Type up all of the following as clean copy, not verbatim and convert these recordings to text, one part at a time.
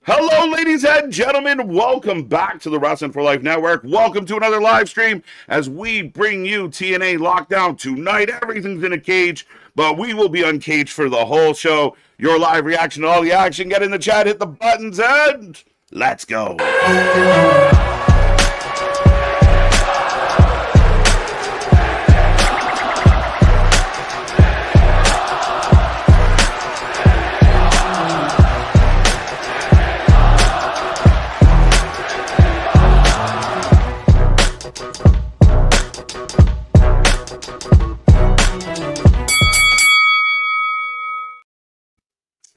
Hello, ladies and gentlemen. Welcome back to the Wrestling for Life Network. Welcome to another live stream as we bring you TNA Lockdown tonight. Everything's in a cage, but we will be uncaged for the whole show. Your live reaction to all the action. Get in the chat, hit the buttons, and let's go.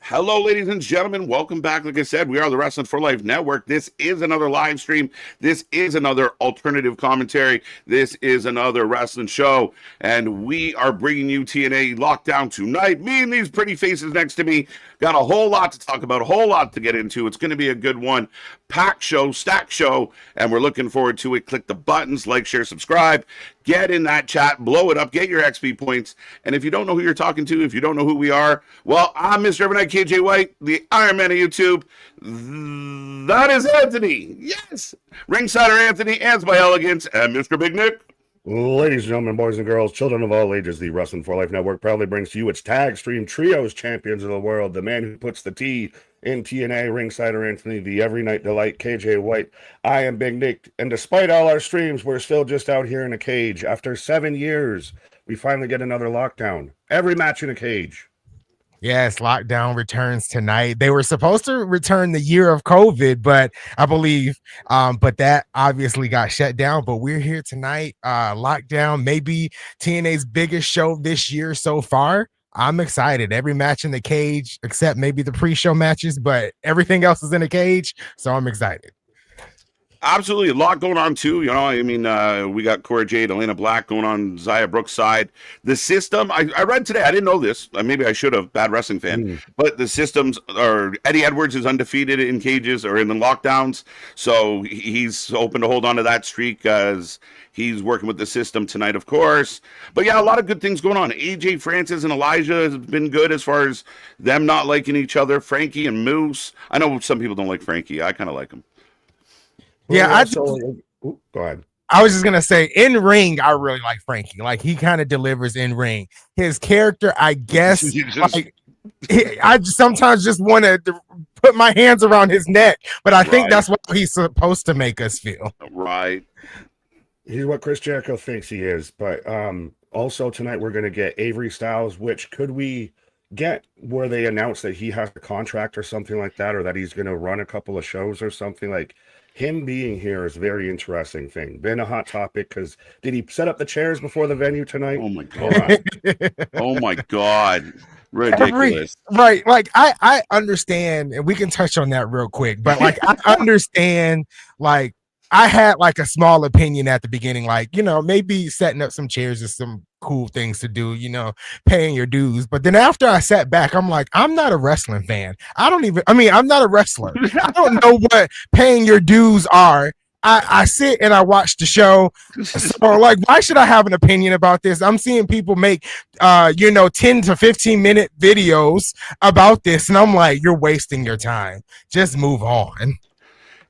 Hello, ladies and gentlemen. Welcome back. Like I said, we are the Wrestling for Life Network. This is another live stream. This is another alternative commentary. This is another wrestling show. And we are bringing you TNA Lockdown tonight. Me and these pretty faces next to me got a whole lot to talk about, a whole lot to get into. It's going to be a good one. Packed show, stacked show, and we're looking forward to it. Click the buttons, like, share, subscribe. Get in that chat, blow it up, get your XP points. And if you don't know who you're talking to, if you don't know who we are, well, I'm Mr. Evernight KJ White, the Iron Man of YouTube. That is Anthony. Yes. Ringsider Anthony, Ans by Elegance, and Mr. Big Nick. Ladies and gentlemen, boys and girls, children of all ages, the Wrestling for Life Network proudly brings to you its tag stream trios champions of the world, the man who puts the T in TNA, Ringsider Anthony, the Every Night Delight, KJ White. I am Big Nick, and despite all our streams, we're still just out here in a cage. After 7 years, we finally get another lockdown. Every match in a cage. Yes, lockdown returns tonight. They were supposed to return the year of COVID, but I believe, but that obviously got shut down. But we're here tonight. Lockdown, maybe TNA's biggest show this year so far. I'm excited. Every match in the cage, except maybe the pre-show matches, but everything else is in a cage. So I'm excited. Absolutely, a lot going on too. You know, I mean, we got Cora Jade, Elena Black going on Zaya Brooks' side. The system, I read today, I didn't know this. Maybe I should have, bad wrestling fan. But the systems are, Eddie Edwards is undefeated in cages or in the lockdowns. So he's hoping to hold on to that streak as he's working with the system tonight, of course. But yeah, a lot of good things going on. AJ Francis and Elijah has been good as far as them not liking each other. Frankie and Moose. I know some people don't like Frankie. I kind of like him. Yeah, Go ahead. I was just gonna say, in ring, I really like Frankie. Like, he kind of delivers in ring. His character, I guess, like, I sometimes just want to put my hands around his neck, but I think that's what he's supposed to make us feel. Right. He's what Chris Jericho thinks he is. But also tonight we're going to get Avery Styles, which could we get where they announce that he has a contract or something like that, or that he's going to run a couple of shows or something? Like, him being here is a very interesting thing. Been a hot topic because did he set up the chairs before the venue tonight? Oh my god! Oh my god! Ridiculous. Right? Like, I understand, and we can touch on that real quick. But like, I understand. Like, I had like a small opinion at the beginning, like, you know, maybe setting up some chairs is some cool things to do, you know, paying your dues. But then after I sat back, I'm like, I'm not a wrestling fan. I'm not a wrestler. I don't know what paying your dues are. I sit and I watch the show. So like, why should I have an opinion about this? I'm seeing people make 10 to 15 minute videos about this, and I'm like, you're wasting your time. Just move on.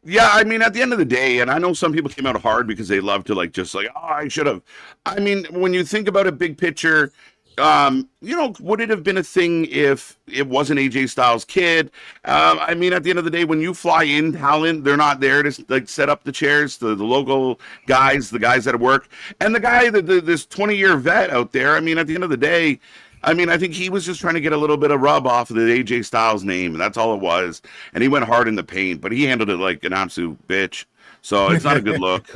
Yeah, I mean, at the end of the day, and I know some people came out hard because they love to I should have. I mean, when you think about a big picture, would it have been a thing if it wasn't AJ Styles' kid? I mean, at the end of the day, when you fly in talent, they're not there to like set up the chairs, the local guys, the guys that work, and the guy this 20-year vet out there. I mean, at the end of the day, I mean, I think he was just trying to get a little bit of rub off of the AJ Styles name, and that's all it was. And he went hard in the paint, but he handled it like an absolute bitch. So it's not a good look.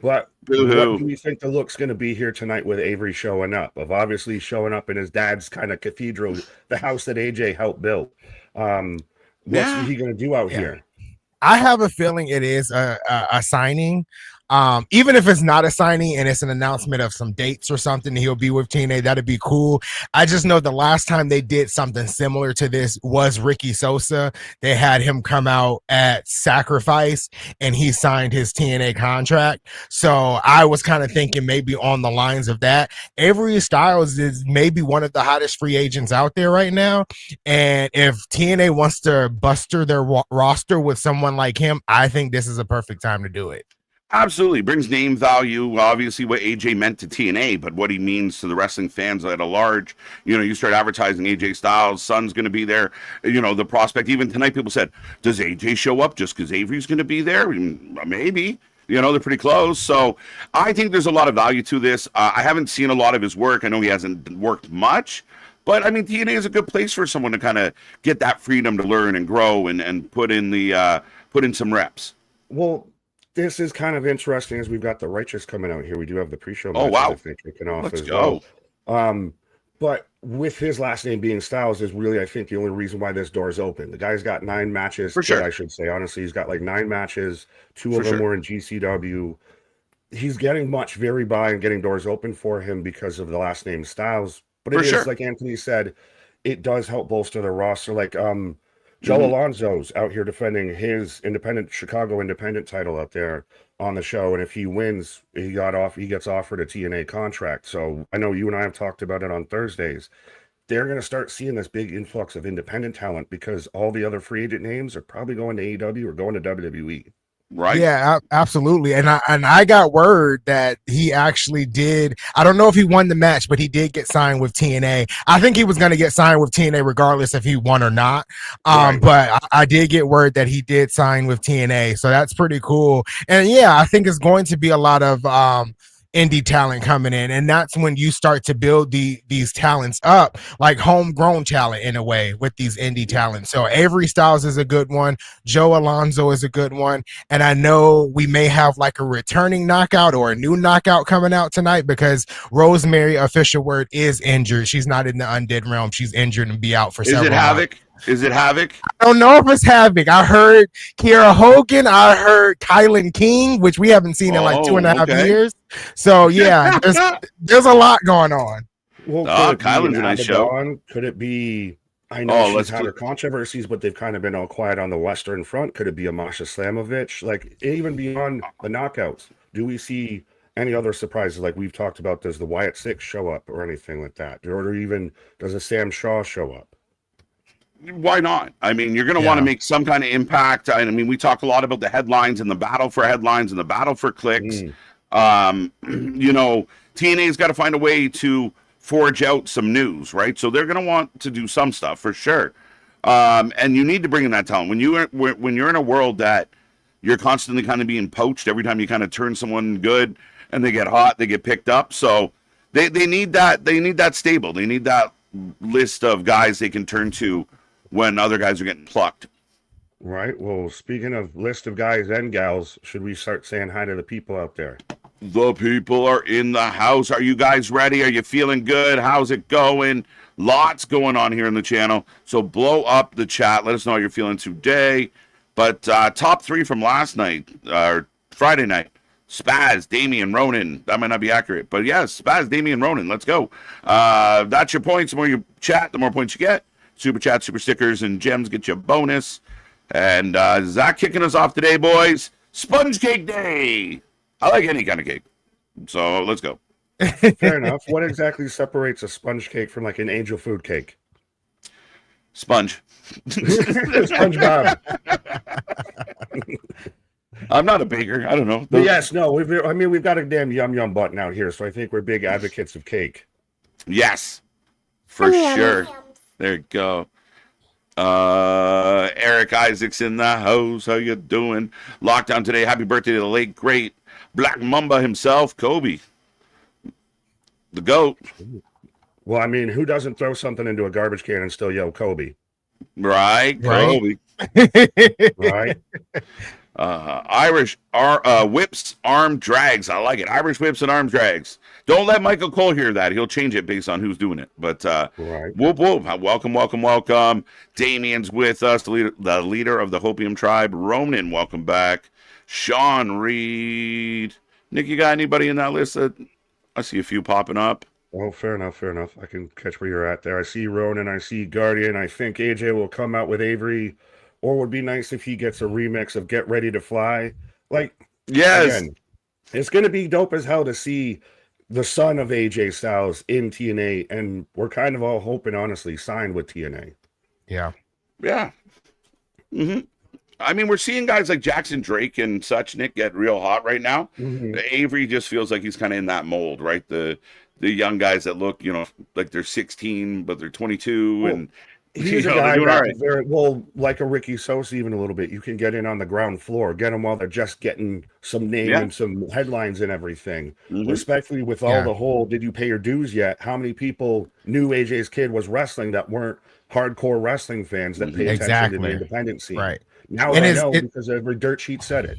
What do you think the look's going to be here tonight with Avery showing up? Of obviously showing up in his dad's kind of cathedral, the house that AJ helped build. What's he going to do out here? I have a feeling it is a signing. Even if it's not a signing and it's an announcement of some dates or something, he'll be with TNA. That'd be cool. I just know the last time they did something similar to this was Ricky Sosa. They had him come out at Sacrifice and he signed his TNA contract. So I was kind of thinking maybe on the lines of that. Avery Styles is maybe one of the hottest free agents out there right now. And if TNA wants to buster their roster with someone like him, I think this is a perfect time to do it. Absolutely. Brings name value, obviously what AJ meant to TNA, but what he means to the wrestling fans at a large. You start advertising AJ Styles, son's going to be there. The prospect, even tonight, people said, does AJ show up just because Avery's going to be there? Maybe. They're pretty close. So I think there's a lot of value to this. I haven't seen a lot of his work. I know he hasn't worked much, but I mean, TNA is a good place for someone to kind of get that freedom to learn and grow and put in some reps. Well, this is kind of interesting as we've got the Righteous coming out here. We do have the pre-show. Oh, wow. I think, kicking off Let's as go. Well. But with his last name being Styles is really, I think, the only reason why this door is open. The guy's got 9 matches. For sure. I should say, honestly, he's got like 9 matches. 2 of For them sure. were in GCW. He's getting much very by and getting doors open for him because of the last name Styles. But it is, like Anthony said, it does help bolster the roster. Like Joe Alonzo's out here defending his Chicago independent title out there on the show, and if he wins, he gets offered a TNA contract. So I know you and I have talked about it on Thursdays. They're going to start seeing this big influx of independent talent because all the other free agent names are probably going to AEW or going to WWE. Right. Yeah, absolutely. And I got word that he actually did. I don't know if he won the match, but he did get signed with TNA. I think he was going to get signed with TNA regardless if he won or not. Right. But I did get word that he did sign with TNA. So that's pretty cool. And yeah, I think it's going to be a lot of indie talent coming in, and that's when you start to build these talents up, like homegrown talent in a way with these indie talents. So Avery Styles is a good one, Joe Alonzo is a good one, and I know we may have like a returning knockout or a new knockout coming out tonight because Rosemary, official word, is injured. She's not in the undead realm. She's injured and be out for several months. Havoc? Is it Havoc? I don't know if it's Havoc. I heard Kiera Hogan. I heard Kylan King, which we haven't seen in like 2.5 years. So yeah, there's a lot going on. Well, Kylan's a nice show. Could it be? I know she's had her controversies, but they've kind of been all quiet on the Western Front. Could it be a Masha Slamovich? Like even beyond the knockouts, do we see any other surprises? Like we've talked about, does the Wyatt Six show up or anything like that, or even does a Sam Shaw show up? Why not? I mean, you're going to want to make some kind of impact. I mean, we talk a lot about the headlines and the battle for headlines and the battle for clicks. TNA's got to find a way to forge out some news, right? So they're going to want to do some stuff for sure. And you need to bring in that talent. When you're in a world that you're constantly kind of being poached every time you kind of turn someone good and they get hot, they get picked up. So they need that. They need that stable. They need that list of guys they can turn to when other guys are getting plucked. Right. Well, speaking of list of guys and gals, should we start saying hi to the people out there? The people are in the house. Are you guys ready? Are you feeling good? How's it going? Lots going on here in the channel. So blow up the chat. Let us know how you're feeling today. But top 3 from last night, or Friday night. Spaz, Damian, Ronan. That might not be accurate. But yes, Spaz, Damian, Ronan. Let's go. That's your points. The more you chat, the more points you get. Super chat, super stickers, and gems get you a bonus. And Zach kicking us off today, boys. Sponge cake day. I like any kind of cake. So let's go. Fair enough. What exactly separates a sponge cake from like an angel food cake? Sponge. SpongeBob. I'm not a baker. I don't know. Yes, no. We've got a damn yum button out here, so I think we're big advocates of cake. Yes, for sure. There you go. Eric Isaac's in the house. How you doing? Lockdown today. Happy birthday to the late great Black Mamba himself, Kobe, the GOAT. Well, I mean, who doesn't throw something into a garbage can and still yell Kobe? Right, Kobe. Right. Irish whips, arm drags. I like it. Irish whips and arm drags. Don't let Michael Cole hear that. He'll change it based on who's doing it. But right. Whoop whoop. Welcome. Damien's with us, the leader of the Hopium tribe. Ronan, welcome back. Sean Reed. Nick, you got anybody in that list that I see a few popping up? Oh, fair enough, fair enough. I can catch where you're at there. I see Ronan, I see Guardian. I think AJ will come out with Avery, or would be nice if he gets a remix of Get Ready to Fly. Like, Yes. again, it's going to be dope as hell to see the son of AJ Styles in TNA, and we're kind of all hoping, honestly, signed with TNA. Yeah. Yeah. hmm I mean, we're seeing guys like Jackson Drake and such, Nick, get real hot right now. Mm-hmm. Avery just feels like he's kind of in that mold, right? The young guys that look, like they're 16, but they're 22, Well, and he's a they're guy doing all that's right. very well, like a Ricky Sosa, even a little bit. You can get in on the ground floor, get them while they're just getting some name Yeah. and some headlines and everything. Mhm. Respectfully, with all the whole "did you pay your dues yet?" How many people knew AJ's kid was wrestling that weren't hardcore wrestling fans that pay attention to the Exactly. independent scene? Right. Now And they it's- know because every dirt sheet said it.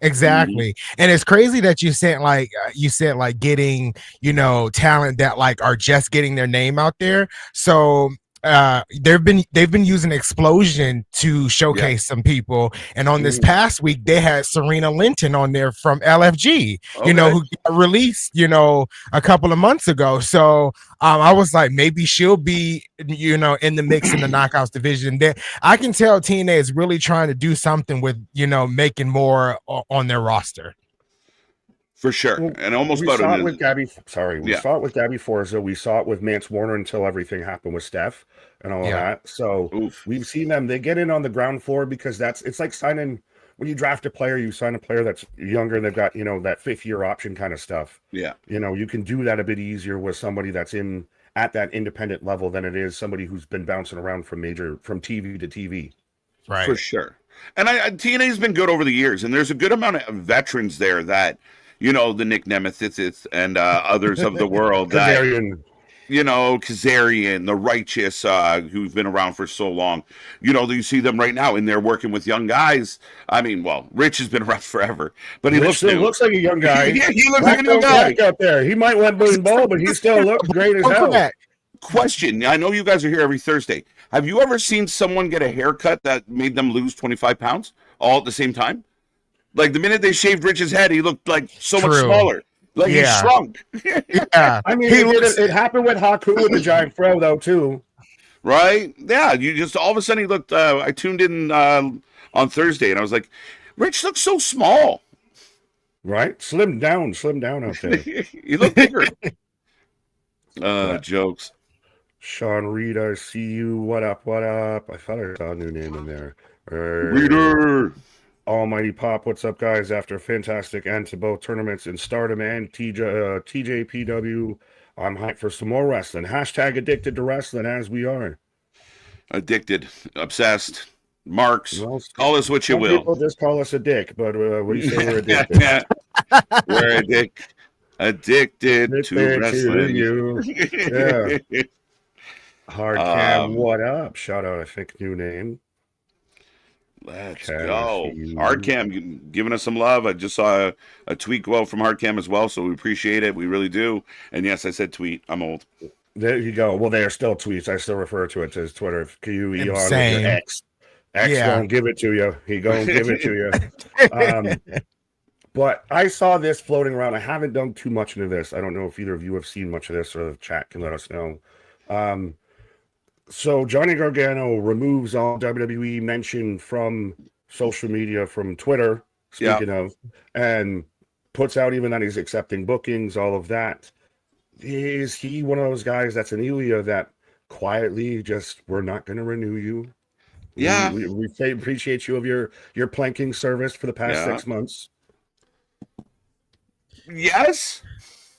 Exactly. And it's crazy that you said getting, talent that like are just getting their name out there. So they've been using Explosion to showcase some people, and on this past week they had Serena Linton on there from LFG, who got released a couple of months ago. So I was like, maybe she'll be in the mix in the knockouts division. That I can tell TNA is really trying to do something with making more on their roster. For sure. Well, And almost we about saw an it with Gabby. Sorry, we Yeah. saw it with Gabby Forza. We saw it with Mance Warner until everything happened with Steph and all of that. So Oof. we've seen them. They get in on the ground floor because it's like signing when you draft a player. You sign a player that's younger and they've got that 5th-year option kind of stuff. Yeah. You can do that a bit easier with somebody that's at that independent level than it is somebody who's been bouncing around from TV to TV. Right. For sure. And TNA's been good over the years, and there's a good amount of veterans there that, the Nick Nemethis and others of the world that, Kazarian. Kazarian, the Righteous, who've been around for so long, you see them right now, and they're working with young guys. I mean, well, Rich has been around forever, but he looks like a young guy. Yeah, he looks like a young guy out there. He might went boom ball, but he still looks great as hell. Question. I know you guys are here every Thursday. Have you ever seen someone get a haircut that made them lose 25 pounds all at the same time? Like the minute they shaved Rich's head, he looked like so much smaller. Like he shrunk. Yeah. I mean, it happened with Haku with the giant fro, though, too. Right? Yeah. You just all of a sudden he looked. I tuned in on Thursday, and I was like, Rich looks so small. Right? Slim down out there. He looked bigger. Jokes. Sean Reed, I see you. What up? I thought I saw a new name in there. Reader. Almighty Pop, what's up, guys? After a fantastic end to both tournaments in Stardom and TJPW, I'm hyped for some more wrestling. Hashtag addicted to wrestling, as we are. Addicted, obsessed, marks. Well, Call us what you will. People just call us a dick, but what do you say we're addicted? We're addicted to wrestling. Yeah. Hard Cam, what up? Shout out, I think, new name. Let's go. Hardcam giving us some love. I just saw a tweet go out from Hardcam as well, so we appreciate it. We really do. And yes, I said tweet. I'm old. There you go. Well, they are still tweets. I still refer to it as Twitter. If you Elon with Same. your X gonna give it to you. He gonna give it to you. But I saw this floating around. I haven't done too much into this. I don't know if either of you have seen much of this, or the chat can let us know. So Johnny Gargano removes all WWE mention from social media, from Twitter, speaking of, and puts out even that he's accepting bookings, all of that. Is he one of those guys that's an Ilya that quietly just, we're not going to renew you? Yeah. We appreciate you of your planking service for the past 6 months. Yes.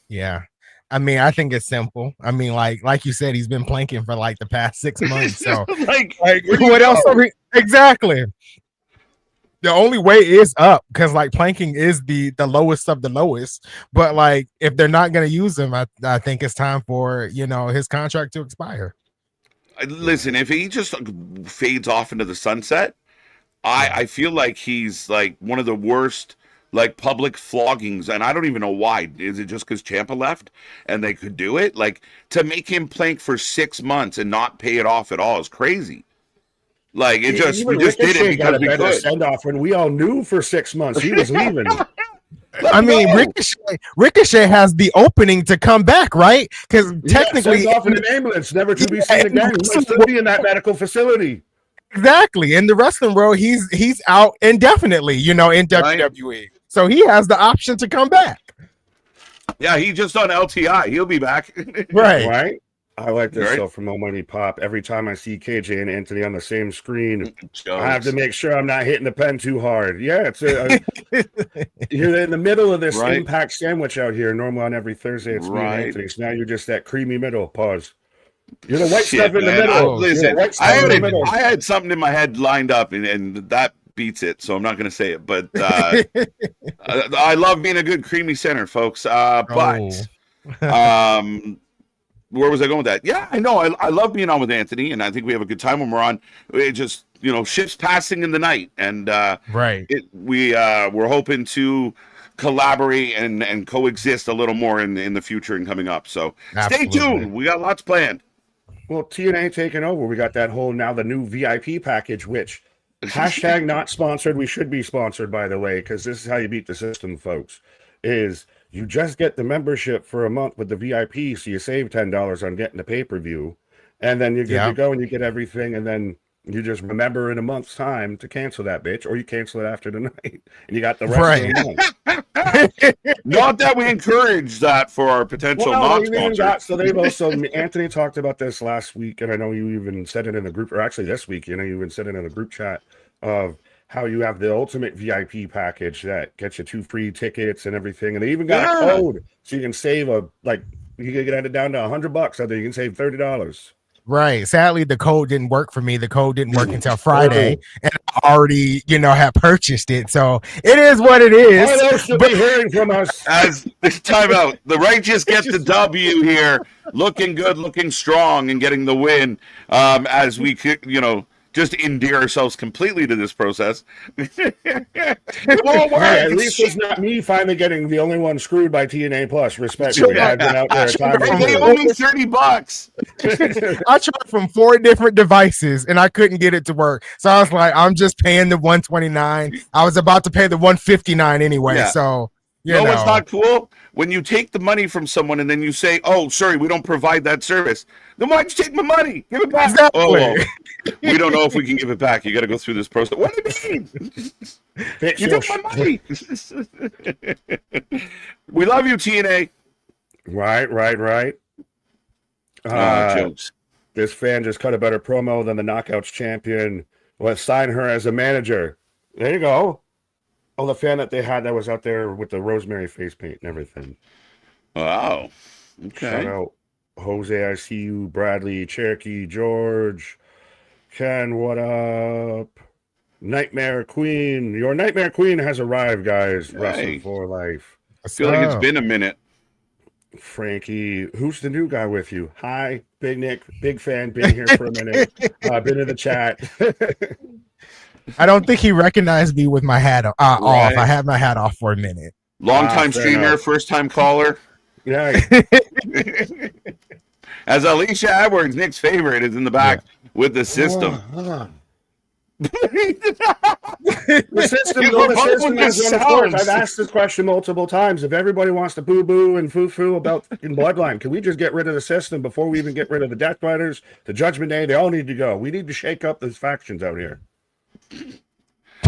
Yeah. I mean, I think it's simple. I mean, like you said, he's been planking for like the past 6 months. So like what else? Exactly. The only way is up, because like planking is the lowest of the lowest. But like, if they're not going to use him, I think it's time for his contract to expire. Listen, if he just fades off into the sunset, I feel like he's like one of the worst like public floggings, and I don't even know why. Is it just because Ciampa left and they could do it? Like, to make him plank for 6 months and not pay it off at all is crazy. Like, we just did it because we could. Send off when we all knew for 6 months he was leaving. Let I him mean, go. Ricochet has the opening to come back, right? Because technically, sent off in an ambulance, never to be Yeah, seen in the again. He might wrestling still be in that medical facility. exactly in the wrestling world, he's out indefinitely, in Right? WWE. So he has the option to come back. Yeah, he just on LTI. He'll be back. Right. Right? I like this Right. so for No Money Pop. Every time I see KJ and Anthony on the same screen, Jokes. I have to make sure I'm not hitting the pen too hard. Yeah, you're in the middle of this Right. impact sandwich out here. Normally on every Thursday, it's me and Right. Anthony. So now you're just that creamy middle. Pause. You're the white Shit, stuff in the man. middle. Listen, white stuff in the middle. I had something in my head lined up, and that beats it. So I'm not going to say it. But I love being a good creamy center, folks. But where was I going with that? Yeah, I know. I love being on with Anthony, and I think we have a good time when we're on. It just ships passing in the night, and right. We're hoping to collaborate and coexist a little more in the future and coming up. So Absolutely. Stay tuned. We got lots planned. Well, TNA taking over. We got that whole now the new VIP package, which hashtag not sponsored. We should be sponsored, by the way, because this is how you beat the system, folks. Is you just get the membership for a month with the VIP, so you save $10 on getting the pay-per-view, and then you're good to go and you get everything, and then you just remember in a month's time to cancel that bitch, or you cancel it after the night, and you got the rest of the month. Not that we encourage that for our potential non-sponsors. So they've also, Anthony talked about this last week, and I know you even said it in the group, or actually this week, you even said it in the group chat of how you have the ultimate VIP package that gets you 2 free tickets and everything, and they even got a code so you can save you can get it down to $100. So you can save $30. Right. Sadly, the code didn't work for me. The code didn't work until Friday, and I already, had purchased it. So it is what it is. What else should be hearing from us? As this time out, the righteous get the W here, looking good, looking strong, and getting the win. As we could, just endear ourselves completely to this process. It won't work. Hey, at least it's not me finally getting the only one screwed by TNA Plus. Respectfully, I've been out there a time or They two. owe me $30. I tried from 4 different devices and I couldn't get it to work. So I was like, I'm just paying the $129. I was about to pay the $159 anyway. Yeah. So what's not cool? When you take the money from someone and then you say, "Oh, sorry, we don't provide that service." Then why'd you take my money? Give it back. Exactly. Oh, we don't know if we can give it back. You got to go through this process. What do you mean? You took my money. We love you, TNA. Right. Jokes. This fan just cut a better promo than the Knockouts champion. Let's sign her as a manager. There you go. Oh, the fan that they had that was out there with the rosemary face paint and everything. Wow. Okay. Shout out Jose, I see you, Bradley, Cherokee, George, Ken, what up? Nightmare Queen. Your Nightmare Queen has arrived, guys. Hey. Wrestling for life. I feel like it's been a minute. Frankie, who's the new guy with you? Hi, Big Nick, big fan, been here for a minute. Been in the chat. I don't think he recognized me with my hat off. Right. I had my hat off for a minute. Long-time streamer, first-time caller. Yeah. As Alicia Edwards, Nick's favorite, is in the back with the system. The system is of course. I've asked this question multiple times. If everybody wants to boo-boo and foo-foo about fucking Bloodline, can we just get rid of the system before we even get rid of the Death Riders, the Judgment Day? They all need to go. We need to shake up these factions out here.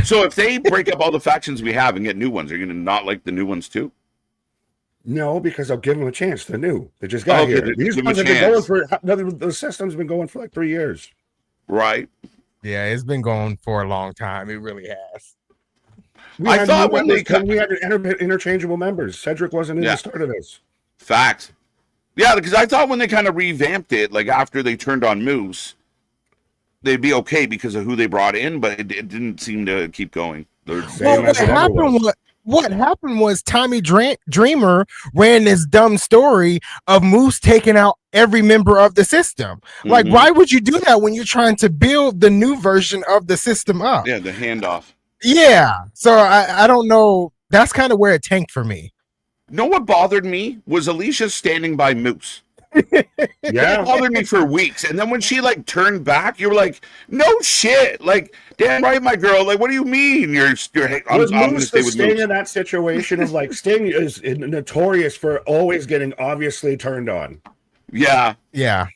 So if they break up all the factions we have and get new ones, are you going to not like the new ones too? No, because I'll give them a chance. They're new. They just got here. These ones have been going for, the system's been going for like 3 years. Right. Yeah, it's been going for a long time. It really has. I thought when we had interchangeable members. Cedric wasn't in the start of this. Fact. Yeah, because I thought when they kind of revamped it, like after they turned on Moose, they'd be okay because of who they brought in, but it didn't seem to keep going. Well, what happened was Tommy Dreamer ran this dumb story of Moose taking out every member of the system. Like, why would you do that when you're trying to build the new version of the system up? Yeah, the handoff. Yeah. So I don't know. That's kind of where it tanked for me. You know what bothered me was Alicia standing by Moose. It bothered me for weeks. And then when she like turned back, you were like, no shit. Like, damn right, my girl. Like, what do you mean? Was I'm gonna Moose stay the with Sting Moose. in that situation of like Sting is notorious for always getting obviously turned on. Yeah. Yeah.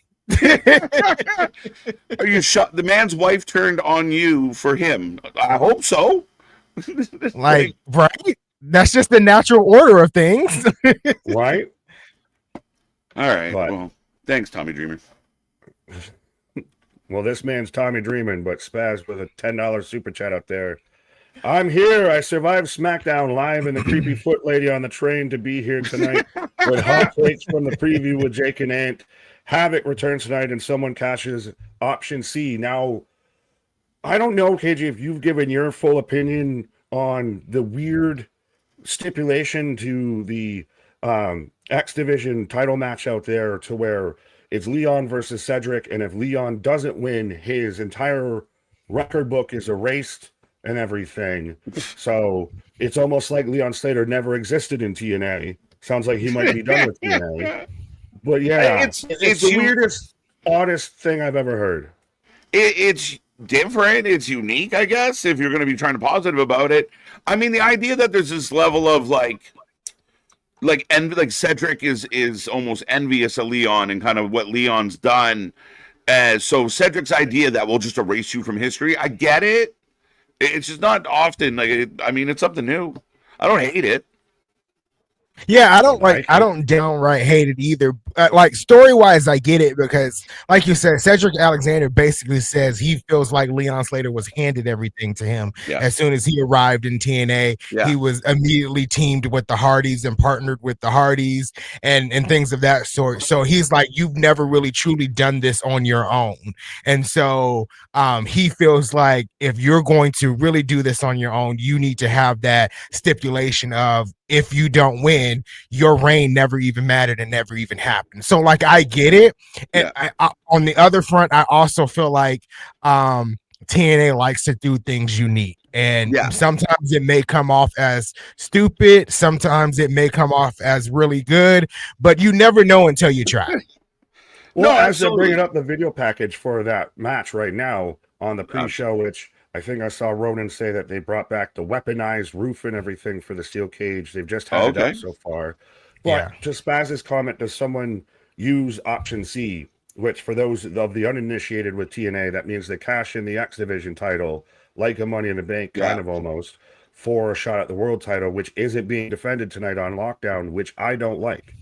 Are you shut? The man's wife turned on you for him. I hope so. Like, right? That's just the natural order of things. Right? All right. But- Well, thanks, Tommy Dreamer. Well, this man's Tommy dreaming, but Spaz with a $10 super chat up there. I'm here. I survived SmackDown live and the creepy foot lady on the train to be here tonight with hot takes from the preview with Jake and Ant. Havoc returns tonight and someone cashes option C. Now, I don't know, KJ, if you've given your full opinion on the weird stipulation to the X Division title match out there to where it's Leon versus Cedric, and if Leon doesn't win, his entire record book is erased and everything. So it's almost like Leon Slater never existed in TNA. Sounds like he might be done with TNA. But yeah, it's the weirdest, oddest thing I've ever heard. It's different. It's unique, I guess, if you're going to be trying to positive about it. I mean, the idea that there's this level of like Cedric is almost envious of Leon and kind of what Leon's done. So Cedric's idea that we'll just erase you from history, I get it. It's just not often. I mean, it's something new. I don't hate it. Yeah, I don't downright hate it either. Like story wise, I get it because, like you said, Cedric Alexander basically says he feels like Leon Slater was handed everything to him as soon as he arrived in TNA. Yeah. He was immediately teamed with the Hardys and partnered with the Hardys and things of that sort. So he's like, you've never really truly done this on your own, and so he feels like if you're going to really do this on your own, you need to have that stipulation of, if you don't win, your reign never even mattered and never even happened. So like, I get it. And I, on the other front, I also feel like TNA likes to do things unique. And sometimes it may come off as stupid. Sometimes it may come off as really good, but you never know until you try. Well, as they're bringing up the video package for that match right now on the pre-show, which I think I saw Ronan say that they brought back the weaponized roof and everything for the steel cage. They've just had it up so far. But to Spaz's comment, does someone use option C, which for those of the uninitiated with TNA, that means they cash in the X Division title, like a Money in the Bank kind of almost, for a shot at the world title, which isn't being defended tonight on Lockdown, which I don't like.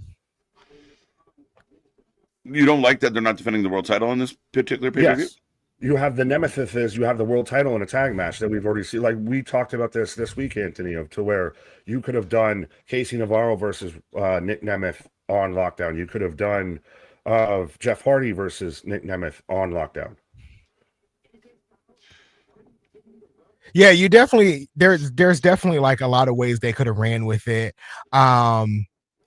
You don't like that they're not defending the world title on this particular pay-per-view? Yes. You have the nemesis, you have the world title in a tag match that we've already seen. Like we talked about this week, Anthony, to where you could have done Casey Navarro versus Nick Nemeth on Lockdown. You could have done Jeff Hardy versus Nick Nemeth on Lockdown. Yeah, you definitely there's definitely like a lot of ways they could have ran with it.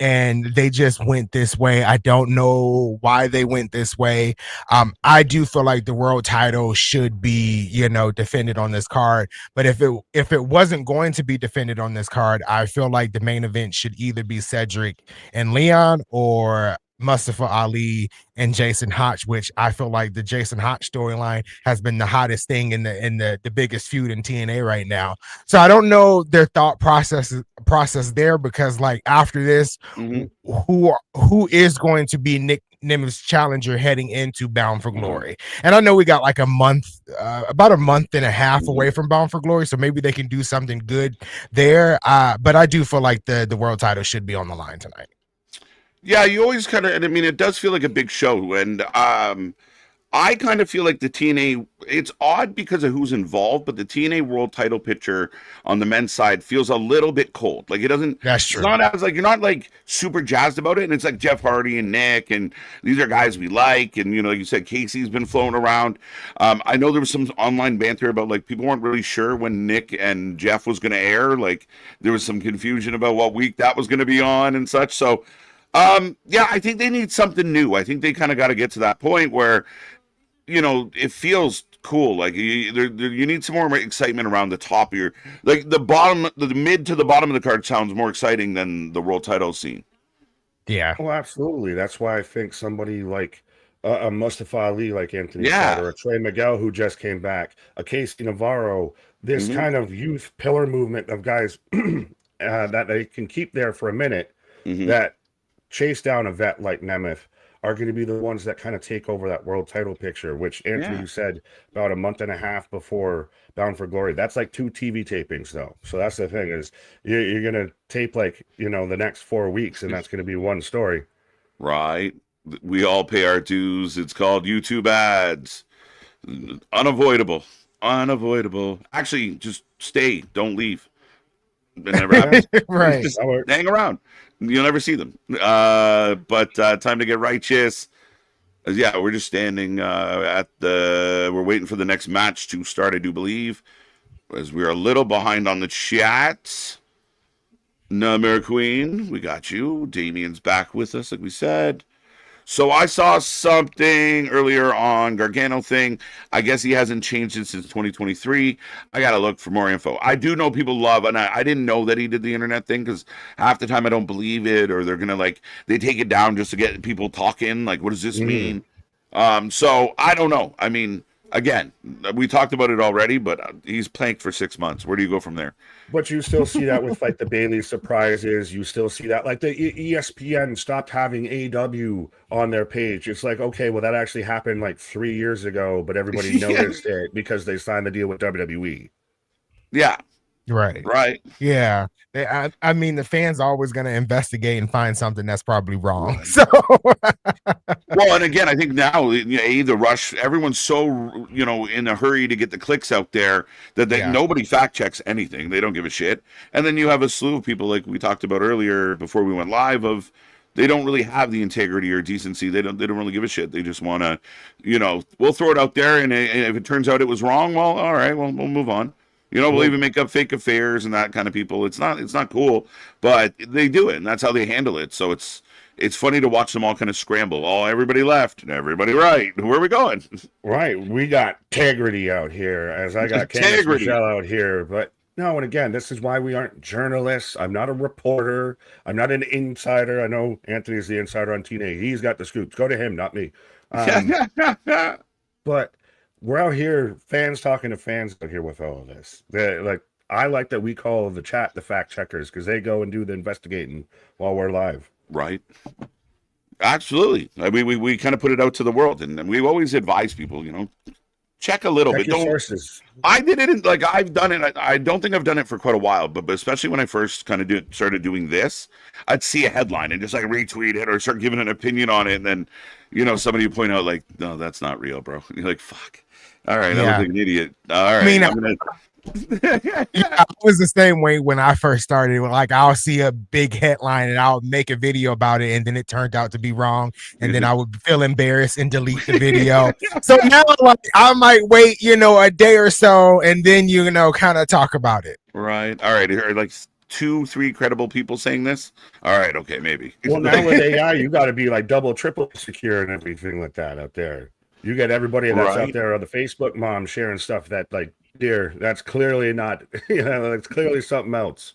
And they just went this way. I don't know why they went this way. I do feel like the world title should be, defended on this card. But if it wasn't going to be defended on this card, I feel like the main event should either be Cedric and Leon or Mustafa Ali and Jason Hotch, which I feel like the Jason Hotch storyline has been the hottest thing in the biggest feud in TNA right now. So I don't know their thought process there, because like after this, who is going to be Nick Nemeth's challenger heading into Bound for Glory? And I know we got like a month, about a month and a half away from Bound for Glory, so maybe they can do something good there. But I do feel like the world title should be on the line tonight. Yeah, you always kind of, and I mean, it does feel like a big show. And I kind of feel like the TNA, it's odd because of who's involved, but the TNA world title picture on the men's side feels a little bit cold. Like it doesn't, that's true. It's not as like, you're not like super jazzed about it. And it's like Jeff Hardy and Nick, and these are guys we like. And, like you said, Casey's been flown around. I know there was some online banter about like people weren't really sure when Nick and Jeff was going to air. Like there was some confusion about what week that was going to be on and such. So, yeah, I think they need something new. I think they kind of got to get to that point where, it feels cool. Like you need some more excitement around the top of your, like the mid to the bottom of the card sounds more exciting than the world title scene. Yeah. Oh, absolutely. That's why I think somebody like a Mustafa Ali, like Anthony said, Yeah. or a Trey Miguel who just came back, a Casey Navarro, this Hmm. kind of youth pillar movement of guys that they can keep there for a minute, Hmm. that chase down a vet like Nemeth are going to be the ones that kind of take over that world title picture, which Anthony, Yeah. you said about a month and a half before Bound for Glory. That's like 2 TV tapings, though. So that's the thing is you're going to tape like, the next 4 weeks, and that's going to be one story. Right. We all pay our dues. It's called YouTube ads. Unavoidable. Unavoidable. Actually, just stay. Don't leave. It never happens. Right. Just hang around. You'll never see them. But time to get righteous. Yeah, we're just standing we're waiting for the next match to start, I do believe, as we're a little behind on the chat. Number Queen, we got you. Damien's back with us, like we said. So I saw something earlier on Gargano thing. I guess he hasn't changed it since 2023. I got to look for more info. I do know people love, and I didn't know that he did the internet thing because half the time I don't believe it, or they're going to they take it down just to get people talking. Like, what does this mean? So I don't know. I mean, again, we talked about it already, but he's planked for 6 months. Where do you go from there? But you still see that with like the Bailey surprises. You still see that like the ESPN stopped having AW on their page. It's like, okay, well, that actually happened like 3 years ago, but everybody noticed it because they signed the deal with WWE. Yeah. Right. Right. Yeah. I mean, the fans are always going to investigate and find something that's probably wrong. Right. So, well, and again, I think now, the rush, everyone's so, in a hurry to get the clicks out there that nobody fact checks anything. They don't give a shit. And then you have a slew of people, like we talked about earlier before we went live, of they don't really have the integrity or decency. They don't really give a shit. They just want to, we'll throw it out there. And if it turns out it was wrong, well, all right, well, we'll move on. We'll even make up fake affairs and that kind of people. It's not cool, but they do it, and that's how they handle it. So it's funny to watch them all kind of scramble. Oh, everybody left and everybody right. Where are we going? Right. We got integrity out here, as I got Candice Michelle out here. But no, and again, this is why we aren't journalists. I'm not a reporter. I'm not an insider. I know Anthony's the insider on TNA. He's got the scoops. Go to him, not me. But we're out here, fans talking to fans out here with all of this. I like that we call the chat the fact checkers because they go and do the investigating while we're live. Right. Absolutely. I mean, we kind of put it out to the world, and we always advise people, check a little bit. Don't sources. I did it I've done it. I don't think I've done it for quite a while, but especially when I first kind of started doing this, I'd see a headline and just retweet it or start giving an opinion on it, and then somebody would point out no, that's not real, bro. And you're like, fuck. All right, I was like an idiot. All right, I mean, I was the same way when I first started. I'll see a big headline and I'll make a video about it, and then it turned out to be wrong, and then I would feel embarrassed and delete the video. So now, I might wait, a day or so, and then kind of talk about it. Right. All right. Are 2-3 credible people saying this? All right. Okay. Maybe. Well, now with AI, you got to be double, triple secure and everything like that out there. You get everybody that's out there on the Facebook mom sharing stuff that dear, that's clearly not, it's clearly something else.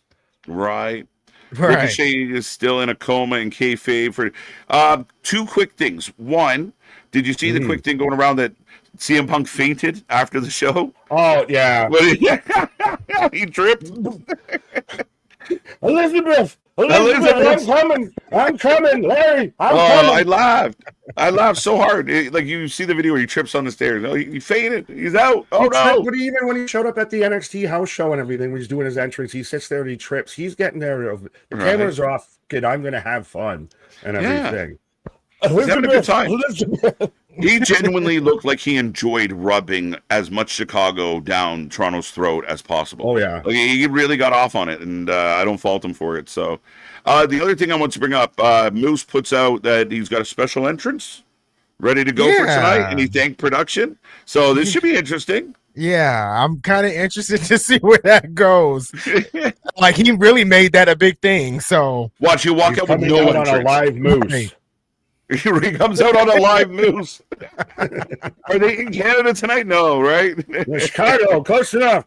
Right. Ricochet is still in a coma in kayfabe for 2 quick things. One, did you see the quick thing going around that CM Punk fainted after the show? Oh, yeah. He tripped. Elizabeth, I'm coming, Larry, I'm coming. I laughed so hard. You see the video where he trips on the stairs. Oh, he fainted. He's out. Oh, no. But even when he showed up at the NXT house show and everything, when he's doing his entrance, he sits there and he trips. He's getting there. The cameras are off. Kid, I'm going to have fun and everything. He's having a good time. He genuinely looked like he enjoyed rubbing as much Chicago down Toronto's throat as possible. Oh, yeah. He really got off on it, and I don't fault him for it. So the other thing I want to bring up, Moose puts out that he's got a special entrance ready to go for tonight, and he thanked production. So this should be interesting. Yeah, I'm kind of interested to see where that goes. He really made that a big thing. So watch you walk out with no on a live Moose. Right. He comes out on a live Moose. Are they in Canada tonight? No, right? Chicago, close enough.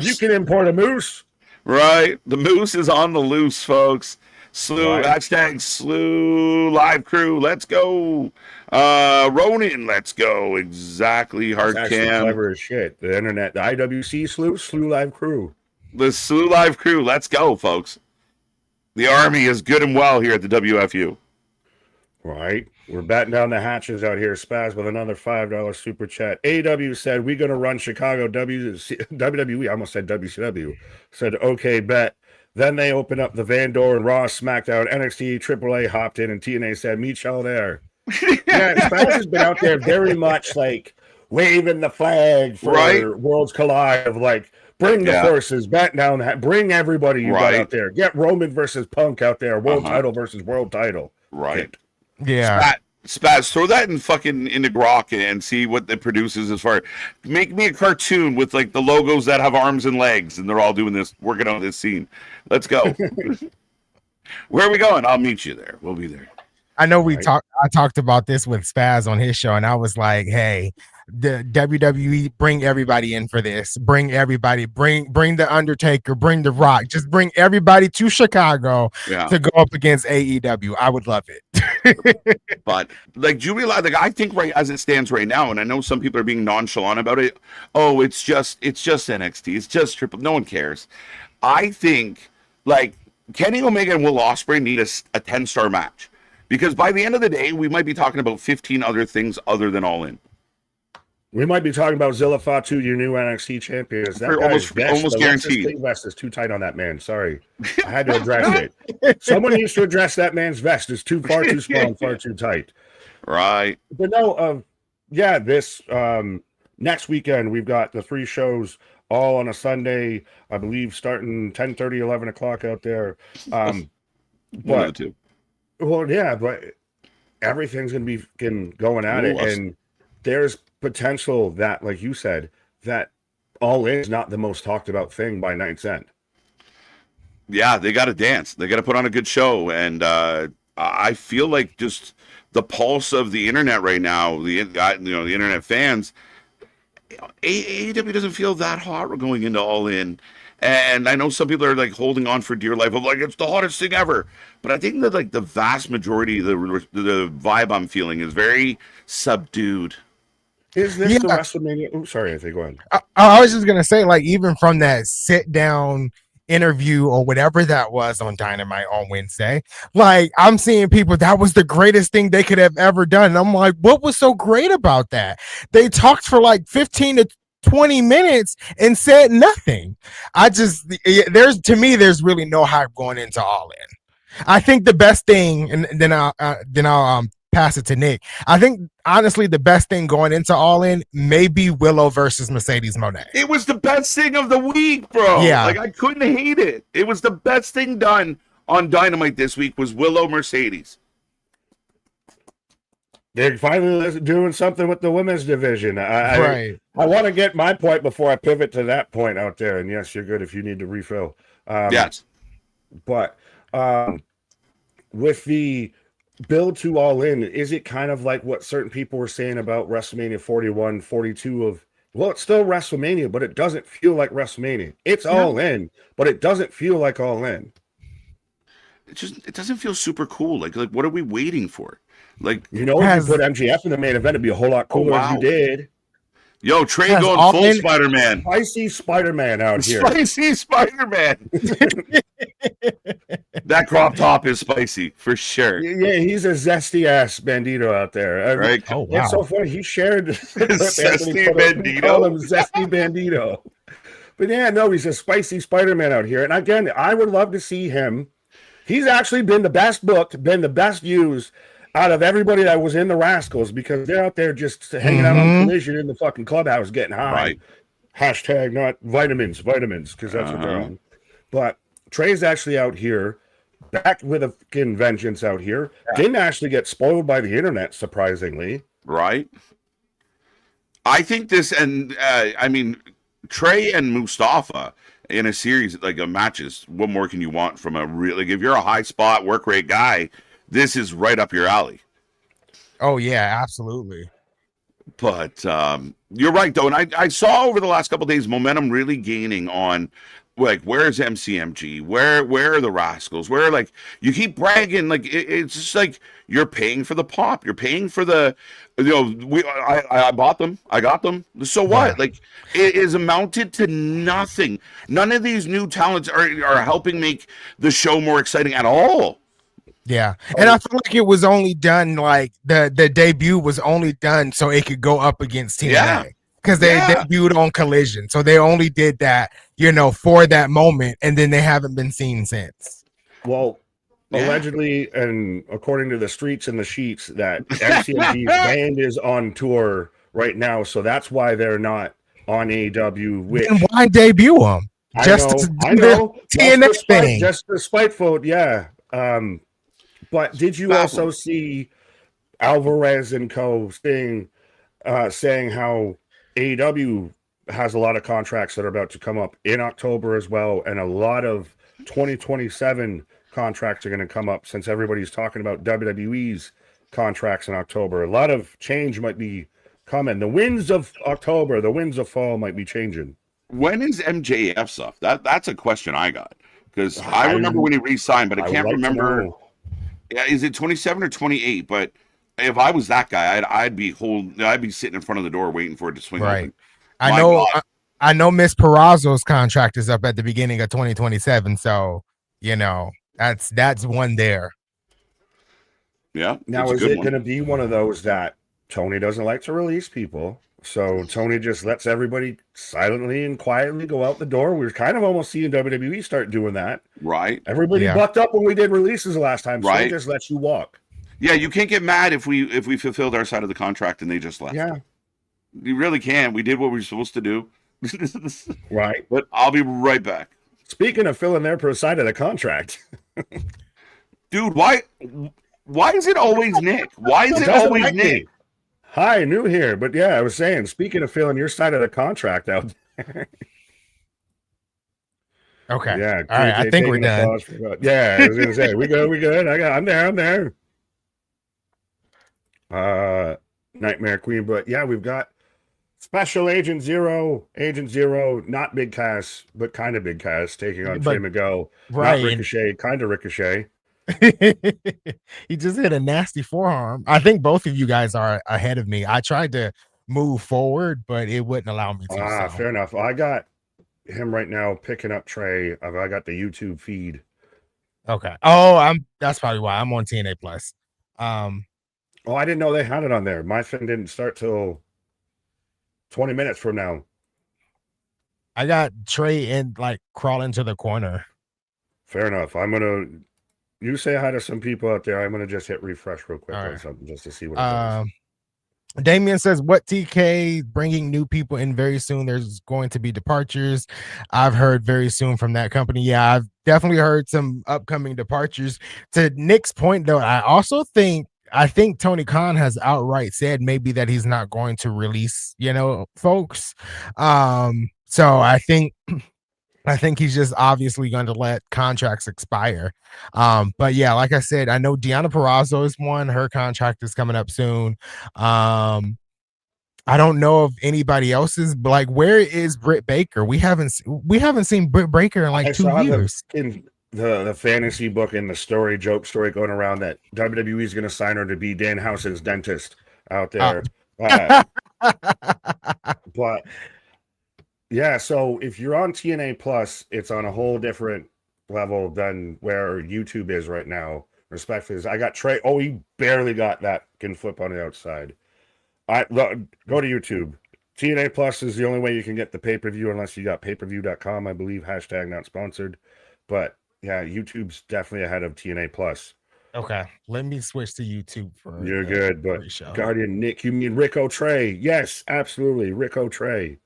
You can import a moose. Right. The moose is on the loose, folks. Slew, Right. hashtag Slew Live Crew. Let's go. Ronin, let's go. Exactly. It's Hard actually Cam. clever as shit. The internet, the IWC Slew Live Crew. The Slew Live Crew. Let's go, folks. The Army is good and well here at the WFU. Right. We're batting down the hatches out here. Spaz with another $5 super chat. AW said, we're going to run Chicago WWE. I almost said WCW. Said, okay, bet. Then they opened up the Van Door and Raw, SmackDown, NXT, AAA hopped in, and TNA said, meet y'all there. Yeah, Spaz has been out there very much like waving the flag for Worlds Collide of like, bring the forces, bat down, bring everybody you got out there. Get Roman versus Punk out there, world title versus world title. Right. Yeah. Spaz, throw that in fucking into Grok and see what it produces as far. Make me a cartoon with like the logos that have arms and legs, and they're all doing this, working on this scene. Let's go. Where are we going? I'll meet you there. We'll be there. I know I talked about this with Spaz on his show, and I was like, hey, the WWE, bring everybody in for this. Bring everybody, bring the Undertaker, bring the Rock, just bring everybody to Chicago to go up against AEW. I would love it. But like, do you realize, like, I think right as it stands right now, and I know some people are being nonchalant about it. Oh, it's just NXT. It's just Triple. No one cares. I think like Kenny Omega and Will Ospreay need a 10-star match. Because by the end of the day, we might be talking about 15 other things other than All In. We might be talking about Zilla Fatu, your new NXT champion. That almost guaranteed. The vest is too tight on that man. Sorry, I had to address it. Someone needs to address that man's vest. It's far too small and far too tight. Right. But no, this next weekend we've got the 3 shows all on a Sunday. I believe starting 10:30, 11 o'clock out there. One of the two. Well, yeah, but everything's going to be going at it, and there's potential that, like you said, that All In is not the most talked about thing by night's end. Yeah, they got to dance. They got to put on a good show, and I feel like just the pulse of the internet right now, the internet fans, AEW doesn't feel that hot going into All In. And I know some people are like holding on for dear life of like, it's the hottest thing ever. But I think that like the vast majority of the vibe I'm feeling is very subdued. Is this the WrestleMania? Oh, sorry, Anthony, go ahead. I was just going to say, like, even from that sit down interview or whatever that was on Dynamite on Wednesday, like, I'm seeing people, that was the greatest thing they could have ever done. And I'm like, what was so great about that? They talked for like 15 to 20 minutes and said nothing. There's really no hype going into All In. I think the best thing, and then I'll pass it to Nick. I think honestly the best thing going into All In may be Willow versus Mercedes Moné. It was the best thing of the week, bro. Yeah, like I couldn't hate it. It was the best thing done on Dynamite this week was Willow Mercedes. They're finally doing something with the women's division. I want to get my point before I pivot to that point out there. And yes, you're good if you need to refill. Yes. But with the build to All In, is it kind of like what certain people were saying about WrestleMania 41, 42 of, well, it's still WrestleMania, but it doesn't feel like WrestleMania. It's All In, but it doesn't feel like All In. It doesn't feel super cool. Like what are we waiting for? Like, if you put MGF in the main event, it'd be a whole lot cooler if you did. Yo, Trey going full Spider-Man. Spicy Spider-Man out here. Spicy Spider-Man. That crop top is spicy for sure. Yeah, he's a zesty ass bandito out there. Right? Oh, wow. It's so funny. He shared Zesty bandito. Call him Zesty Bandito. But yeah, no, he's a spicy Spider-Man out here. And again, I would love to see him. He's actually been the best booked, been the best used out of everybody that was in the Rascals, because they're out there just hanging out on Collision in the fucking clubhouse getting high. Right. Hashtag not vitamins, because that's what they're on. But Trey's actually out here, back with a fucking vengeance out here. Yeah. Didn't actually get spoiled by the internet, surprisingly. Right. I think this, and I mean, Trey and Mustafa in a series like a matches. What more can you want from a real? Like, if you're a high spot work rate guy, this is right up your alley. Oh yeah, absolutely. But you're right though, and I saw over the last couple of days momentum really gaining on like where's MCMG? Where are the Rascals? Where like you keep bragging like it's just like you're paying for the pop. You're paying for the I bought them. I got them. So Yeah. what? Like it is amounted to nothing. None of these new talents are helping make the show more exciting at all. Yeah. And I feel like it was only done like the debut was only done so it could go up against TNA. Yeah. Because they Yeah. debuted on Collision. So they only did that, you know, for that moment, and then they haven't been seen since. Well, Yeah. allegedly, and according to the streets and the sheets, that MCMG's band is on tour right now, so that's why they're not on AEW. Which Then why debut them? I Just know, to do I know, the TNA thing. just for spiteful, yeah. But did you also see Alvarez and co. saying how AEW has a lot of contracts that are about to come up in October as well, and a lot of 2027 contracts are going to come up since everybody's talking about WWE's contracts in October. A lot of change might be coming. The winds of October, the winds of fall might be changing. When is MJF stuff? That's a question I got because I remember when he re-signed, but I can't remember. Yeah, is it 27 or 28? But if I was that guy, I'd be sitting in front of the door waiting for it to swing open. I know Miss Perazzo's contract is up at the beginning of 2027, so you know that's one there. Yeah. Now is it going to be one of those that Tony doesn't like to release people, so Tony just lets everybody silently and quietly go out the door? We're kind of almost seeing WWE start doing that. Right. Everybody bucked up when we did releases last time, so right. they just let you walk. Yeah, you can't get mad if we fulfilled our side of the contract and they just left. Yeah. You really can. We did what we were supposed to do. Right. But I'll be right back. Speaking of filling their side of the contract. Dude, why is it always Nick? Why is it always Nick? Hi, new here. But yeah, I was saying, speaking of filling your side of the contract out there. Okay. Yeah. All right. I think we're done. Yeah, I was gonna say, we good. I'm there. Nightmare Queen, but yeah, we've got Special Agent Zero, not Big Cass, but kind of Big Cass, taking on Trey Miguel. Right. Not Ricochet, kind of Ricochet. He just hit a nasty forearm. I think both of you guys are ahead of me. I tried to move forward, but it wouldn't allow me to. Fair enough. I got him right now picking up Trey. I got the YouTube feed. Okay. Oh, that's probably why I'm on TNA Plus. Oh, I didn't know they had it on there. My thing didn't start till 20 minutes from now. I got Trey in crawling to the corner. Fair enough. You say hi to some people out there. I'm gonna just hit refresh real quick on something just to see what it does. Damien says, what TK bringing new people in very soon? There's going to be departures. I've heard very soon from that company. Yeah, I've definitely heard some upcoming departures. To Nick's point, though, I think Tony Khan has outright said maybe that he's not going to release, folks. So I think he's just obviously going to let contracts expire. But yeah, like I said, I know Deonna Purrazzo is one. Her contract is coming up soon. I don't know of anybody else's, but where is Britt Baker? We haven't seen Britt Baker in 2 years. The fantasy book and the joke story going around that WWE is going to sign her to be Dan Housen's dentist out there. But yeah, so if you're on TNA Plus, it's on a whole different level than where YouTube is right now. Respectfully, I got Trey. Oh, he barely got that can flip on the outside. Go to YouTube. TNA Plus is the only way you can get the pay-per-view unless you got payperview.com, I believe, # not sponsored. But yeah, YouTube's definitely ahead of TNA Plus. Okay, let me switch to YouTube for. You're good, but Guardian Nick, you mean Rick O'Trey? Yes, absolutely, Rick O'Trey.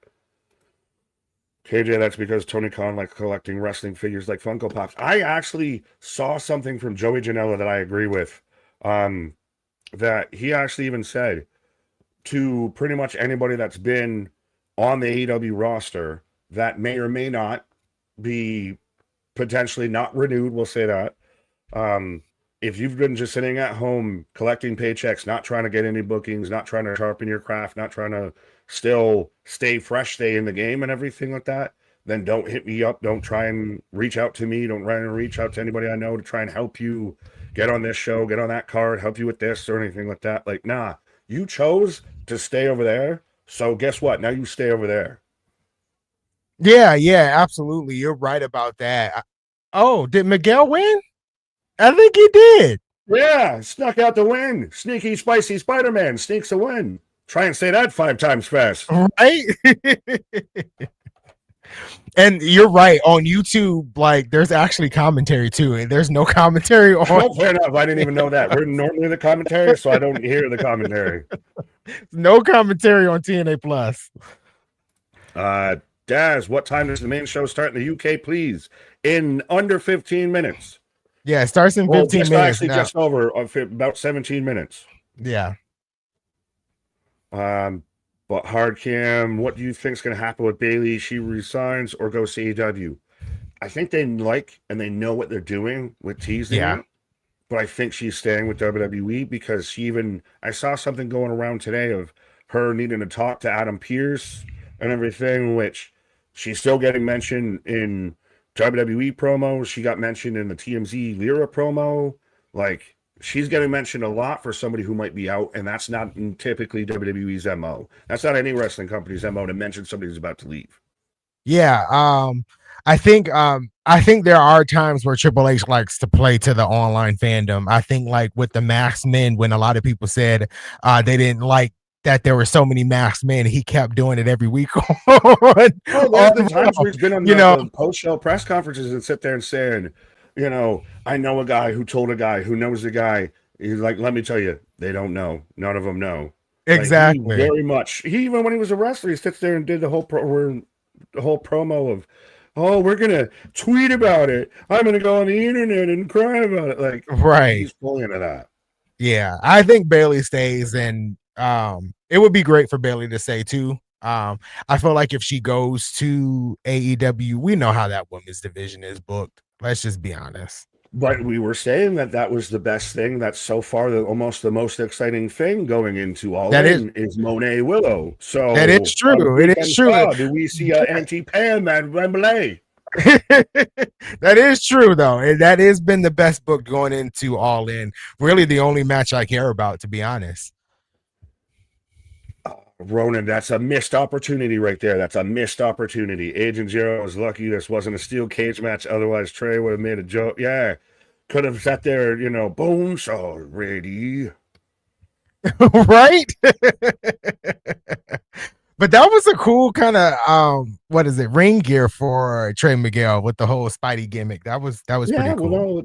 KJ, that's because Tony Khan likes collecting wrestling figures like Funko Pops. I actually saw something from Joey Janela that I agree with. That he actually even said to pretty much anybody that's been on the AEW roster that may or may not be potentially not renewed, we'll say that. If you've been just sitting at home collecting paychecks, not trying to get any bookings, not trying to sharpen your craft, not trying to still stay fresh, stay in the game and everything like that, then don't hit me up. Don't try and reach out to me. Don't try and reach out to anybody I know to try and help you get on this show, get on that card, help you with this or anything like that. Like, nah, you chose to stay over there. So guess what? Now you stay over there. Yeah, absolutely. You're right about that. Oh, did Miguel win? I think he did. Yeah, snuck out the win. Sneaky, spicy Spider-Man sneaks a win. Try and say that 5 times fast. Right? And you're right. On YouTube, like, there's actually commentary too, and there's no commentary on. Oh, fair enough. I didn't even know that. We're normally the commentary, so I don't hear the commentary. No commentary on TNA Plus. Daz, what time does the main show start in the UK, please? In under 15 minutes. Yeah, it starts in 15 minutes. Actually, just over about 17 minutes. Yeah. But hard cam, what do you think is going to happen with Bailey? She resigns or goes to AEW? I think they like and they know what they're doing with teasing. Yeah. But I think she's staying with WWE because I saw something going around today of her needing to talk to Adam Pearce and everything, which she's still getting mentioned in WWE promos. She got mentioned in the TMZ Lyra promo. Like, she's getting mentioned a lot for somebody who might be out, and that's not typically WWE's MO. That's not any wrestling company's MO to mention somebody who's about to leave. Yeah, I think there are times where Triple H likes to play to the online fandom. I think, like, with the masked men, when a lot of people said they didn't like that there were so many masked men, he kept doing it every week. There's been times where he's been on the post-show press conferences and sit there and saying, I know a guy who told a guy who knows a guy. He's like, let me tell you, they don't know. None of them know. Exactly. Like, very much. Even when he was a wrestler, he sits there and did the whole promo of, oh, we're going to tweet about it. I'm going to go on the internet and cry about it. Like, right. He's fully into that. Yeah, I think Bailey stays, and it would be great for Bailey to stay too. I feel like if she goes to AEW, we know how that women's division is booked. Let's just be honest. But we were saying that was the best thing. That's so far almost the most exciting thing going into All In is Monet Willow. So that is true. It is true. Do we see an anti-Pam at Wembley? That is true, though. And that has been the best book going into All In. Really the only match I care about, to be honest. Ronan, that's a missed opportunity right there. That's a missed opportunity. Agent Zero was lucky this wasn't a steel cage match. Otherwise, Trey would have made a joke. Yeah, could have sat there, bones already. Right? But that was a cool kind of ring gear for Trey Miguel with the whole Spidey gimmick. That was pretty cool. Well,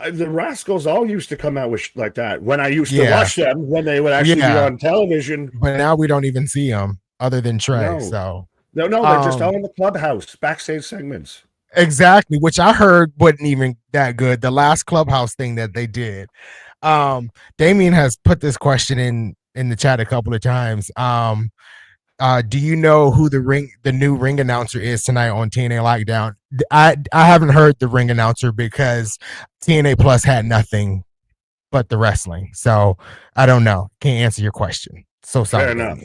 the Rascals all used to come out with like that when I used to watch them, when they would actually be on television. But now we don't even see them other than Trey. No, they're just all in the clubhouse, backstage segments. Exactly, which I heard wasn't even that good. The last clubhouse thing that they did. Damien has put this question in the chat a couple of times. Do you know who the new ring announcer is tonight on TNA Lockdown? I haven't heard the ring announcer because TNA Plus had nothing but the wrestling. So I don't know. Can't answer your question. So sorry. Fair enough.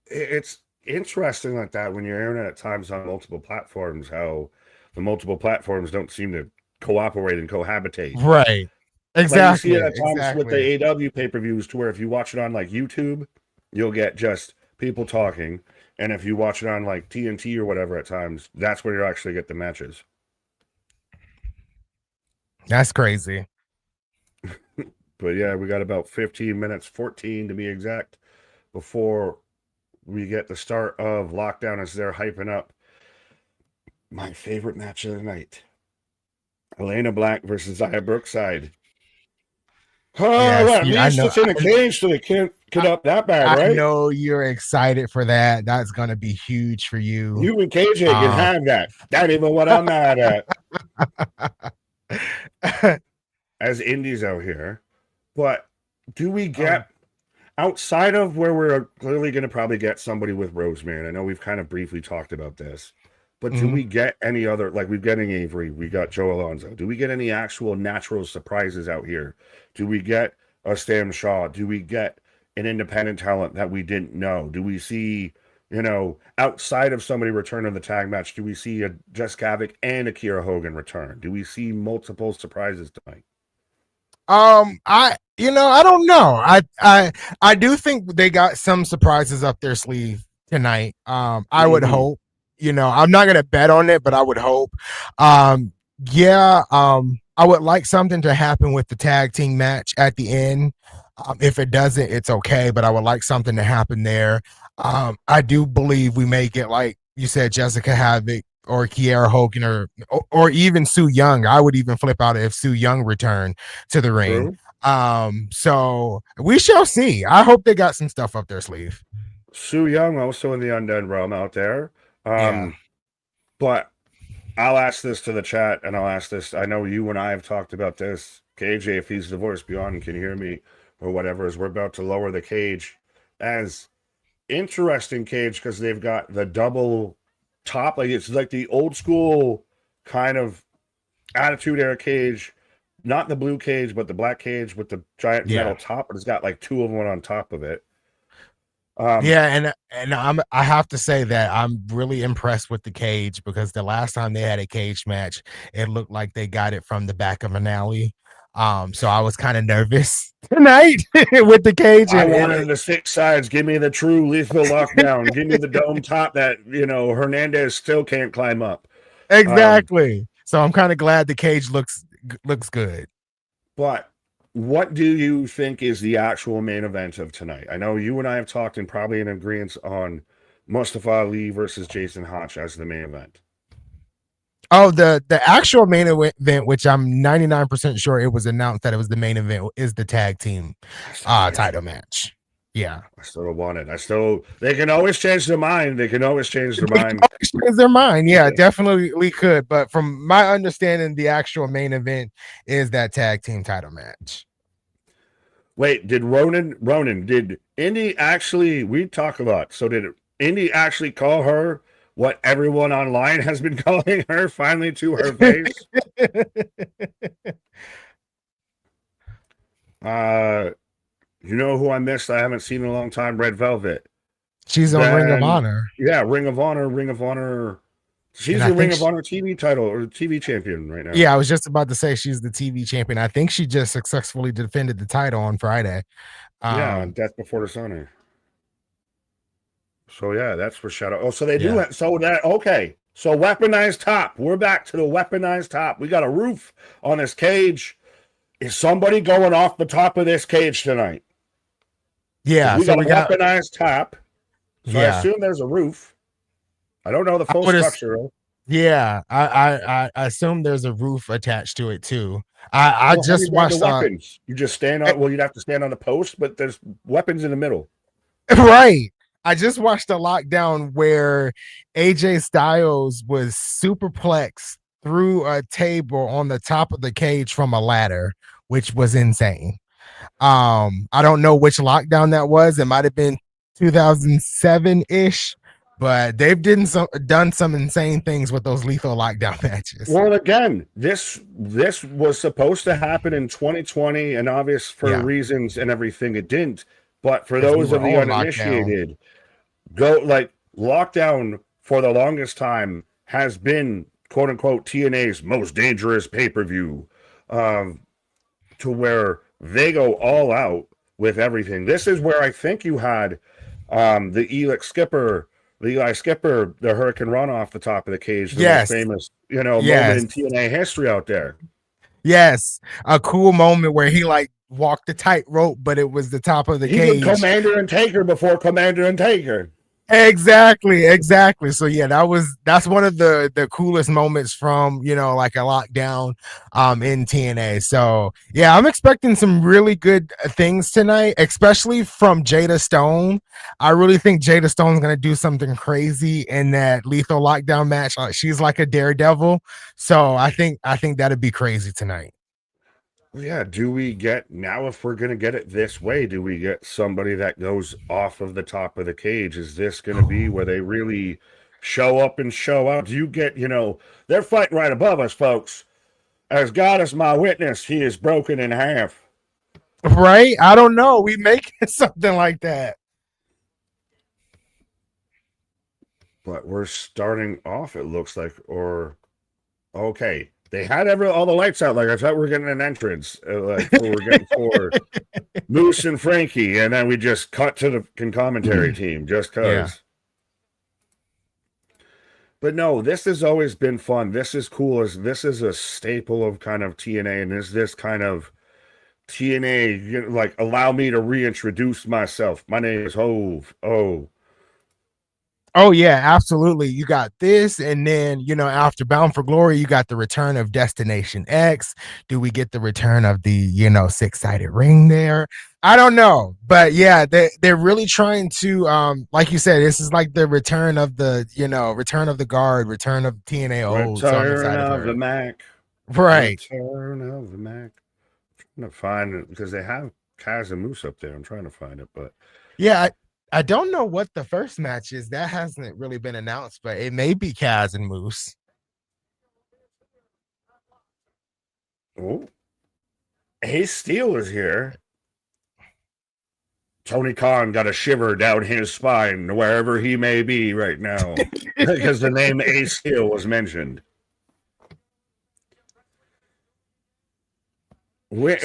It's interesting like that when you're airing it at times on multiple platforms, how the multiple platforms don't seem to cooperate and cohabitate. Right. Exactly. Like you see it at times with the AW pay-per-views to where if you watch it on like YouTube, you'll get just people talking, and if you watch it on like TNT or whatever at times, that's where you actually get the matches. That's crazy. But yeah, we got about 15 minutes, 14 to be exact, before we get the start of Lockdown as they're hyping up my favorite match of the night. Elena Black versus Zaya Brookside. At least it's in a cage so they can't get up that bad, right? I know you're excited for that. That's going to be huge for you. You and KJ can have that. That ain't even what I'm mad at. As indies out here. But do we get, outside of where we're clearly going to probably get somebody with Rosemary, I know we've kind of briefly talked about this, but do we get any other, like we're getting Avery, we got Joe Alonzo. Do we get any actual natural surprises out here? Do we get a Stam Shaw? Do we get an independent talent that we didn't know? Do we see outside of somebody returning the tag match, do we see a Jessica Havoc and Akira Hogan return? Do we see multiple surprises tonight? I don't know. I do think they got some surprises up their sleeve tonight. I would hope. I'm not gonna bet on it, but I would hope. Yeah. I would like something to happen with the tag team match at the end. If it doesn't, it's okay, but I would like something to happen there. I do believe we may get, like you said, Jessica Havoc or Kiera Hogan or even Sue Young. I would even flip out if Sue Young returned to the ring. So we shall see. I hope they got some stuff up their sleeve. Sue Young also in the undead realm out there. Yeah. But I'll ask this to the chat, and I'll ask this. I know you and I have talked about this. KJ, if he's divorced beyond, can you hear me or whatever, as we're about to lower the cage. As interesting cage, because they've got the double top, like it's like the old school kind of Attitude Era cage, not the blue cage, but the black cage with the giant metal top, but it's got like two of them on top of it. And I have to say that I'm really impressed with the cage, because the last time they had a cage match, it looked like they got it from the back of an alley. So I was kind of nervous tonight with the cage. I wanted the 6 sides. Give me the true lethal lockdown. Give me the dome top that Hernandez still can't climb up. Exactly. So I'm kind of glad the cage looks good. But what do you think is the actual main event of tonight? I know you and I have talked and probably in agreement on Mustafa Ali versus Jason Hotch as the main event. Oh, the actual main event, which I'm 99% sure it was announced that it was the main event, is the tag team title match. Yeah. I still want it. They can always change their mind. They can always change their mind. Change their mind. Yeah, definitely could. But from my understanding, the actual main event is that tag team title match. Wait, did did Indy actually, we talk a lot. So did Indy actually call her what everyone online has been calling her finally to her face? You know who I missed? I haven't seen in a long time. Red Velvet. She's on Ring of Honor. Yeah, Ring of Honor. She's the Ring of Honor TV title or TV champion right now. Yeah, I was just about to say she's the TV champion. I think she just successfully defended the title on Friday. Death Before Dishonor. So yeah, that's for Shadow. Oh, so they do it. So that okay. So weaponized top. We're back to the weaponized top. We got a roof on this cage. Is somebody going off the top of this cage tonight? Yeah, we got a weaponized top. So I assume there's a roof. I don't know the full structure. Yeah, I assume there's a roof attached to it too. I just watched weapons. You just stand on. Well, you'd have to stand on the post, but there's weapons in the middle. Right. I just watched a lockdown where AJ Styles was superplexed through a table on the top of the cage from a ladder, which was insane. I don't know which lockdown that was. It might have been 2007-ish, but they've done some insane things with those lethal lockdown matches. Well, again, this was supposed to happen in 2020, and obvious for reasons and everything, it didn't. But for those of the uninitiated, lockdown for the longest time has been quote unquote TNA's most dangerous pay-per-view, to where they go all out with everything. This is where I think you had the Eli Skipper, the Hurricane Run off the top of the cage, the most famous, moment in TNA history out there. Yes, a cool moment where he walked the tightrope, but it was the top of the cage. He was Commander and Taker before Commander and Taker. Exactly. So yeah, that's one of the coolest moments from a lockdown in TNA. So yeah, I'm expecting some really good things tonight, especially from Jada Stone. I really think Jada Stone's gonna do something crazy in that lethal lockdown match. She's like a daredevil, so I think that'd be crazy tonight. Yeah, do we get, now if we're going to get it this way, do we get somebody that goes off of the top of the cage? Is this going to be where they really show up and show out? Do you get, they're fighting right above us, folks. As God is my witness, he is broken in half. Right? I don't know. We make something like that. But we're starting off, it looks like, or okay. They had all the lights out. Like I thought we were getting an entrance, like we're getting for Moose and Frankie, and then we just cut to the commentary team just cause. Yeah. But no, this has always been fun. This is cool. This is a staple of kind of TNA, and is this kind of TNA, like, allow me to reintroduce myself. My name is Hove. Oh yeah, absolutely. You got this, and then after Bound for Glory, you got the return of Destination X. Do we get the return of the six-sided ring there? I don't know, but yeah, they're really trying to like you said, this is like the return of the return of the Guard, return of TNA old, return of the Mac, right? Return of the Mac. I'm trying to find it because they have Kaz and Moose up there. I'm trying to find it, but yeah. I don't know what the first match is. That hasn't really been announced, but it may be Kaz and Moose. Oh, Ace Steel is here. Tony Khan got a shiver down his spine wherever he may be right now because the name Ace Steel was mentioned. When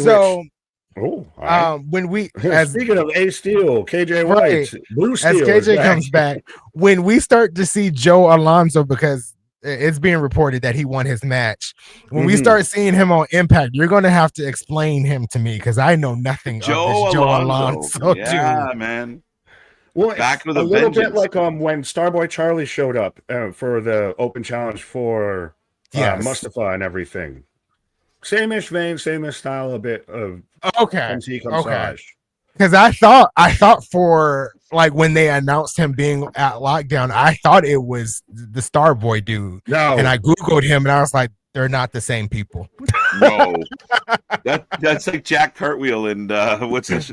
we speaking of Ace Steel, KJ White, Blue Steel, as KJ comes back, when we start to see Joe Alonso, because it's being reported that he won his match. When we start seeing him on Impact, you're going to have to explain him to me because I know nothing of this Joe Alonso. Yeah, dude. Man. Well, back with a little bit like when Starboy Charlie showed up for the open challenge for Mustafa and everything. Same-ish vein, same-ish style, a bit of because I thought for like when they announced him being at Lockdown, I thought it was the Starboy dude. No, and I googled him and I was like, they're not the same people. No, that's like Jack Cartwheel and what's this?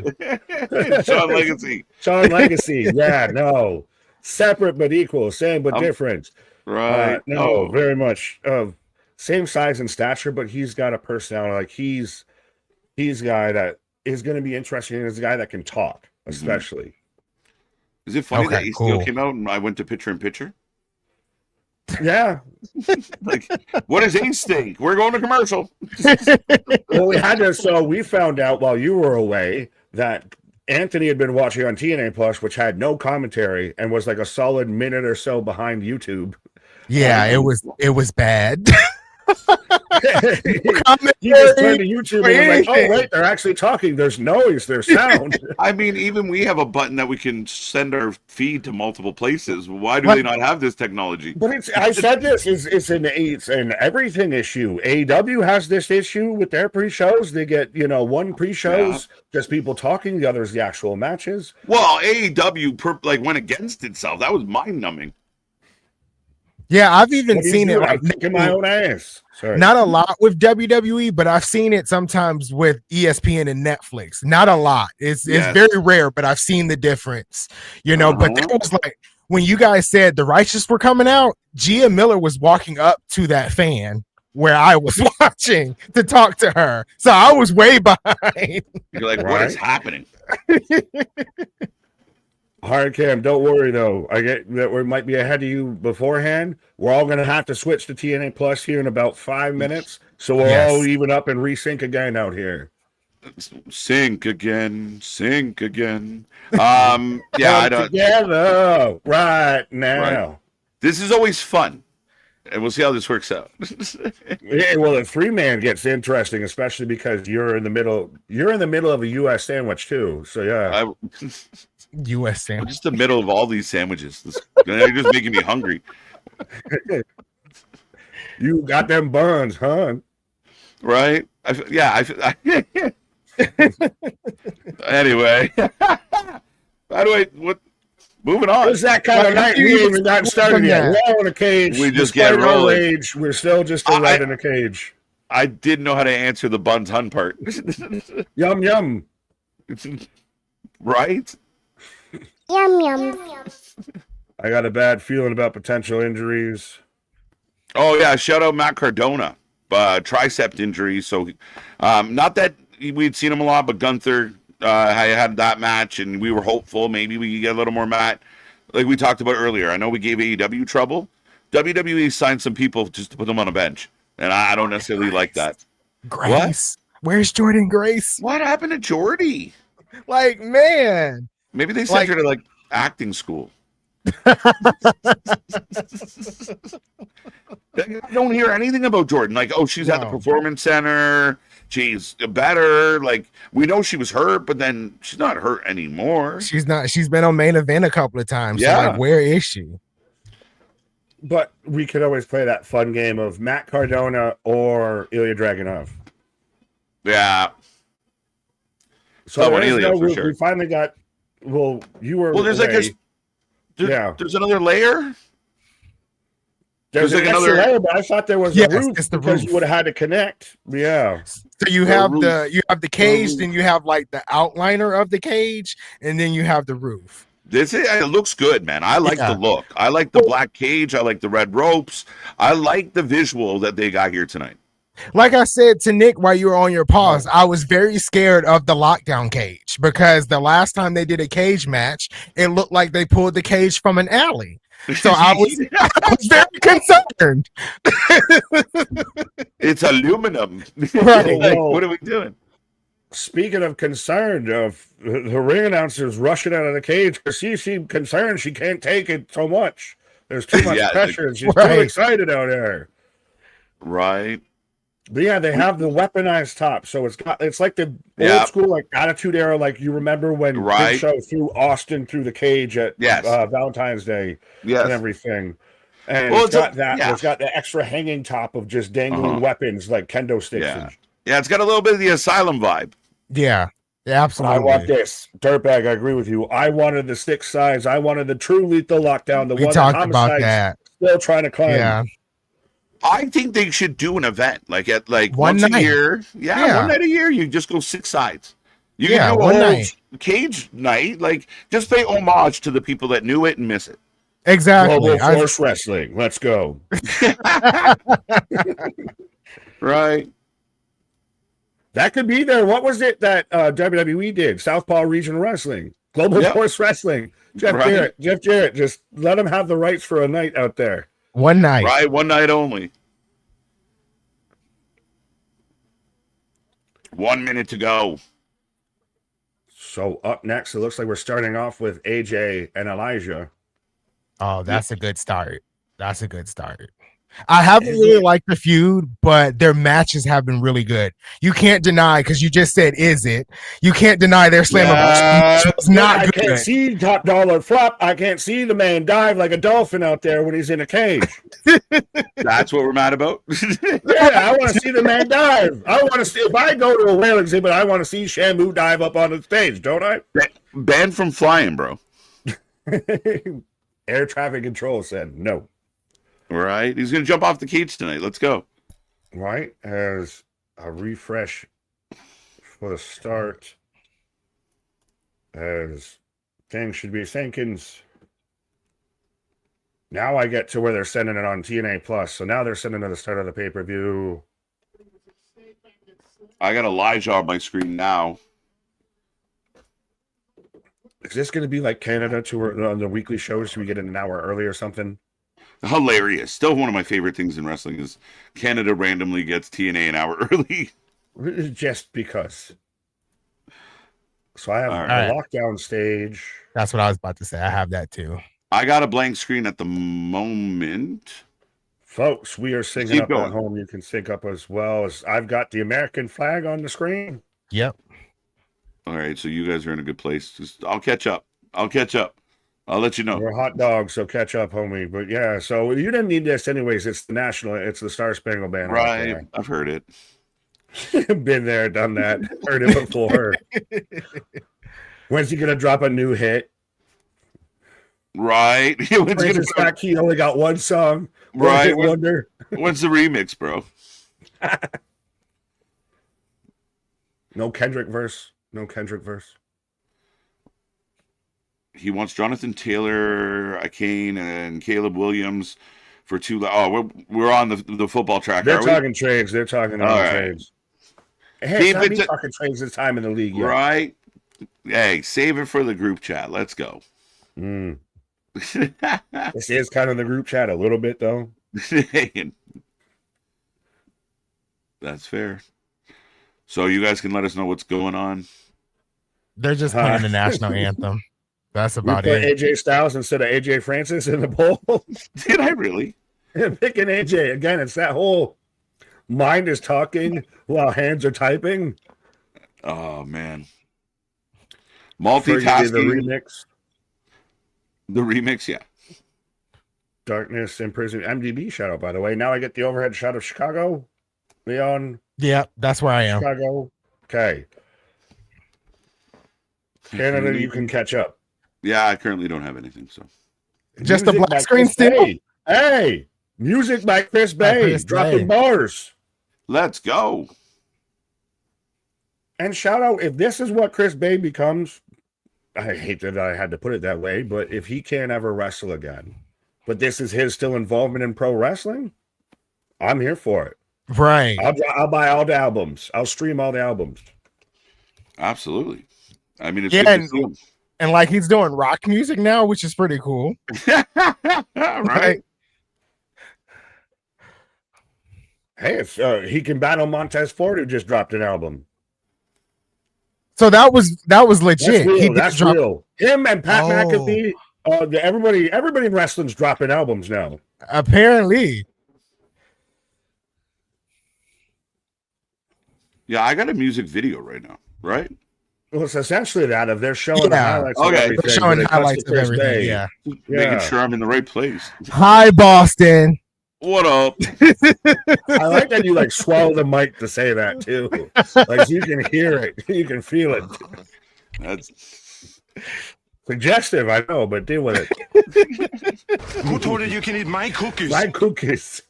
Sean Legacy. Sean Legacy. Yeah, no, separate but equal, same but different. Right? No, very much same size and stature, but he's got a personality. Like he's a guy that is going to be interesting. He's a guy that can talk, especially. Is it funny that Ace Steel came out and I went to picture in picture? Yeah. Like, what does Ace think? We're going to commercial. Well, we had to. So we found out while you were away that Anthony had been watching on TNA Plus, which had no commentary and was like a solid minute or so behind YouTube. Yeah, it was bad. You just turned to YouTube and was like, oh, wait, they're actually talking. There's noise, there's sound. I mean, even we have a button that we can send our feed to multiple places. Why do they not have this technology? But I said this, it's an everything issue. AEW has this issue with their pre-shows. They get, one pre-shows, just people talking, the other's the actual matches. Well, AEW went against itself. That was mind-numbing. Yeah, I've even seen it like kicking my own ass. Sorry. Not a lot with WWE, but I've seen it sometimes with ESPN and Netflix. Not a lot. It's very rare, but I've seen the difference. But that was like when you guys said the Righteous were coming out, Gia Miller was walking up to that fan where I was watching to talk to her. So I was way behind. You're like, what is happening? Hard Cam, don't worry though. I get that we might be ahead of you beforehand. We're all going to have to switch to TNA Plus here in about 5 minutes, so we'll all even up and resync again out here. Sync again. I don't. Together right now. Right. This is always fun, and we'll see how this works out. Yeah, well, the 3-man gets interesting, especially because you're in the middle. You're in the middle of a U.S. sandwich too. So yeah. U.S. sandwich. I'm just in the middle of all these sandwiches. You're just making me hungry. You got them buns, huh? Right? Anyway. Moving on. It's that kind of night. We ain't even gotten started yet. We're all in a cage. We just get rolling. Rage, we're still just a rat in a cage. I didn't know how to answer the buns hun part. Yum, yum. Right? Yum, yum. I got a bad feeling about potential injuries. Oh, yeah. Shout out Matt Cardona. Tricep injury. So, not that we'd seen him a lot, but Gunther I had that match, and we were hopeful maybe we could get a little more Matt. like we talked about earlier. I know we gave AEW trouble. WWE signed some people just to put them on a bench, and I don't necessarily like that. Grace. Where's Jordan Grace? What happened to Jordy? Like, man. Maybe they sent her to like acting school. I don't hear anything about Jordan. Like, oh, she's at the performance center. She's better. Like, we know she was hurt, but then she's not hurt anymore. She's not. She's been on Main Event a couple of times. Yeah. So, like, where is she? But we could always play that fun game of Matt Cardona or Ilya Dragunov. Yeah. So for sure. We finally got. Well, you were. Well, there's away. like there's another layer. There's like another layer, but I thought there was a roof it's the because roof. You would have had to connect. Yeah. So you have the cage, then you have like the outliner of the cage, and then you have the roof. It looks good, man. I like the look. I like the black cage. I like the red ropes. I like the visual that they got here tonight. Like I said to Nick while you were on your pause, I was very scared of the lockdown cage because the last time they did a cage match, it looked like they pulled the cage from an alley. So I was very concerned. It's aluminum. Right. Like, what are we doing? Speaking of concerned, of the ring announcers rushing out of the cage because she seemed concerned she can't take it so much. There's too much pressure, and she's too excited out there. Right. But yeah, they have the weaponized top, so it's like the old school like Attitude Era, like you remember when Big Show threw Austin through the cage at Valentine's Day and everything. And it's got it's got the extra hanging top of just dangling weapons like kendo sticks. Yeah, it's got a little bit of the Asylum vibe. Yeah, absolutely. I want this. Dirtbag, I agree with you. I wanted the stick size. I wanted the true lethal lockdown. We talked about that. Still trying to climb. Yeah. I think they should do an event like at like one once night. a year. Yeah, 1 night a year. You just go 6 sides. You can do a one whole night. cage night. Like just pay homage to the people that knew it and miss it. Exactly. Global Force Wrestling. Let's go. Right. That could be there. What was it that WWE did? Southpaw Regional Wrestling. Global Force Wrestling. Jeff Jarrett. Just let them have the rights for a night out there. One night. Right, 1 night only. 1 minute to go. So up next, it looks like we're starting off with AJ and Elijah. Oh, that's a good start. That's a good start. I haven't really liked the feud, but their matches have been really good. You can't deny, because you just said, is it? You can't deny their slammer. It's not good. I can't see Top Dollar flop. I can't see the man dive like a dolphin out there when he's in a cage. That's what we're mad about? Yeah, I want to see the man dive. I want to see, if I go to a whale exhibit, I want to see Shamu dive up on the stage, don't I? Banned from flying, bro. Air traffic control said no. Right. He's going to jump off the cage tonight. Let's go. Right. As a refresh for the start, as things should be thinking. Now I get to where they're sending it on TNA Plus. So now they're sending it at the start of the pay-per-view. I got Elijah on my screen now. Is this going to be like Canada on the weekly shows? Do we get it an hour early or something? Hilarious. Still one of my favorite things in wrestling is Canada randomly gets TNA an hour early. Just because. So I have a lockdown stage. That's what I was about to say. I have that too. I got a blank screen at the moment. Folks, we are syncing up at home. You can sync up as well. As I've got the American flag on the screen. Yep. All right, so you guys are in a good place. I'll catch up. I'll let you know. We're hot dogs, so catch up, homie. But yeah, so you didn't need this anyways. It's the Star Spangled Banner. Right. I've heard it. Been there, done that. Heard it before. When's he going to drop a new hit? Right. He only got one song. Right. Wonder. When's the remix, bro? No Kendrick verse. He wants Jonathan Taylor, Kane, and Caleb Williams for two. Oh, we're on the football track. They're talking trades. They're talking trades. Hey, it's talking trades this time in the league. Right. Hey, save it for the group chat. Let's go. This is kind of the group chat a little bit, though. That's fair. So you guys can let us know what's going on. They're just playing the national anthem. That's We about put it. AJ Styles instead of AJ Francis in the poll. Did I really? Picking AJ again. It's that whole mind is talking while hands are typing. Oh man, Fergie did multitasking. the remix. The remix, yeah. Darkness in Prison. MDB shout out, by the way. Now I get the overhead shot of Chicago. Leon. Yeah, that's where I am. Chicago. Okay. Canada, you can catch up. Yeah, I currently don't have anything. So Just the Music black by screen Chris still? Bay. Hey, music by Chris By Bay. Chris Dropping Bay. bars. let's go. And shout out, if this is what Chris Bay becomes, I hate that I had to put it that way, but if he can't ever wrestle again, but this is his still involvement in pro wrestling, I'm here for it. Right. I'll buy all the albums. I'll stream all the albums. Absolutely. I mean, it's Yeah, good to see him. And like he's doing rock music now, which is pretty cool. Right. Hey, if he can battle Montez Ford, who just dropped an album. So that was That's legit. real. He did That's drop- real. Him and Pat Oh. McAfee. Everybody in wrestling's dropping albums now. Apparently. Yeah, I got a music video right now, right? Well, it's essentially that of they're showing the Yeah. highlights of Okay. everything. They're showing but it cuts highlights to of Chris everything. Bay. Yeah. Making sure I'm in the right place. Hi, Boston. What up? I like that you like swallow the mic to say that too. Like you can hear it, you can feel it. That's Suggestive, I know, but deal with it. Who told you you can eat my cookies? My cookies.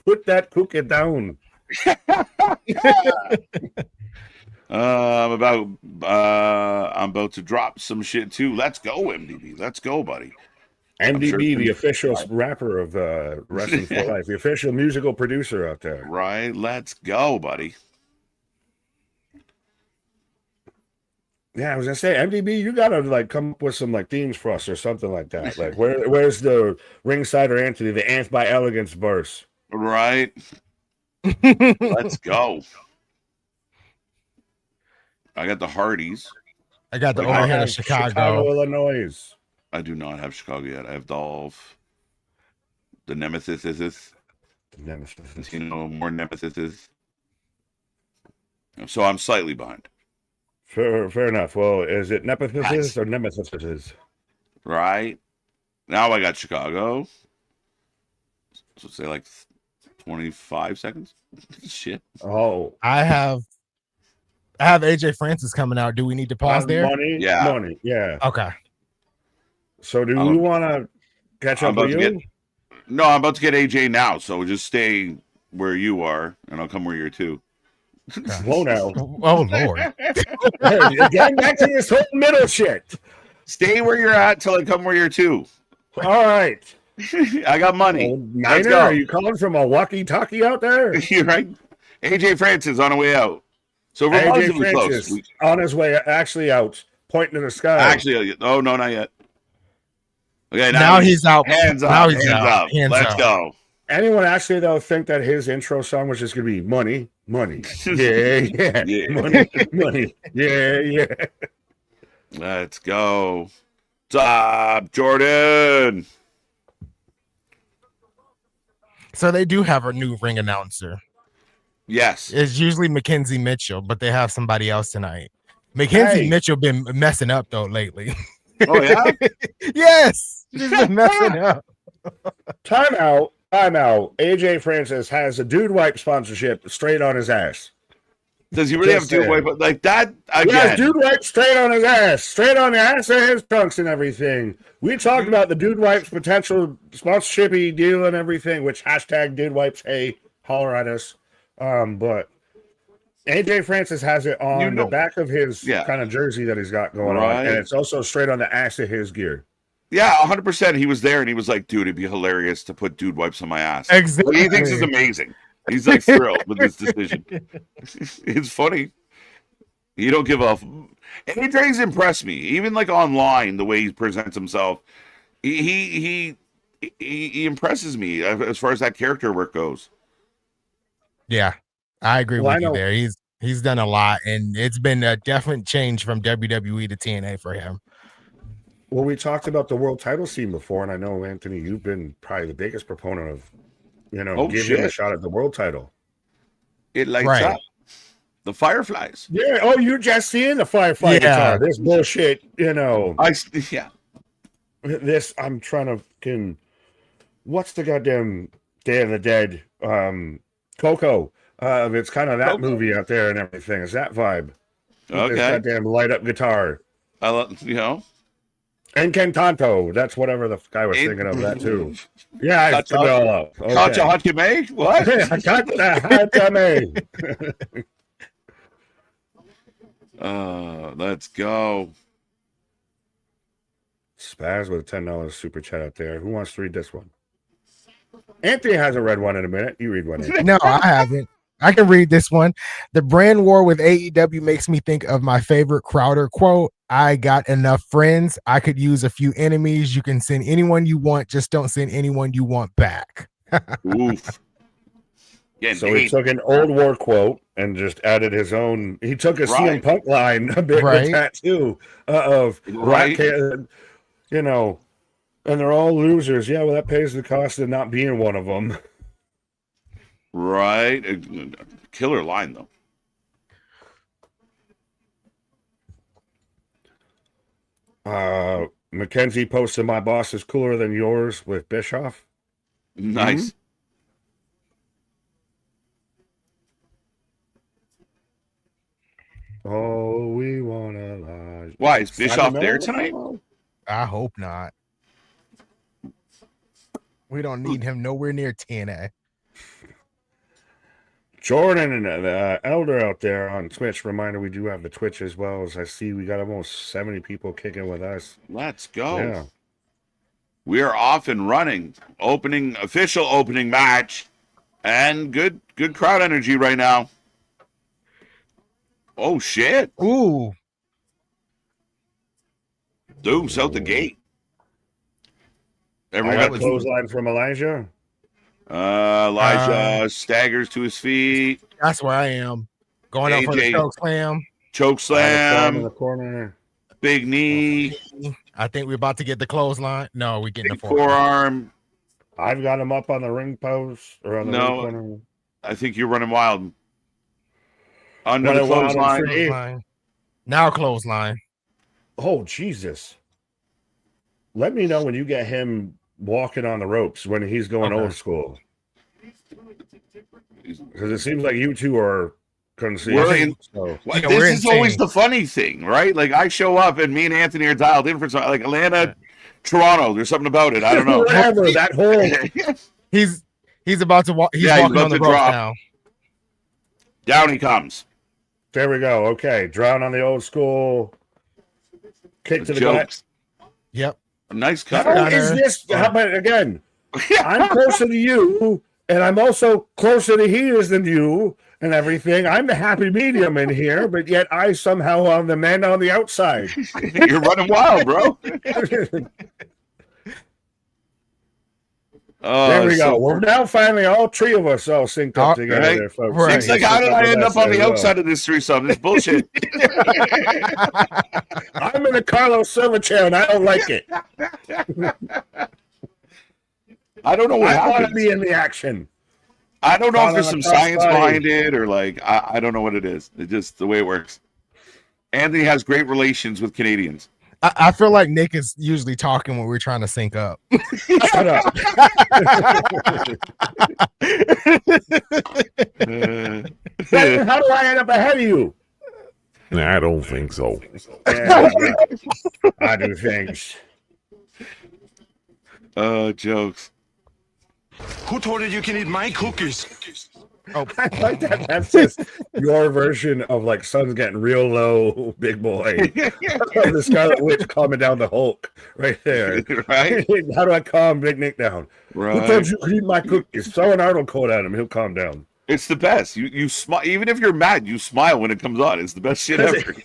Put that cookie down. I'm about to drop some shit too. Let's go, MDB. Let's go, buddy. MDB, sure the official rapper of Wrestling for Life, the official musical producer out there. Right, let's go, buddy. Yeah, I was gonna say, MDB, you gotta like come up with some like themes for us or something like that. Like, where's the ringside or Anthony, the Anth by Elegance verse? Right, let's go. I got the Hardys. I got the I overhead have of Chicago. Illinois. I do not have Chicago yet. I have Dolph. The Nemesis is you know, more Nemesis. So I'm slightly behind. Fair enough. Well, is it Nemesis Nice. or Nemesis? Right now, I got Chicago. So say like 25 seconds. Shit. Oh, I have AJ Francis coming out. Do we need to pause there? Money, Yeah. money, yeah. Okay. So do we want to catch I'm up with about to you? No, I'm about to get AJ now. So just stay where you are, and I'll come where you're too. Whoa now. Oh Lord. Hey, again, back to this whole middle shit. Stay where you're at till I come where you're too. All right. I got money. Oh, Let's Niner, go. are you calling from a walkie-talkie out there? You're right. AJ Francis on the way out. So we're AJ relatively Francis close. on his way, actually out, pointing to the sky. Actually, oh no, not yet. Okay, Now he's out. Hands up. Now he's hands out. up. Hands Let's out. go. Anyone actually though think that his intro song was just gonna be money, money, yeah, Yeah. money, money, yeah. Let's go. Top Jordan. So they do have a new ring announcer. Yes. It's usually Mackenzie Mitchell, but they have somebody else tonight. Mackenzie Hey. Mitchell been messing up though lately. Oh yeah. Yes, she's been messing up. Time out. AJ Francis has a dude wipe sponsorship straight on his ass. Does he really Just have to saying. wipe like that Yes, again? dude wipe straight on his ass, straight on the ass of his trunks and everything. We talked about the dude wipes potential sponsorshipy deal and everything, which hashtag dude wipes, hey, holler at us. But AJ Francis has it on You know- the back of his Yeah. kind of jersey that he's got going Right. on, and it's also straight on the ass of his gear. Yeah, 100%. He was there and he was like, dude, it'd be hilarious to put dude wipes on my ass. Exactly. He thinks it's amazing. He's like thrilled with this decision. It's funny. You don't give a. AJ's impressed me, even like online, the way he presents himself. He impresses me as far as that character work goes. Yeah, I agree Well, I with you know- there. He's done a lot, and it's been a definite change from WWE to TNA for him. Well, we talked about the world title scene before, and I know, Anthony, you've been probably the biggest proponent of, give him a shot at the world title. It lights Right. up the fireflies. Yeah. Oh, you're just seeing the Firefly guitar. This bullshit, Yeah. This, I'm trying to, what's the goddamn Day of the Dead? Coco. It's kind of that Coco. movie out there and everything. It's that vibe. This Okay. goddamn light up guitar. I love. And Cantanto. That's whatever the guy was thinking of that too. Yeah, I figured it all up. Okay. Kacha Hachime? What? Let's go. Spaz with a $10 super chat out there. Who wants to read this one? Anthony hasn't read one in a minute. You read one. Anthony. No, I haven't. I can read this one. The brand war with AEW makes me think of my favorite Crowder quote. I got enough friends. I could use a few enemies. You can send anyone you want. Just don't send anyone you want back. Oof. So he took an old war quote and just added his own. He took a CM Punk line a bit with that too. And they're all losers. Yeah, well, that pays the cost of not being one of them. Right. Killer line, though. Mackenzie posted, my boss is cooler than yours with Bischoff. Nice. Oh, we want to lie. Why? Is Bischoff there tonight? I hope not. We don't need him nowhere near TNA. Jordan and Elder out there on Twitch. Reminder, we do have the Twitch as well. As I see, we got almost 70 people kicking with us. Let's go. Yeah. We are off and running. Official opening match. And good crowd energy right now. Oh, shit. Ooh. Deuce out the gate. I got a clothesline from Elijah. Elijah staggers to his feet. That's where I am. Going up for the choke slam. Choke slam. In the corner. Big knee. I think we're about to get the clothesline. No, we're getting Big the forearm. I've got him up on the ring post or on the ring corner. I think you're running wild. Under the clothesline. Now clothesline. Oh, Jesus. Let me know when you get him walking on the ropes when he's going old school. Because it seems like you two are conceding. This is always the funny thing, right? Like I show up and me and Anthony are dialed in for something like Atlanta, Toronto. There's something about it. I don't know. Whatever, that whole he's about to walk. He's walking on the ropes now. Down he comes. There we go. Okay. Drown on the old school. Kick to the gut. Yep. A nice cut. How is this? How about again? I'm closer to you, and I'm also closer to he is than you, and everything. I'm the happy medium in here, but yet I somehow am the man on the outside. You're running wild, bro. There we go. We're now finally all three of us all synced up together, there, folks. Right. It's like, how did I end up on the outside of this threesome? This bullshit. I'm in a Carlos Silva chair, and I don't like it. I don't know what happened. I want to be in the action. I don't know if there's some science behind it or like I don't know what it is. It's just the way it works. Anthony has great relations with Canadians. I feel like Nick is usually talking when we're trying to sync up. Shut up. How do I end up ahead of you? I don't think so. Yeah, I do things. Jokes. Who told you you can eat my cookies? Oh, I like that. That's just your version of like sun's getting real low, big boy. The Scarlet Witch calming down the Hulk right there. Right? How do I calm Big Nick down? Right. Who told you to eat my cookies? Throw an Arnold quote at him. He'll calm down. It's the best. You smile even if you're mad. You smile when it comes on. It's the best shit ever.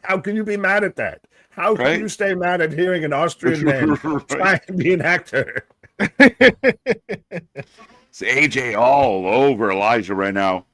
How can you be mad at that? How can Right? you stay mad at hearing an Austrian man try and be an actor? It's AJ all over Elijah right now.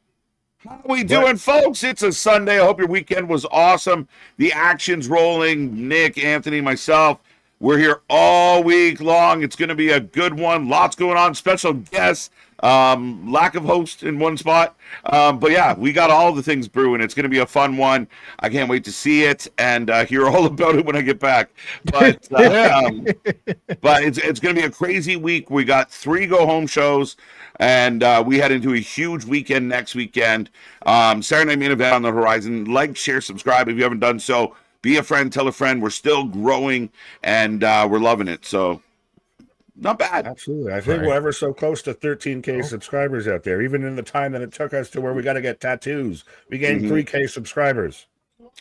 How we doing, folks? It's a Sunday. I hope your weekend was awesome. The action's rolling. Nick, Anthony, myself. We're here all week long. It's going to be a good one. Lots going on. Special guests. Lack of host in one spot. But yeah, we got all the things brewing. It's going to be a fun one. I can't wait to see it and hear all about it when I get back. But but it's going to be a crazy week. We got 3 go home shows. And we head into a huge weekend next weekend. Saturday Night Main Event on the horizon. Like, share, subscribe if you haven't done so. Be a friend, tell a friend. We're still growing, and we're loving it. So, not bad. Absolutely. I think we're ever so close to 13K subscribers out there. Even in the time that it took us to where we got to get tattoos, we gained 3K subscribers.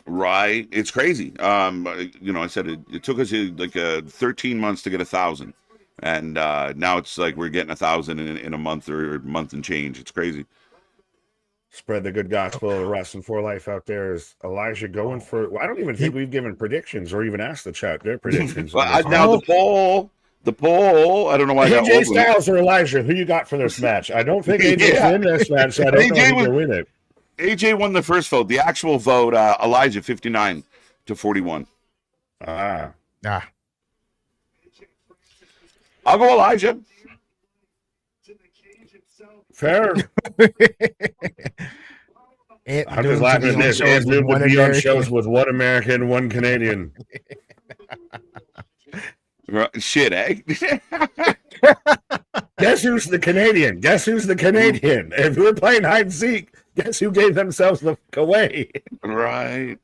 Right. It's crazy. I said it took us like 13 months to get 1,000. And now it's like we're getting 1,000 in a month or a month and change. It's crazy. Spread the good gospel of Wrestling for Life out there. Is Elijah going for? Well, I don't even think we've given predictions or even asked the chat their predictions. Now the poll. I don't know why. AJ Styles or Elijah? Who you got for this match? I don't think AJ's in this match. So I don't know who will win it. AJ won the first vote. The actual vote, Elijah 59 to 41. Ah. I'll go Elijah. Fair. I'm just laughing at this. Ant Newton would be on shows with one American, one Canadian. Shit, eh? Guess who's the Canadian? If we're playing hide and seek, guess who gave themselves the away? Right.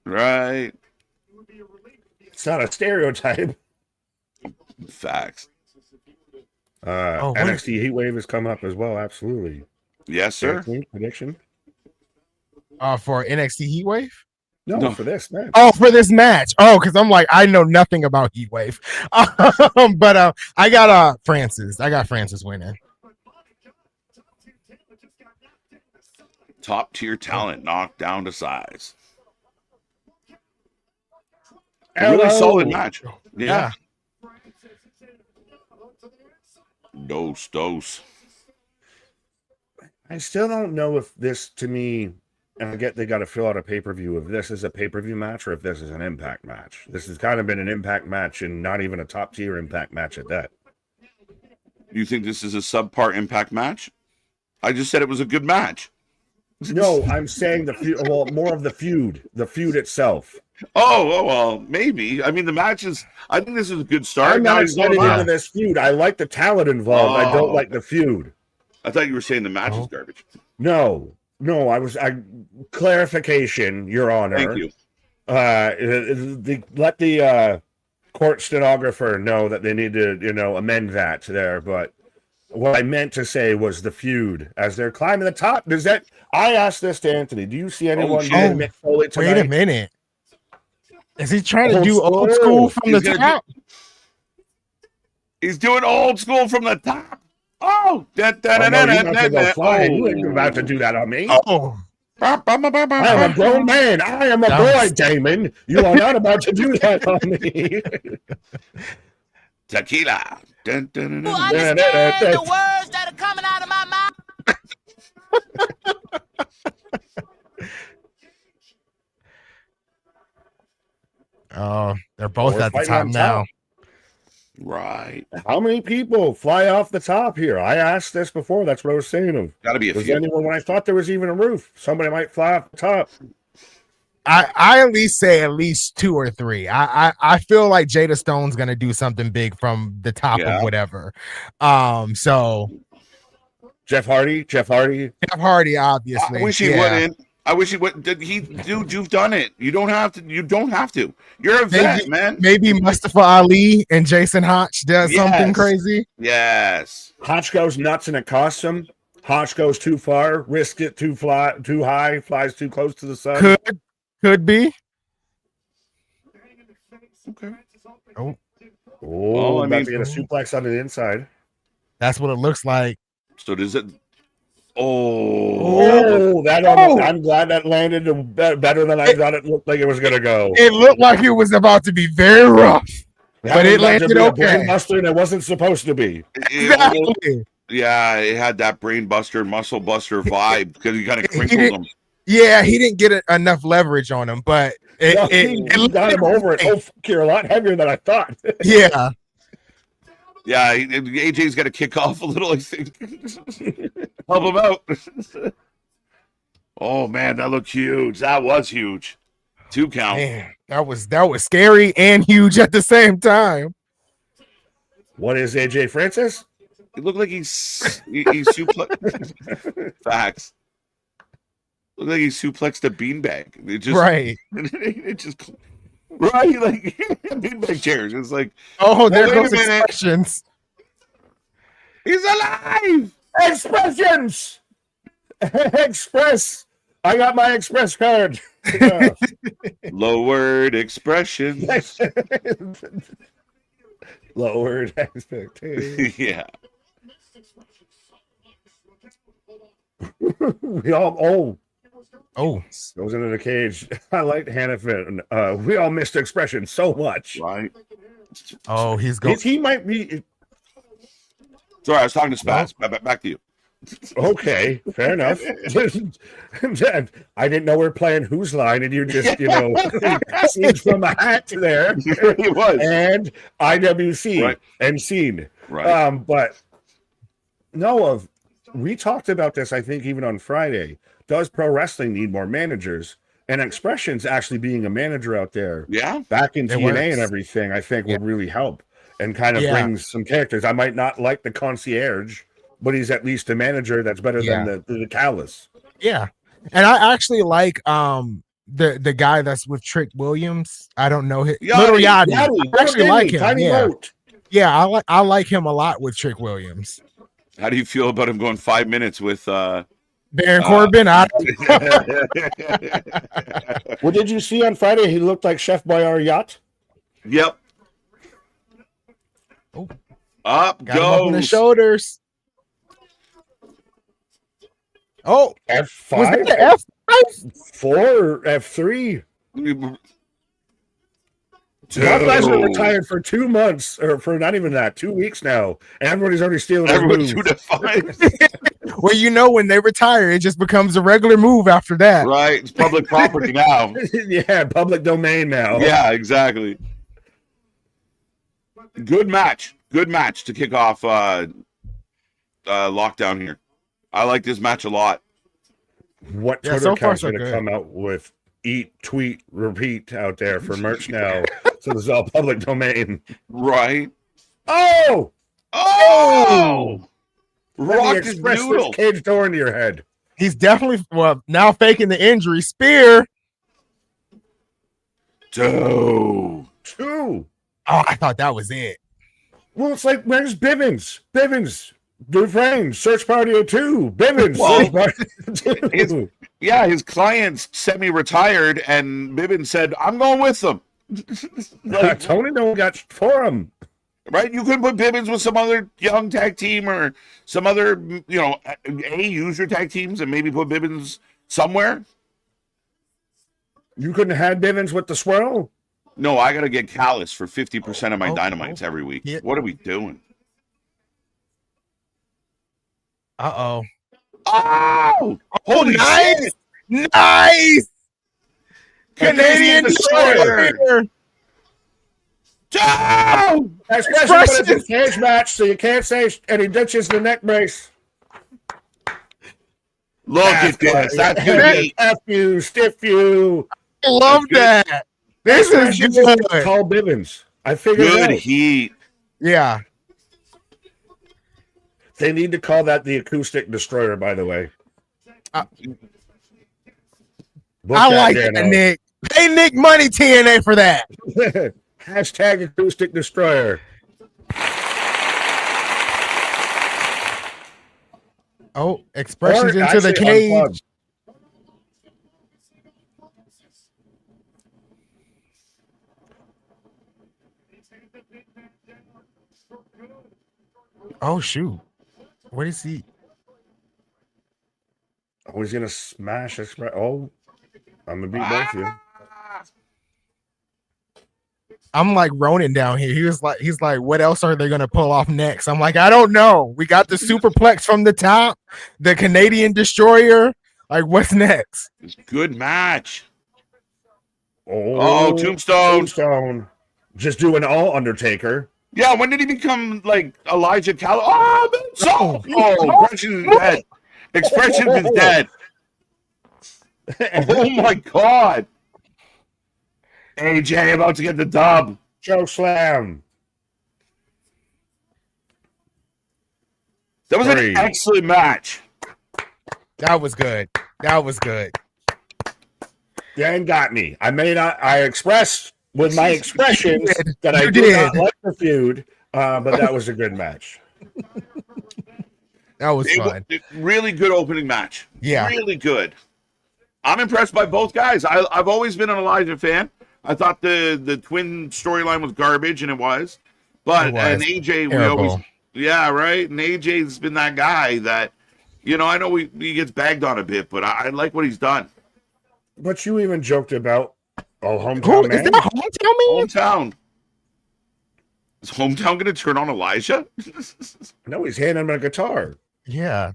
It's not a stereotype. Facts. NXT Heatwave has come up as well. Absolutely. Yes, sir. Prediction? For NXT Heatwave? No, for this match. Oh, for this match. Oh, because I'm like, I know nothing about Heatwave. But I got Francis. I got Francis winning. Top tier talent knocked down to size. A really solid match. Yeah. Dose. I still don't know if this, to me, and I get they got to fill out a pay-per-view, if this is a pay-per-view match or if this is an Impact match. This has kind of been an Impact match and not even a top-tier Impact match at that. You think this is a subpar Impact match? I just said it was a good match. No, I'm saying more of the feud itself. Oh, well, maybe. I mean, the match is. I think this is a good start. I'm not excited into this feud. I like the talent involved. I don't like the feud. I thought you were saying the match is garbage. No. Clarification, Your Honor. Thank you. Let the court stenographer know that they need to, amend that there. But what I meant to say was the feud as they're climbing the top. I asked this to Anthony. Do you see anyone doing Mick Foley tonight? Wait a minute. Is he trying to do old school from the top? He's doing old school from the top. Oh, you ain't about to do that on me. Oh. I am a grown man. I am a boy, Damon. You are not about to do that on me. Tequila. Who understand the words that are coming out of my mouth? Oh, they're both at the top now. Right. How many people fly off the top here? I asked this before. That's what I was saying. Got to be a few. Anyone, when I thought there was even a roof, somebody might fly off the top. I at least say at least 2 or 3. I feel like Jada Stone's gonna do something big from the top of whatever. So Jeff Hardy, obviously. I wish he wouldn't. I wish he would. Dude, you've done it. You don't have to. You're a vet, man. Maybe Mustafa Ali and Jason Hotch does something crazy. Yes. Hotch goes nuts and it costs him. Hotch goes too far, risks it too high, flies too close to the sun. Could be. Okay. I'm I about to get a suplex on the inside. That's what it looks like. So does it? Oh, I'm glad that landed better than I thought it looked like it was gonna go. It looked like it was about to be very rough, but it That was about to landed be a okay. brain buster, and it wasn't supposed to be. it almost, Exactly. yeah, it had that brain buster, muscle buster vibe because you kind of He crinkled did- them. Yeah, he didn't get enough leverage on him, but He got him over it. Oh, fuck, you're a lot heavier than I thought. Yeah. Yeah, AJ's got to kick off a little, I think. Help him out. Oh man, that looked huge. That was huge. 2 count. Man, that was scary and huge at the same time. What is AJ Francis? It looked like he's suplex. Facts. Looked like he suplexed a beanbag. It just Right. It just right like beanbag chairs. It's like, Oh, there wait a goes minute. expressions. He's alive. Expressions! Express! I got my express card. Yeah. Lowered expression. Lowered expectations. Yeah. We all Oh, goes into the cage. I liked Hannah Finn. We all missed expression so much. Right. oh, he's going. He might be Sorry, I was talking to Spaz. Back to you. okay. Fair enough. I didn't know we were playing Who's Line, and you just scenes from a hat there. It was. And IWC Right. and scene. Right. But Noah, we talked about this, I think, even on Friday. Does pro wrestling need more managers? And Expressions actually being a manager out there Yeah. back in It TNA works. and everything, I think Yeah. would really help and kind of Yeah. bring some characters. I might not like the concierge, but he's at least a manager that's better than the callous. Yeah, and I actually like the guy that's with Trick Williams. I don't know his Little Yachty. I actually like him. Tiny Yeah, boat. yeah, I like him a lot with Trick Williams. How do you feel about him going 5 minutes with Baron Corbin. What did you see on Friday? He looked like Chef Boyardee. Yep. Oh. Up Got him up on the goes. shoulders. Oh, was F5, that the F4, or F3. Brock Lesnar retired for 2 months, or for not even that, 2 weeks now, and everybody's already stealing his Everyone's moves. 2-5. Well, you know, when they retire, it just becomes a regular move after that. Right. It's public property now. Yeah, public domain now. Yeah, exactly. Good match. Good match to kick off lockdown here. I like this match a lot. What Yeah, Twitter so far, account's so going to good. come out with eat, tweet, repeat out there for merch now? So this is all public domain. Right. Oh! Oh! Rock Let me his express this noodle. cage door into your head. He's definitely now faking the injury. Spear. Dude. 2. Oh, I thought that was it. Well, it's like, where's Bivens? Bivens. Dufresne, Search Party 2. Bivens. Well, Search Party 2. Yeah, his clients semi-retired, and Bibbin said, I'm going with them. Like, Tony no one got for him. right? You couldn't put Bibbins with some other young tag team or some other, use your tag teams and maybe put Bibbins somewhere. You couldn't have had Bivens with the swirl? No, I got to get Callus for 50% of my Oh, dynamites every week. Yeah. What are we doing? Uh-oh. Oh! Holy nice! shit! Nice! Canadian Destroyer. Destroyer. Oh! Especially when it's a cage match, so you can't say, and he ditches the neck brace. Look at this. That's good. F you, stiff you. I love That's that. This is Just good. call Bivens. I figured it Good out. heat. Yeah. They need to call that the acoustic destroyer, by the way. I Book like there that, now. Nick. Pay Nick money, TNA, for that. Hashtag acoustic destroyer. Oh, expressions Or into the actually cage. unplugged. Oh, shoot. What is he? Oh, he's gonna smash Express. Oh, I'm gonna beat both of you. I'm like Ronan down here. He's like, what else are they gonna pull off next? I'm like, I don't know. We got the superplex from the top, the Canadian destroyer. Like, what's next? It's a good match. Oh, Tombstone. Just doing all Undertaker. Yeah, when did he become like Elijah Cal? Oh, Expression is dead. Expression is dead. Oh my God. AJ about to get the dub. Choke slam. That was an excellent match. That was good. That was good. Dan got me. I expressed with my expressions that I You did not like the feud, but that was a good match. That was fun. Really good opening match. Yeah. Really good. I'm impressed by both guys. I've always been an Elijah fan. I thought the twin storyline was garbage, and it was. But and AJ, terrible. we always, yeah, right. And AJ's been that guy that, you know, I know he gets bagged on a bit, but I like what he's done. But you even joked about hometown man. Is that hometown man? Hometown. Is hometown going to turn on Elijah? No, he's handing him a guitar. Yeah.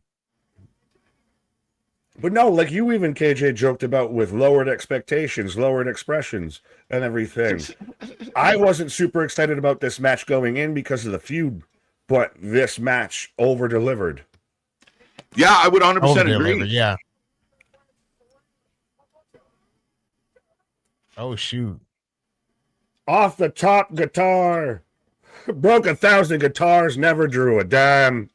But no, like you even, KJ, joked about with lowered expectations, lowered expressions, and everything. I wasn't super excited about this match going in because of the feud, but this match over-delivered. Yeah, I would 100% agree. Yeah. Oh, shoot. Off the top guitar. Broke 1,000 guitars, never drew a dime.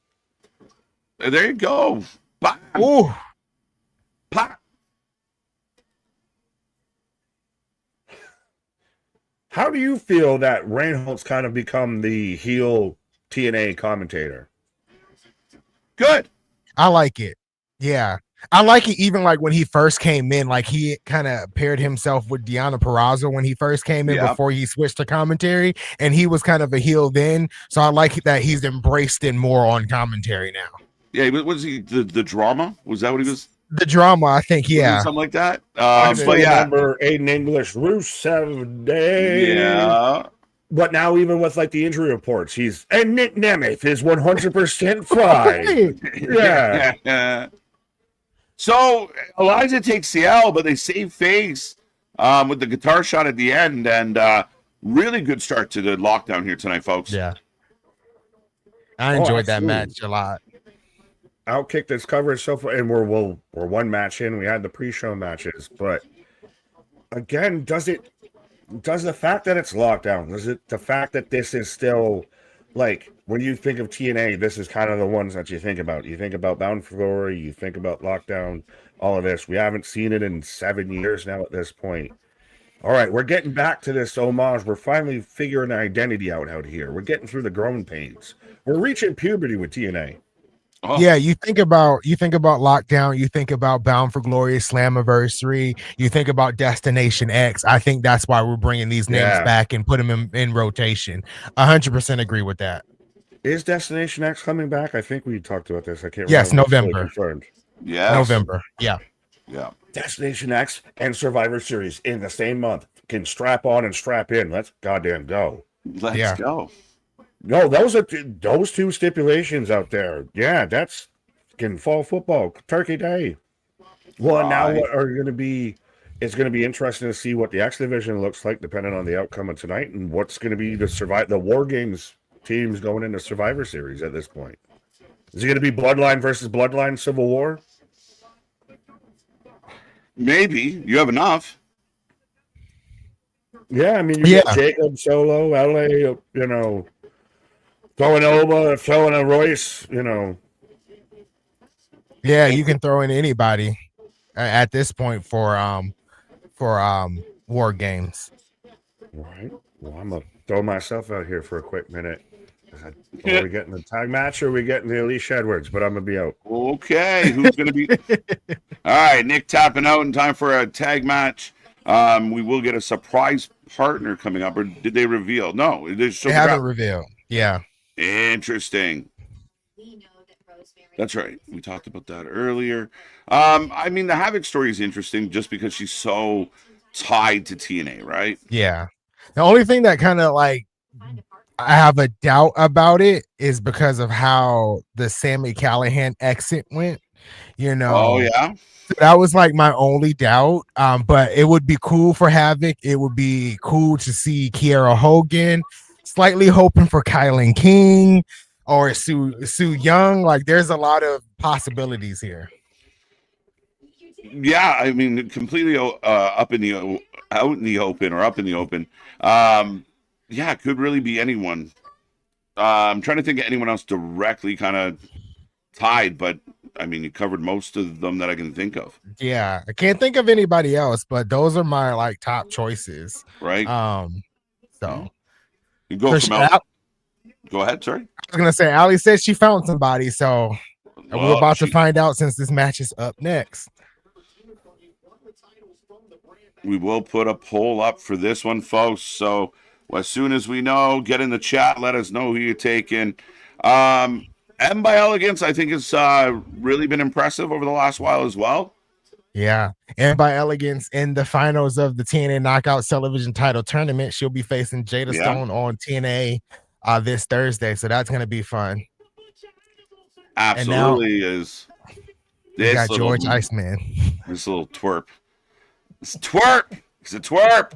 There you go. Bam. Ooh. Pop. How do you feel that Reinhold's kind of become the heel TNA commentator? Good. I like it. Yeah. I like it even like when he first came in, like he kind of paired himself with Deonna Purrazzo when he first came in before he switched to commentary, and he was kind of a heel then. So I like that he's embraced it more on commentary now. Yeah, was he the drama? Was that what he was? The drama, I think, yeah. Something like that. I But yeah. remember Aiden English, Rusev Day. Yeah. But now even with like the injury reports, and Nick Nemeth is 100% fine. Yeah. So Elijah takes the L, but they save face with the guitar shot at the end, and really good start to the lockdown here tonight, folks. Yeah. I enjoyed that match a lot. Outkicked its coverage so far, and we're one match in. We had the pre-show matches, but again, does the fact that it's lockdown, the fact that this is still like when you think of TNA, this is kind of the ones that you think about. You think about Bound for Glory, you think about lockdown, all of this. We haven't seen it in 7 years now at this point. All right, we're getting back to this homage. We're finally figuring an identity out here. We're getting through the growing pains. We're reaching puberty with TNA. Oh. Yeah, you think about lockdown, you think about Bound for Glory, Slammiversary, you think about Destination X. I think that's why we're bringing these names back and put them in rotation. 100% agree with that. Is Destination X coming back? I think we talked about this. I can't remember. Yes, November. Yeah, November. Yeah. Destination X and Survivor Series in the same month. Can strap on and strap in. Let's goddamn go. Let's go. No, those two stipulations out there. Yeah, that's can fall football Turkey Day. Well, and now what are going to be? It's going to be interesting to see what the X division looks like, depending on the outcome of tonight, and what's going to be the War Games teams going into Survivor Series at this point. Is it going to be Bloodline versus Bloodline Civil War? Maybe you have enough. Yeah, I mean, you got Jacob Solo, LA, you know. Throwing Oba, throwing a Royce, you know. Yeah, you can throw in anybody at this point for War Games. Right. Well, I'm gonna throw myself out here for a quick minute. Are we getting the tag match or are we getting the Alicia Edwards? But I'm gonna be out. Okay, who's gonna be? All right, Nick tapping out in time for a tag match. We will get a surprise partner coming up, or did they reveal? No, they haven't revealed. Yeah. Interesting. We know that Rosemary That's right. We talked about that earlier. I mean, the Havoc story is interesting just because she's so tied to TNA, right? Yeah. The only thing that kind of like I have a doubt about it is because of how the Sammy Callahan exit went. You Oh know, yeah, that was like my only doubt. But it would be cool for Havoc. It would be cool to see Kiera Hogan. Slightly hoping for Kylan King or Sue Young. Like, there's a lot of possibilities here. yeah. I mean, completely up in the out in the open or up in the open. Yeah, it could really be anyone. I'm trying to think of anyone else directly kind of tied, but I mean, you covered most of them that I can think of. Yeah, I can't think of anybody else, but those are my like top choices. Right? So You go so from she, out. I Go ahead. Sorry. was gonna say Ali said she found somebody, so we're Well, about to find out since this match is up next. we will put a poll up for this one, folks. So as soon as we know, get in the chat. Let us know who you're taking. M by Elegance, I think, has really been impressive over the last while as well. Yeah, and by Elegance in the finals of the TNA Knockout Television Title Tournament, she'll be facing Jada Stone on TNA this Thursday, so that's gonna be fun. Absolutely is. We got George Iceman. This little twerp. It's twerp. He's a twerp.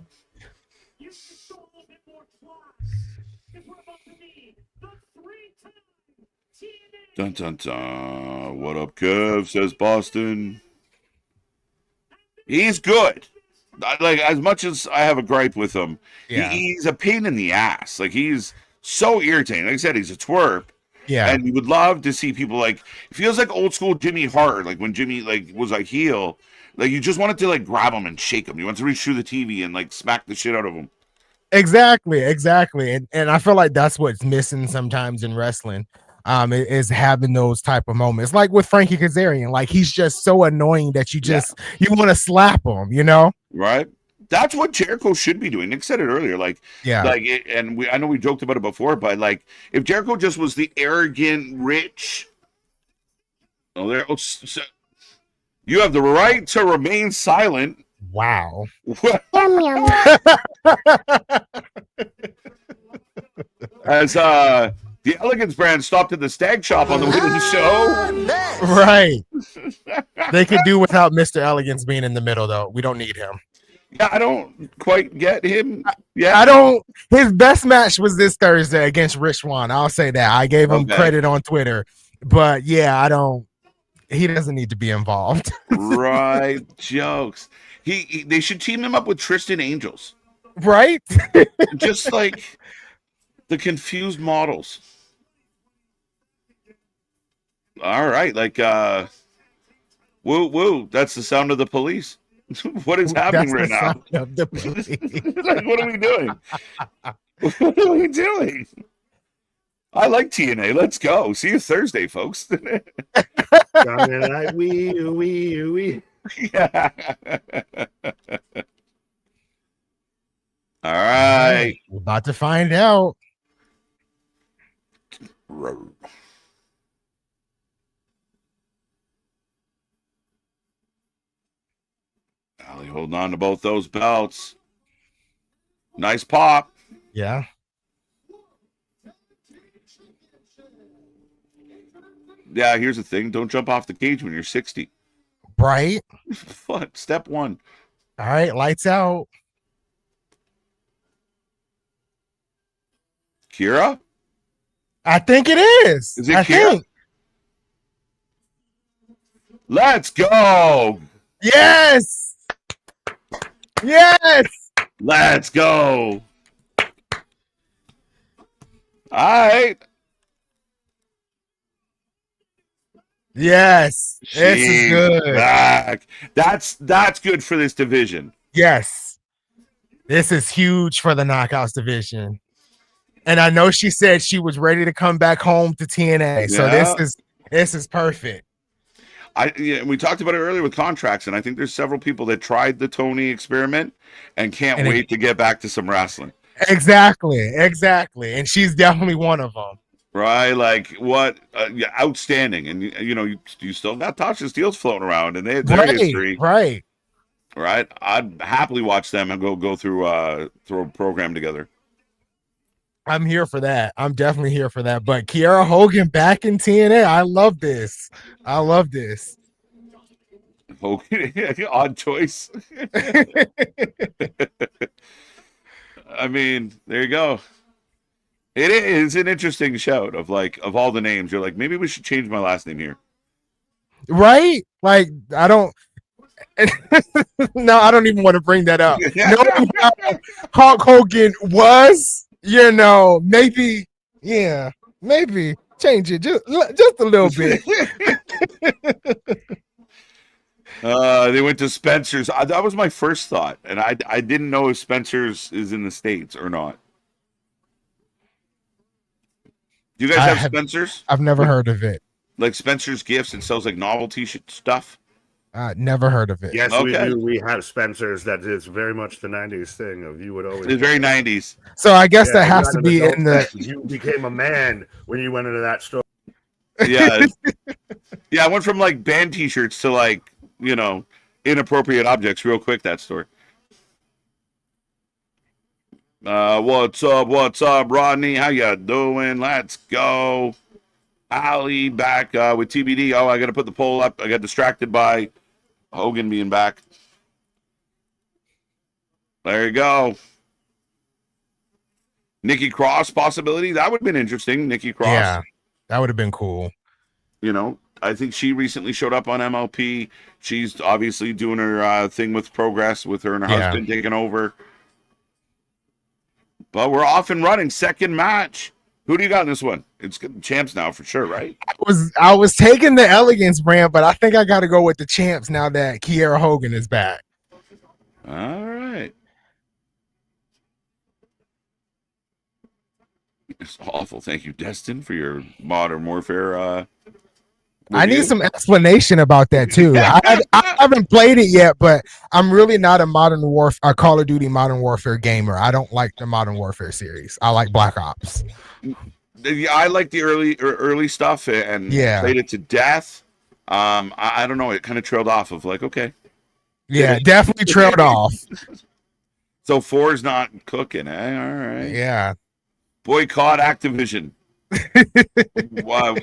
Dun dun dun. What up, Kev? Says Boston. He's good. Like, as much as I have a gripe with him, Yeah. he's a pain in the ass. Like, he's so irritating. Like I said, he's a twerp. Yeah. And we would love to see people like, it feels like old school Jimmy Hart, like when Jimmy like was a heel. Like, you just wanted to like grab him and shake him. You wanted to reach through the TV and like smack the shit out of him. Exactly. And I feel like that's what's missing sometimes in wrestling. Is having those type of moments, like with Frankie Kazarian. Like, he's just so annoying that you want to slap him, you know? Right. That's what Jericho should be doing. Nick said it earlier. Like, I know we joked about it before, but like, if Jericho just was the arrogant, rich, you have the right to remain silent. Wow. Yum yum. As the Elegance brand stopped at the Stag Shop on the way to the show. Right. They could do without Mr. Elegance being in the middle, though. We don't need him. Yeah, I don't quite get him. Yeah, I don't. His best match was this Thursday against Rich Swann. I'll say that. I gave him credit on Twitter, but yeah, I don't. He doesn't need to be involved. Right. Jokes. They should team him up with Tristan Angels. Right. Just like the confused models. All right, like woo woo. That's the sound of the police. What is happening right now? Like, what are we doing? What are we doing? I like TNA. Let's go. See you Thursday, folks. Yeah. All right. We're about to find out. Ali holding on to both those belts. Nice pop. Yeah. Yeah, here's the thing. Don't jump off the cage when you're 60. Right. What? Step one. All right. Lights out. Kira? I think it is. Is it I Kira? think. Let's go. Yes. Yes. Let's go. All right. Yes. This is good. Back. That's good for this division. Yes. This is huge for the Knockouts division. And I know she said she was ready to come back home to TNA. So this is perfect. We talked about it earlier with contracts, and I think there's several people that tried the Tony experiment and can't wait to get back to some wrestling. Exactly. And she's definitely one of them. Right, like what? Yeah, outstanding, and you still got Tasha Steelz floating around, and their Right, history, right. right? I'd happily watch them and go through a program together. I'm here for that. I'm definitely here for that. But Kiera Hogan back in TNA. I love this. I love this. Hogan, odd choice. I mean, there you go. It is an interesting shout of all the names. You're like, maybe we should change my last name here. Right? Like, I don't. No, I don't even want to bring that up. Knowing how Hulk Hogan was, maybe, yeah, maybe change it just a little bit. They went to Spencer's. That was my first thought, and I didn't know if Spencer's is in the States or not. Do you guys have Spencer's? I've never heard of it. Like Spencer's Gifts, it sells like novelty stuff. Never heard of it. Yes, Okay. we have Spencer's. That is very much the 90s thing of you would always. It's very 90s. So I guess that has to be in the. You became a man when you went into that store. Yeah. Yeah, I went from like band t-shirts to like, inappropriate objects real quick, that store. What's up, Rodney? How ya doing? Let's go. Ali back with TBD. Oh, I got to put the poll up. I got distracted by Hogan being back. There you go. Nikki Cross possibility. That would have been interesting. Nikki Cross. Yeah, that would have been cool. I think she recently showed up on MLP. She's obviously doing her thing with Progress with her and her husband taking over. But we're off and running. Second match. Who do you got in this one? It's champs now for sure, right? I was taking the Elegance brand, but I think I got to go with the champs now that Kiera Hogan is back. All right. It's awful. Thank you, Destin, for your Modern Warfare. I need some explanation about that too. I haven't played it yet, but I'm really not a Call of Duty Modern Warfare gamer. I don't like the Modern Warfare series. I like Black Ops. Yeah, I like the early stuff and played it to death. I don't know. It kind of trailed off of like, okay. Yeah, definitely trailed off. So 4's not cooking, eh? All right. Yeah. Boycott Activision.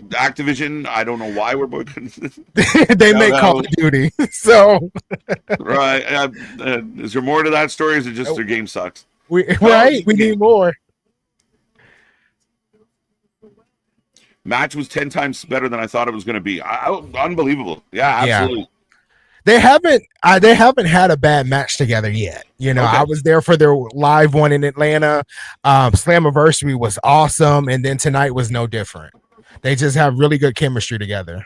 Activision, I don't know why we're boycotting. They make Call of Duty. So right. Is there more to that story? Or is it just their game sucks? We need more. Match was 10 times better than I thought it was going to be. Unbelievable. Yeah, absolutely. Yeah. They haven't had a bad match together yet. Okay. I was there for their live one in Atlanta. Slammiversary was awesome, and then tonight was no different. They just have really good chemistry together.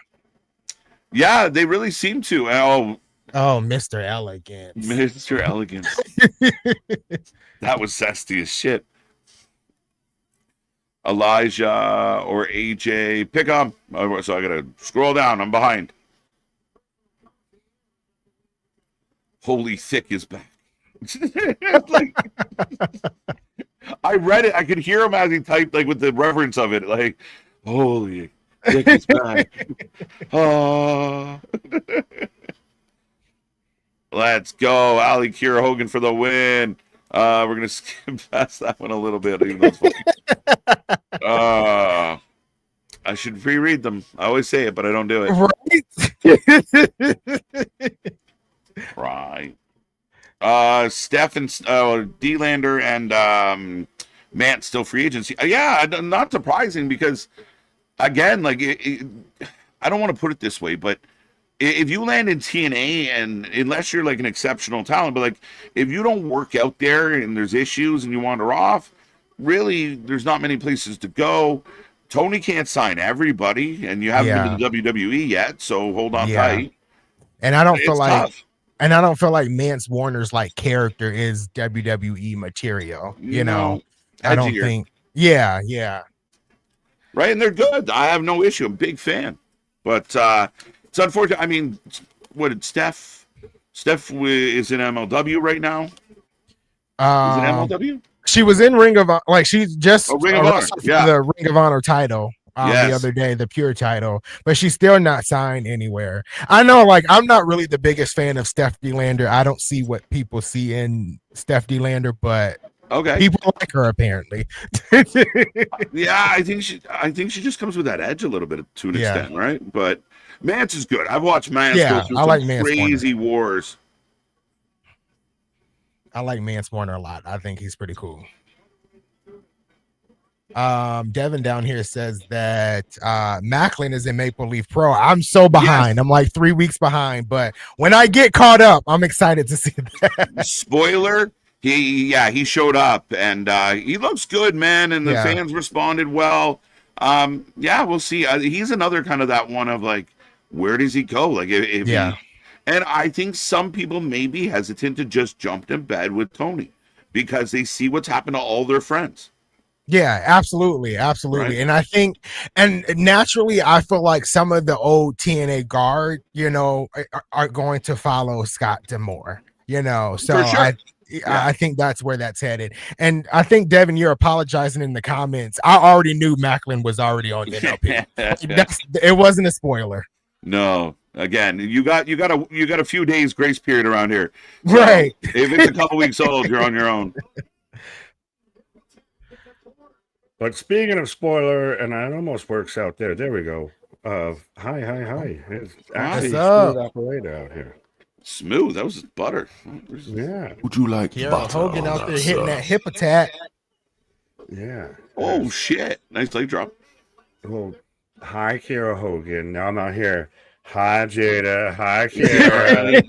Yeah, they really seem to. Oh, Mr. Elegance. Mr. Elegance. That was zesty as shit. Elijah or AJ, pick up. So I gotta scroll down. I'm behind. Holy Thick is back. Like, I read it. I could hear him as he typed, like with the reverence of it. Like, Holy Thick is back. Let's go, Ali Kiera Hogan for the win. We're gonna skip past that one a little bit, even though it's funny. I should reread them. I always say it, but I don't do it. Right. Steph and D-Lander and Matt still free agency. Yeah, not surprising because, again, like I don't want to put it this way, but if you land in TNA, and unless you're like an exceptional talent, but like if you don't work out there and there's issues and you wander off, really there's not many places to go. Tony can't sign everybody, and you haven't been to WWE yet, so hold on tight. And I don't feel like tough. And I don't feel like Mance Warner's like character is WWE material. I don't think. Yeah. Right, and they're good. I have no issue. I'm a big fan, but it's unfortunate. I mean, what did Steph is in MLW right now? Is it MLW? She was in Ring of Honor, like she just Ring of Honor, wrestled for yeah. the Ring of Honor title the Yes. other day, the pure title, but she's still not signed anywhere. I know, like I'm not really the biggest fan of Steph DeLander. I don't see what people see in Steph DeLander, but Okay. people like her apparently. Yeah, I think she just comes with that edge a little bit to an Yeah. extent, right? But Mance is good. I've watched Mance Yeah, go through I some like Mance crazy wars. I like Mance Warner a lot. I think he's pretty cool. Devin down here says that Macklin is in Maple Leaf Pro. I'm so behind. Yes. I'm like 3 weeks behind, but when I get caught up, I'm excited to see that. Spoiler, he showed up and he looks good, man, and the Yeah. fans responded well. Yeah, we'll see. He's another kind of that one of like, where does he go? Like if Yeah. and I think some people may be hesitant to just jump in bed with Tony because they see what's happened to all their friends. Yeah, absolutely. Right. And I think, and naturally, I feel like some of the old TNA guard, are going to follow Scott D'Amore, so For sure. I think that's where that's headed. And I think, Devin, you're apologizing in the comments. I already knew Macklin was already on NLP. It wasn't a spoiler. No, again, you got a few days grace period around here. So Right. If it's a couple weeks old, you're on your own. But speaking of spoiler, and it almost works out there. There we go. Hi. It's actually What's up? smooth operator out here. Smooth. That was butter. Yeah. Would you like Kira butter Hogan on out there that, hitting sir? that hip attack. Yeah. Oh shit! Nice leg drop. Well, hi, Kira Hogan. Now I'm out here. Hi, Jada. Hi, Kira.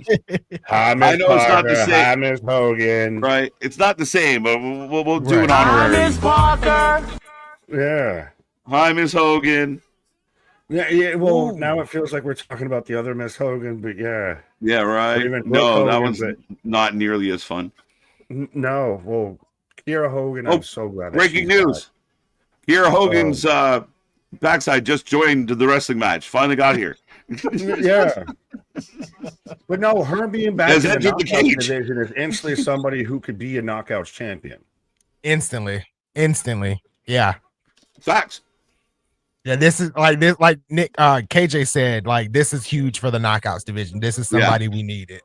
Hi, Miss I know it's not the Parker. same. Hi, Miss Hogan. Right. It's not the same, but we'll do Right. an honorary. Parker. Yeah. Hi, Miss Hogan. Yeah. Well, Ooh. now it feels like we're talking about the other Miss Hogan, but yeah. Yeah, right. Or even No, Brooke that Hogan, one's but- not nearly as fun. No. Well, Kira Hogan, Oh, I'm so glad. that Breaking she's news. Kira Hogan's backside just joined the wrestling match. Finally got here. back. Yeah. But no, her being back Has in the entered the knockout cage. division is instantly somebody who could be a knockouts champion. Instantly. Yeah. Facts. Yeah, this is like Nick KJ said, like this is huge for the knockouts division. This is somebody we needed.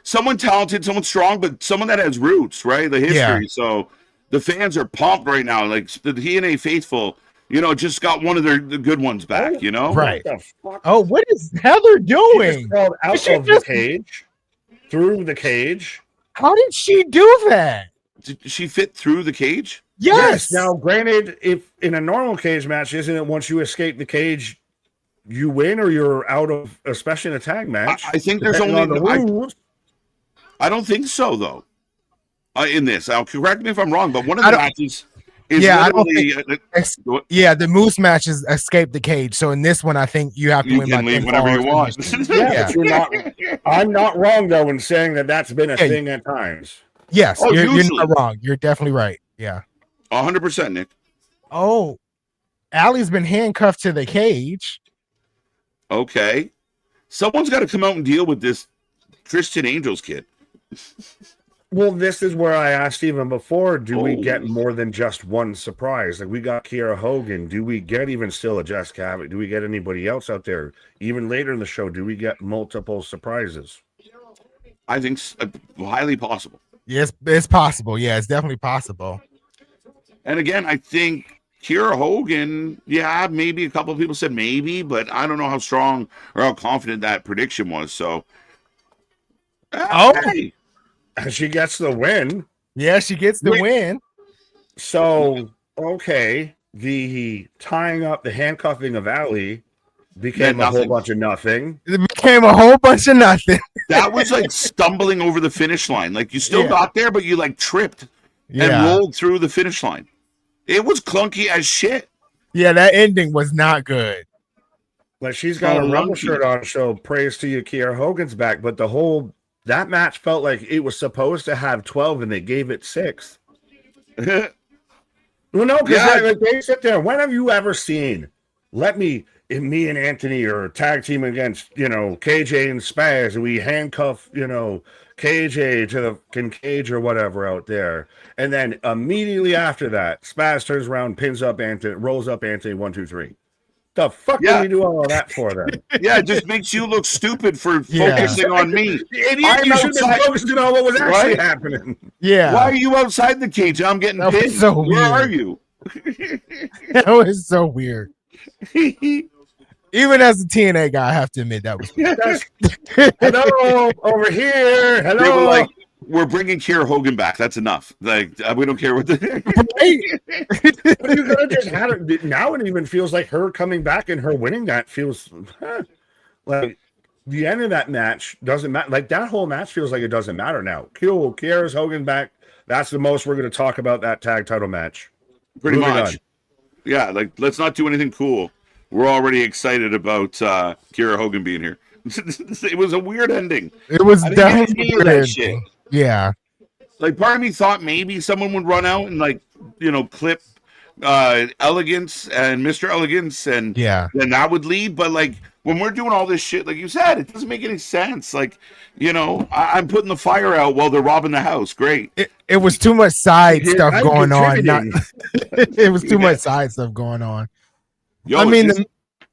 Someone talented, someone strong, but someone that has roots, right? The history. Yeah. So the fans are pumped right now. Like the TNA faithful, just got one of the good ones back, Right. What the fuck? Oh, what is Heather She doing? just crawled out She of just- the cage, through the cage. How did she do that? Did she fit through the cage? Yes. Now, granted, if in a normal cage match, isn't it once you escape the cage, you win or you're out of, especially in a tag match? I think there's Depending on only. the rules. I don't think so though. In this, correct me if I'm wrong, but one of I the don't- matches is Yeah, I don't literally. Yeah, the Moose matches escape the cage. So in this one, I think you have to You win by can leave pinfall whenever or you want. submission. Yeah, Yeah. but you're not. I'm not wrong though in saying that that's been a Yeah. thing at times. Yes, Oh, you're usually. not wrong. You're definitely right. Yeah. 100%, Nick. Oh, Allie's been handcuffed to the cage. Okay, someone's got to come out and deal with this Christian Angels kid. Well, this is where I asked even before: do we Oh. get more than just one surprise? Like we got Kiera Hogan. Do we get even still a Jess Cabot? Do we get anybody else out there? Even later in the show, do we get multiple surprises? I think highly possible. Yes, it's possible. Yeah, it's definitely possible. And again, I think Kiera Hogan, yeah, maybe a couple of people said maybe, but I don't know how strong or how confident that prediction was. So, Oh. hey, And she gets the win. Yeah, she gets the Wait. win. So, okay, the tying up, the handcuffing of Allie became Yeah, a whole nothing. bunch of nothing. It became a whole bunch of nothing. that was like stumbling over the finish line. Like you still Yeah. got there, but you like tripped and Yeah. rolled through the finish line. It was clunky as shit. Yeah, that ending was not good. Like she's got Oh, a Rumble lucky. shirt on, so praise to you, Kiera Hogan's back. But that match felt like it was supposed to have 12 and they gave it 6. Well, no, because Yeah. they sit there. When have you ever seen? me and Anthony are tag team against, KJ and Spaz, and we handcuff, KJ to the cage or whatever out there. And then immediately after that, Spaz turns around, pins up Anthony, rolls up Anthony 1, 2, 3. The fuck did we do all of that for then? Yeah, it just makes you look stupid for focusing on me. Idiot, you should have focused on what was actually happening. Yeah. Why are you outside the cage? I'm getting pinned. So Where are you? That was so weird. Even as a TNA guy, I have to admit that was weird. Hello, over here. Hello. They were like, we're bringing Kiera Hogan back. That's enough. Like, we don't care what the. But you could have just had it. Now it even feels like her coming back and her winning that feels like the end of that match doesn't matter. Like that whole match feels like it doesn't matter now. Cool. Kiera's Hogan back. That's the most we're going to talk about that tag title match. Pretty Moving much. on. Yeah, like let's not do anything cool. We're already excited about Kiera Hogan being here. It was a weird ending. It was definitely definitely that shit. Yeah. Like part of me thought maybe someone would run out and clip Elegance and Mr. Elegance and then that would lead. But like when we're doing all this shit, like you said, it doesn't make any sense. Like, I'm putting the fire out while they're robbing the house. Great. It was too much side stuff going on. It was too much side stuff going on. Yo, I mean,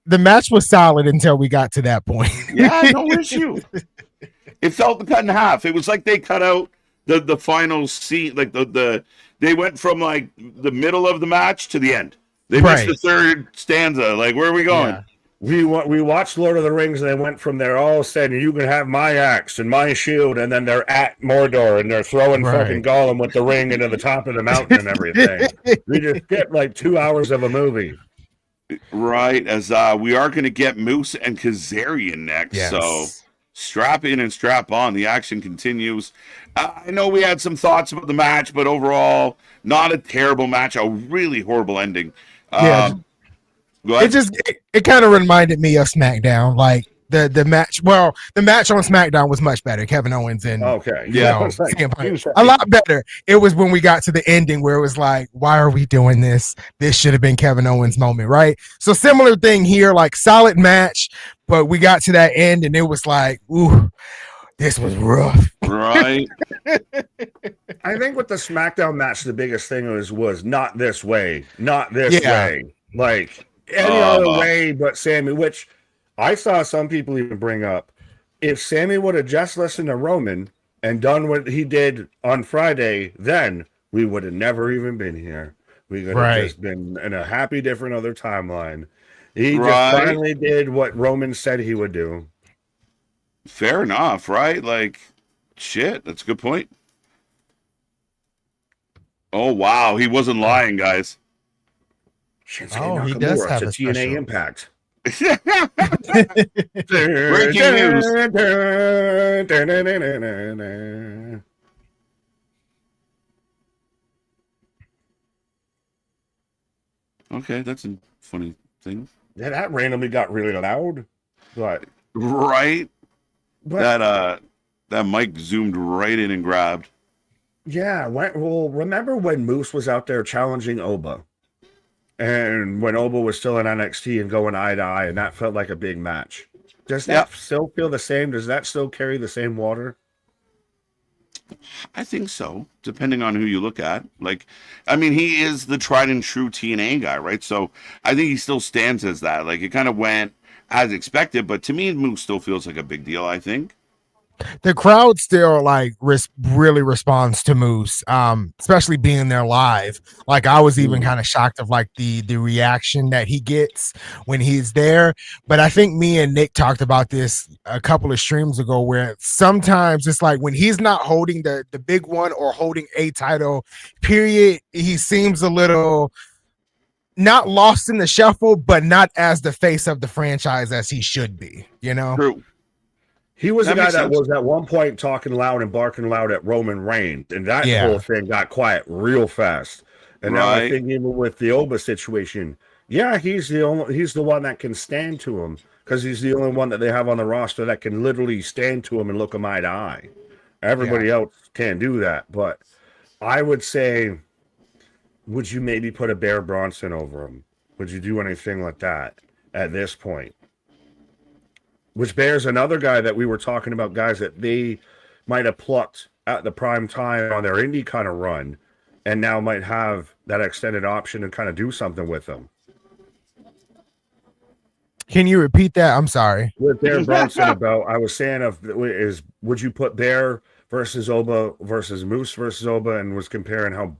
the match was solid until we got to that point. Yeah, no issue. It felt cut in half. It was like they cut out the final scene, like they went from like the middle of the match to the end. They missed the third stanza. Like, where are we going? Yeah. We watched Lord of the Rings, and they went from there. All said, you can have my axe and my shield, and then they're at Mordor, and they're throwing fucking Gollum with the ring into the top of the mountain and everything. We just get like 2 hours of a movie. Right, as we are going to get Moose and Kazarian next. Yes. So strap in and strap on. The action continues. I know we had some thoughts about the match, but overall, not a terrible match. A really horrible ending. It kind of reminded me of SmackDown, like the match. Well, the match on SmackDown was much better. Kevin Owens and CM Punk. A lot better. It was when we got to the ending where it was like, why are we doing this? This should have been Kevin Owens' moment, right? So similar thing here, like solid match, but we got to that end and it was like, ooh, this was rough. Right. I think with the SmackDown match, the biggest thing was not this way, not this way, like any other way but Sammy, which I saw some people even bring up. If Sammy would have just listened to Roman and done what he did on Friday, then we would have never even been here. We could have just been in a happy, different other timeline. He just finally did what Roman said he would do. Fair enough, right? Like, shit, that's a good point. Oh, wow. He wasn't lying, guys. Shinsuke he does have a TNA Impact. Breaking news. Okay, that's a funny thing. Yeah, that randomly got really loud. But that mic zoomed right in and grabbed. Yeah, remember when Moose was out there challenging Oba? And when Oba was still in NXT and going eye to eye, and that felt like a big match. Does that still feel the same? Does that still carry the same water? I think so, depending on who you look at. Like, I mean, he is the tried and true TNA guy, right? So I think he still stands as that. Like, it kind of went as expected, but to me, Moose still feels like a big deal, I think. The crowd still like really responds to Moose, especially being there live. Like I was even kind of shocked of like the reaction that he gets when he's there. But I think me and Nick talked about this a couple of streams ago, where sometimes it's like when he's not holding the big one or holding a title, period, he seems a little not lost in the shuffle, but not as the face of the franchise as he should be. You know. True. He was the guy that was at one point talking loud and barking loud at Roman Reigns, and that whole thing got quiet real fast. And now I think even with the Oba situation, he's the one that can stand to him because he's the only one that they have on the roster that can literally stand to him and look him eye to eye. Everybody else can't do that. But I would say, would you maybe put a Bear Bronson over him? Would you do anything like that? at this point. Which bears another guy that we were talking about, guys that they might have plucked at the prime time on their indie kind of run, and now might have that extended option to kind of do something with them. Can you repeat that? I'm sorry. With Bear Bronson about, I was saying would you put Bear versus Oba versus Moose versus Oba, and was comparing how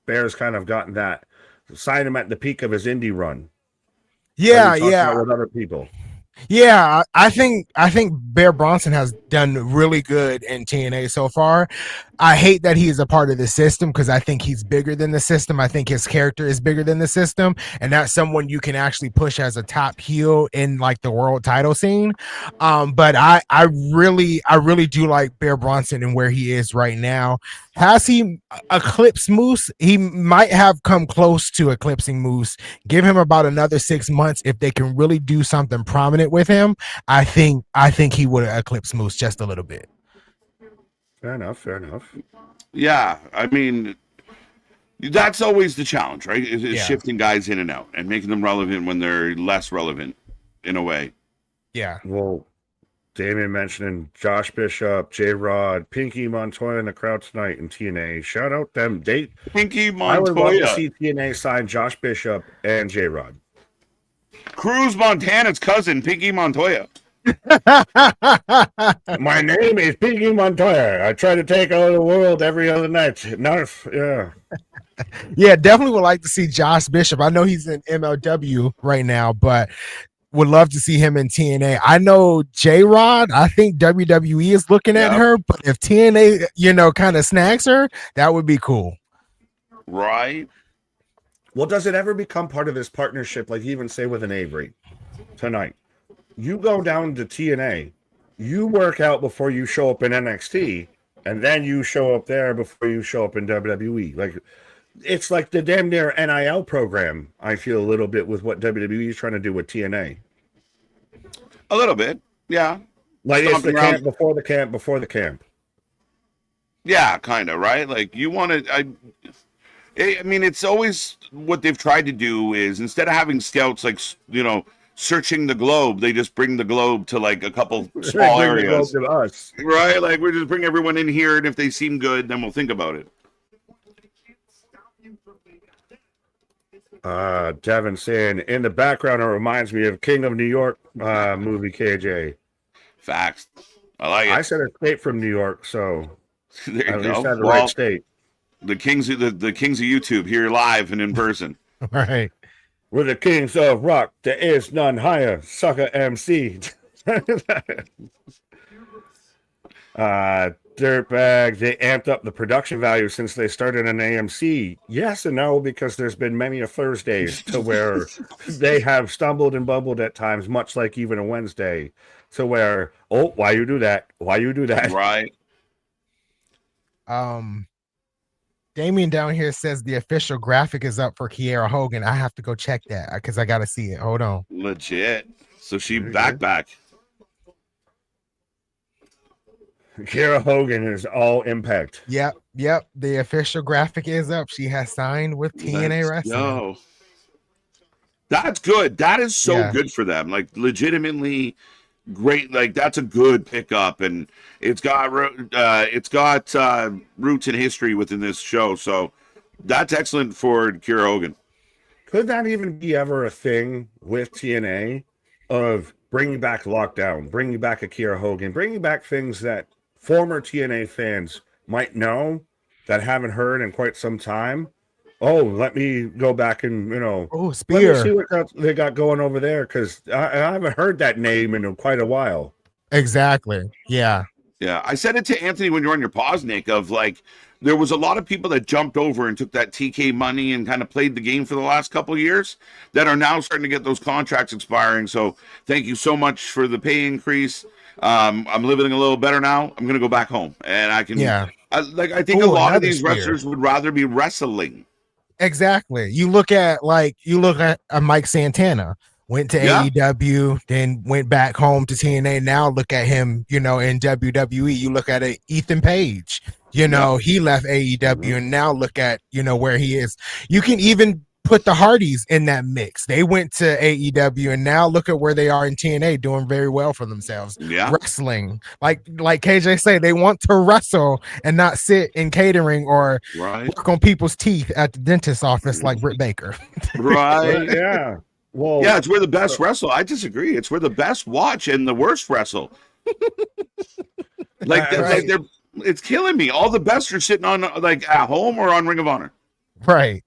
Bear's kind of gotten that, signed him at the peak of his indie run. Yeah, with other people. Yeah, I think Bear Bronson has done really good in TNA so far. I hate that he is a part of the system because I think he's bigger than the system. I think his character is bigger than the system, and that's someone you can actually push as a top heel in like the world title scene. But I really do like Bear Bronson and where he is right now. Has he eclipsed Moose? He might have come close to eclipsing Moose. Give him about another 6 months. If they can really do something prominent with him, I think he would eclipse Moose just a little bit. Fair enough. Yeah, I mean, that's always the challenge, right? Is shifting guys in and out and making them relevant when they're less relevant, in a way. Yeah. Well, Damien mentioning Josh Bishop, J-Rod, Pinky Montoya in the crowd tonight in TNA. Shout out them. Pinky Montoya. I would love to see TNA sign Josh Bishop and J-Rod. Cruz Montana's cousin, Pinky Montoya. My name is Pinky Montoya. I try to take over the world every other night. Yeah, definitely would like to see Josh Bishop. I know he's in MLW right now, but would love to see him in TNA. I know J-Rod, I think WWE is looking at her, but if TNA, kind of snags her, that would be cool. Right. Well, does it ever become part of this partnership, like even say with an Avery tonight? You go down to TNA, you work out before you show up in NXT, and then you show up there before you show up in WWE. Like, it's like the damn near NIL program, I feel a little bit, with what WWE is trying to do with TNA. A little bit, yeah. Like, it's the camp before the camp before the camp. Yeah, kind of, right? Like, you want to... I mean, it's always what they've tried to do is, instead of having scouts, like, searching the globe, they just bring the globe to like a couple small areas. To us. Right? Like, we just bring everyone in here, and if they seem good, then we'll think about it. Devin saying, in the background, it reminds me of King of New York movie, KJ. Facts. I like it. I said Escape from New York, so there you at go. least had the right state. The kings of YouTube here live and in person. Right. We're the kings of rock. There is none higher. Sucker MC. Dirtbag, they amped up the production value since they started an AMC. Yes and no, because there's been many a Thursdays to where they have stumbled and bumbled at times, much like even a Wednesday, to where, why you do that? Why you do that? Right. Damien down here says the official graphic is up for Kiera Hogan. I have to go check that because I got to see it. Hold on. Legit. So she back. Kiera Hogan is all Impact. Yep. The official graphic is up. She has signed with TNA Wrestling. No. That's good. That is so good for them. Like, legitimately great. Like, that's a good pickup, and it's got roots in history within this show. So that's excellent for Kiera Hogan. Could that even be ever a thing with TNA of bringing back Lockdown, bringing back Kiera Hogan, bringing back things that former TNA fans might know that haven't heard in quite some time? Oh, let me go back and, Spear. Let me see what they got going over there, because I haven't heard that name in quite a while. Exactly. Yeah. Yeah. I said it to Anthony when you're on your pause, Nick, of like, there was a lot of people that jumped over and took that TK money and kind of played the game for the last couple of years that are now starting to get those contracts expiring. So thank you so much for the pay increase. I'm living a little better now. I'm going to go back home, and I can, I think a lot of these wrestlers would rather be wrestling. Exactly. You look at Mike Santana, went to AEW, then went back home to TNA. Now look at him, in WWE. You look at Ethan Page, he left AEW, and now look at, where he is. You can even put the Hardys in that mix. They went to AEW, and now look at where they are in TNA, doing very well for themselves. Yeah. Wrestling, like KJ say, they want to wrestle and not sit in catering or work on people's teeth at the dentist's office like Britt Baker. Right. Yeah. Well, yeah, it's where the best wrestle. I disagree. It's where the best watch and the worst wrestle. like they're it's killing me. All the best are sitting on like at home or on Ring of Honor. Right.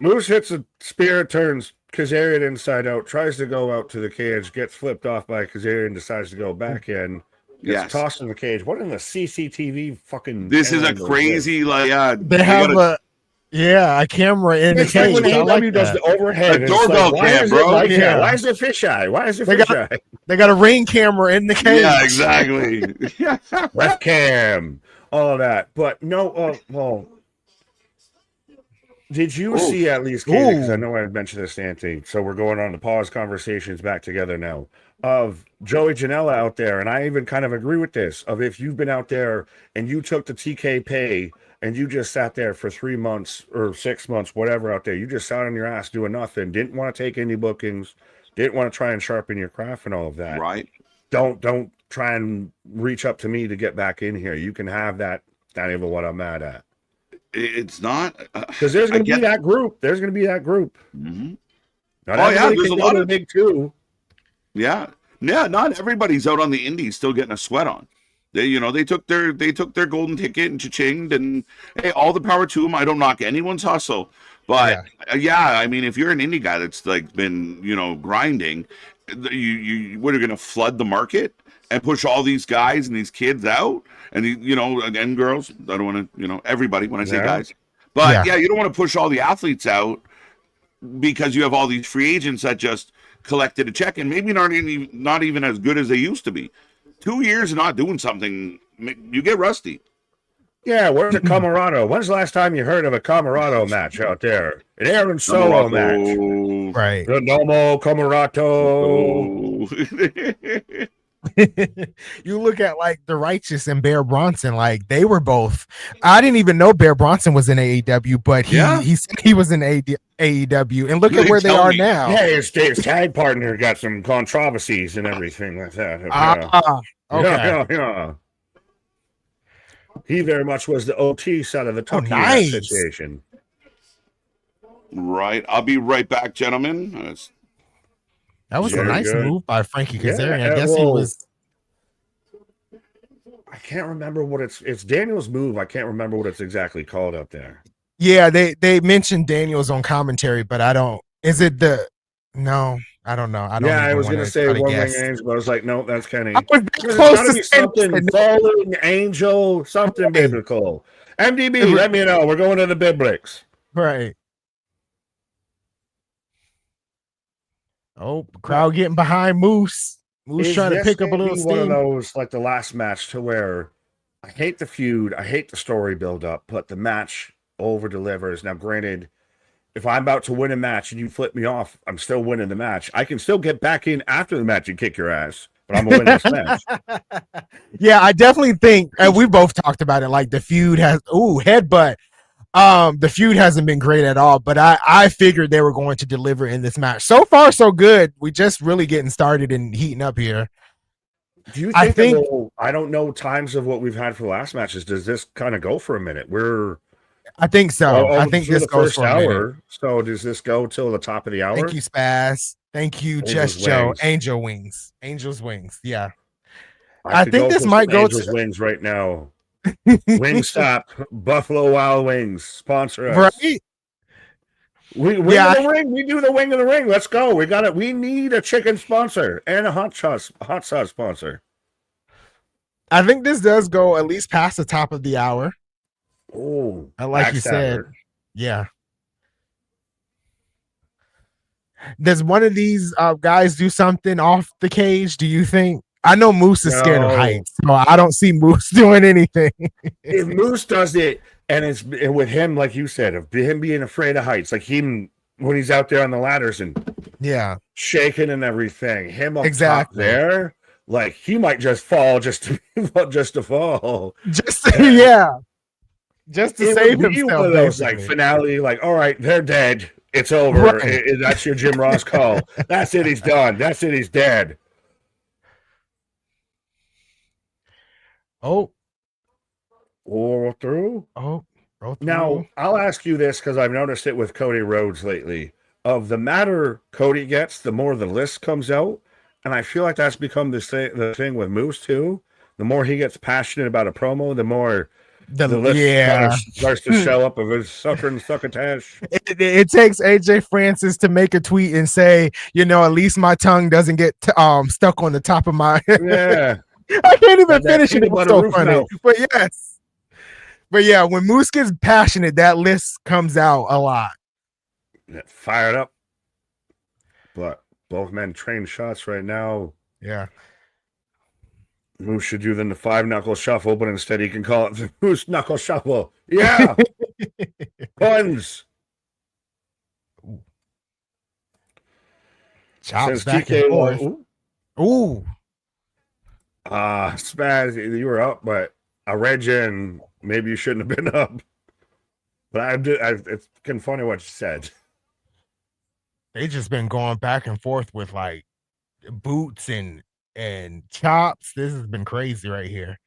Moose hits a spear, turns Kazarian inside out, tries to go out to the cage, gets flipped off by Kazarian, decides to go back in, gets tossed in the cage. What in the CCTV fucking? This is a crazy they have a camera in the cage. When AEW does the overhead, the doorbell cam, bro. Why is there fisheye? Why is there fisheye? They got a ring camera in the cage. Yeah, exactly. Left cam, all that. But no, well. Did you see at least, because I know I mentioned this, Anthony, so we're going on the pause conversations back together now, of Joey Janela out there, and I even kind of agree with this, of if you've been out there and you took the TK pay and you just sat there for 3 months or 6 months, whatever out there, you just sat on your ass doing nothing, didn't want to take any bookings, didn't want to try and sharpen your craft and all of that. Right. Don't try and reach up to me to get back in here. You can have that, not even what I'm mad at. It's not because there's going to be that group. There's going to be that group. Mm-hmm. There's a lot of big too. Yeah, not everybody's out on the indies still getting a sweat on. They took their golden ticket and cha-chinged, and hey, all the power to them. I don't knock anyone's hustle, but I mean, if you're an indie guy that's like been grinding, you what are going to flood the market and push all these guys and these kids out, and and girls. I don't want to everybody when I say guys, but you don't want to push all the athletes out because you have all these free agents that just collected a check and maybe not even as good as they used to be. 2 years of not doing something, you get rusty. Yeah, where's a Camarado? When's the last time you heard of a Camarado match out there? An Aaron Solo match. Right. The Nomo Camarado. You look at like the Righteous and Bear Bronson, like they were both. I didn't even know Bear Bronson was in AEW, but he said he was in AEW, and look at where they are now. Yeah, his tag partner got some controversies and everything like that. Okay. Yeah. He very much was the OT side of the situation. Right. I'll be right back, gentlemen. That was a nice move by Frankie Kazarian. I guess he was. I can't remember what it's Daniel's move. I can't remember what it's exactly called up there. Yeah, they mentioned Daniels on commentary, but I don't. Is it the? No, I don't know. I was gonna say one wing angel, but I was like, no, that's Kenny. There's got to be something falling angel, something biblical. MDB, let me know. We're going to the Biblics. Right. Oh, crowd getting behind Moose. Moose trying to pick up a little steam. One of those, like the last match, to where I hate the feud, I hate the story build up, but the match over delivers. Now, granted, if I'm about to win a match and you flip me off, I'm still winning the match. I can still get back in after the match and kick your ass, but I'm gonna win this match. Yeah, I definitely think, and we both talked about it. Like the feud has headbutt. The feud hasn't been great at all, but I figured they were going to deliver in this match. So far, so good. We just really getting started and heating up here. Do you think I don't know times of what we've had for the last matches. Does this kind of go for a minute? I think so. I think this goes for a minute. So does this go till the top of the hour? Thank you, Spaz. Thank you, Just Joe. Angel Wings. Angel's Wings. Yeah. I think this might go to Wings right now. Wingstop, Buffalo Wild Wings, sponsor us. Right? We the ring. We do the wing of the ring. Let's go. We got it. We need a chicken sponsor and a hot sauce sponsor. I think this does go at least past the top of the hour. Oh, like you said, yeah. Does one of these guys do something off the cage? Do you think? I know Moose is scared of heights, so I don't see Moose doing anything. If Moose does it, and it's with him, like you said, of him being afraid of heights, like him when he's out there on the ladders and shaking and everything, him up top there, like he might just fall just to fall. just to It save would be himself. one of those like Basically. finale, like, all right, they're dead. It's over. Right. That's your Jim Ross call. That's it. He's done. That's it. He's dead. Oh, Roll through. roll through. Now, I'll ask you this because I've noticed it with Cody Rhodes lately. Of the madder Cody gets, the more the list comes out. And I feel like that's become the thing with Moose, too. The more he gets passionate about a promo, the more the list kind of starts to show up of his succotash. It takes AJ Francis to make a tweet and say, at least my tongue doesn't get stuck on the top of my. Yeah. I can't even finish it. It was so funny. Mouth. But yes. But yeah, when Moose gets passionate, that list comes out a lot. Fired up. But both men train shots right now. Yeah. Moose should do the 5-knuckle shuffle, but instead he can call it the Moose knuckle shuffle. Yeah. Puns. Chops back and forth. Ooh. Spaz, you were up, but I read you and maybe you shouldn't have been up. But it's kind of funny what you said. They just been going back and forth with like boots and chops. This has been crazy right here.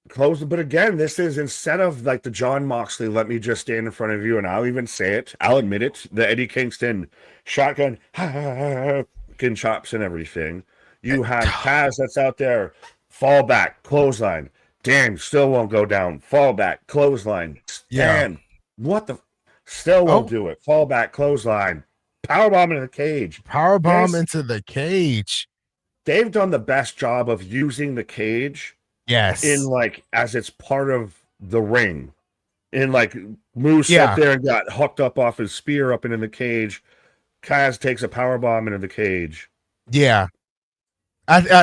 Close, but again, this is instead of like the John Moxley, let me just stand in front of you and I'll even say it. I'll admit it. The Eddie Kingston shotgun, chops and everything. You have Kaz that's out there, fall back, clothesline. Damn, still won't go down. Fall back, clothesline. Damn, what the? Still won't do it. Fall back, clothesline. Powerbomb into the cage. Powerbomb into the cage. They've done the best job of using the cage. Yes. In like as it's part of the ring. In like Moose sat there and got hooked up off his spear up into the cage. Kaz takes a powerbomb into the cage. Yeah.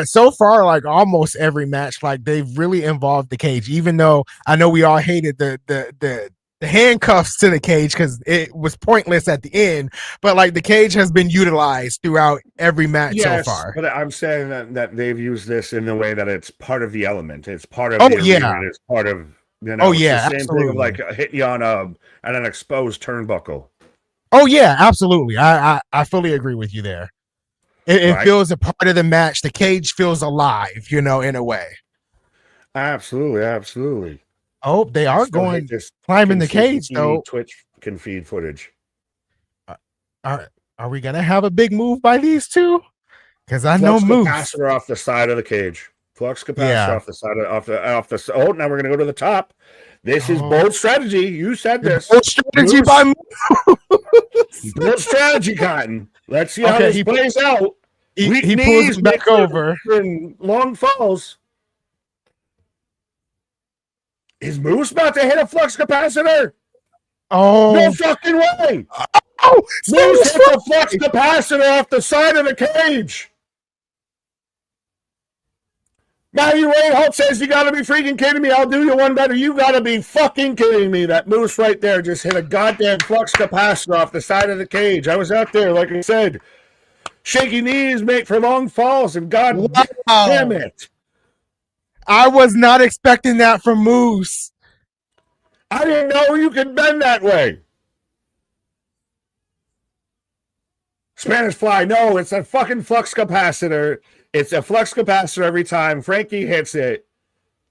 So far, like almost every match, like they've really involved the cage, even though I know we all hated the handcuffs to the cage because it was pointless at the end, but like the cage has been utilized throughout every match so far. But I'm saying that they've used this in the way that it's part of the element. It's part of the arena. It's part of it's the same thing of like hitting you on an exposed turnbuckle. Oh yeah, absolutely. I fully agree with you there. It feels a part of the match. The cage feels alive, in a way. Absolutely. Oh, they are going climbing the cage though. Twitch can feed footage. Are we gonna have a big move by these two? Because I know Moose capacitor off the side of the cage. Flux capacitor off the side off the. Oh, now we're gonna go to the top. This is bold strategy. You said this. Bold strategy by Moose. Bold strategy, Cotton. Let's see how this plays out. He pulls him back over. Long falls. Is Moose about to hit a flux capacitor? Oh, no fucking way! Oh, Moose hits a flux capacitor off the side of the cage. Matty Ray Holt says, you gotta be freaking kidding me. I'll do you one better. You gotta be fucking kidding me. That Moose right there just hit a goddamn flux capacitor off the side of the cage. I was out there, like I said. Shaky knees make for long falls, and God damn it. I was not expecting that from Moose. I didn't know you could bend that way. Spanish Fly. No, it's a fucking flux capacitor. It's a flux capacitor every time Frankie hits it.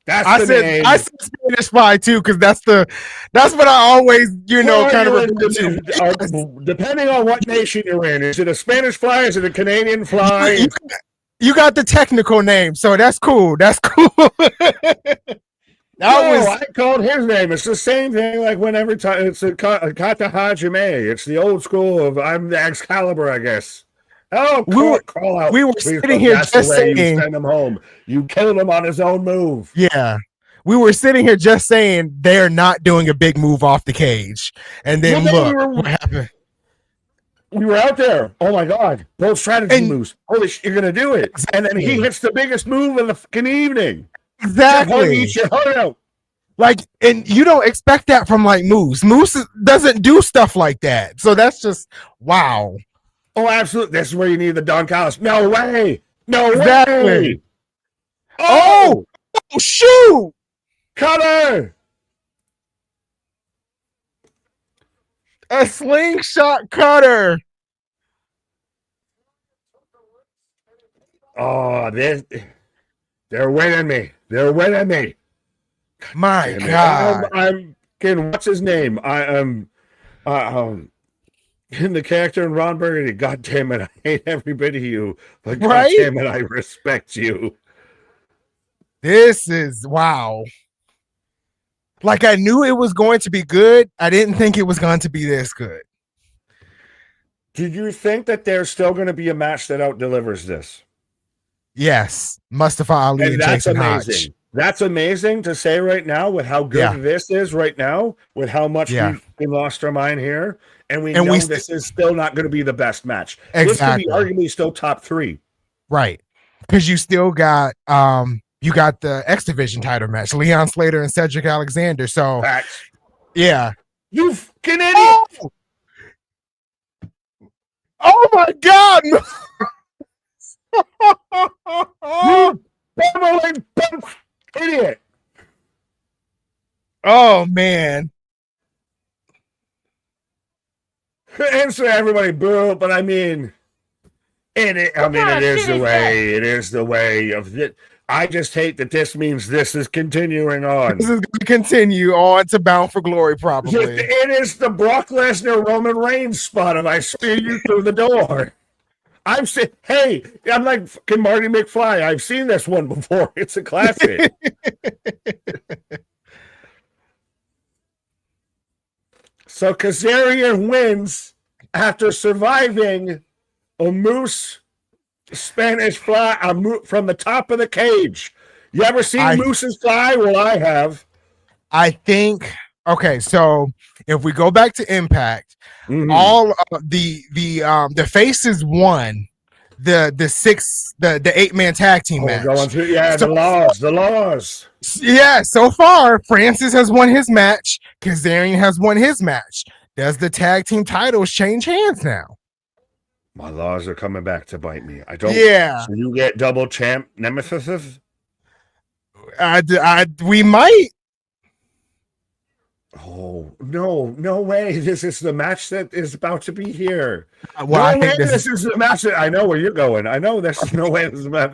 That's the name. I said Spanish Fly too, because that's what I always, kind of depending on what nation you're in. Is it a Spanish Fly? Is it a Canadian Fly? You got the technical name, so that's cool. That's cool. I called his name. It's the same thing like whenever it's a Kata Hajime. It's the old school of I'm the Excalibur, I guess. Oh, crawl out. We were sitting here just saying, you send him home. You killed him on his own move. Yeah. We were sitting here just saying they're not doing a big move off the cage. And then what happened? We were out there. Oh my God. Both strategy moves. Holy shit, you're going to do it. Exactly. And then he hits the biggest move of the fucking evening. Exactly. Eat your heart out. Like, and you don't expect that from like Moose. Moose doesn't do stuff like that. So that's just, wow. Oh, absolutely. This is where you need the Don Callis. No way. No way. Oh, shoot. Cutter. A slingshot cutter. Oh, they're winning me. They're winning me. My Damn it. God. I'm kidding. What's his name? In the character in Ron Burgundy. God damn it, I hate every bit of you, but God Right? damn it, I respect you. This is wow. Like I knew it was going to be good. I didn't think it was going to be this good. Did you think that there's still going to be a match that out delivers this? Yes, Mustafa Ali and that's Jason amazing. Hodge. That's amazing to say right now with how good this is right now, with how much we've been lost our mind here. And we know this is still not going to be the best match. Exactly. This could be arguably still top 3. Right. Because you still got you got the X Division title match, Leon Slater and Cedric Alexander. So Facts. Yeah. You fucking idiot. Oh my God. You bumbling idiot. Oh man. Answer everybody, boo, but I mean, it is the way. It is the way of it. I just hate that this means this is continuing on. This is going to continue on to Bound for Glory, probably. It is the Brock Lesnar Roman Reigns spot of I spear you through the door. I'm saying, hey, I'm like fucking Marty McFly. I've seen this one before. It's a classic. So Kazarian wins after surviving a moose Spanish fly from the top of the cage. You ever seen mooses fly? Well, I have. I think. Okay, so if we go back to Impact, all of the faces won the 8-man tag team match. The laws. Yeah, so far Francis has won his match. Kazarian has won his match. Does the tag team titles change hands now? My laws are coming back to bite me. I don't. Yeah. So you get double champ nemesis. We might. Oh no way! This is the match that is about to be here. Well, I think this is the match that I know where you're going. I know there's no way this is the match.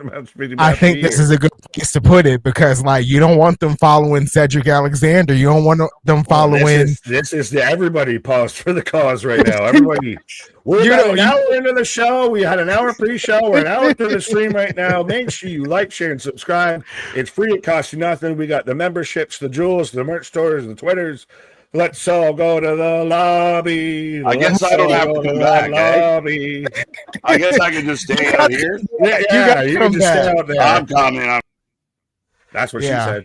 I think this is a good place to put it because, like, you don't want them following Cedric Alexander. You don't want them following. This is the everybody paused for the cause right now. Everybody, we're about an hour into the show. We had an hour pre-show. We're an hour into the stream right now. Make sure you like, share, and subscribe. It's free. It costs you nothing. We got the memberships, the jewels, the merch stores, the Twitters. Let's all go to the lobby. I guess I don't have to come back. Lobby. I guess I can just stay out here. Yeah, you can just stay out there. I'm coming. That's what she said.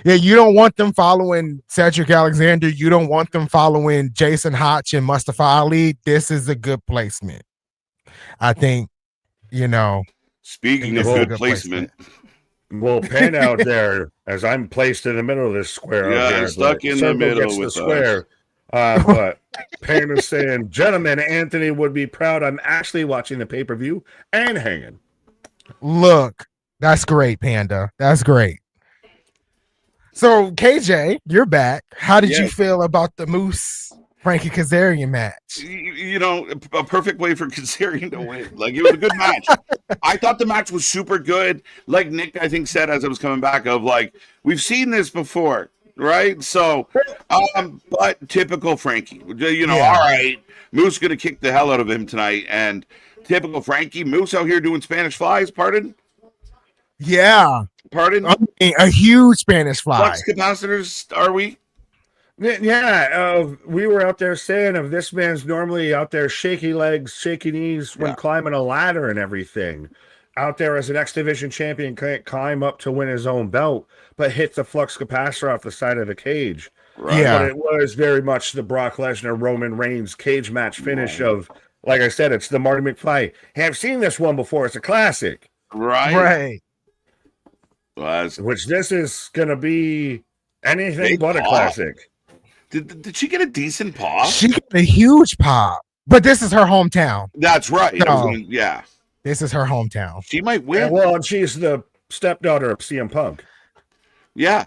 Yeah, you don't want them following Cedric Alexander. You don't want them following Jason Hodge and Mustafa Ali. This is a good placement. I think, Speaking of good placement. We'll pan out there as I'm placed in the middle of this square. Yeah, stuck in the middle with the square. But Pan is saying, gentlemen, Anthony would be proud. I'm actually watching the pay-per-view and hanging. Look, that's great, Panda. That's great. So, KJ, you're back. How did you feel about the Moose Frankie Kazarian match? A perfect way for Kazarian to win. Like, it was a good match. I thought the match was super good. Like Nick, I think, said as I was coming back of, like, we've seen this before, right? So, but typical Frankie. All right, Moose going to kick the hell out of him tonight. And typical Frankie, Moose out here doing Spanish flies, pardon? Yeah. Pardon? A huge Spanish fly. Flux capacitors, are we? Yeah, we were out there saying of this man's normally out there shaky legs, shaky knees when climbing a ladder and everything. Out there as an X Division champion, can't climb up to win his own belt, but hits a flux capacitor off the side of the cage. Right. Yeah. But it was very much the Brock Lesnar Roman Reigns cage match finish of, like I said, it's the Marty McFly. Hey, I've seen this one before. It's a classic. Right. Which this is going to be anything but a classic. Did she get a decent pop? She got a huge pop, but this is her hometown. That's right. So, this is her hometown. She might win. Well, she's the stepdaughter of CM Punk. Yeah.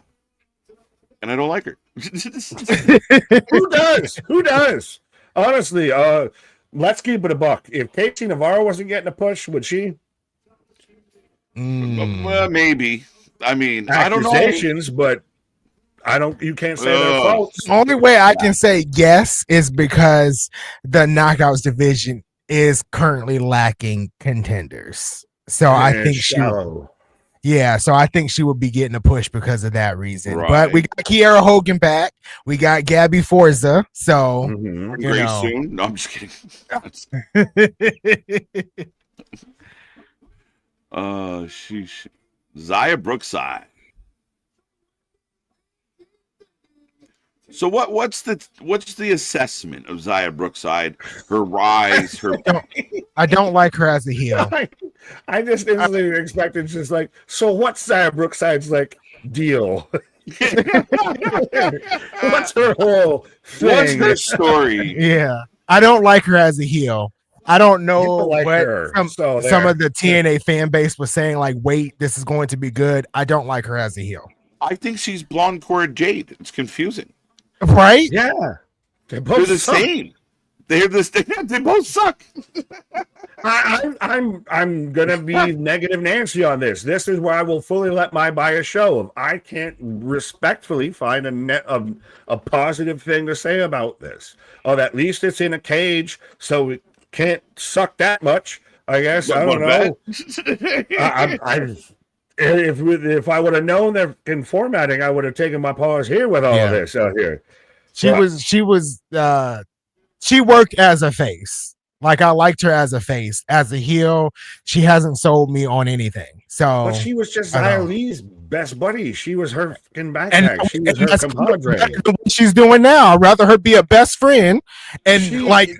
And I don't like her. Who does? Honestly, let's keep it a buck. If Casey Navarro wasn't getting a push, would she? Well, maybe. I mean, I don't know. Accusations, but you can't say they're false. The only way I can say yes is because the knockouts division is currently lacking contenders. So I think shallow. so I think she would be getting a push because of that reason. Right. But we got Kiera Hogan back. We got Gabby Forza. So Great soon. No, I'm just kidding. Zaya Brookside. So what's the assessment of Zaya Brookside? Her rise, her I don't like her as a heel. I just instantly expected just like, so what's Zaya Brookside's like deal? What's her whole thing? What's her story? Yeah. I don't like her as a heel. I don't know like what her. Some of the TNA fan base was saying, like, wait, this is going to be good. I don't like her as a heel. I think she's blonde Cora Jade. It's confusing. Right? Yeah. They're the same. They're the same. They both suck. I'm gonna be negative Nancy on this. This is where I will fully let my bias show. If I can't respectfully find a positive thing to say about this, at least it's in a cage, so it can't suck that much. I guess I don't know. If I would have known that in formatting, I would have taken my pause here with all of this out here. She worked as a face. Like, I liked her as a face. As a heel, she hasn't sold me on anything. So, but she was just Xia Li's best buddy. She was her fucking backpack. She was her compadre. What she's doing now. I'd rather her be a best friend and like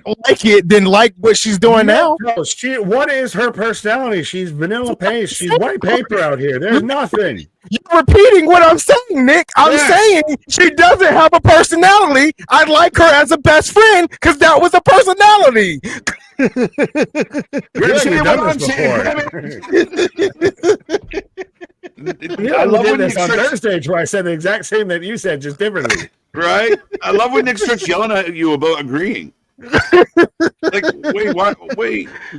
it than like what she's doing now. What is her personality? She's vanilla paste. She's white paper out here. There's nothing. You're repeating what I'm saying, Nick. I'm saying she doesn't have a personality. I like her as a best friend because that was a personality. You're seeing what I'm saying. I love when this on Thursday where I said the exact same that you said, just differently. Right? I love when Nick starts yelling at you about agreeing. Like, wait, what? Wait. I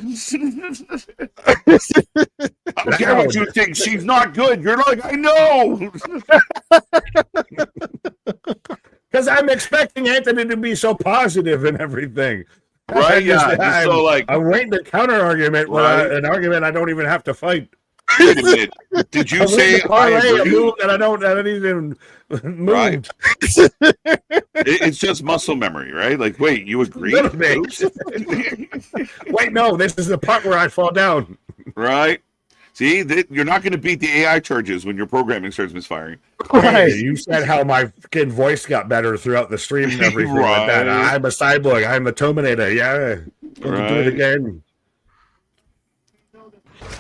don't care what you think. She's not good. You're like, I know. Because I'm expecting Anthony to be so positive and everything. Right? Yeah. So, like, I'm waiting to counter argument with an argument I don't even have to fight. Wait a minute. Did you say I agree? Move that I don't even move? Right. It's just muscle memory, right? Like, wait, you agree? Wait, no, this is the part where I fall down. Right. See, you're not going to beat the AI charges when your programming starts misfiring. Right. You said how my fucking voice got better throughout the stream and everything like that. I'm a cyborg. I'm a Terminator. Yeah. Do it again.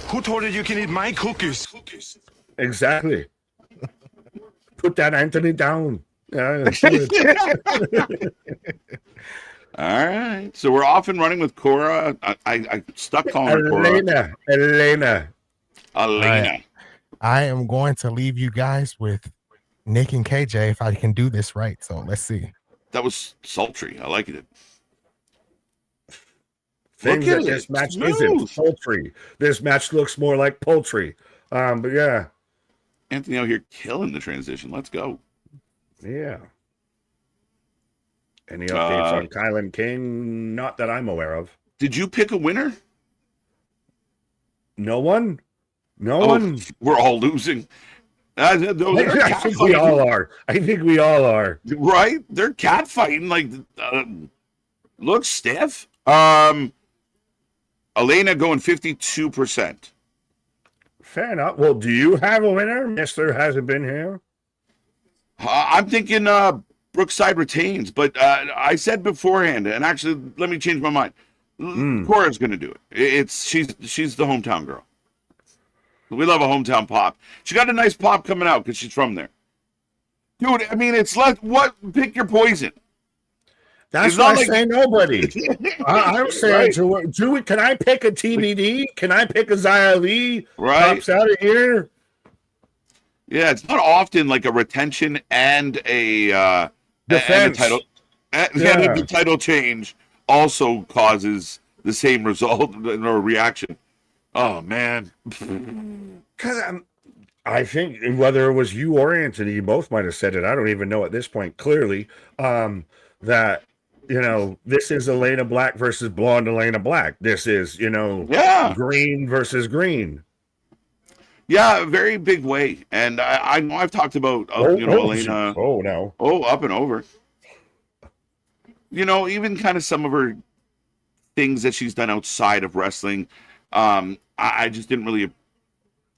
Who told you you can eat my cookies? Exactly. Put that Anthony down. Yeah, all right. So we're off and running with Cora. I stuck calling her Cora. Elena. I am going to leave you guys with Nick and KJ if I can do this right. So let's see. That was sultry. I like it. Things that this match isn't poultry. This match looks more like poultry. But yeah. Anthony out here killing the transition. Let's go. Yeah. Any updates on Kylan King? Not that I'm aware of. Did you pick a winner? No one. No one. We're all losing. I think we all are. Right? They're catfighting. Like, looks stiff. Elena going 52%. Fair enough. Well, do you have a winner? Mister hasn't been here. I'm thinking Brookside retains, but I said beforehand, and actually, let me change my mind. Cora's going to do it. She's the hometown girl. We love a hometown pop. She got a nice pop coming out because she's from there. Dude, I mean, it's like, pick your poison. That's why I say nobody. I'm saying, can I pick a TBD? Can I pick a Xia Li? Right. Pops out of here? Yeah, it's not often like a retention and a defense. And a title change also causes the same result or reaction. Oh man. Because I think whether it was you or Anthony, you both might have said it. I don't even know at this point clearly that, this is Elena Black versus blonde Elena Black. This is, green versus green. Yeah, a very big way. And I know I've talked about, Elena. Oh, no. Oh, up and over. Even kind of some of her things that she's done outside of wrestling. I just didn't really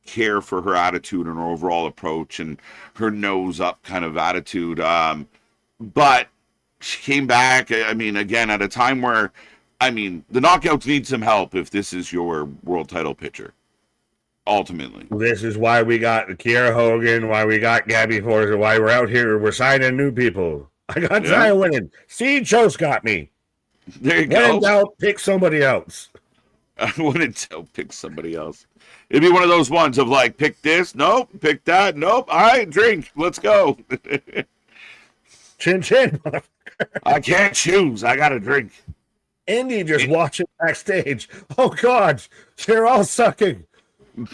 care for her attitude and her overall approach and her nose up kind of attitude. But she came back, again, at a time where, the Knockouts need some help if this is your world title picture. Ultimately. This is why we got Kiera Hogan, why we got Gabby Forza, why we're out here. We're signing new people. I got Zaya winning. See, Joe's got me. There you go. When in doubt, pick somebody else. When in doubt, pick somebody else. It'd be one of those ones of like, pick this, nope, pick that, nope. All right, drink, let's go. Chin chin. I can't choose. I got to drink. Indy just watching backstage. Oh, God, they're all sucking.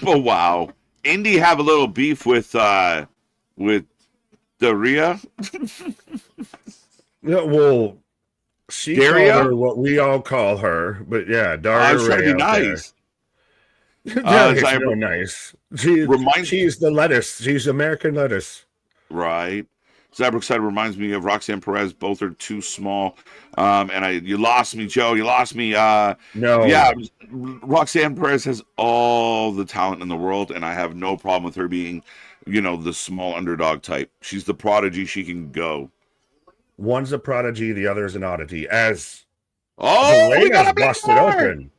Oh, wow. Indy have a little beef with Daria. Yeah, well, she Daria? called her what we all call her, but yeah, Daria. I was trying to be nice. Real nice. She's the lettuce. She's American lettuce. Right. Zabrook side reminds me of Roxanne Perez. Both are too small. You lost me, Joe. You lost me. No. Yeah, Roxanne Perez has all the talent in the world, and I have no problem with her being, the small underdog type. She's the prodigy. She can go. One's a prodigy, the other's an oddity. As we got busted open.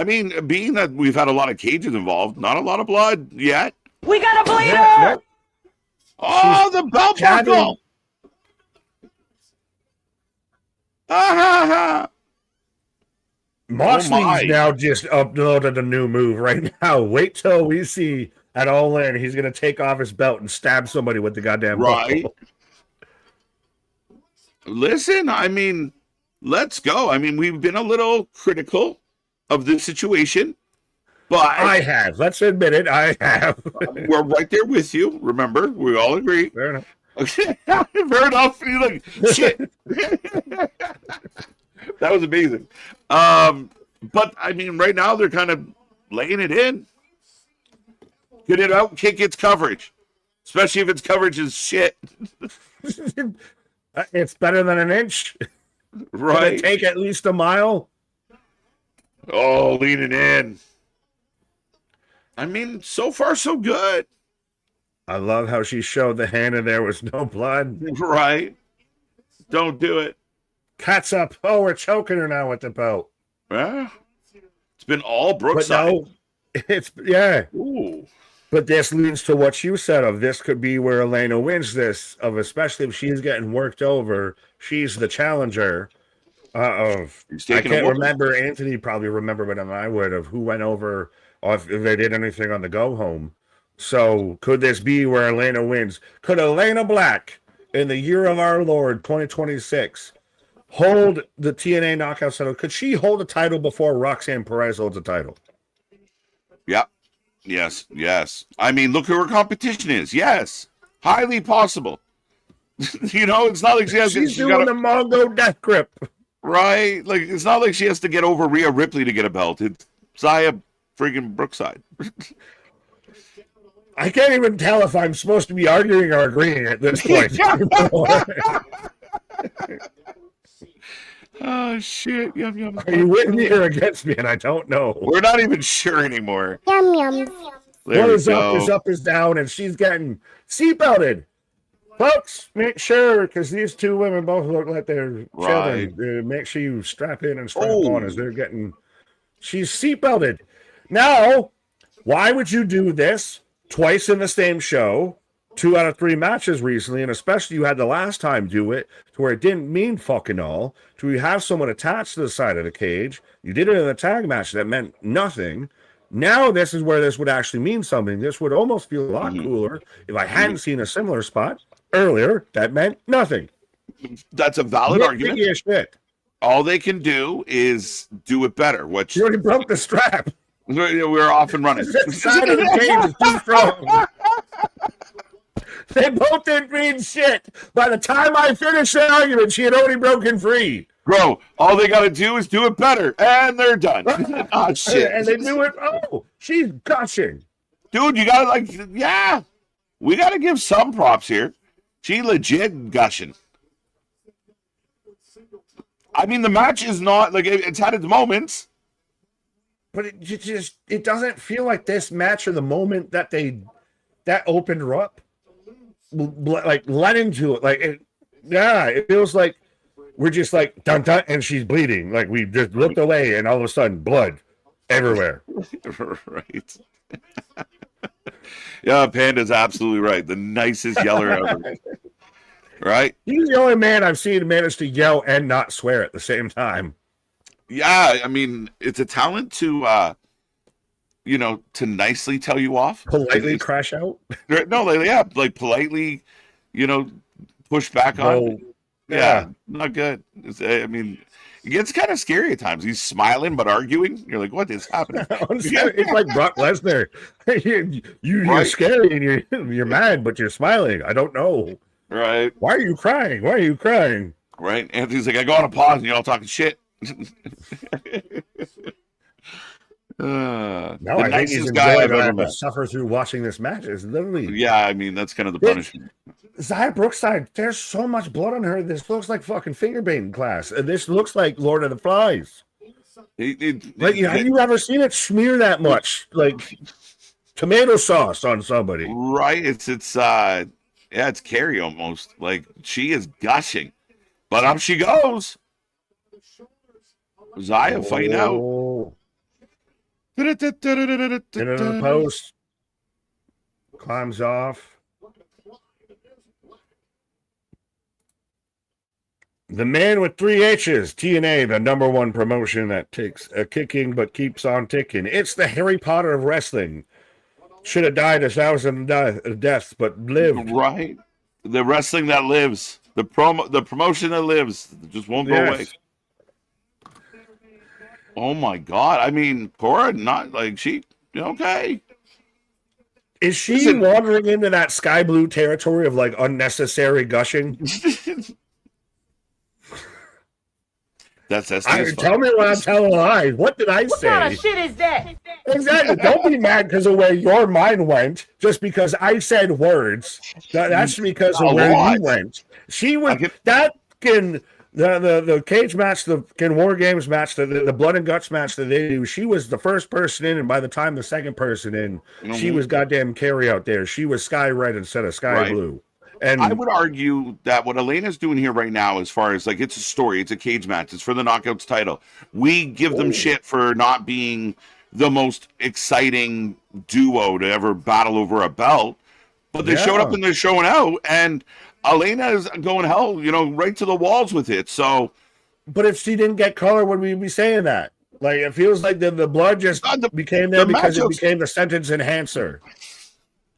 Being that we've had a lot of cages involved, not a lot of blood yet. We got a bleeder! Yeah. Oh, the belt buckle! Moxley's now just uploaded a new move right now. Wait till we see at All In, he's going to take off his belt and stab somebody with the goddamn buckle. Listen, let's go. We've been a little critical of this situation, but I have. Let's admit it. I have. We're right there with you. Remember, we all agree. Fair enough. Okay, fair enough. You're like, shit. That was amazing. But right now they're kind of laying it in. Get it out, kick its coverage, especially if its coverage is shit. It's better than an inch. Right. Take at least a mile. Oh, leaning in. So far so good. I love how she showed the hand and there was no blood. Right. Don't do it. Cat's up. Oh, we're choking her now with the belt. It's been all Brookside. Yeah. Ooh. But this leads to what you said of this could be where Elena wins this, of especially if she's getting worked over. She's the challenger. I can't remember. Anthony probably remember better than I would of who went over or if they did anything on the go home. So could this be where Elena wins? Could Elena Black in the year of our Lord 2026 hold the TNA knockout title? Could she hold a title before Roxanne Perez holds a title? Yeah. Yes. Look who her competition is. Yes. Highly possible. It's not like she's doing the Mongo death grip. Right? Like, it's not like she has to get over Rhea Ripley to get a belt. It's Zaya freaking Brookside. I can't even tell if I'm supposed to be arguing or agreeing at this point. Oh, shit. Yum, yum. Are you with me or against me? And I don't know. We're not even sure anymore. Yum yum. What is up is down, and she's getting seatbelted. Folks, make sure, because these two women both look like they're children. Make sure you strap in and strap on as they're getting. She's seatbelted. Now, why would you do this twice in the same show? 2 out of 3 matches recently, and especially you had the last time do it to where it didn't mean fucking all. To have someone attached to the side of the cage. You did it in a tag match that meant nothing. Now this is where this would actually mean something. This would almost feel a lot cooler if I hadn't seen a similar spot earlier that meant nothing. That's a valid argument. Shit. All they can do is do it better. Which She already broke the strap. we're off and running. The side of the cage is too strong. They both didn't mean shit. By the time I finished the argument, she had already broken free. Bro, all they got to do is do it better, and they're done. Oh, shit. And they do it. Oh, she's gushing. Dude, you got to, yeah. We got to give some props here. She legit gushing. I mean, the match is not, it's had its moments. But it doesn't feel like this match or the moment that opened her up. Led into it. It feels like we're just like dun dun and she's bleeding. Like we just looked away and all of a sudden blood everywhere. Right. Yeah, Panda's absolutely right. The nicest yeller ever. Right? He's the only man I've seen manage to yell and not swear at the same time. Yeah, I mean, it's a talent to to nicely tell you off. Politely crash out? No, politely, push back on. Yeah, not good. I mean, it gets kind of scary at times. He's smiling but arguing. You're like, what is happening? It's like Brock Lesnar. You're scary and you're mad, but you're smiling. I don't know. Right. Why are you crying? Why are you crying? Right. Anthony's like, I go on a pause and you're all talking shit. No, I think he's enjoying having to suffer through watching this match. It's literally. Yeah, I mean, that's kind of the punishment. Xia Brookside, there's so much blood on her. This looks like fucking finger painting class. This looks like Lord of the Flies. Have you ever seen it smear that much? Like tomato sauce on somebody. Right. It's Carrie almost. Like she is gushing. But up she goes. Xia fighting out. Into the post. Climbs off. The man with 3 H's, TNA, the #1 promotion that takes a kicking but keeps on ticking. It's the Harry Potter of wrestling. Should have died 1,000 deaths, but lived. Right. The wrestling that lives. The promotion that lives. Just won't go away. Oh my God. I mean, Cora, not like she, okay. Is she wandering into that sky blue territory of like unnecessary gushing? That's tell me when I'm telling lies. What did I say? What kind of shit is that? Exactly. Don't be mad because of where your mind went. Just because I said words, that's because of where you went. She would the cage match, the War Games match, the blood and guts match that they do. She was the first person in, and by the time the second person in, she was goddamn Carrie out there. She was sky red instead of sky blue. And I would argue that what Elena's doing here right now, as far as like it's a story, it's a cage match, it's for the Knockouts title. We give them shit for not being the most exciting duo to ever battle over a belt, but they showed up and they're showing out, and Elena is going hell, right to the walls with it. So, but if she didn't get color, would we be saying that? Like it feels like the blood just became there because it became the sentence enhancer.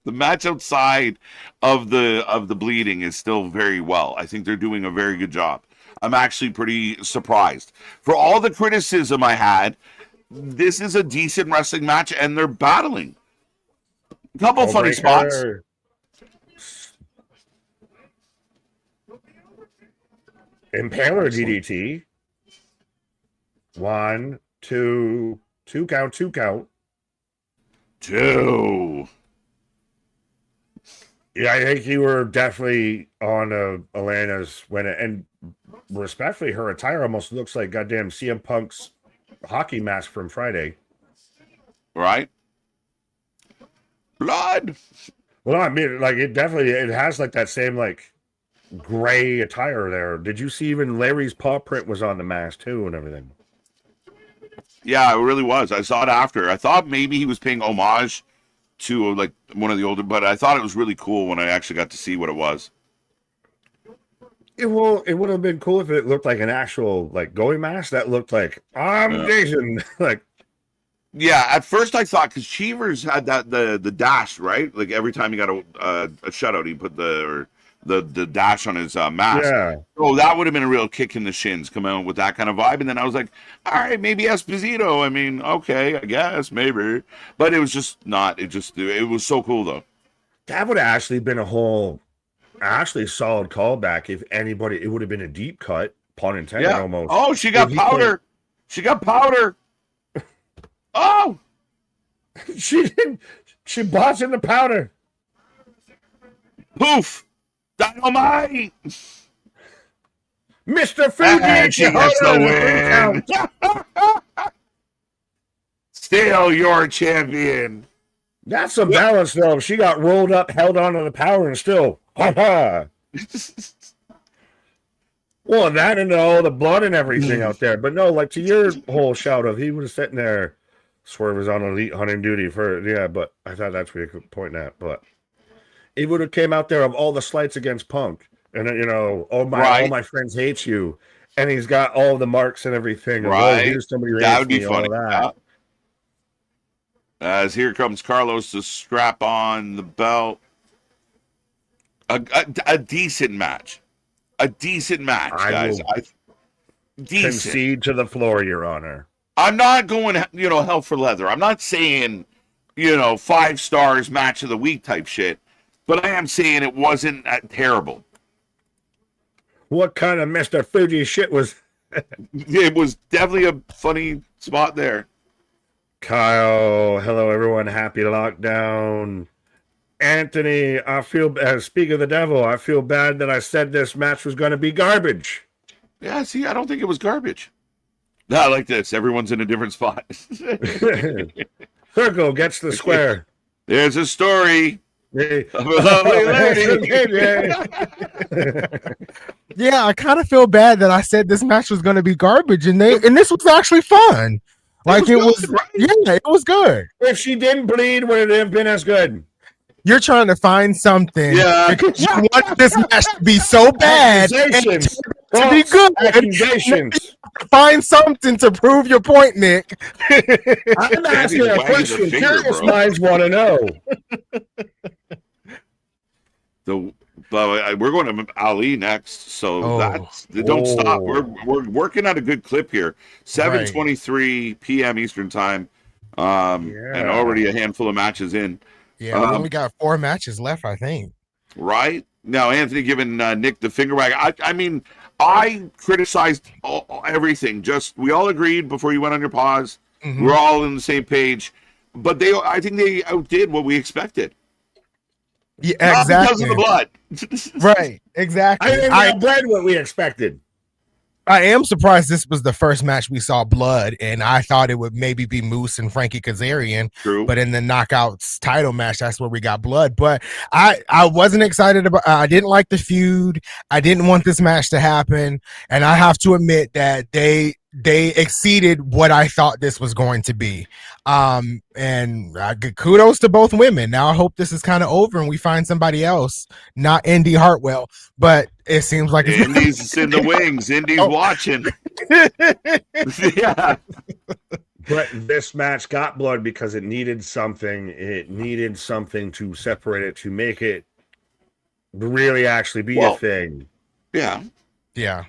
The match outside of the bleeding is still very well. I think they're doing a very good job. I'm actually pretty surprised. For all the criticism I had, this is a decent wrestling match, and they're battling. A couple funny spots. Impaler DDT. 1, 2 count, 2 count. 2. Yeah, I think you were definitely on Elena's and respectfully, her attire almost looks like goddamn CM Punk's hockey mask from Friday. Right? Blood. Well, I mean, like it has like that same like gray attire there. Did you see even Larry's paw print was on the mask too and everything? Yeah, it really was. I saw it after. I thought maybe he was paying homage to like one of the older, but I thought it was really cool when I actually got to see what it was. It would have been cool if it looked like an actual like going mask that looked like Jason. Like, yeah. At first, I thought because Cheevers had that the dash right, like every time he got a shutout, he put the dash on his mask. Yeah. Oh, that would have been a real kick in the shins, come out with that kind of vibe. And then I was like, all right, maybe Esposito. I mean, okay, I guess, maybe. But it was just not. It was so cool, though. That would have actually been a whole, actually solid callback. If anybody, it would have been a deep cut, pun intended, almost. Oh, she got powder. She got powder. Oh, she didn't. She botched in the powder. Poof. Dynamite. Mr. Fuji, And she gets the win. Still your champion. That's some balance, though. She got rolled up, held onto the power, and still, ha. Well, that and all the blood and everything out there. But no, like to your whole shout of, he was sitting there, Swerve was on elite hunting duty for, yeah, but I thought that's where you could point at. But he would have came out there of all the slights against Punk. And, you know, all my friends hate you. And he's got all the marks and everything. Right. Here's somebody That would be me, funny. That. As here comes Carlos to strap on the belt. A decent match. A decent match, guys. Decent. Concede to the floor, Your Honor. I'm not going, hell for leather. I'm not saying, 5 stars match of the week type shit. But I am saying it wasn't terrible. What kind of Mr. Fuji shit was? It was definitely a funny spot there. Kyle, hello everyone. Happy lockdown. Anthony, I feel, speak of the devil, I feel bad that I said this match was going to be garbage. Yeah, see, I don't think it was garbage. No, I like this. Everyone's in a different spot. Circle gets the square. There's a story. Yeah, I kind of feel bad that I said this match was going to be garbage, and this was actually fun. Like it was right? Yeah, it was good. If she didn't bleed, would it have been as good? You're trying to find something because you want this match to be so bad and to be good. Accusations. Find something to prove your point, Nick. I'm asking a question. Curious minds want to know. We're going to Ali next, so don't stop. We're working at a good clip here. 7:23 p.m. Eastern time, and already a handful of matches in. Yeah, we only got 4 matches left, I think. Right now, Anthony giving Nick the finger wag. I mean, I criticized everything. Just we all agreed before you went on your pause. Mm-hmm. We're all on the same page, but I think they outdid what we expected. Yeah, exactly. Not because of the blood. Right, exactly. I think we outdid what we expected. I am surprised this was the first match we saw blood, and I thought it would maybe be Moose and Frankie Kazarian. True. But in the Knockouts title match, that's where we got blood. But I wasn't excited about. I didn't like the feud. I didn't want this match to happen, and I have to admit that they exceeded what I thought this was going to be. And kudos to both women. Now I hope this is kind of over and we find somebody else, not Indy Hartwell, but it seems like Indy's in the wings. Indy's watching. Yeah. But this match got blood because it needed something. It needed something to separate it, to make it really actually be a thing. Yeah. Yeah.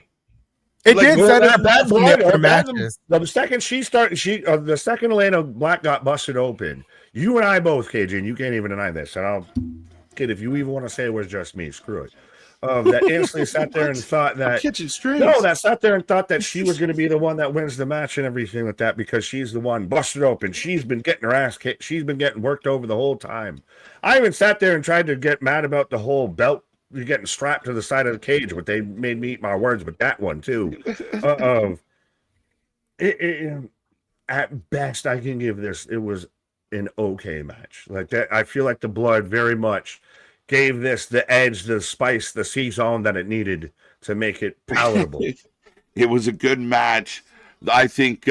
It did set up bad for matches. The second the second Elena Black got busted open, you and I both, KJ, and you can't even deny this. And if you even want to say it was just me, screw it. That instantly sat there and thought that sat there and thought that she was going to be the one that wins the match and everything like that because she's the one busted open. She's been getting her ass kicked. She's been getting worked over the whole time. I even sat there and tried to get mad about the whole belt. You're getting strapped to the side of the cage, but they made me eat my words with that one too. At best, I can give this. It was an okay match. Like that, I feel like the blood very much gave this the edge, the spice, the season that it needed to make it palatable. It was a good match. I think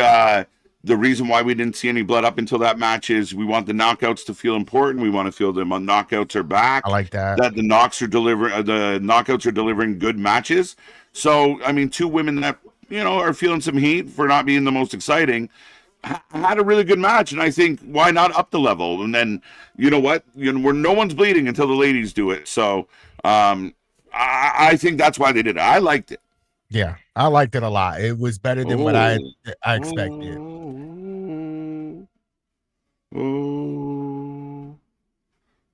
the reason why we didn't see any blood up until that match is we want the knockouts to feel important. We want to feel them on knockouts are back. I like that. That the knockouts are delivering good matches. So, I mean, 2 women that, are feeling some heat for not being the most exciting had a really good match. And I think why not up the level? And then, you know what? Where no one's bleeding until the ladies do it. So, I think that's why they did it. I liked it. Yeah, I liked it a lot. It was better than what I expected. Ooh.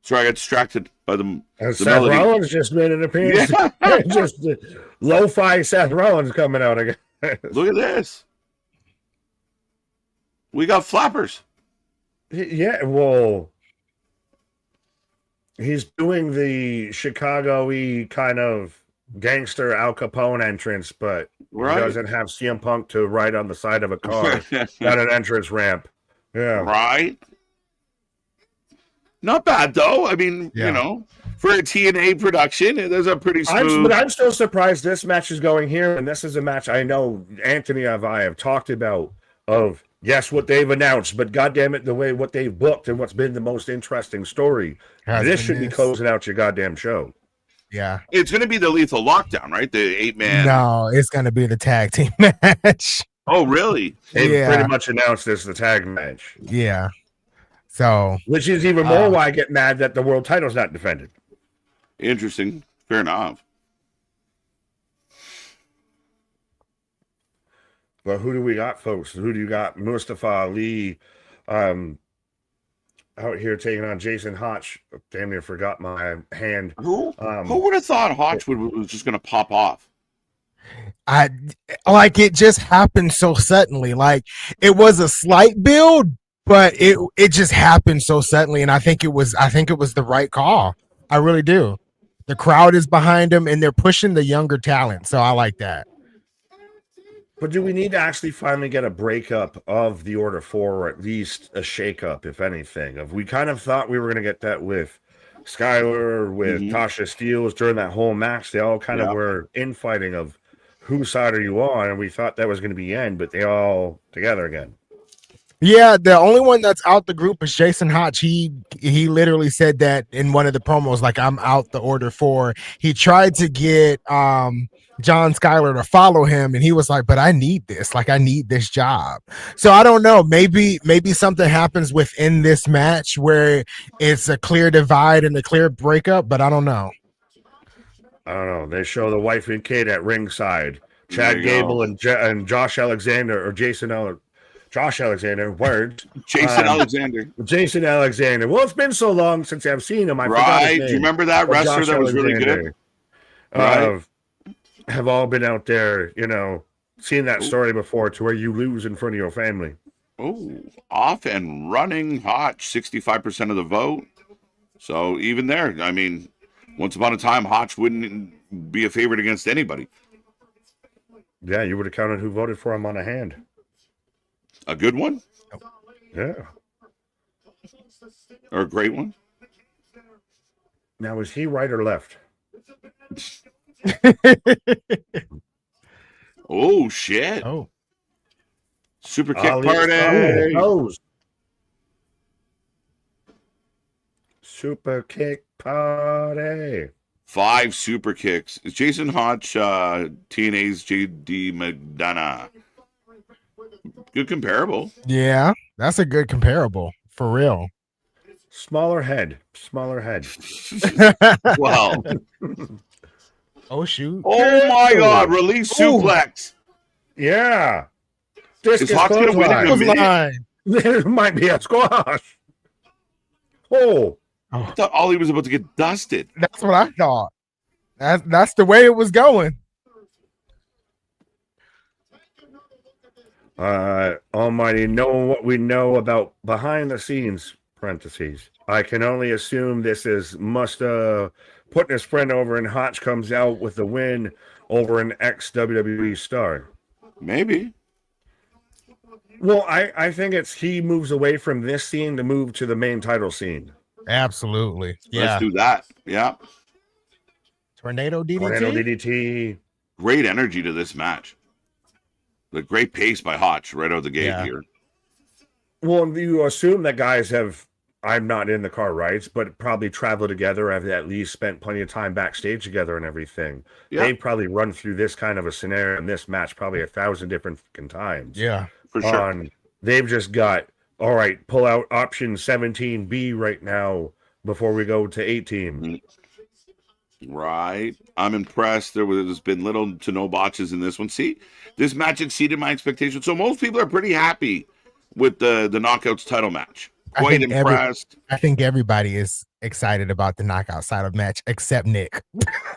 Sorry, I got distracted by the Seth melody. Rollins just made an appearance. Yeah. Just lo-fi Seth Rollins coming out again. Look at this. We got flappers. Yeah, well, he's doing the Chicago-y kind of gangster Al Capone entrance, but he doesn't have CM Punk to ride on the side of a car at an entrance ramp. Yeah. Right. Not bad, though. I mean, you know, for a TNA production, there's a pretty smooth. But I'm still surprised this match is going here, and this is a match I know Anthony and I have talked about of, yes, what they've announced, but goddamn it, the way what they've booked and what's been the most interesting story. This should be closing out your goddamn show. Yeah. It's going to be the Lethal Lockdown, right? The 8-man. No, it's going to be the tag team match. Oh, really? They pretty much announced this the tag match. Yeah. So, which is even more why I get mad that the world title's not defended. Interesting. Fair enough. Well, who do we got, folks? Who do you got? Mustafa Ali out here taking on Jason Hotch. Damn near forgot my hand. Who would have thought Hotch was just going to pop off? It just happened so suddenly. Like, it was a slight build, but it just happened so suddenly, and I think it was the right call. I really do. The crowd is behind him, and they're pushing the younger talent, so I like that. But do we need to actually finally get a breakup of the Order 4, or at least a shakeup, if anything? We kind of thought we were going to get that with Skylar, with Tasha Steelz during that whole match. They all kind of were infighting of whose side are you on, and we thought that was going to be the end, but they all together again. Yeah, the only one that's out the group is Jason Hotch. He literally said that in one of the promos, like, I'm out the Order 4. He tried to get John Skylar to follow him, and he was like, but I need this. Like, I need this job. So I don't know. Maybe something happens within this match where it's a clear divide and a clear breakup, but I don't know. I don't know. They show the wife and kid at ringside. Chad Gable and Josh Alexander, or Josh Alexander, words. Jason Alexander. Jason Alexander. Well, it's been so long since I've seen him. I forgot his name. Do you remember that wrestler that was really good? Have all been out there, seen that story before, to where you lose in front of your family. Oh, off and running Hotch, 65% of the vote. So even there, I mean, once upon a time, Hotch wouldn't be a favorite against anybody. Yeah, you would have counted who voted for him on a hand. A good one? Yeah. Or a great one? Now, is he right or left? Oh, shit. Oh. Super kick party. Super kick party. 5 super kicks. Is Jason Hotch TNA's JD McDonough? Good comparable. Yeah, that's a good comparable, for real. Smaller head. Wow. Oh, shoot. Oh, my God. Release suplex. Yeah. Is Hotch going to win in a minute? There might be a squash. Oh. I thought Ollie was about to get dusted. That's what I thought. That's the way it was going. Almighty, knowing what we know about behind the scenes, parentheses, I can only assume this is Musta putting his friend over, and Hotch comes out with the win over an ex-WWE star. Maybe. Well, I think it's he moves away from this scene to move to the main title scene. Absolutely. Yeah. Let's do that. Yeah. Tornado DDT. Tornado DDT. Great energy to this match. The great pace by Hotch right out the gate here. Well, you assume that guys have, I'm not in the car rights, but probably traveled together, have at least spent plenty of time backstage together and everything. Yeah. They probably run through this kind of a scenario in this match probably 1,000 different times. Yeah, for sure. They've just got, all right, pull out option 17B right now before we go to 18. Right. I'm impressed. There's been little to no botches in this one. See, this match exceeded my expectations. So most people are pretty happy with the Knockouts title match. Quite impressed. I think everybody is excited about the knockout title match except Nick.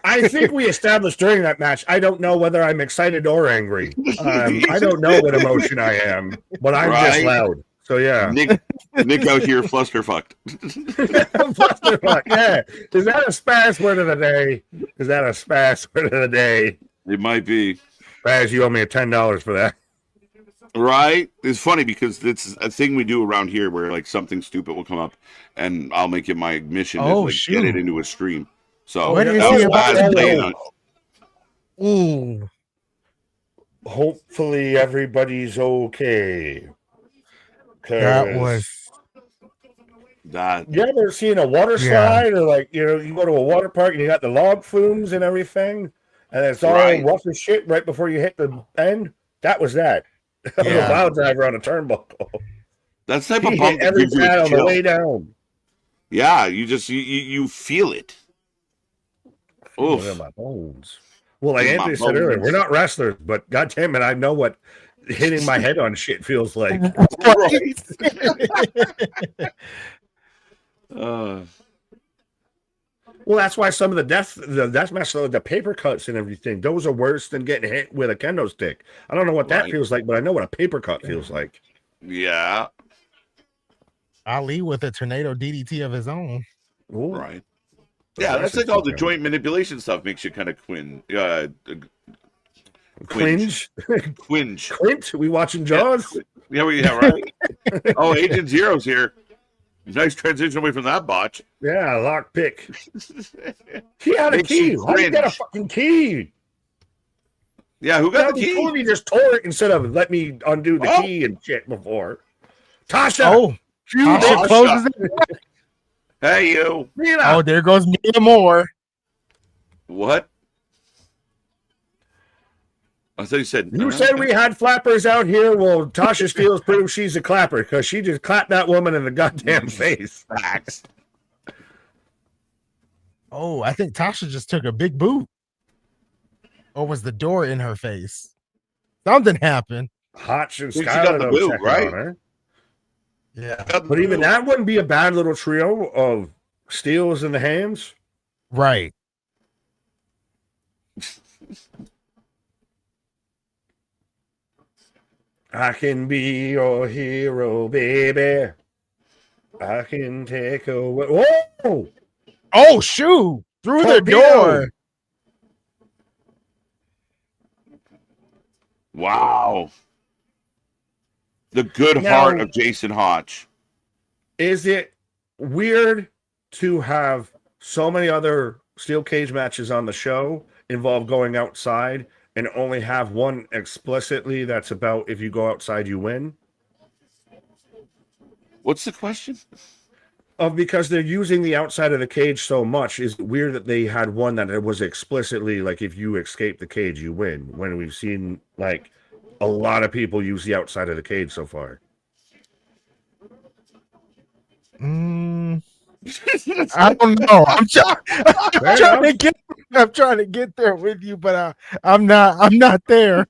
I think we established during that match. I don't know whether I'm excited or angry. I don't know what emotion I am, but I'm just loud. So yeah, Nick out here flusterfucked. Flusterfuck. Yeah, is that a Spaz word of the day? Is that a Spaz word of the day? It might be. Spaz, you owe me $10 for that. Right? It's funny because it's a thing we do around here where like something stupid will come up and I'll make it my mission to like, get it into a stream. So what is he about? Ooh. Hopefully everybody's okay. That was that. You ever seen a water slide or like you go to a water park and you got the log flumes and everything and it's all rough as shit right before you hit the end? That was that. A wild driver on a turnbuckle. That's the type of bump every pad on the way down. Yeah, you feel it. Oh, my bones. Well, like Anthony said earlier, we're not wrestlers, but goddamn it, I know what hitting my head on shit feels like. Well, that's why some of the death match, the paper cuts and everything, those are worse than getting hit with a kendo stick. I don't know what that feels like, but I know what a paper cut feels like. Yeah. Ali with a tornado DDT of his own. Ooh. Right. Yeah, that's like all the joint manipulation stuff makes you kind of Cringe. Quinge. Quint? We watching Jaws? Yeah, right. Oh, Agent Zero's here. Nice transition away from that botch. Yeah, lock pick. He had a key. How did you get a fucking key? Yeah, who got the key? He just tore it instead of let me undo the key and shit before. Tasha! Oh, Tasha closes it. Hey, you. Mia. Oh, there goes Mia Moore. What? I thought you said... You said we had flappers out here. Well, Tasha Steelz proves she's a clapper because she just clapped that woman in the goddamn face. Facts. Oh, I think Tasha just took a big boot. Or was the door in her face? Something happened. Hotch and She got the boot, right? Her. Yeah. But even that wouldn't be a bad little trio of Steelz in the hands. Right. I can be your hero, baby. I can take away. Whoa! Oh, shoot! Through the door. Wow. The good heart of Jason Hotch. Is it weird to have so many other steel cage matches on the show involve going outside and only have one explicitly that's about if you go outside, you win? What's the question? Because they're using the outside of the cage so much, is it weird that they had one that it was explicitly like if you escape the cage, you win, when we've seen like a lot of people use the outside of the cage so far. I don't know. I'm trying to get there with you, but I'm not there.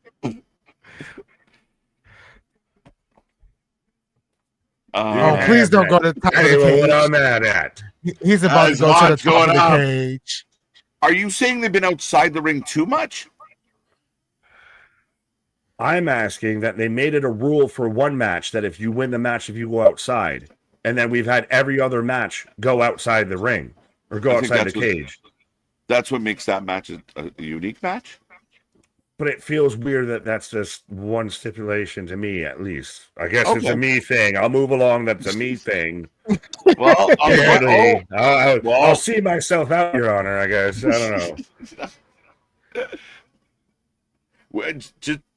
Please don't go to the top of the cage. What I'm at. He's about to go to the top of the cage. Are you saying they've been outside the ring too much? I'm asking that they made it a rule for one match that if you win the match, if you go outside, and then we've had every other match go outside the ring or go outside the cage. That's what makes that match a unique match. But it feels weird that that's just one stipulation to me, at least. I guess it's a me thing. I'll move along. That's a me thing. Well, I'll see myself out, Your Honor, I guess. I don't know.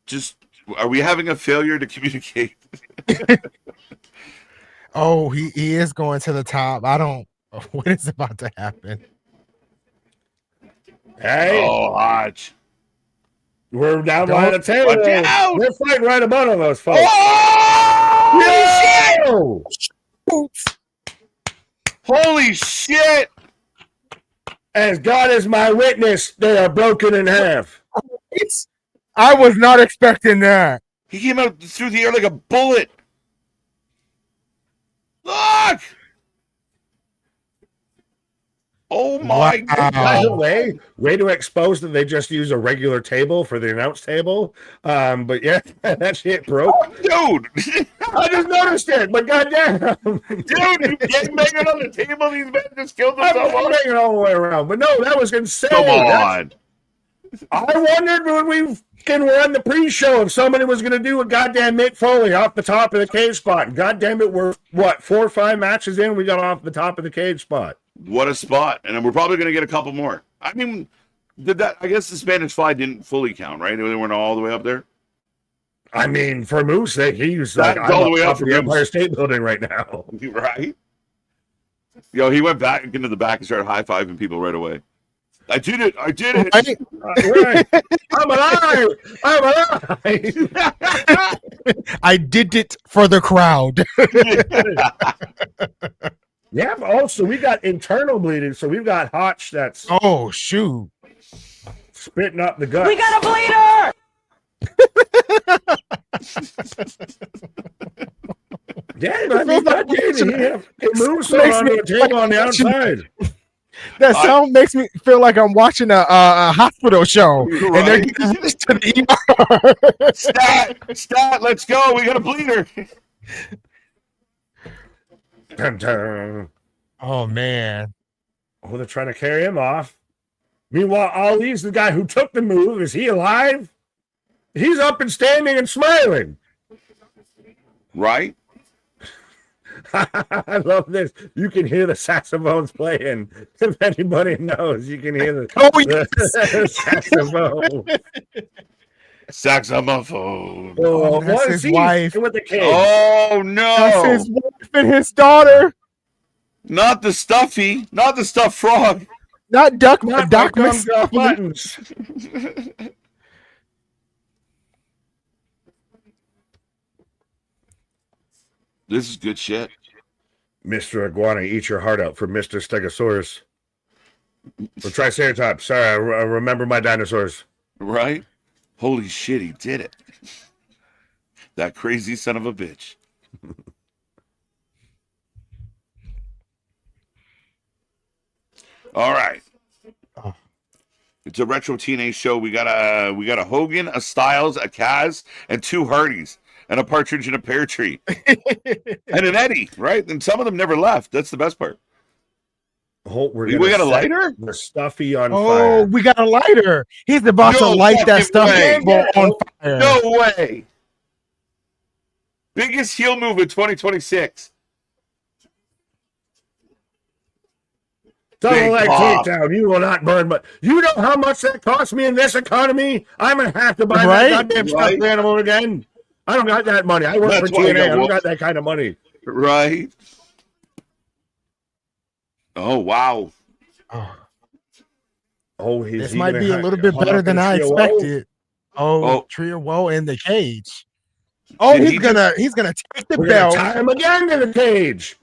Just are we having a failure to communicate? Oh, he is going to the top. I don't. What is about to happen? Hey, Hodge. We're down by the table. We're fighting right above us, folks. Oh, holy shit! As God is my witness, they are broken in half. I was not expecting that. He came out through the air like a bullet. Look! Oh my God. By the way to expose that they just use a regular table for the announce table. But yeah, that shit broke. Dude! I just noticed it, but goddamn. Dude, you can't make it on the table. These men just killed I'm themselves. making it all the way around. But no, that was insane. Come on. I wondered when we were on the pre-show if somebody was going to do a goddamn Mick Foley off the top of the cage spot. And goddamn it, we're, 4 or 5 matches in, we got off the top of the cage spot. What a spot. And we're probably going to get a couple more. I mean, I guess the Spanish Fly didn't fully count, right? They weren't all the way up there. I mean, for Moose, he's like, That's all the way up to for the Moose. Empire State Building right now. Right? Yo, he went back into the back and started high-fiving people right away. I did it. Right. I'm alive. I did it for the crowd. Yeah, but also we got internal bleeding, so we've got Hotch that's Oh shoot. spitting up the guts. We got a bleeder! Yeah, I mean, it moves Makes on me- the table on the outside. That sound makes me feel like I'm watching a hospital show, and they're getting rushed to the ER. Stat, let's go. We got a bleeder. Dun, dun. Oh man. Oh, they're trying to carry him off. Meanwhile, Ali's the guy who took the move. Is he alive? He's up and standing and smiling. Right? I love this. You can hear the saxophones playing. If anybody knows, you can hear the saxophone. Saxophone. Oh, that's what his is he wife. with the kid? Oh, no. That's his wife and his daughter. Not the stuffy. Not the stuffed frog. Not Doc Not Doc my Mc- gum buttons. This is good shit. Mr. Iguana, eat your heart out for Mr. Stegosaurus. Or Triceratops. Sorry, I remember my dinosaurs. Right? Holy shit, he did it. That crazy son of a bitch. All right. It's a retro TNA show. We got a Hogan, a Styles, a Kaz, and 2 Hardys, and a Partridge in a Pear Tree, and an Eddie. Right, and some of them never left. That's the best part. Oh, We got a lighter. The stuffy on Oh, fire. we got a lighter. He's about to No light that fucking stuff way. on fire. No way. Biggest heel move in 2026. Double Big leg pop. takedown. You will not burn, but you know how much that costs me in this economy? I'm going to have to buy Right? that goddamn Right. stuffed animal again. I don't got that money. I work That's for why I TNA. got I don't wolf. got that kind of money. Right. Oh wow. Oh, This might be a little bit better than I expected. Oh, Trio Woe in the cage. Oh, Did he's he gonna take the We're going belt. to tie him again in the cage.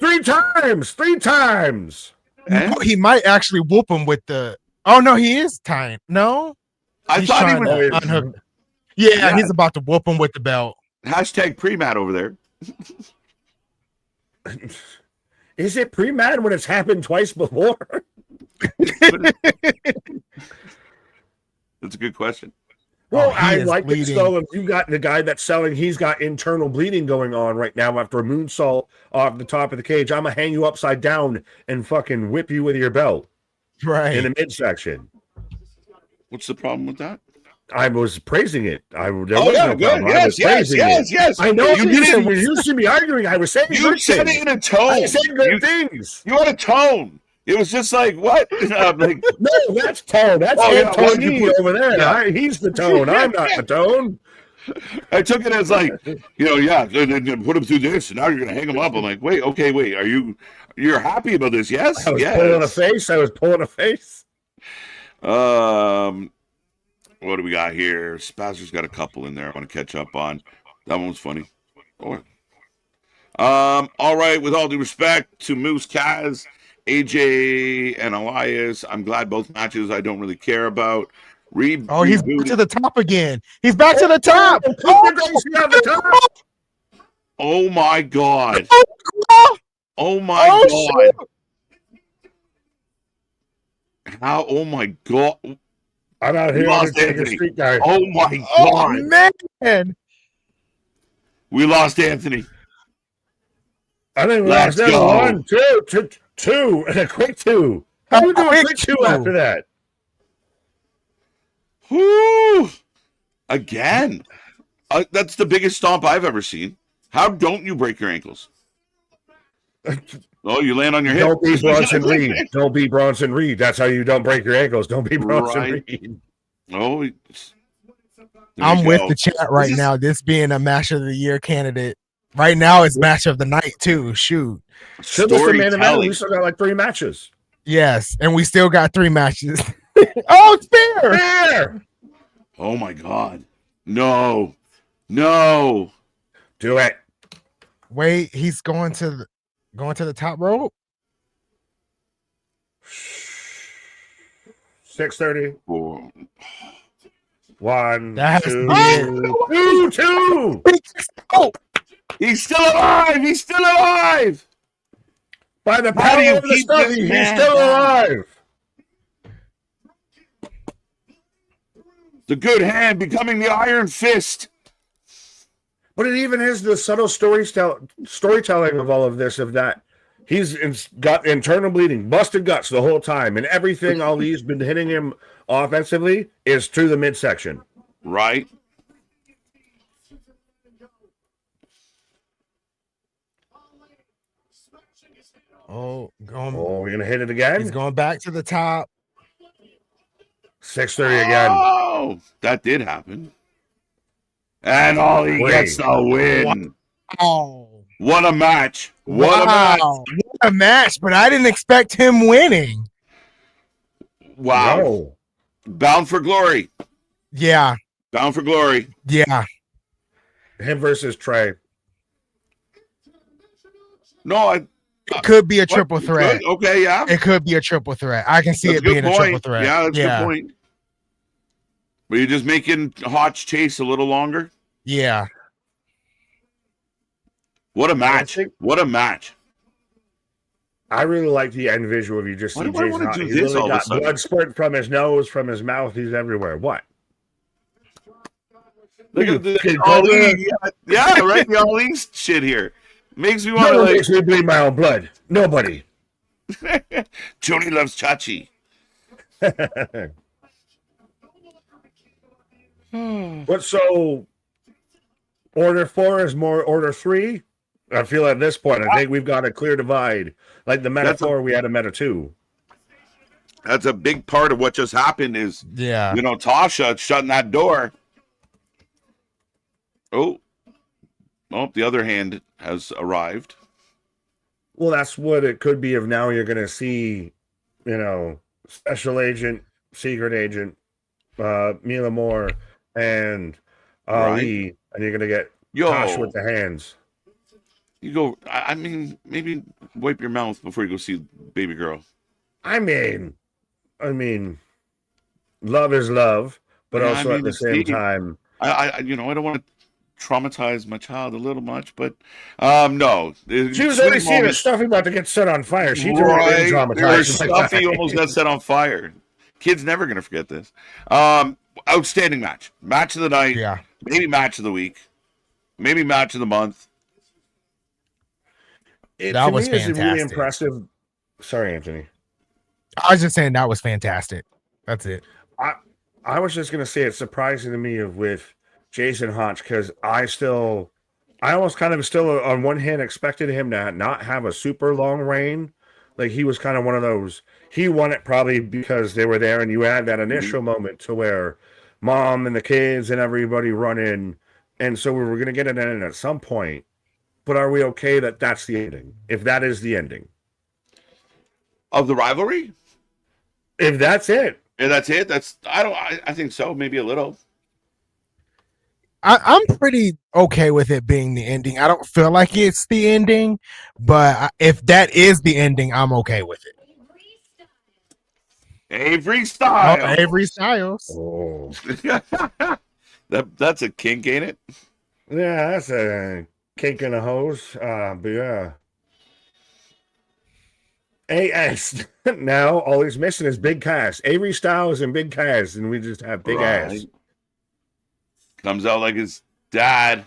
3 times. 3 times. Eh? No, he might actually whoop him with the. Oh no, he is tying. No, I he's thought he trying was to unhook. Yeah, Yeah. he's about to whoop him with the belt. hashtag pre-mat over there. Is it pre-mad when it's happened twice before? That's a good question. Well, Oh, he I is like this bleeding. though. If you got the guy that's selling, he's got internal bleeding going on right now after a moonsault off the top of the cage. I'm gonna hang you upside down and fucking whip you with your belt Right. in the midsection. What's the problem with that? I was praising it. There was Oh yeah, no good. problem. I Yes, was yes, praising yes, it. yes. I know You you did it. used to be arguing. I was saying You good said things. it in a tone. I said good You, things. you had a tone. It was just like what? I'm like, No, that's tone. That's Oh, yeah, why'd you Anthony put- over there. Yeah. He's the tone. I'm not the tone. I took it as like, yeah, then put him through this, and now you're gonna hang him up. I'm like, wait, are you're happy about this? Yes, I was yes. pulling a face. I was pulling a face. What do we got here? Spazzer's got a couple in there I want to catch up on. That one was funny. Oh. All right, with all due respect to Moose, Kaz, AJ and Elias. I'm glad both matches I don't really care about. Oh, he's back to the top again. He's back to the top. Oh my God. Oh my God. Shoot. How? Oh my God. I'm out here lost taking Anthony. street guy. Oh my God. Oh man. We lost Anthony. I think we Let's lost go. 1, 2, and a quick 2. How do we do a quick 2 after that? Whoo! Again. That's the biggest stomp I've ever seen. How don't you break your ankles? Oh, you land on your hip. Don't be Bronson Reed. Don't be Bronson Reed. That's how you don't break your ankles. Don't be Bronson Reed. Oh, I'm with the chat right now. This being a match of the year candidate. Right now it's match of the night too. Shoot. So this is the main event. We still got like 3 matches. Yes, and we still got 3 matches. Oh, it's fair. Fair. Oh my God. No. No. Do it. Wait, he's going to the top rope. 6:30. 4. 1, That has 2, to be 2. Oh, He's still alive. He's still alive. By the How do power you of the keep stuff, this he's man still down? alive. The good hand becoming the iron fist. But it even is the subtle storytelling of all of this, of that he's got internal bleeding, busted guts the whole time, and everything Ali's been hitting him offensively is through the midsection. Right. oh, Oh, we're gonna hit it again. he's going back to the top. 6:30 again. Oh, that did happen. And Ollie gets the win. Oh, What a match. What a match. what a match! But I didn't expect him winning. Wow. No. Bound for glory. Yeah, Bound for glory. yeah. Him versus Trey. No, It could be a triple What? threat. Good? Okay, yeah. It could be a triple threat. I can see That's it being good a triple point. threat. Yeah, that's a good point. But you're just making Hotch chase a little longer. Yeah. What a match. think- What a match. I really like the end visual of you just Why see do I Jason wanna Hott. do He's this all literally of a got sudden? blood spurting from his nose, from his mouth. He's everywhere. What? Look at the fucking Ali. Yeah, right. The Ali shit here. Makes me want No to one like. makes me bleed my own blood. Nobody. Joni loves Chachi. But so order 4 is more order 3? I feel at this point, I think we've got a clear divide. Like the meta 4, we had a meta 2. That's a big part of what just happened is, Yeah. you know, Tasha shutting that door. Oh, the other hand has arrived. Well, that's what it could be. If now you're going to see, you know, special agent, secret agent, Mila Moore, and Ali, and you're going to get Tosh with the hands. You go, I mean, maybe wipe your mouth before you go see baby girl. I mean, love is love, but Yeah, also I at mean, the same see, time, I don't want to traumatize my child a little much, but no. she was already seeing her stuffy about to get set on fire. She already Her traumatized. stuffy almost got set on fire. Kid's never gonna forget this. Outstanding match of the night. Yeah. Maybe match of the week, maybe match of the month. That was It's really fantastic. impressive. Sorry, Anthony. I was just saying that was fantastic. That's it. I was just gonna say it's surprising to me with Jason Hotch because I almost kind of still on one hand expected him to not have a super long reign. Like he was kind of one of those. He won it probably because they were there, and you had that initial moment to where mom and the kids and everybody run in, and so we were gonna get it in at some point. But are we okay that that's the ending? If that is the ending Of the rivalry? if that's it. Yeah, that's it. I think so. Maybe a little. I'm pretty okay with it being the ending. I don't feel like it's the ending, but if that is the ending, I'm okay with it. Avery Styles. Oh, Avery Styles. Oh, That's a kink, ain't it? yeah, that's a cake and a hose. But yeah. AS. Now all he's missing is Big Cass. Avery Styles and Big Cass, and we just have Big ass. Comes out like his dad.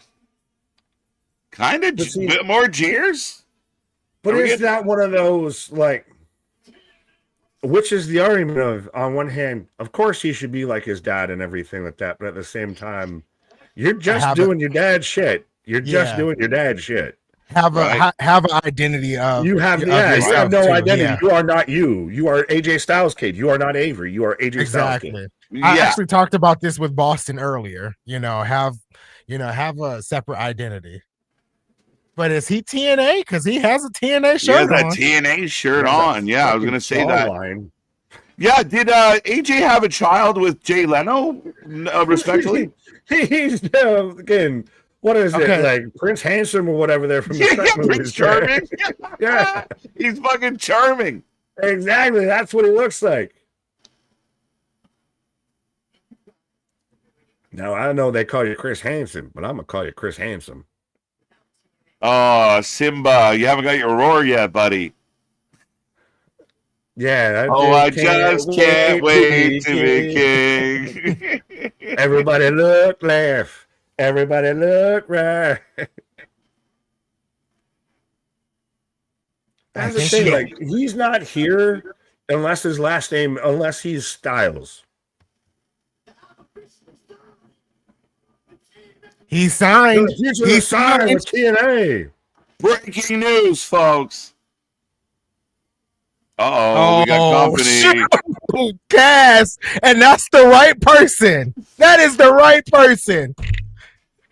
Kind of bit more jeers. But is that one of those, like, which is the argument of, on one hand, of course he should be like his dad and everything like that, but at the same time, you're just doing your dad's shit. You're just doing your dad's shit. Have an identity of you have of you have no too. identity. Yeah. You are not you. You are AJ Styles kid. You are not Avery. You are AJ Styles kid. I actually talked about this with Boston earlier. Have a separate identity. But is he TNA? Because he has a TNA shirt on. He has a TNA shirt on. Yeah, I was gonna say that. Line. Yeah, did AJ have a child with Jay Leno? Respectfully, he's again. What is it, like Prince Handsome or whatever they're from the Shrek movies? Prince Charming. Yeah, he's fucking charming. Exactly, that's what he looks like. Now I know they call you Chris Handsome, but I'm gonna call you Chris Handsome. Oh, Simba, you haven't got your roar yet, buddy. Yeah. I just can't wait to be king. Everybody look, laugh. Everybody look right. That's the thing. Like, he's not here unless he's Styles. He signed. He signed with TNA. Breaking news, folks. We got company. Cass, and that's the right person. That is the right person.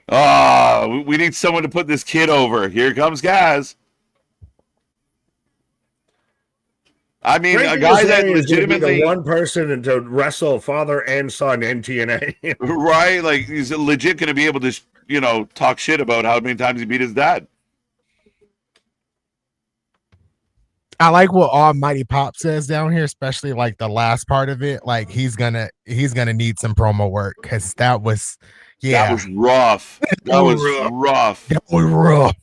We need someone to put this kid over. Here comes Gaz. I mean, a guy that legitimately one person to wrestle father and son in TNA, right? Like, he's legit going to be able to, talk shit about how many times he beat his dad. I like what Almighty Pop says down here, especially like the last part of it. Like he's gonna need some promo work because that was rough. That was rough. That was rough.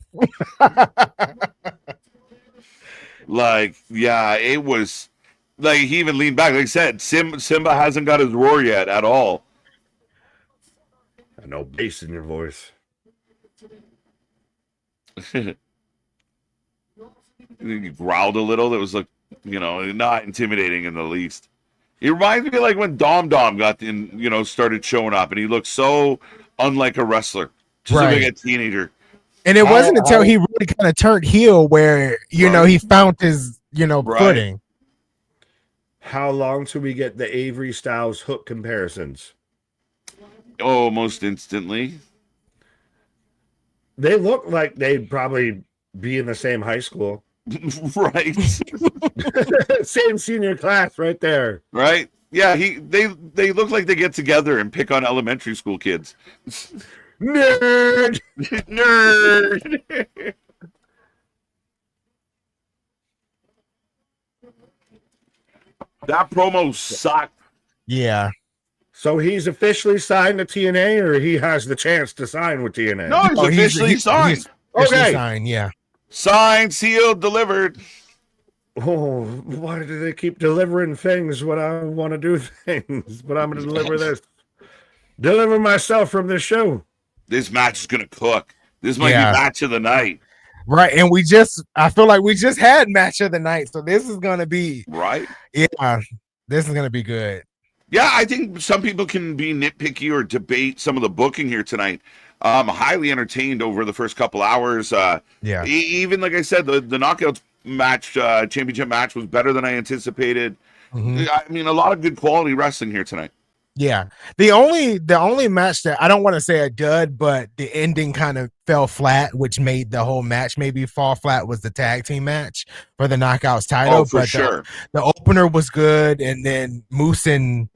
Like, yeah, it was like he even leaned back. Like I said, Simba hasn't got his roar yet at all. No bass in your voice. He growled a little. That was like, not intimidating in the least. It reminds me of like when Dom got in, started showing up, and he looked so unlike a wrestler, just like a teenager. And it wasn't until he really kind of turned heel where he found his footing. How long till we get the Avery Styles hook comparisons? Oh, most instantly. They look like they'd probably be in the same high school. Right. Same senior class right there. Right. Yeah, they look like they get together and pick on elementary school kids. Nerd. Nerd. That promo sucked. Yeah. So he's officially signed to TNA, or he has the chance to sign with TNA? No, he's officially signed. He's officially signed, yeah. Signed, sealed, delivered. Oh, why do they keep delivering things when I want to do things? But I'm going to deliver this. Deliver myself from this show. This match is going to cook. This might be match of the night. Right. And I feel like we just had match of the night. So this is going to be. Right. Yeah. This is going to be good. Yeah, I think some people can be nitpicky or debate some of the booking here tonight. Highly entertained over the first couple hours. Even like I said, the knockouts match, championship match was better than I anticipated. Mm-hmm. I mean, a lot of good quality wrestling here tonight. Yeah. The only match that I don't want to say a dud, but the ending kind of fell flat, which made the whole match maybe fall flat, was the tag team match for the knockouts title. Oh, for sure. The opener was good, and then Moose and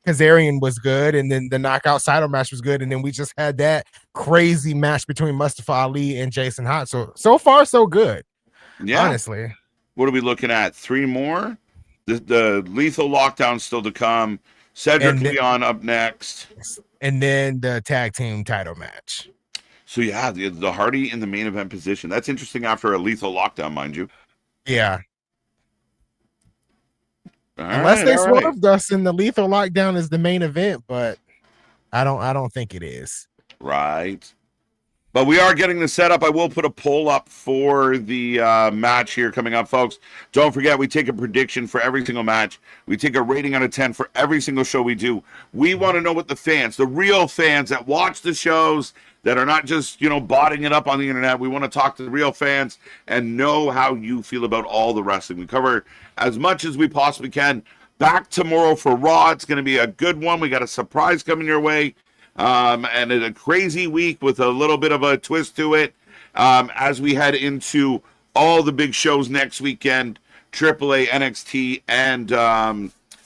Kazarian was good, and then the knockout title match was good, and then we just had that crazy match between Mustafa Ali and Jason Hott. So far so good. Yeah. Honestly. What are we looking at? 3 more? The Lethal Lockdown still to come. Cedric will be on up next. And then the tag team title match. So yeah, the Hardy in the main event position. That's interesting after a Lethal Lockdown, mind you. Yeah. Unless they swerved us and the Lethal Lockdown is the main event, but I don't think it is. Right. But we are getting the setup. I will put a poll up for the match here coming up, folks. Don't forget, we take a prediction for every single match. We take a rating out of 10 for every single show we do. We want to know what the fans, the real fans that watch the shows, that are not just, botting it up on the internet. We want to talk to the real fans and know how you feel about all the wrestling. We cover as much as we possibly can. Back tomorrow for Raw. It's going to be a good one. We got a surprise coming your way. And a crazy week with a little bit of a twist to it as we head into all the big shows next weekend, AAA, NXT, and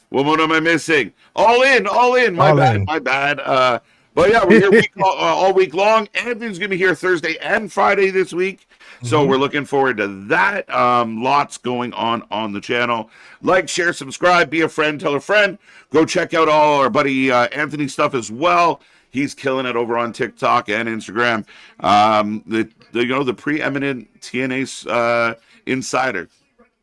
what am I missing? All in. My bad. But yeah, we're here all week long. Anthony's going to be here Thursday and Friday this week. So we're looking forward to that. Lots going on the channel. Like, share, subscribe, be a friend, tell a friend. Go check out all our buddy Anthony stuff as well. He's killing it over on TikTok and Instagram. The preeminent TNA insider.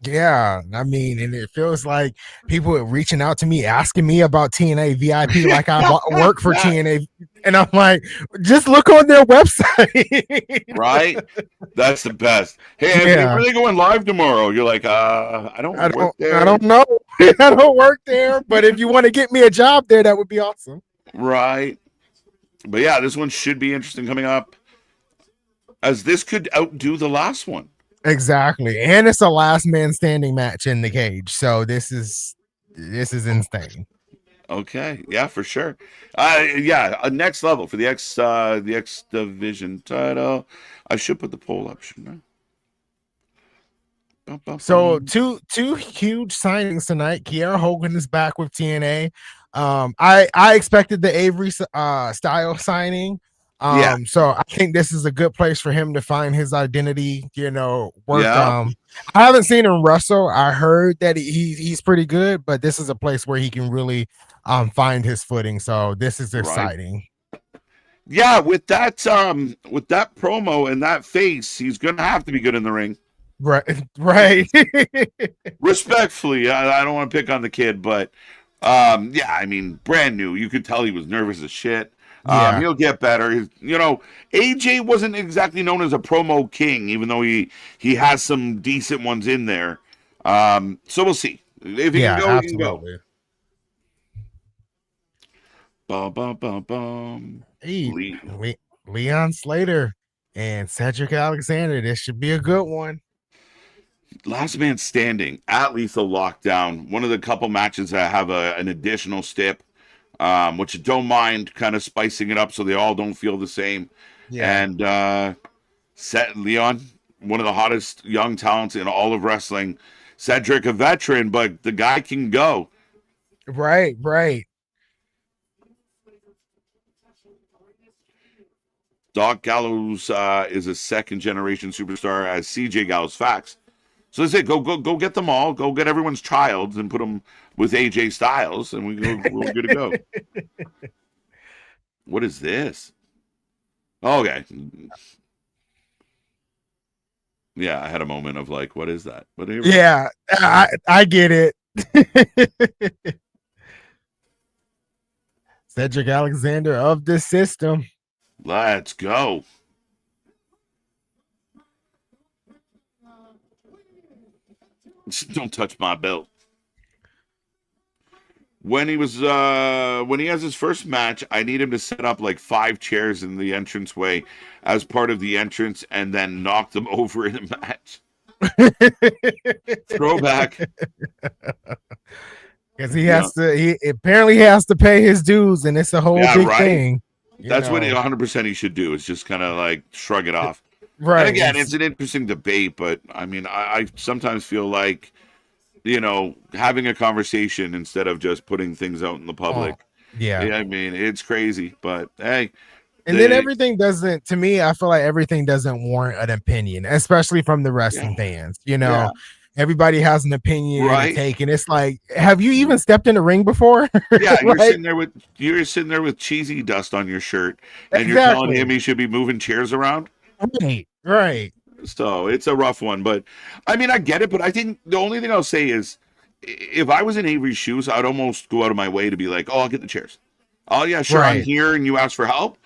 Yeah, I mean, and it feels like people are reaching out to me, asking me about TNA VIP, like I work for TNA, and I'm like, just look on their website. Right? That's the best. Hey, Anthony, are they going live tomorrow? You're like, I don't work there. I don't know. I don't work there, but if you want to get me a job there, that would be awesome. Right. But yeah, this one should be interesting coming up, as this could outdo the last one. Exactly, and it's a last man standing match in the cage, so this is insane. Okay, yeah, for sure. A next level for the X Division title. I should put the poll up, shouldn't I? So two huge signings tonight. Kiera Hogan is back with TNA. I expected the Avery Style signing. So I think this is a good place for him to find his identity, work. I haven't seen him wrestle. I heard that he's pretty good, but this is a place where he can really find his footing. So this is exciting. Right. Yeah, with that promo and that face, he's gonna have to be good in the ring. Right. Respectfully, I don't want to pick on the kid, but I mean, brand new. You could tell he was nervous as shit. He'll get better. AJ wasn't exactly known as a promo king, even though he has some decent ones in there. So we'll see. If he can go, absolutely. He can go. Bum, bum, bum. Hey, Leon Slater and Cedric Alexander. This should be a good one. Last man standing at Lethal Lockdown. One of the couple matches that have an additional stip. Which you don't mind kind of spicing it up so they all don't feel the same. Yeah. And Leon, one of the hottest young talents in all of wrestling. Cedric, a veteran, but the guy can go. Right. Doc Gallows is a second-generation superstar as CJ Gallows. Facts. So they say, go get them all. Go get everyone's child and put them with AJ Styles, and we're good to go. What is this? Okay. Yeah, I had a moment of like, what is that? But yeah, I get it. Cedric Alexander of the system. Let's go. Don't touch my belt. When he has his first match, I need him to set up like 5 chairs in the entranceway as part of the entrance and then knock them over in a match. Throwback. Because he apparently has to pay his dues, and it's a whole big thing. That's what 100% he should do, is just kind of like shrug it off. Right. And again, it's an interesting debate, but I mean, I sometimes feel like having a conversation instead of just putting things out in the public. Yeah. I mean, it's crazy, but hey. And then everything doesn't, to me, I feel like everything doesn't warrant an opinion, especially from the wrestling fans. Everybody has an opinion and a take, and it's like, have you even stepped in the ring before? Yeah, you're sitting there with cheesy dust on your shirt, and you're telling him he should be moving chairs around. Right. So it's a rough one, but I mean, I get it. But I think the only thing I'll say is, if I was in Avery's shoes, I'd almost go out of my way to be like, "Oh, I'll get the chairs." Oh yeah, sure. I'm here, and you ask for help.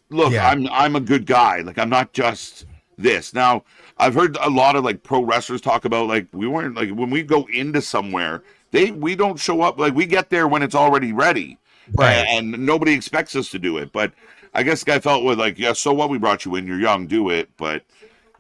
Look, I'm a good guy. Like, I'm not just this. Now, I've heard a lot of like pro wrestlers talk about like we weren't like when we go into somewhere, we don't show up, like we get there when it's already ready. And nobody expects us to do it. But I guess the guy felt with like, yeah, so what, we brought you in, you're young, do it. But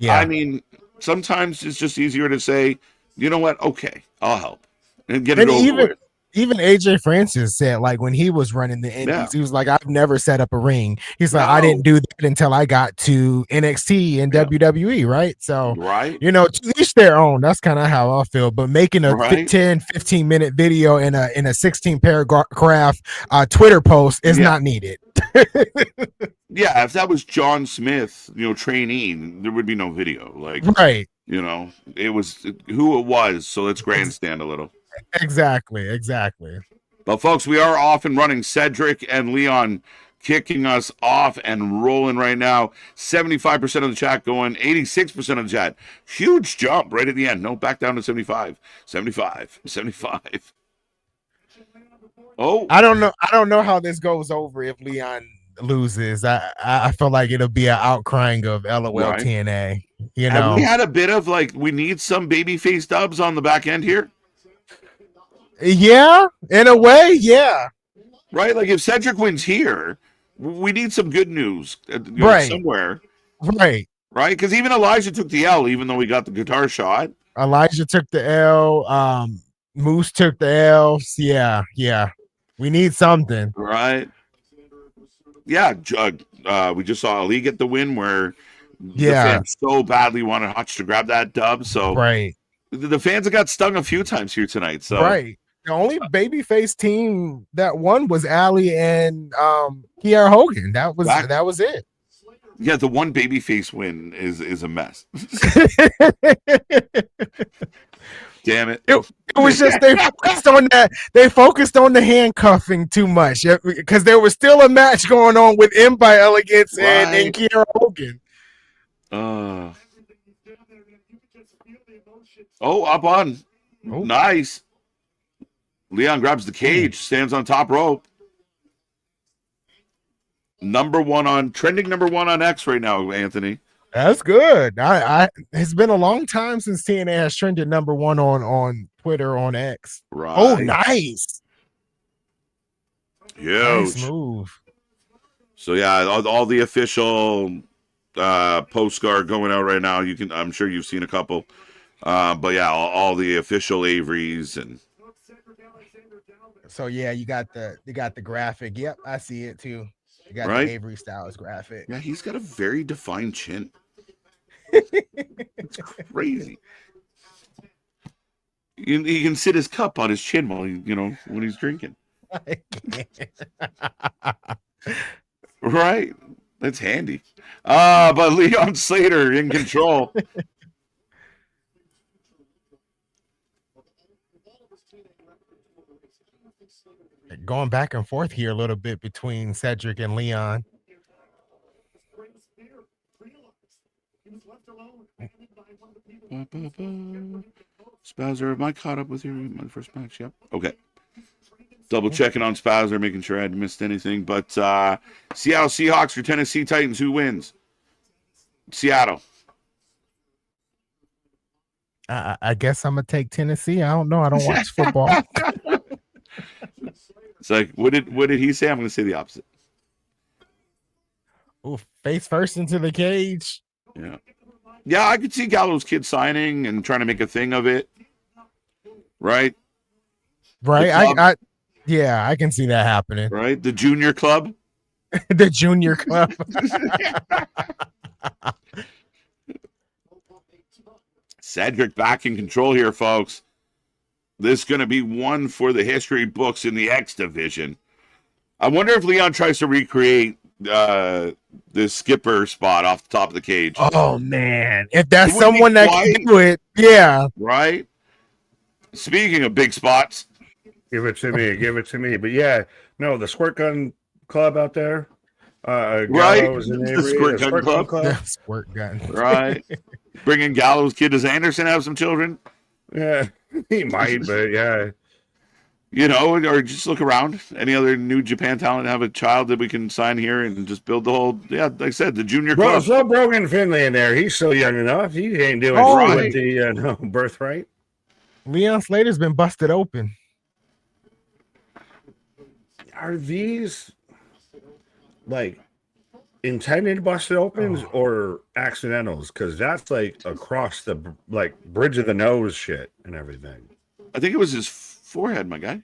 I mean, sometimes it's just easier to say, you know what, okay, I'll help and get it over with. Even AJ Francis said, like, when he was running the Indies, he was like, I've never set up a ring. He's like, I didn't do that until I got to NXT and WWE, right? So, to each their own. That's kind of how I feel. But making a 10-15-minute video in a 16 paragraph Twitter post is not needed. Yeah, if that was John Smith, trainee, there would be no video. Like, it was who it was. So let's grandstand a little. Exactly. But folks, we are off and running. Cedric and Leon kicking us off and rolling right now. 75% of the chat going, 86% of the chat. Huge jump right at the end. No, back down to 75. Oh, I don't know how this goes over if Leon loses. I feel like it'll be an outcrying of LOL TNA. Have we had a bit of like, we need some babyface dubs on the back end here? Yeah, in a way, yeah. Right? Like, if Cedric wins here, we need some good news somewhere. Right. Right? Because even Elijah took the L, even though he got the guitar shot. Elijah took the L. Moose took the L. Yeah. We need something. Right. Yeah. We just saw Ali get the win where the fans so badly wanted Hutch to grab that dub. So the fans have got stung a few times here tonight. So the only babyface team that won was Ali and Kiara Hogan. That was it. Yeah, the one babyface win is a mess. Damn it. It was just they focused on that. They focused on the handcuffing too much because there was still a match going on with M by Elegance and Kiara Hogan. Up on. Nice. Leon grabs the cage, stands on top rope. Trending number one on X right now, Anthony. That's good. It's been a long time since TNA has trended number one on Twitter on X. Right. Oh, nice. Huge. Nice move. So yeah, all the official postcard going out right now. I'm sure you've seen a couple. But yeah, all the official Averys and. So yeah, you got the graphic. Yep, I see it too. You got the Avery Styles graphic. Yeah, he's got a very defined chin. It's crazy. He can sit his cup on his chin while when he's drinking. Right, that's handy. But Leon Slater in control. Going back and forth here a little bit between Cedric and Leon. Spazzer, am I caught up with you in my first match? Yep. Okay. Double checking on Spazzer, making sure I hadn't missed anything. But Seattle Seahawks or Tennessee Titans, who wins? Seattle. I guess I'm gonna take Tennessee. I don't know. I don't watch football. It's like, what did he say? I'm going to say the opposite. Ooh, face first into the cage. Yeah, I could see Gallows Kid signing and trying to make a thing of it. Right. I can see that happening. Right. The junior club. The junior club. Cedric back in control here, folks. This is going to be one for the history books in the X division. I wonder if Leon tries to recreate the skipper spot off the top of the cage. Oh man, if that's It would be someone that quite- can do it, yeah. Right? Speaking of big spots, Give it to me. Give it to me. But yeah, no, the Squirt Gun Club out there. Right? Gallows and The Avery, Squirt Gun Club. Squirt gun. right? Bringing Gallows kid. Does Anderson have some children? Yeah, he might, but yeah. You know, or just look around. Any other New Japan talent have a child that we can sign here and just build the whole, like I said, the junior Bro, club. throw Brogan Finley in there. He's still young enough. He ain't doing Oh, shit right. with the no birthright. Leon Slater's been busted open. Are these like intended busted opens or accidentals? Because that's like across the like bridge of the nose shit and everything. I think it was his forehead, my guy.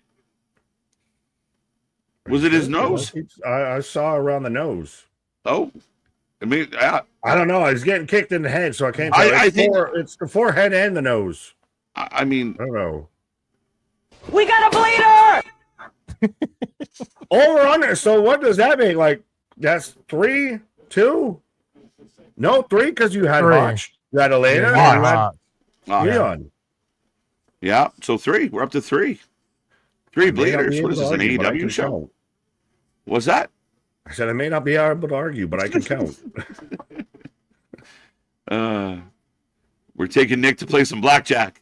Was it his nose? I saw around the nose. Oh, I mean, I don't know. He's getting kicked in the head, so I can't tell. I think it's the forehead and the nose. I mean, I don't know. We got a bleeder! Over under. So what does that mean? Like that's 3, 2? No, 3 because you had Three. Hotch. You had Elena. Yeah, and you had oh, Leon. yeah. So 3. We're up to 3. 3 bleeders. What is this, an AEW show? Count. What's that? I said I may not be able to argue, but I can count. We're taking Nick to play some blackjack.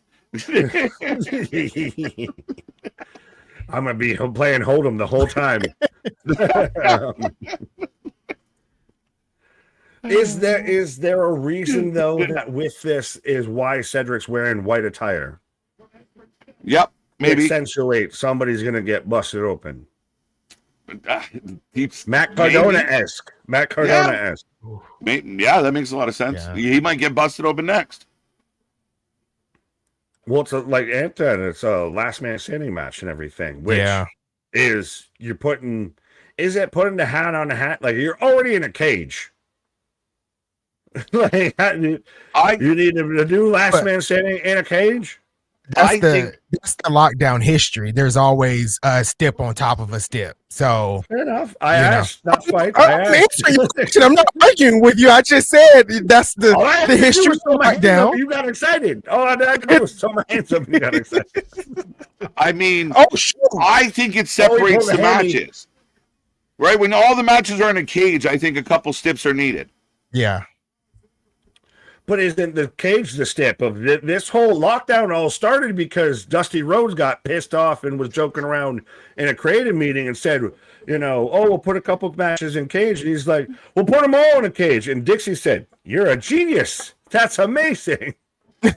I'm gonna be playing Hold'em the whole time. Is there a reason though that with this is why Cedric's wearing white attire? Yep, maybe. Accentuate somebody's gonna get busted open. He's Matt Cardona-esque. Matt Cardona-esque. Yeah, that makes a lot of sense. Yeah. He might get busted open next. Well, it's like Anton, it's a last man standing match and everything, which is you're putting. Is it putting the hat on the hat? Like you're already in a cage. Like you need to do last man standing in a cage. That's the lockdown history. There's always a step on top of a step. So Fair enough. I asked, not fight. I'm answering your question. I'm not arguing with you. I just said that's the history of lockdown. You got excited. Oh, that was so my hands up. You got excited. I mean, sure. I think it separates the matches. Right? When all the matches are in a cage, I think a couple steps are needed. Yeah. But isn't the cage the step of this whole lockdown all started because Dusty Rhodes got pissed off and was joking around in a creative meeting and said, we'll put a couple matches in cage. And he's like, we'll put them all in a cage. And Dixie said, you're a genius. That's amazing. That's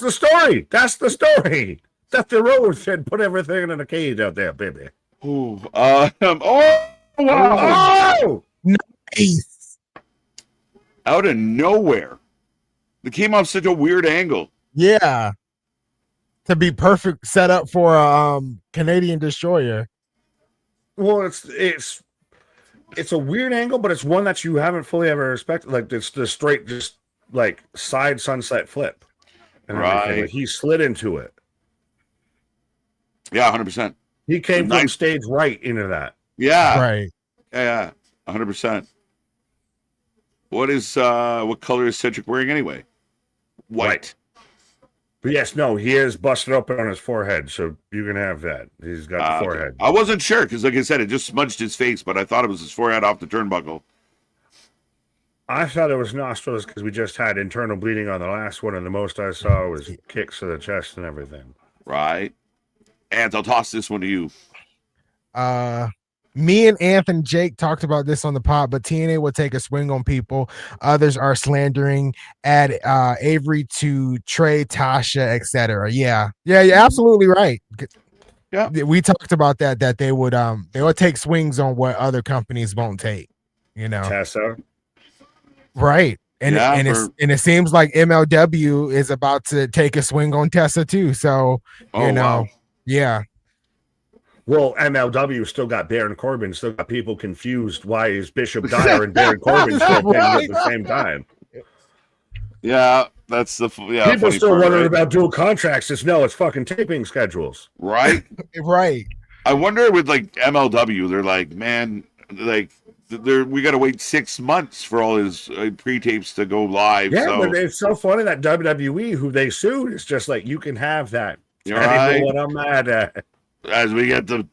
the story. That's the story. Dusty Rhodes said, put everything in a cage out there, baby. Ooh, wow. Oh! Nice. Out of nowhere. They came off such a weird angle. Yeah. To be perfect setup for a Canadian destroyer. Well, it's a weird angle, but it's one that you haven't fully ever expected. Like it's the straight, just like side sunset flip. And everything. Like, he slid into it. Yeah, 100%. He came from stage right into that. Yeah. Right. Yeah, 100%. What color is Cedric wearing anyway? White. But yes, no, he is busted open on his forehead, so you can have that. He's got the forehead. I wasn't sure because, like I said, it just smudged his face, but I thought it was his forehead off the turnbuckle. I thought it was nostrils because we just had internal bleeding on the last one, and the most I saw was kicks to the chest and everything. Right. And I'll toss this one to you. Me and Anthony Jake talked about this on the pod, but TNA will take a swing on people. Others are slandering, add Avery to Trey, Tasha, etc. Yeah, you're absolutely right. Yeah, we talked about that they would take swings on what other companies won't take. Tessa. Right. And it seems like MLW is about to take a swing on Tessa too. So wow. Yeah. Well, MLW still got Baron Corbin, still got people confused. Why is Bishop Dyer and Baron Corbin still pinned at the same time? Yeah, that's the People still wondering about dual contracts. Just no, it's fucking taping schedules. Right? Right. I wonder with like MLW, they're like, man, like we got to wait 6 months for all his pre-tapes to go live. Yeah, so. but it's so funny that WWE, who they sued, is just like, you can have that. You're right. What I'm mad at. As we get the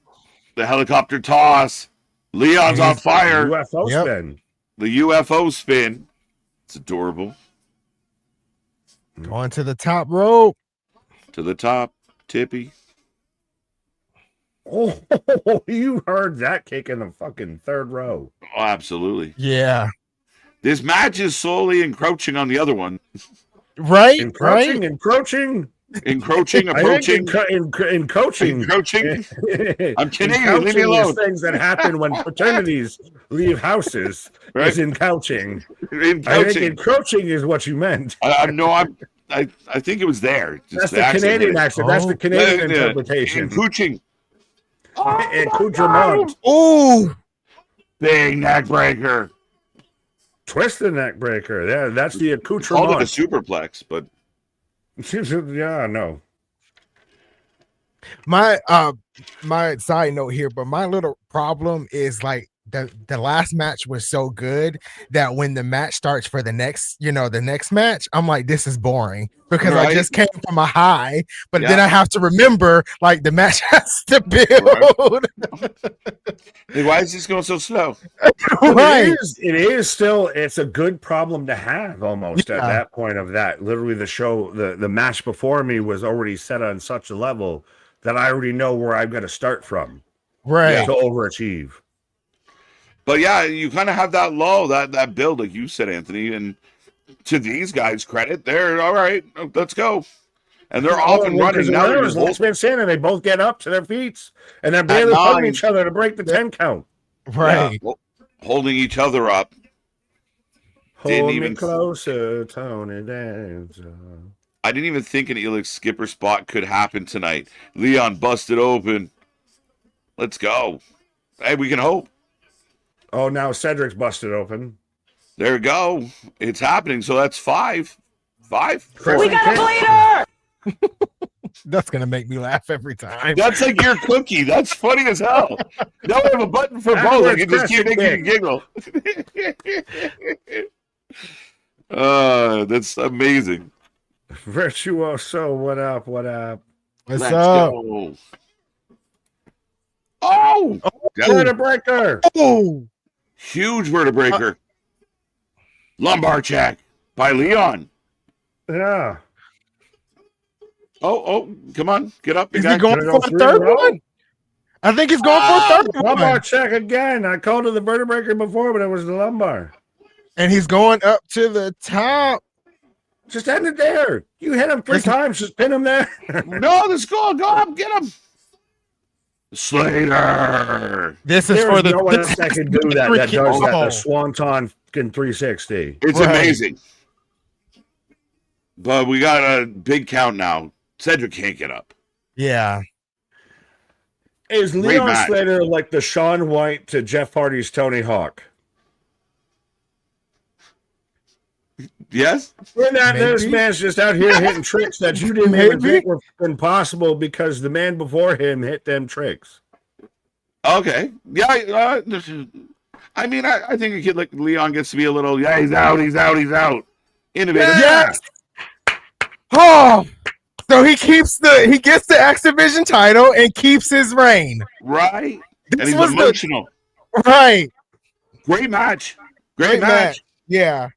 helicopter toss, Leon's on fire. UFO spin. The UFO spin. It's adorable. Going to the top rope. To the top, Tippy. Oh, you heard that kick in the fucking third row. Oh, absolutely. Yeah. This match is slowly encroaching on the other one. Right? Encroaching. Approaching. In coaching. I'm Canadian, leave me alone. Things that happen when fraternities leave houses is encroaching. I think encroaching is what you meant. I think it was there. That's the Canadian accent. That's the Canadian interpretation. Encroaching. Accoutrement. Ooh. Big neck breaker. Twist the neck breaker. Yeah, that's the accoutrement. Called it a superplex, but yeah, no. My side note here, but my little problem is like the last match was so good that when the match starts for the next match, I'm like, this is boring because I just came from a high, but then I have to remember like the match has to build. Like, why is this going so slow? Right. It is still, it's a good problem to have almost at that point of that. Literally the show, the match before me was already set on such a level that I already know where I'm going to start from. Right. To overachieve. But yeah, you kind of have that lull, that build, like you said, Anthony. And to these guys' credit, they're all right. Let's go, and they're off and running now. Last man standing, they both get up to their feet, and they're barely hugging each other to break the 10 count. Right, holding each other up. Hold me closer, Tony Danza. I didn't even think an Elix skipper spot could happen tonight. Leon busted open. Let's go. Hey, we can hope. Oh, now Cedric's busted open. There we go. It's happening. So that's 5. 5. We got a bleeder! That's gonna make me laugh every time. That's like your cookie. That's funny as hell. Now we have a button for both. I can just keep making you giggle. That's amazing. Virtuoso, what up? What up? What's up? Go. Oh! Vertebreaker! Oh! Huge vertebreaker. Lumbar check by Leon. Yeah. Oh, come on. Get up. Is he going for a third one? I think he's going for a third one. Lumbar check again. I called it the vertebreaker before, but it was the lumbar. And he's going up to the top. Just end it there. You hit him 3 times. Just pin him there. No, let's go. Go up. Get him. Slater. This is for the no one else that can do that. That does that. The Swanton 360. It's amazing. But we got a big count now. Cedric can't get up. Yeah. Is Leon Slater like the Shaun White to Jeff Hardy's Tony Hawk? Yes. This man's just out here hitting tricks that you didn't even think were impossible because the man before him hit them tricks. Okay. Yeah. I mean, I think a kid like Leon gets to be a little. Yeah, he's out. Innovative. Yes. Oh. So he gets the X Division title and keeps his reign. Right. And he's emotional. Right. Great match. Great match. Yeah.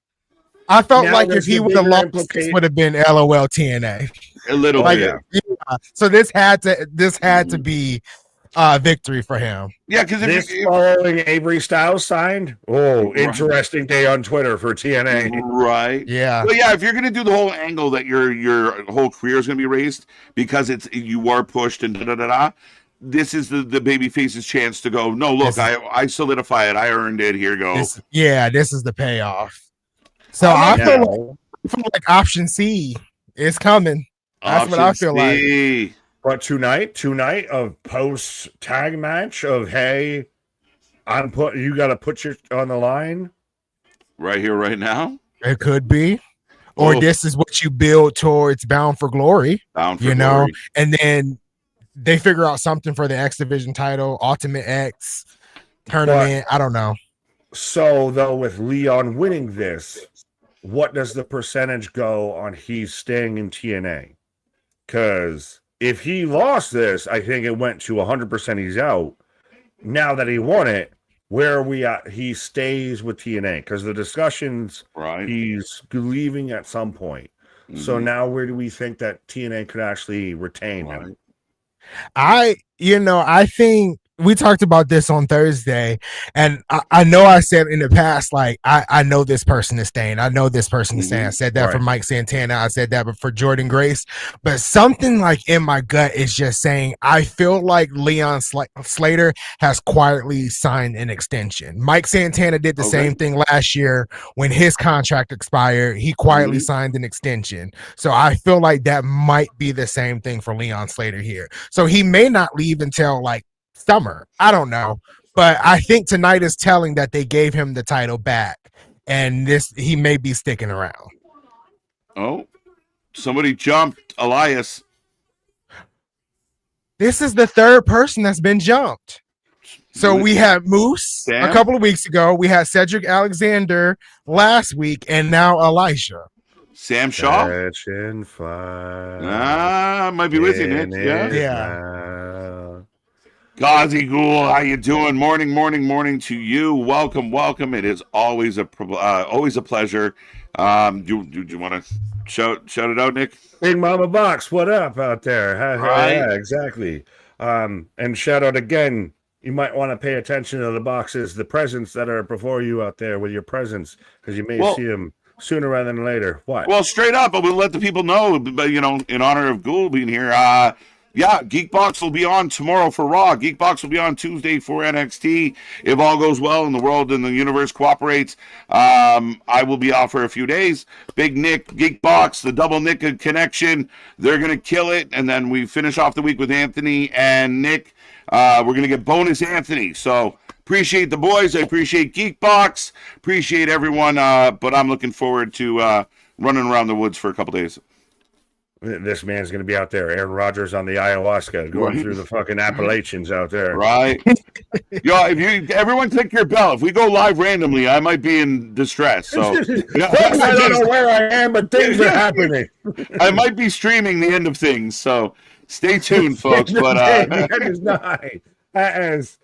I felt like if he would have lost, this would have been LOL TNA. A little bit. Yeah. So this had to be victory for him. Yeah, because this following Avery Styles signed. Oh, interesting day on Twitter for TNA. Right. Yeah. Well, yeah, if you're gonna do the whole angle that your whole career is gonna be raised because you are pushed and this is the babyface's chance to go. No, look, I solidify it. I earned it. Here you go. This is the payoff. So I feel like option C is coming. That's what I feel like. But tonight of post tag match of hey, you got to put your on the line right here, right now. It could be. Or this is what you build towards Bound for Glory. Bound for you Glory. know, and then they figure out something for the X Division title, Ultimate X tournament. I don't know. So though, with Leon winning this, what does the percentage go on he's staying in TNA? Because if he lost this, I think it went to 100% he's out. Now that he won it, where are we at? He stays with TNA because the discussions, he's leaving at some point. So now where do we think that TNA could actually retain him? I think we talked about this on Thursday, and I know I said in the past, like, I know this person is staying. I know this person is staying. I said that for Mike Santana. I said that for Jordan Grace. But something like in my gut is just saying, I feel like Leon Slater has quietly signed an extension. Mike Santana did the same thing last year when his contract expired. He quietly signed an extension. So I feel like that might be the same thing for Leon Slater here. So he may not leave until like summer. I don't know, but I think tonight is telling that they gave him the title back, and he may be sticking around. Oh, somebody jumped Elias. This is the third person that's been jumped. So we had Moose a couple of weeks ago. We had Cedric Alexander last week, and now Elijah. Sam Shaw. Might be with you, Nick. Yeah. Ghazi Ghoul, how you doing? Morning to you. Welcome. It is always a pleasure. Do you want to shout it out, Nick? Big Mama Box, what up out there? Yeah, exactly. And shout out again. You might want to pay attention to the boxes, the presents that are before you out there with your presents, because you may see them sooner rather than later. What? Well, straight up, but we'll let the people know. But in honor of Ghoul being here, Geekbox will be on tomorrow for Raw. Geekbox will be on Tuesday for NXT. If all goes well and the world and the universe cooperates, I will be off for a few days. Big Nick, Geekbox, the double Nick connection, they're going to kill it. And then we finish off the week with Anthony and Nick. We're going to get bonus Anthony. So appreciate the boys. I appreciate Geekbox. Appreciate everyone. But I'm looking forward to running around the woods for a couple days. This man's going to be out there, Aaron Rodgers on the ayahuasca, going through the fucking Appalachians out there. Right. Everyone click your bell. If we go live randomly, I might be in distress. So I don't know where I am, but things are happening. I might be streaming the end of things, so stay tuned, folks. But that is nice. As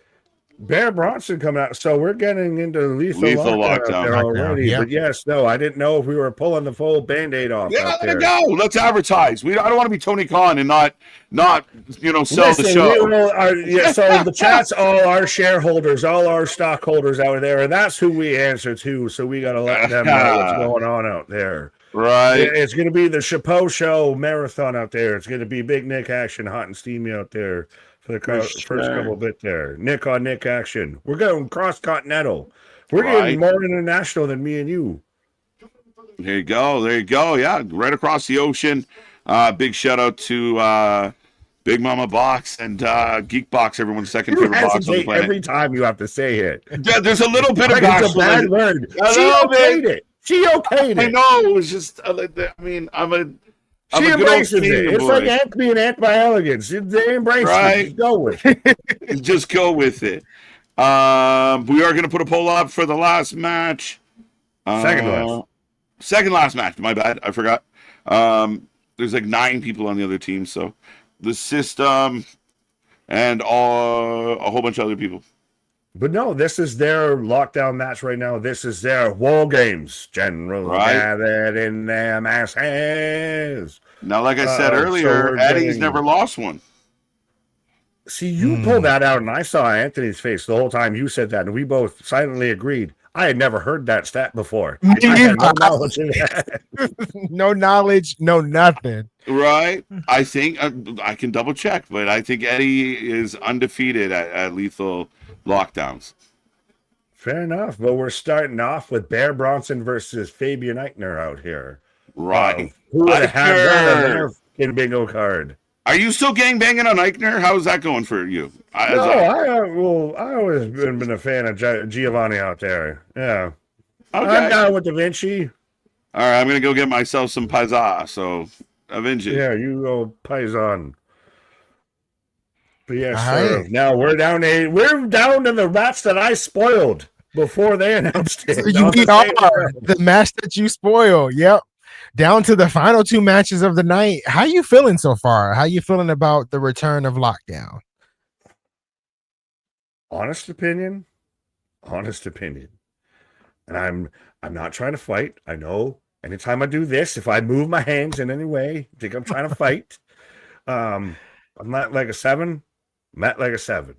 Bear Bronson coming out, so we're getting into lethal lockdown already. But I didn't know if we were pulling the full Band-Aid off. Let it go. Let's advertise. I don't want to be Tony Khan and not sell the show. So the chat's all our shareholders, all our stockholders out there, and that's who we answer to. So we got to let them know what's going on out there. Right. It's going to be the Chapeau Show marathon out there. It's going to be Big Nick action, hot and steamy out there. For the first couple bit there. Nick on Nick action. We're going cross-continental. We're getting more international than me and you. There you go. Yeah, right across the ocean. Big shout-out to Big Mama Box and Geek Box, everyone's second favorite box on the planet. Every time you have to say it. Yeah, there's a little bit of it's a bad word. She okayed it. I know. It was just, she embraces it. It's like Ant being anti-elegance. They embrace it. Just go with it. Just go with it. We are going to put a poll up for the last match. Second last match. My bad. I forgot. There's like 9 people on the other team. So the system and a whole bunch of other people. But no, this is their lockdown match right now. This is their War Games. General gathered in their masses. Now, like I said earlier, Eddie's never lost one. See, you pulled that out, and I saw Anthony's face the whole time you said that, and we both silently agreed. I had never heard that stat before. I had no knowledge of that. No knowledge, no nothing. Right. I think I can double check, but I think Eddie is undefeated at Lethal Lockdowns. Fair enough. But we're starting off with Bear Bronson versus Fabian Eichner out here. Right. Who would have had that on their bingo card? Are you still gang banging on Eichner? How's that going for you? I always been a fan of Giovanni out there. Yeah. Okay. I'm down with Da Vinci. All right, I'm gonna go get myself some paisa. So, Da Vinci. Yeah, you go Paisan. But yes, All sir. right. Now we're down to the match that I spoiled before they announced it. We are the match that you spoil. Yep. Down to the final two matches of the night. How you feeling so far? How you feeling about the return of Lockdown? Honest opinion. And I'm not trying to fight. I know anytime I do this, if I move my hands in any way, I think I'm trying to fight. I'm not like a 7. I'm at like a 7.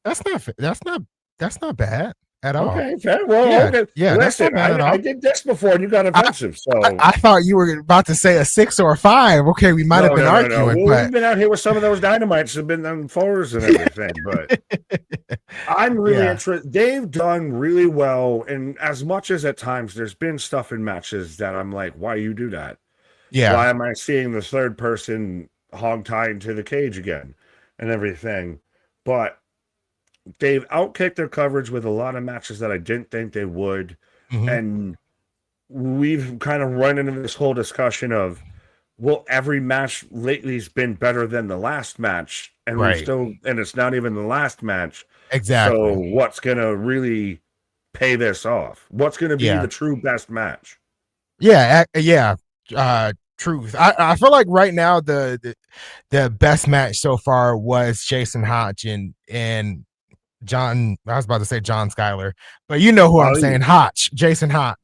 That's not bad at all. Okay, fair. Well, Yeah, okay. yeah, that's Listen, not bad at all. I did this before and you got offensive. I thought you were about to say a 6 or a 5. Okay, we might have been arguing. Well, we've been out here with some of those dynamites have been on 4s and everything, but I'm really interested. They've done really well, and as much as at times there's been stuff in matches that I'm like, why you do that? Yeah. Why am I seeing the third person hog tied to the cage again and everything? But they've outkicked their coverage with a lot of matches that I didn't think they would. Mhm. And we've kind of run into this whole discussion of, well, every match lately has been better than the last match. And and it's not even the last match. Exactly. So what's going to really pay this off? What's going to be the true best match? Truth. I feel like right now the best match so far was Jason Hodge and John. I was about to say John Schuyler, but you know who I'm saying, Jason Hodge.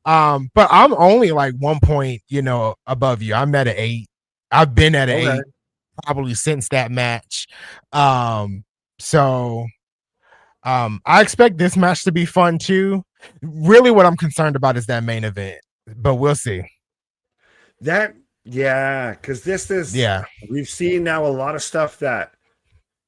But I'm only like 1 point, above you. I'm at an 8. I've been at an 8 probably since that match. So I expect this match to be fun too. Really, what I'm concerned about is that main event, but we'll see. Because this is we've seen now a lot of stuff that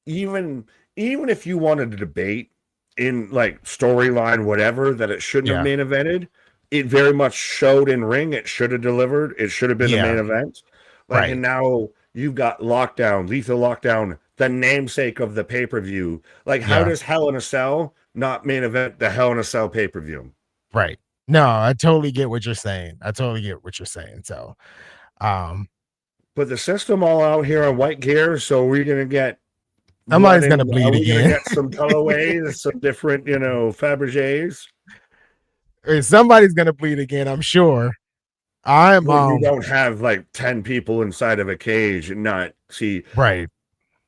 even if you wanted to debate in like storyline, whatever, that it shouldn't have main evented, it very much showed in ring. It should have delivered. It should have been the main event. And now you've got Lockdown, Lethal Lockdown, the namesake of the pay-per-view. Like, how does Hell in a Cell not main event the Hell in a Cell pay-per-view? Right. No, I totally get what you're saying. So, but the system all out here on white gear, so we're gonna get somebody's gonna bleed again. Gonna get some colorways, some different, Fabergés. Somebody's gonna bleed again, I'm sure. You don't have like 10 people inside of a cage and not see. Right.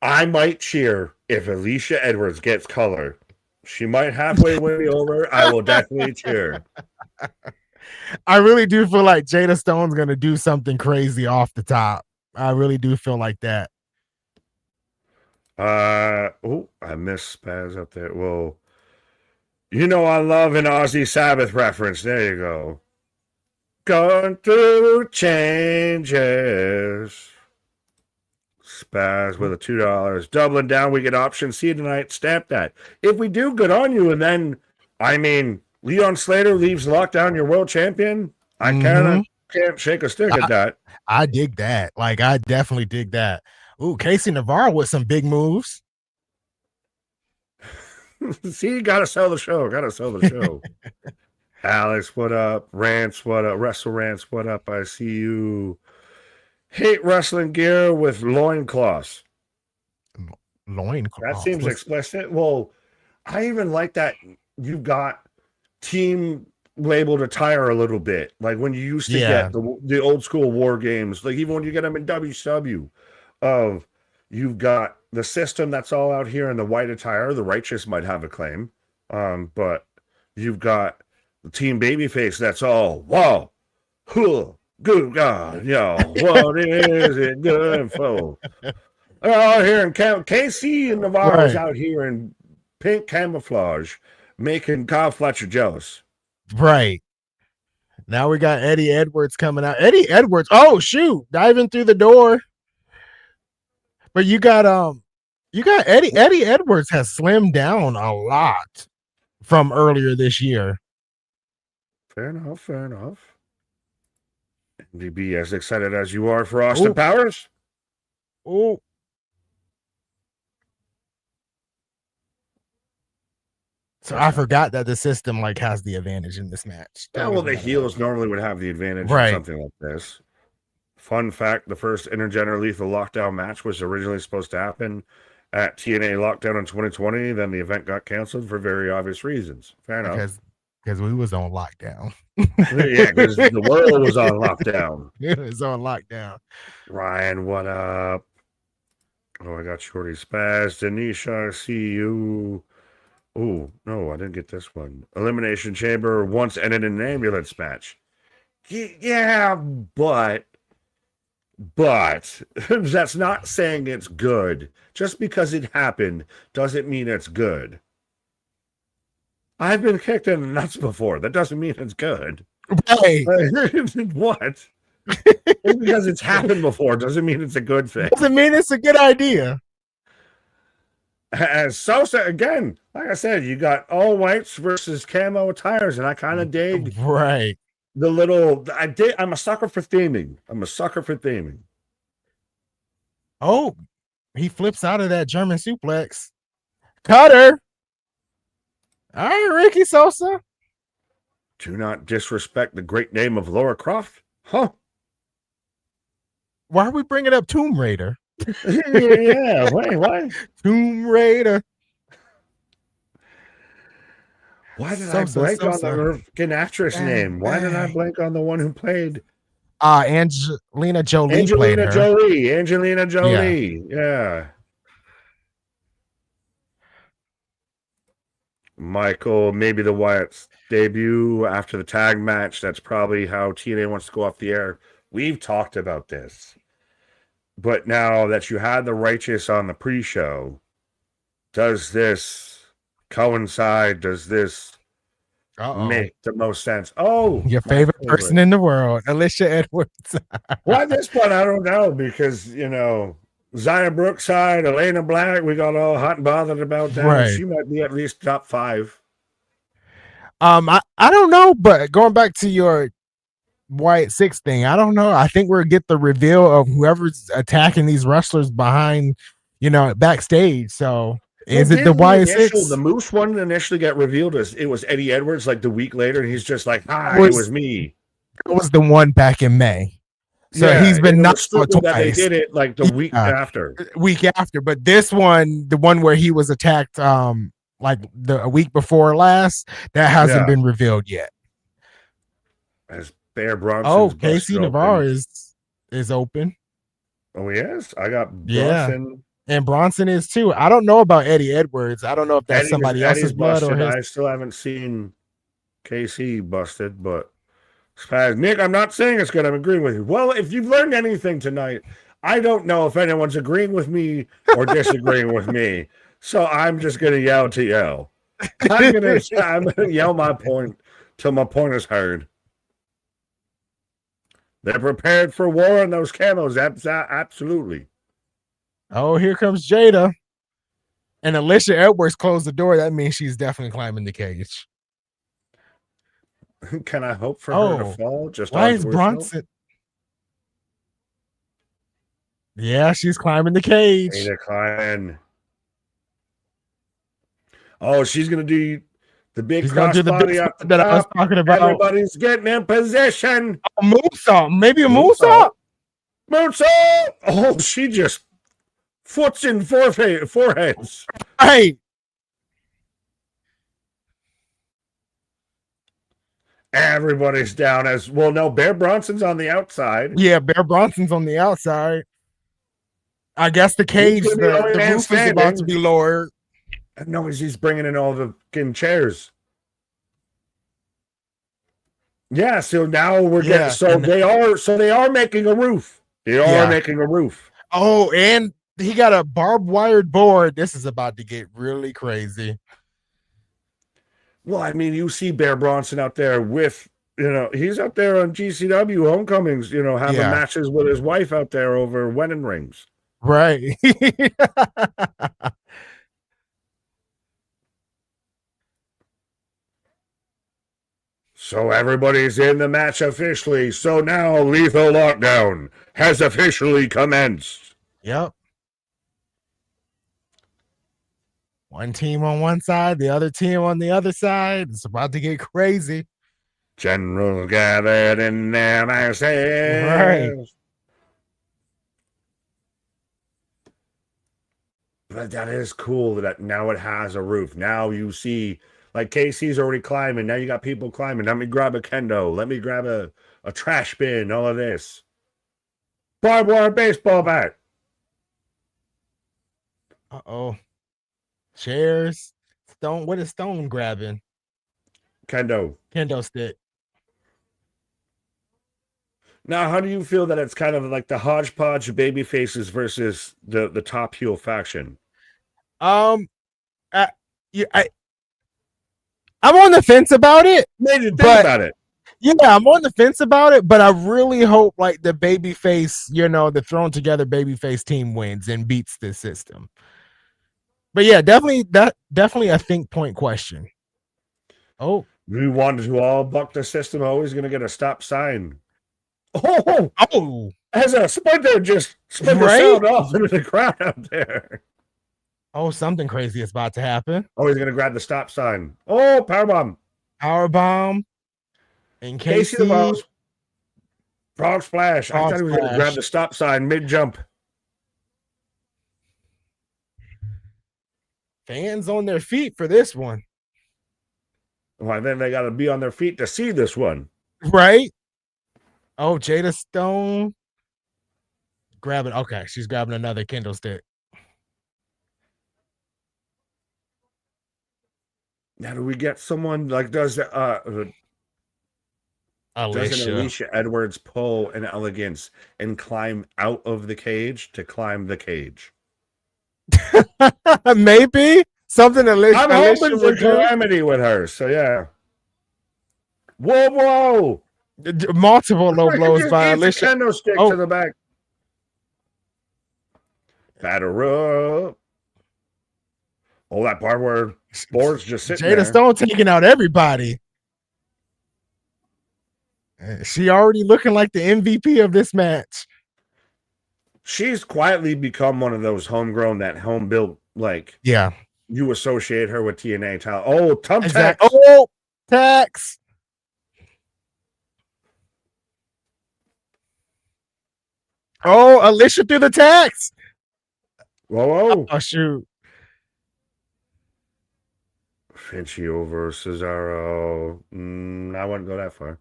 I might cheer if Alicia Edwards gets color. She might halfway win me over. I will definitely cheer. I really do feel like Jada Stone's gonna do something crazy off the top. I really do feel like that. I missed Spaz up there. Well, I love an Aussie Sabbath reference. There you go. Going through changes. Spaz with a $2. Doubling down, we get options. See you tonight. Stamp that. If we do, good on you. And then, Leon Slater leaves Lockdown your world champion. I can't shake a stick at that. I dig that. Like, I definitely dig that. Ooh, Casey Navarro with some big moves. See, gotta sell the show. Alex, what up? Rants, what up? Wrestle Rants, what up? I see you. Hate wrestling gear with loincloths. Loincloths? That seems explicit. Well, I even like that you've got team labeled attire a little bit. Like when you used to get the old school war games, like even when you get them in WCW, you've got the system that's all out here in the white attire. The Righteous might have a claim. But you've got the Team Babyface that's all, wow, good God, what is it good for? They're all here in KC and Navarro's out here in pink camouflage, making Kyle Fletcher jealous. Right. Now we got Eddie Edwards coming out. Eddie Edwards, oh shoot, diving through the door. But you got Eddie Edwards has slimmed down a lot from earlier this year. Fair enough. MDB, as excited as you are for Austin Powers? Oh. So I forgot that the system like has the advantage in this match. Yeah, well, the heels normally would have the advantage in something like this. Fun fact, the first intergender lethal lockdown match was originally supposed to happen at TNA Lockdown in 2020. Then the event got canceled for very obvious reasons. Fair enough. Because we was on lockdown. Yeah, because the world was on lockdown. It was on lockdown. Ryan, what up? Oh, I got Shorty Spaz. Denisha, see you. Oh, no, I didn't get this one. Elimination Chamber once ended in an ambulance match. Yeah, but that's not saying it's good. Just because it happened doesn't mean it's good. I've been kicked in the nuts before. That doesn't mean it's good. Right. What? Just because it's happened before doesn't mean it's a good thing. Doesn't mean it's a good idea. As Sosa, again, like I said, you got all whites versus camo attires, and I kind of dig the little. I'm a sucker for theming. Oh, he flips out of that German suplex. Cutter. All right, Ricky Sosa. Do not disrespect the great name of Laura Croft, huh? Why are we bringing up Tomb Raider? Yeah, wait, what? Tomb Raider. Why did I blank on the freaking actress name? Why did I blank on the one who played? Angelina Jolie. Angelina Jolie. Yeah. Michael, maybe the Wyatt's debut after the tag match. That's probably how TNA wants to go off the air. We've talked about this. But now that you had the Righteous on the pre-show, does this coincide? Does this make the most sense? Oh, your favorite person in the world, Alicia Edwards. Well, at this point, I don't know because, Zaya Brookside, Elena Black, we got all hot and bothered about that. Right. She might be at least top 5. I don't know, but going back to your White 6 thing, I don't know. I think we'll get the reveal of whoever's attacking these wrestlers behind, backstage. So is it the White 6? The Moose one initially got revealed as it was Eddie Edwards like the week later, and he's just like, hi, it was me. It was the one back in May. So he's been knocked out twice. They did it like the week after. But this one, the one where he was attacked like a week before last, that hasn't been revealed yet. As Bear Bronson. Casey Navarre is open. Oh, he is? I got Bronson. And Bronson is too. I don't know about Eddie Edwards. I don't know if that's somebody else's blood or his. I still haven't seen KC busted, but Nick, I'm not saying it's good. I'm agreeing with you. Well, if you've learned anything tonight, I don't know if anyone's agreeing with me or disagreeing with me. So I'm just going to yell to yell. I'm going to yell my point till my point is heard. They're prepared for war in those camos. Absolutely. Oh, here comes Jada. And Alicia Edwards closed the door. That means she's definitely climbing the cage. Can I hope for her to fall? Why is Bronson? Yeah, she's climbing the cage. Hey, they're climbing. Oh, she's going to do the big crossbody up that I was talking about. Everybody's getting in position. A moonsault. Maybe a moonsault. Moonsault. Oh, she just foots in foreheads. Hey. Everybody's down as well. No, Bear Bronson's on the outside. Yeah, Bear Bronson's on the outside. I guess the cage, the roof is about to be lowered. No, he's bringing in all the fucking chairs. Yeah, so now we're getting they are making a roof. They are making a roof. Oh, and he got a barbed wired board. This is about to get really crazy. Well, I mean, you see Bear Bronson out there with, he's out there on GCW Homecomings, having matches with his wife out there over wedding rings. Right. So everybody's in the match officially. So now Lethal Lockdown has officially commenced. Yep. One team on one side, the other team on the other side. It's about to get crazy. Generals gathered in their masses. Right. But that is cool that now it has a roof. Now you see, like Casey's already climbing. Now you got people climbing. Let me grab a kendo. Let me grab a trash bin. All of this. Barbed wire baseball bat. Uh-oh. Chairs. Stone. What is Stone grabbing? Kendo. Kendo stick. Now, how do you feel that it's kind of like the hodgepodge baby faces versus the top heel faction? I'm on the fence about it. Made you think But- about it. Yeah, I'm on the fence about it, but I really hope like the babyface, the thrown together babyface team wins and beats this system. But yeah, definitely a think point question. Oh, We wanted to all buck the system. Always going to get a stop sign. Oh, as a splinter just splinter Right? sailed off into the crowd out there. oh, something crazy is about to happen. Oh, he's going to grab the stop sign. Oh, powerbomb. Powerbomb. And Casey the Mouse. Frog splash. I Frog thought he was going to splash. grab the stop sign mid jump. Fans on their feet for this one, Well, then they got to be on their feet to see this one. right? Oh, Jada Stone grabbing. Okay, she's grabbing another Kindle stick. Now, do we get someone like does an Alicia. Alicia Edwards pull an elegance and climb out of the cage to climb the cage? Maybe something Alicia. I'm Alicia hoping for would do. calamity with her. So yeah. Whoa! Multiple low Freaking blows just by gave the Alicia. kendo stick Oh. to the back. Batter up. Oh, that part where Board's just sitting Jada there. Stone taking out everybody. She already looking like the MVP of this match. She's quietly become one of those homegrown, that home built, like Yeah, you associate her with TNA talent. Oh, thumbtack. exactly. Oh, tax. Oh, Alicia threw the tax. Whoa. Oh shoot. Finchie over Cesaro. I wouldn't go that far.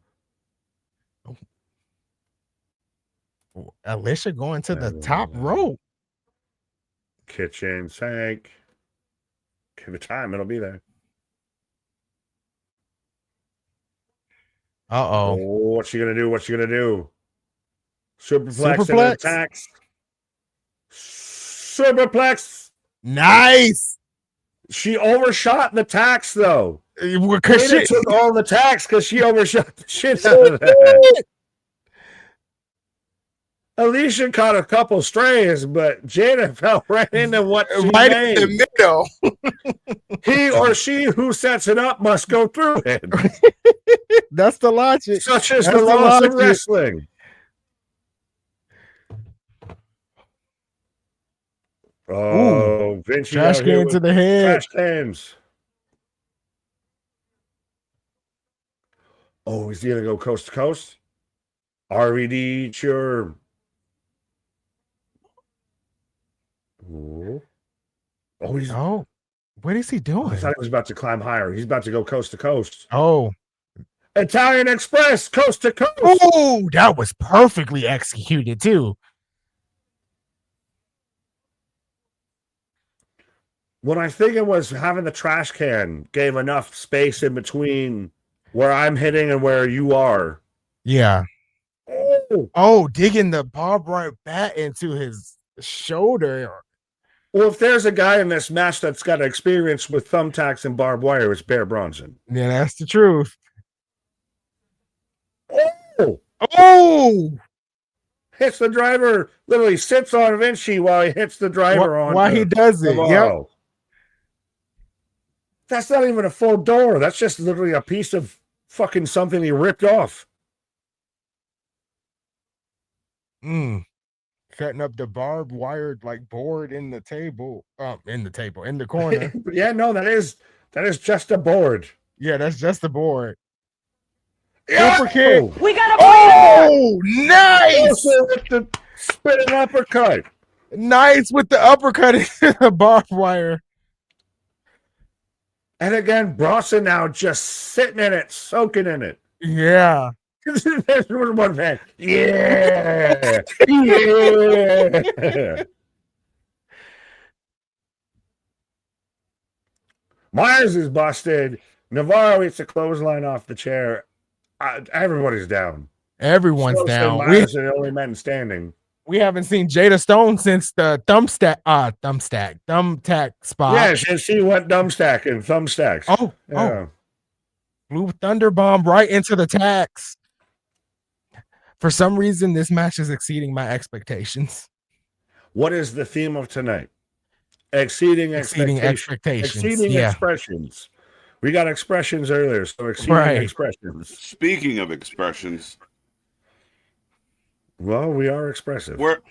Alicia going to the top rope. Kitchen sink. Give it time, it'll be there. Uh-oh. What's she gonna do? What's she gonna do? Superplex, and Superplex? attacks. Superplex. Nice. She overshot the tax though. Because Jada she took all the tax because she overshot the shit out of that. Alicia caught a couple strays, but Jada fell right into what she right made. in the middle. He or she who sets it up must go through it. That's the logic. Such is That's the the laws of logic. wrestling. Oh, Vinci Trash out here can to with the head. trash cans. Oh, he's gonna go coast to coast. RVD, sure. Ooh. Oh, he's. Oh, what is he I doing? thought he was about to climb higher. He's about to go coast to coast. Oh, Italian Express, coast to coast. oh, that was perfectly executed too. What I think it was having the trash can gave enough space in between where I'm hitting and where you are. Yeah. Oh, Oh, digging the barbed wire bat into his shoulder. well, if there's a guy in this match that's got experience with thumbtacks and barbed wire, it's Bear Bronson. Yeah, that's the truth. Oh, Oh, hits the driver, literally sits on Vinci while he hits the driver on. why he does it? Yep. Yep. That's not even a full door. That's just literally a piece of fucking something he ripped off. setting up the barbed wire like board in the corner. Yeah, no, that is just a board. Yeah, that's just the board. Yeah! Super kick. We got a Oh, nice! Also with the spinning uppercut. Nice with the uppercut into the barbed wire. And again, Bronson now just sitting in it, soaking in it. Yeah. There's one man. Yeah. Yeah. Myers is busted. Navarro hits a clothesline off the chair. Everybody's down. Everyone's Sosa and down. Myers are the only men standing. We haven't seen Jada Stone since the thumbtack spot. Yeah, she went thumbstacks. Oh, Blue Thunder Bomb right into the tax. For some reason, this match is exceeding my expectations. What is the theme of tonight? Exceeding expectations. Exceeding expressions. We got expressions earlier, so exceeding expressions. Speaking of expressions, well, we are expressive. where's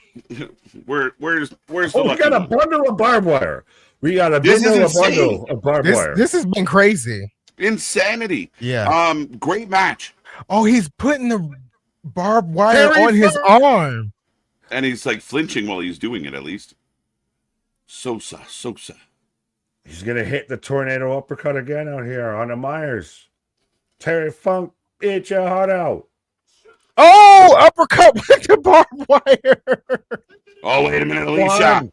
the we lucky got a one? bundle of barbed wire. We got a This is bundle of barbed wire. This has been crazy. Insanity. Yeah. Great match. Oh, he's putting the barbed wire on his arm. And he's like flinching while he's doing it, at least. Sosa. He's gonna hit the tornado uppercut again out here on the Myers. Terry Funk, eat your heart out. Oh, uppercut with the barbed wire. Oh, wait a minute, Alicia.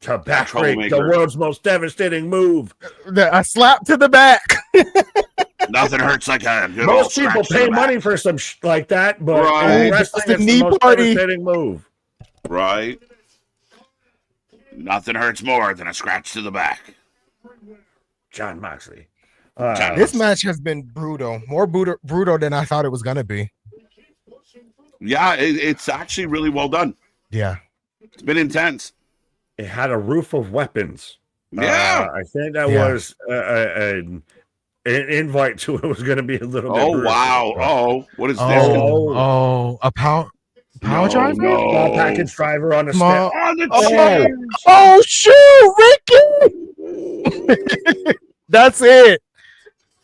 To back rake, the world's most devastating move. A slap to the back. Nothing hurts like a good Most old people scratch to pay the money back. for some like that, but Right. in wrestling, It's a it's knee the most party. devastating move. Right. Nothing hurts more than a scratch to the back. John Moxley. This match has been brutal. More brutal than I thought it was going to be. Yeah, it's actually really well done. Yeah. It's been intense. It had a roof of weapons. Yeah. I think that was an invite to it was going to be a little bit. Oh, gruesome. wow. Oh, what is this? A power driver? No. Small package driver on the Small- step. On the Oh. chair. Oh, shoot, Ricky. That's it.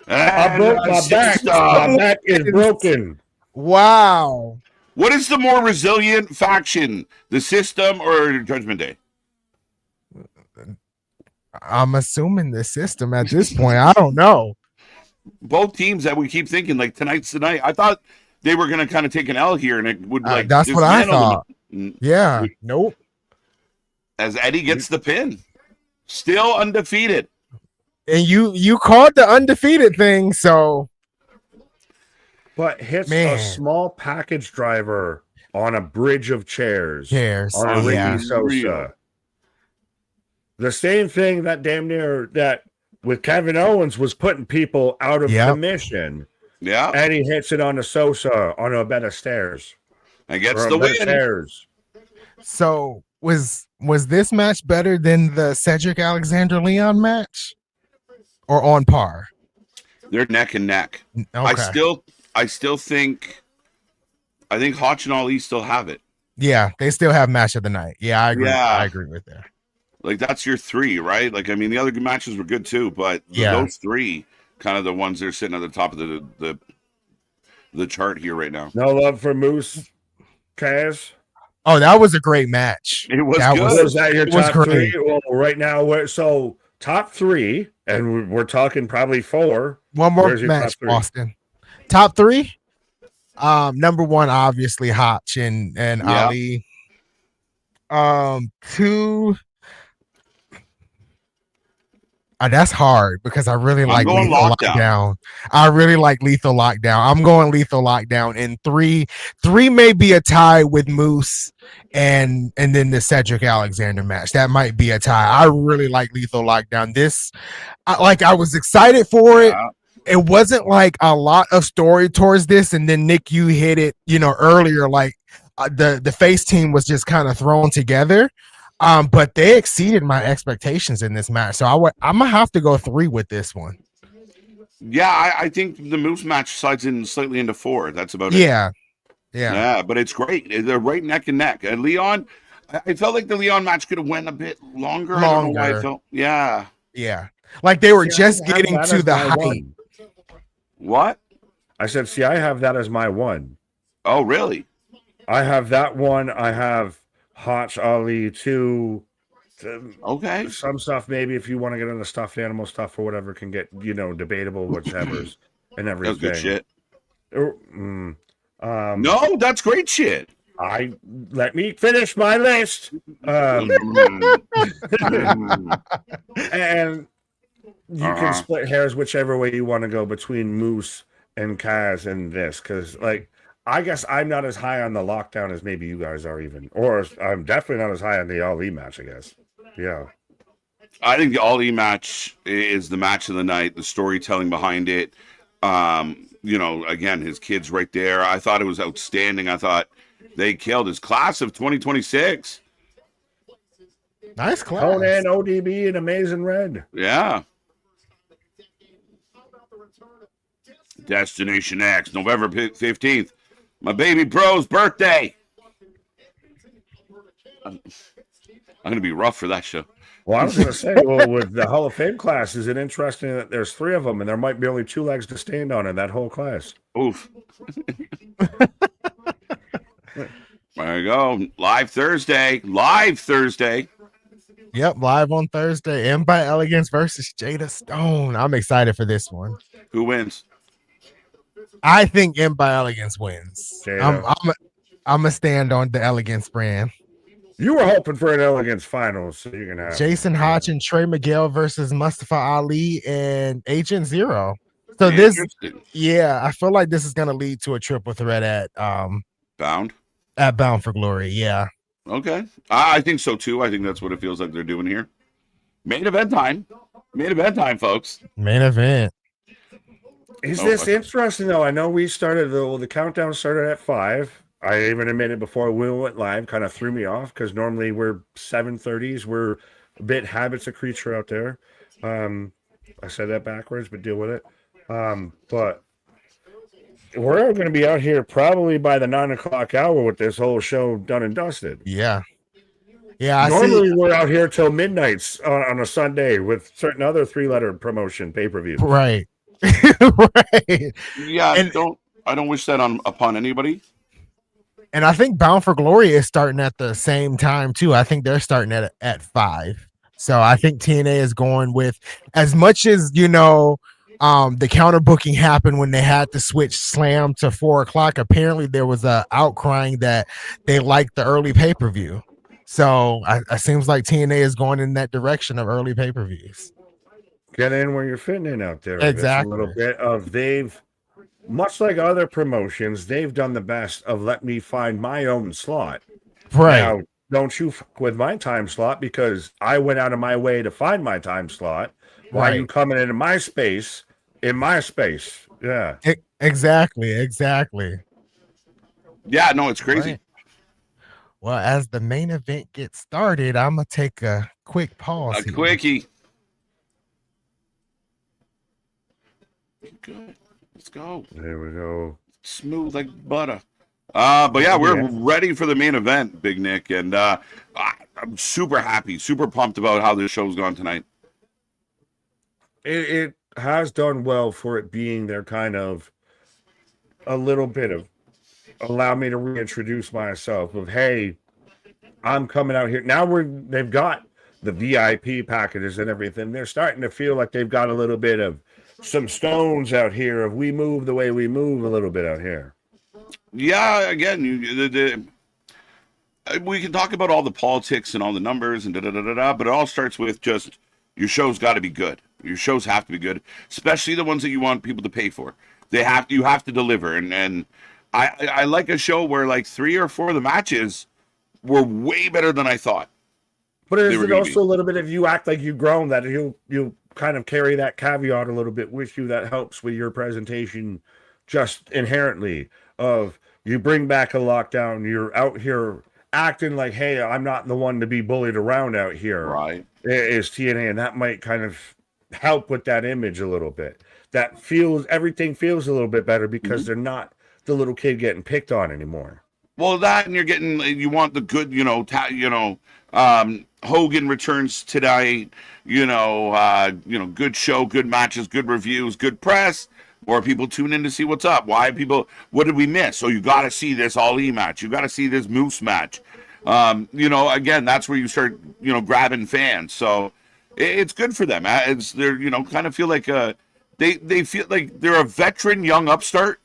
I broke my back. My back is broken. Wow. What is the more resilient faction, the System or Judgment Day? I'm assuming the System at this point. I don't know. Both teams that we keep thinking, like tonight's the night. I thought they were going to kind of take an L here, and it would like that's what I dismantle thought. them. Yeah. Nope. As Eddie gets the pin, still undefeated. And you called the undefeated thing, so But hits Man. a small package driver on a bridge of chairs. On a Yeah. Ricky Sosa. The same thing that damn near that with Kevin Owens was putting people out of commission. Yeah, And he hits it on the Sosa on a bed of stairs. and gets Or a the bed of win. stairs. So was this match better than the Cedric Alexander Leon match? Or on par? They're neck and neck. Okay. I still think Hotch and Ali still have it. Yeah, they still have match of the night. Yeah, I agree. Yeah. I agree with that. Like that's your three, right? Like I mean, the other matches were good too, but those three kind of the ones that are sitting at the top of the chart here right now. No love for Moose, Kaz. Oh, that was a great match. It was That good. Was that your It was top great. three? Well, right now, so top three, and we're talking probably four. One more Where's your match, top three? Boston. Top three. Number one, obviously Hotch and Ali. Two. That's hard because I really like going Lethal Lockdown. Lockdown. I really like Lethal Lockdown. I'm going Lethal Lockdown. And three may be a tie with Moose and then the Cedric Alexander match. That might be a tie. I really like Lethal Lockdown. I was excited for it. Yeah. It wasn't like a lot of story towards this, and then Nick, you hit it, earlier. Like the face team was just kind of thrown together, but they exceeded my expectations in this match. So I'm gonna have to go 3 with this one. Yeah, I think the Moose match slides in slightly into 4. That's about it. Yeah, Yeah, but it's great. They're right neck and neck. And Leon, I felt like the Leon match could have went a bit longer. I don't know why I Longer. felt. Yeah. Yeah. Like they were See, I just have getting that to as the my height. one. What? I said, see, I have that as my one. Oh, really? I have that one. I have Hotch Ali 2. Okay. Some stuff, maybe if you want to get into stuffed animal stuff or whatever, can get, debatable, whichever's and everything. That's good shit. No, that's great shit. Let me finish my list. And you can split hairs whichever way you want to go between Moose and Kaz and this, because I guess I'm not as high on the lockdown as maybe you guys are even, or I'm definitely not as high on the Ali match, I guess. Yeah. I think the Ali match is the match of the night, the storytelling behind it. Again, his kids right there. I thought it was outstanding. I thought they killed his class of 2026. Nice class. Conan, ODB, and Amazing Red. Yeah. Destination X, November 15th. My baby bro's birthday. I'm going to be rough for that show. Well, I was going to say, with the Hall of Fame class, is it interesting that there's 3 of them and there might be only 2 legs to stand on in that whole class? Oof. There you go. Live Thursday. Yep, live on Thursday. M by Elegance versus Jada Stone. I'm excited for this one. Who wins? I think M by Elegance wins. Jada. I'm a stand on the Elegance brand. You were hoping for an Elegance finals, so you're gonna have Jason Hodge and Trey Miguel versus Mustafa Ali and Agent Zero. So this, I feel like this is gonna lead to a triple threat at Bound for Glory. Yeah. Okay, I think so too. I think that's what it feels like they're doing here. Main event time, folks. Main event. Is this interesting though? I know we started the countdown started at 5. I even admitted before we went live, kind of threw me off because normally we're 7:30s. We're a bit habits of creature out there. I said that backwards, but deal with it. But we're going to be out here probably by the 9 o'clock hour with this whole show done and dusted. Yeah. Yeah. Normally we're out here till midnights on a Sunday with certain other 3-letter promotion pay-per-view. Right. Right. Yeah. I don't wish that upon anybody. And I think Bound for Glory is starting at the same time too. I think they're starting at 5. So I think TNA is going with, as much as the counter booking happened when they had to switch Slam to 4 o'clock. Apparently there was a outcrying that they liked the early pay-per-view. So it seems like TNA is going in that direction of early pay-per-views. Get in where you're fitting in out there. Exactly. It's a little bit of much like other promotions, they've done the best of let me find my own slot. Right. Now, don't you fuck with my time slot because I went out of my way to find my time slot. Why are you coming into my space in my space? Yeah. Exactly. Yeah, no, it's crazy. Right. Well, as the main event gets started, I'm going to take a quick pause. A quickie. Good. Let's go. There we go. Smooth like butter. But yeah, we're ready for the main event, Big Nick, and I'm super happy, super pumped about how this show's gone tonight. It has done well for it being their kind of a little bit of allow me to reintroduce myself of, hey, I'm coming out here. Now they've got the VIP packages and everything. They're starting to feel like they've got a little bit of some stones out here of we move the way we move a little bit out here. Yeah, again, we can talk about all the politics and all the numbers and but it all starts with just your show's got to be good. Your shows have to be good, especially the ones that you want people to pay for. You have to deliver, and I like a show where like 3 or 4 of the matches were way better than I thought. But is it also a little bit of you act like you've grown that you kind of carry that caveat a little bit with you that helps with your presentation just inherently of you bring back a lockdown, you're out here acting like, hey, I'm not the one to be bullied around out here. Right. Is TNA, and that might kind of help with that image a little bit. Everything feels a little bit better because they're not the little kid getting picked on anymore. Well, that and you want the good, Hogan returns tonight, good show, good matches, good reviews, good press. More people tune in to see what's up. What did we miss? So you got to see this Ali match. You got to see this Moose match. Again, that's where you start, grabbing fans. So it's good for them. They're, kind of feel like they feel like they're a veteran young upstart.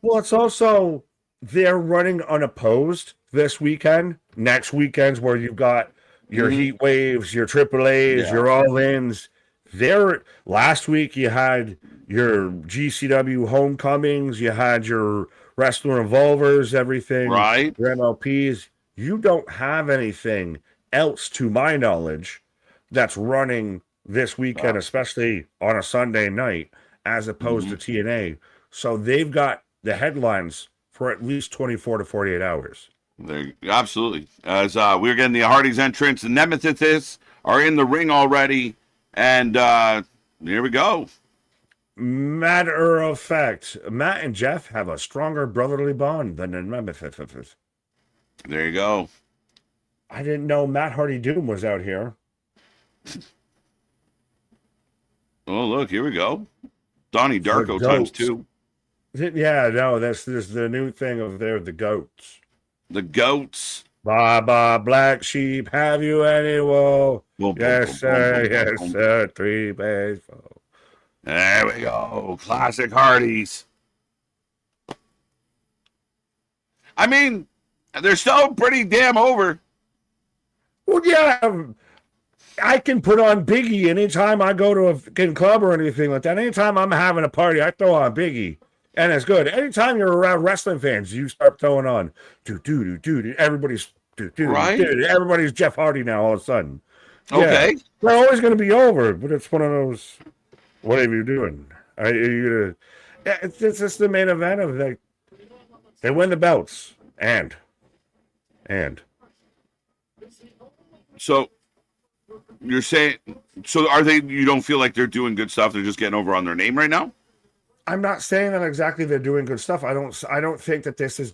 Well, it's also they're running unopposed this weekend. Next weekend's where you've got your heat waves, your triple A's, your all ins. Last week you had your GCW homecomings, you had your wrestling revolvers, everything, right? Your MLPs. You don't have anything else, to my knowledge, that's running this weekend, especially on a Sunday night, as opposed to TNA. So they've got the headlines for at least 24 to 48 hours. Absolutely. As we're getting the Hardy's entrance, the Nemesis are in the ring already, and here we go. Matter of fact, Matt and Jeff have a stronger brotherly bond than the Nemesis. There you go. I didn't know Matt Hardy Doom was out here. Oh, look, here we go. Donnie Darko times 2. Yeah, no, this is the new thing over there, the goats. The goats. Baba, black sheep, have you any wool? Yes, sir, yes, sir, 3 baseball. There we go. Classic Hardys. I mean, they're still pretty damn over. Well, yeah, I can put on Biggie anytime I go to a fucking club or anything like that. Anytime I'm having a party, I throw on Biggie. And it's good. Anytime you're around wrestling fans, you start throwing on everybody's right? Everybody's Jeff Hardy now all of a sudden. Okay. Yeah, they're always going to be over, but it's one of those, what are you doing? Are you gonna, it's just the main event of they win the belts. And. So you're saying, you don't feel like they're doing good stuff? They're just getting over on their name right now? I'm not saying that exactly they're doing good stuff. I don't think that this is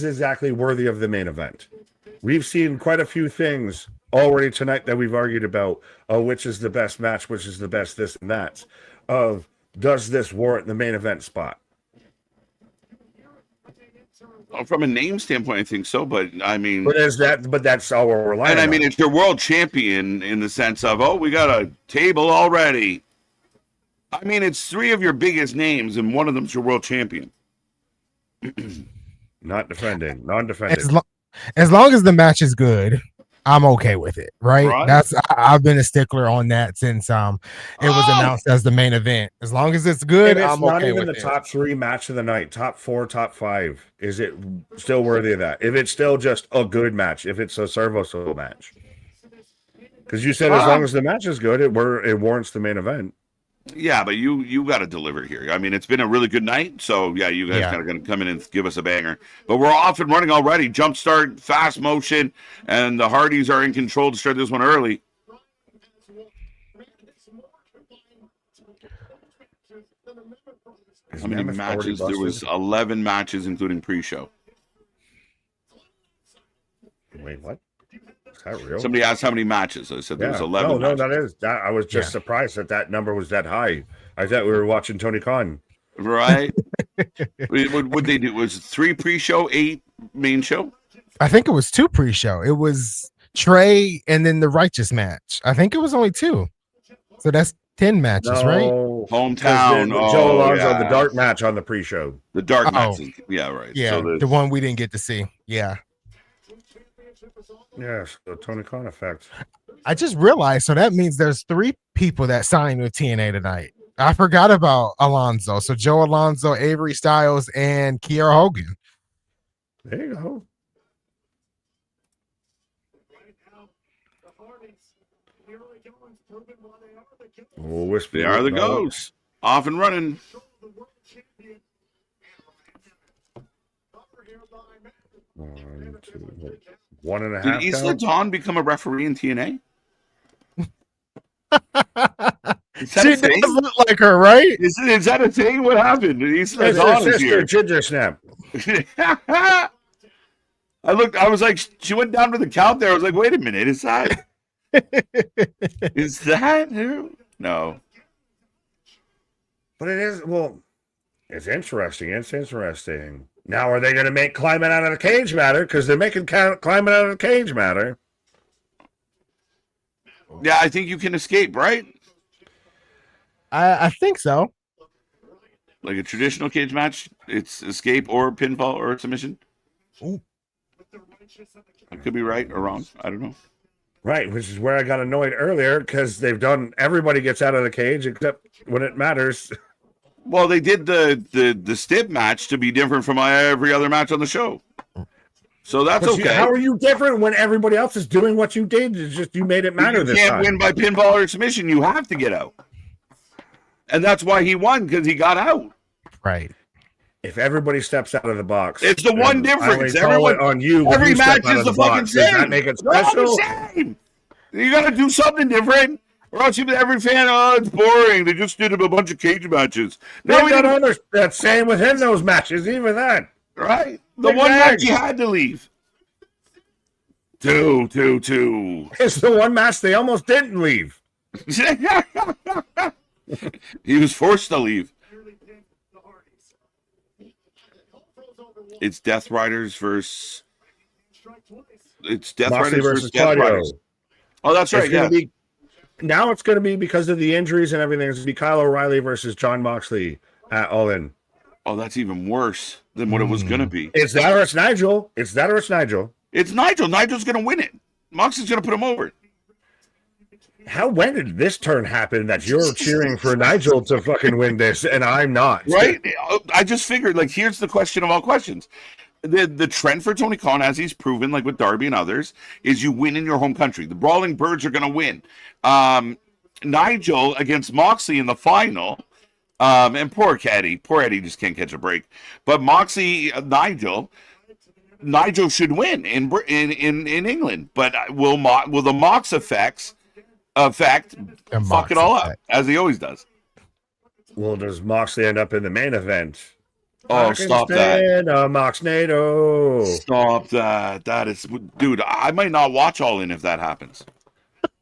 exactly worthy of the main event. We've seen quite a few things already tonight that we've argued about, which is the best match, which is the best this and that. Does this warrant the main event spot? From a name standpoint, I think so, but I mean, but that's all we're relying on. And I mean, it's your world champion in the sense of, we got a table already. I mean, it's 3 of your biggest names, and one of them's your world champion. Non-defending. As long as the match is good, I'm okay with it, right? I've been a stickler on that since it was announced as the main event. As long as it's good, I'm okay with it. It's not even the top 3 match of the night, top 4, top 5. Is it still worthy of that? If it's still just a good match, if it's a servo match, because you said as long as the match is good, it warrants the main event. Yeah, but you got to deliver here. I mean, it's been a really good night, so yeah, you guys kind of going to come in and give us a banger. But we're off and running already. Jump start, fast motion, and the Hardys are in control to start this one early. How many matches? There was 11 matches, including pre-show. Wait, what? Is that real? Somebody asked how many matches. I said there was 11. No, that is. I was just surprised that number was that high. I thought we were watching Tony Khan. Right. What they do was 3 pre-show, 8 main show. I think it was 2 pre-show. It was Trey and then the Righteous match. I think it was only 2. So that's 10 matches, right? Hometown. Joe Alonzo, the dark match on the pre-show. The dark match. Yeah, right. Yeah, so the one we didn't get to see. Yeah. Yes, the Tony Khan effect. I just realized, so that means there's 3 people that signed with TNA tonight. I forgot about Alonzo. So Joe Alonzo, Avery Styles, and Kiera Hogan. There you go. They are the ghosts. Off and running. One, two, 1.5. Did Isla Dawn become a referee in TNA? Is that She a thing? does look like her, right? Is that a thing? What happened? He's It's her sister, Ginger Snap. I was like, she went down to the count there. I was like, wait a minute, is that her? No. But it is, well, it's interesting. It's interesting. Now, are they going to make climbing out of the cage matter? Because they're making climbing out of the cage matter. Yeah, I think you can escape, right? I think so. Like a traditional cage match, it's escape or pinfall or submission. Ooh. I could be right or wrong. I don't know. Right, which is where I got annoyed earlier because they've done everybody gets out of the cage except when it matters. Well, they did the stip match to be different from every other match on the show. So that's okay. How are you different when everybody else is doing what you did? It's just you made it matter this time. You can't win by pinfall or submission. You have to get out. And that's why he won, because he got out. Right. If everybody steps out of the box, it's the one difference. Everyone on you. Every match is the fucking same. Does that make it special? Same. You got to do something different, or else every fan, oh, it's boring. They just did a bunch of cage matches. No, that's same within those matches. Even that, right? The one match you had to leave. Two. It's the one match they almost didn't leave. He was forced to leave. It's Death Riders versus. It's Death Moxley Riders versus Death Claudio. Riders. Oh, that's right. Yeah. Now it's going to be because of the injuries and everything. It's going to be Kyle O'Reilly versus John Moxley at All In. Oh, that's even worse than what it was going to be. It's that or it's Nigel. It's Nigel. It's Nigel. Nigel's going to win it. Moxley's going to put him over. When did this turn happen that you're cheering for Nigel to fucking win this and I'm not? Right? I just figured, like, here's the question of all questions. The trend for Tony Khan, as he's proven, like with Darby and others, is you win in your home country. The Brawling Birds are going to win. Nigel against Moxley in the final, and poor Eddie just can't catch a break. But Moxley, Nigel should win in England. But will the Mox effect fuck it all up, as he always does? Well, does Moxley end up in the main event? Oh, stop that. Moxnado. Stop that. That is, dude, I might not watch All In if that happens.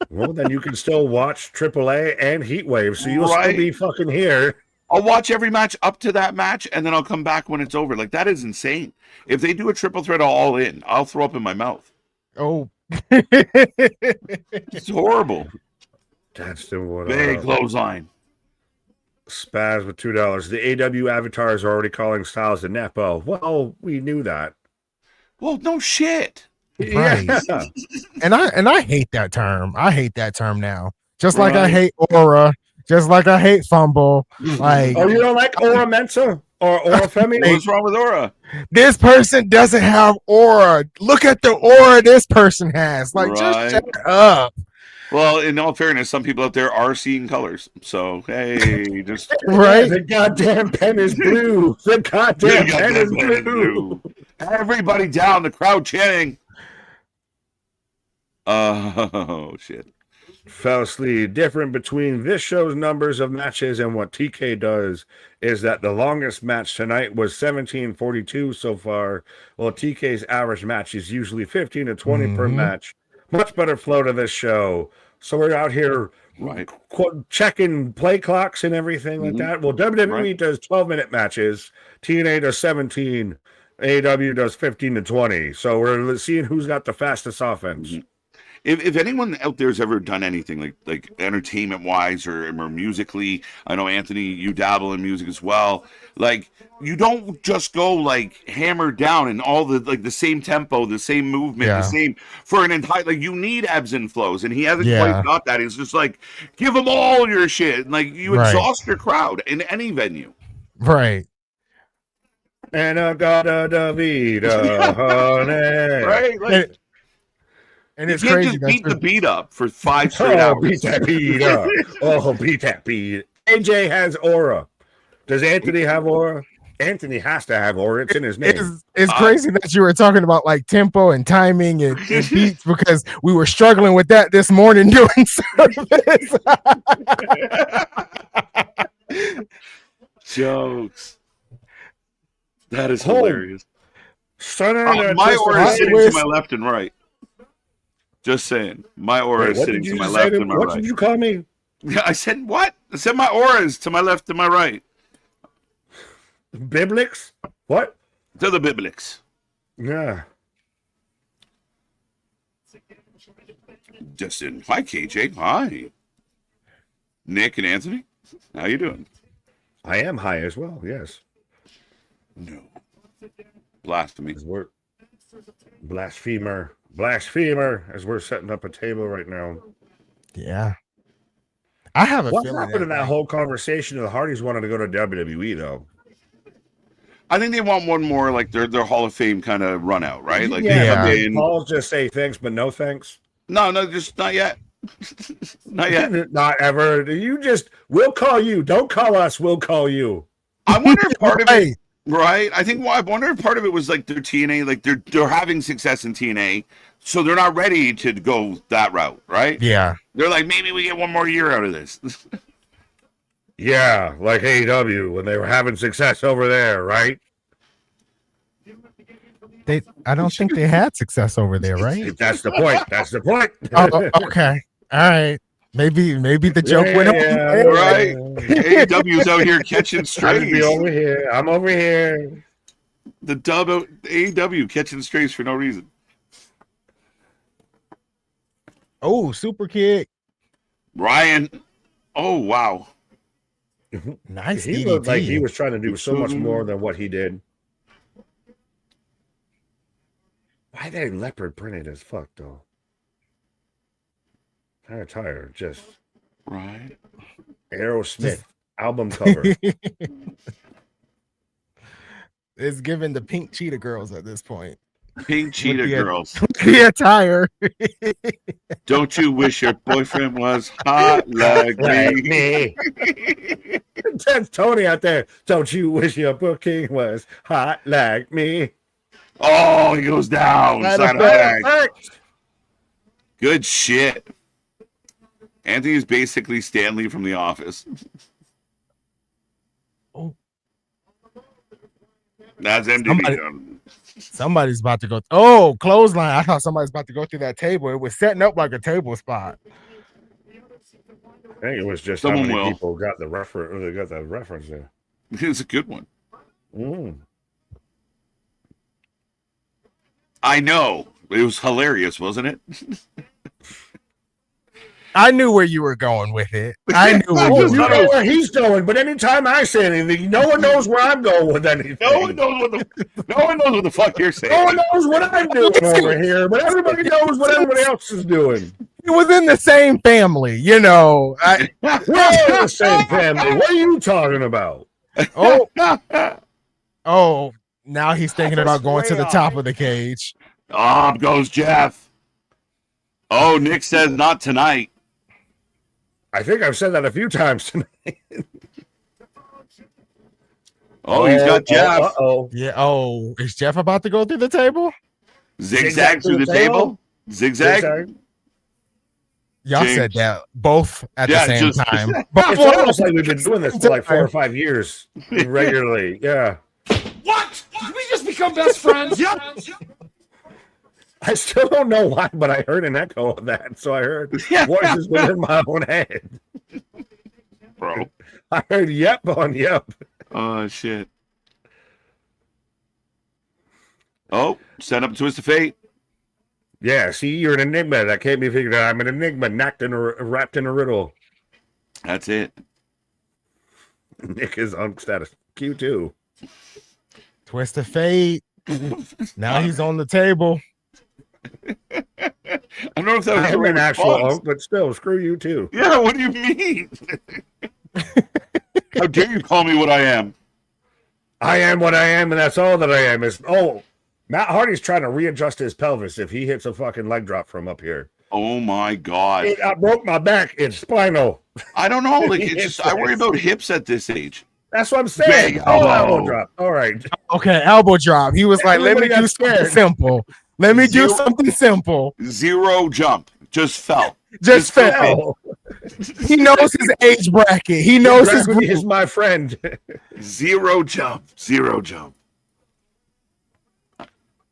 Well, then you can still watch AAA and Heatwave, so you'll still be fucking here. I'll watch every match up to that match, and then I'll come back when it's over. Like, that is insane. If they do a triple threat All In, I'll throw up in my mouth. Oh. It's horrible. That's the one. Big clothesline. Spaz with $2. The AW avatars are already calling Styles a Nepo. Well, we knew that. Well, no shit. Right. Yeah. And I hate that term. I hate that term now. Just like I hate aura. Just like I hate fumble. Like, oh, you don't like aura Mensa or aura Femi? What's wrong with aura? This person doesn't have aura. Look at the aura this person has. Like, just shut up. Well, in all fairness, some people out there are seeing colors. So, hey, just... Right? The goddamn pen is blue. The goddamn pen is blue. Everybody down, the crowd chanting. Oh, shit. Firstly, different between this show's numbers of matches and what TK does is that the longest match tonight was 17:42 so far, while TK's average match is usually 15 to 20 per match. Much better flow to this show. So we're out here checking play clocks and everything like that. Well, WWE does 12-minute matches. TNA does 17. AEW does 15 to 20. So we're seeing who's got the fastest offense. If anyone out there has ever done anything like entertainment wise or musically, I know Anthony, you dabble in music as well. Like, you don't just go like hammered down in all the same tempo, the same movement, the same for an entire, like, you need ebbs and flows, and he hasn't quite got that. He's just like, give them all your shit, and like you exhaust your crowd in any venue. Right. And I got a Davida, honey. Right. Like, and it's you can't crazy. Just beat the beat up for 5 straight hours. Beat that beat up. Oh, beat that beat. AJ has aura. Does Anthony have aura? Anthony has to have aura. It's in his name. It's crazy that you were talking about like tempo and timing and beats because we were struggling with that this morning doing service. Jokes. That is hilarious. My aura is sitting to my left and right. Just saying. My aura is sitting to my left and my right. What did you call me? Yeah, I said what? I said my aura is to my left and my right. Biblix? What? To the Biblix. Yeah. Justin. Hi, KJ. Hi. Nick and Anthony. How you doing? I am high as well, yes. No. Blasphemy. Blasphemer, as we're setting up a table right now. Yeah. I have a what feeling happened in that whole conversation? The Hardys wanted to go to WWE, though. I think they want one more, like their Hall of Fame kind of run out, right? Like, Paul's just say thanks, but no thanks. No, just not yet. Not yet. Not ever. We'll call you. Don't call us. We'll call you. I wonder if part of it, right? I wonder if part of it was like their TNA, like they're having success in TNA, so they're not ready to go that route, right? Yeah. They're like, maybe we get one more year out of this. Yeah, like AEW when they were having success over there, right? I don't think they had success over there, right? That's the point. That's the point. Oh, okay. All right. Maybe the joke went up. Right. AEW's out here catching strays. Over here. I'm over here. The dub out AEW catching strays for no reason. Oh, super kick. Ryan. Oh, wow. Nice. He looked like he was trying to do so much more than what he did. Why they leopard printed as fuck though? Kind of tired. Just right. Aerosmith album cover. It's giving the pink cheetah girls at this point. Pink cheetah girls. The attire. Don't you wish your boyfriend was hot like me? That's Tony out there. Don't you wish your booking was hot like me? Oh, he goes down. Good shit. Anthony's basically Stanley from The Office. Oh. That's MDB. Somebody's about to go. Oh, clothesline. I thought somebody's about to go through that table. It was setting up like a table spot. I think it was just how many people got the reference there. It's a good one. Mm. I know. It was hilarious, wasn't it? I knew where you were going with it. I knew where you know where he's going, but anytime I say anything, no one knows where I'm going with anything. No one knows what the fuck you're saying. No one knows what I'm doing over here, but everybody knows what everybody else is doing. It was in the same family, you know. We're in the same family. What are you talking about? Oh, now he's thinking about going to the top of the cage. Up goes Jeff. Oh, Nick says not tonight. I think I've said that a few times tonight. He's got Jeff. Yeah. Oh, is Jeff about to go through the table? Zigzag through the table. Zigzag. Y'all said that both at the same time. It's almost like we've been doing this for like 4 or 5 years regularly. Yeah. What? Did we just become best friends? Yep. I still don't know why, but I heard an echo of that. So I heard voices within my own head. Bro. I heard yep on yep. Oh, shit. Oh, set up a twist of fate. Yeah, see, you're an enigma. That can't be figured out. I'm an enigma wrapped in a riddle. That's it. Nick is on status Q2. Twist of fate. Now he's on the table. I don't know if that was I'm an actual unk, but still, screw you too. Yeah, what do you mean? How dare you call me what I am? I am what I am, and that's all that I am. Matt Hardy's trying to readjust his pelvis if he hits a fucking leg drop from up here. Oh my God. I broke my back. It's spinal. I don't know. Like, it's just, I worry about hips at this age. That's what I'm saying. Big Oh, elbow. elbow drop. All right. Okay, elbow drop. He was like, let me Everybody do got something scared. simple. Let me do Zero- something simple. Zero jump. Just fell. Just fell. Hell, He knows his age bracket. He knows his gravity group. is my friend. Zero jump. Zero jump.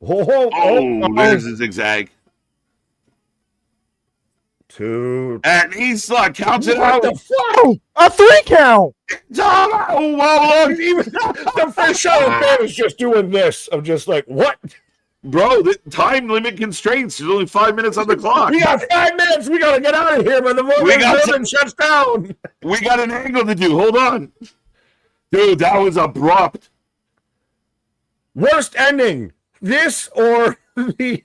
Oh, There's a zigzag. 2. And he's counts it What out. the fuck? Oh, a 3 count. Oh, well, look. Even the first show is just doing this. I'm just like, what? Bro, the time limit constraints. There's only 5 minutes on the clock. We got 5 minutes. We gotta get out of here, but the building shuts down. We got an angle to do. Hold on. Dude, that was abrupt. Worst ending. This or The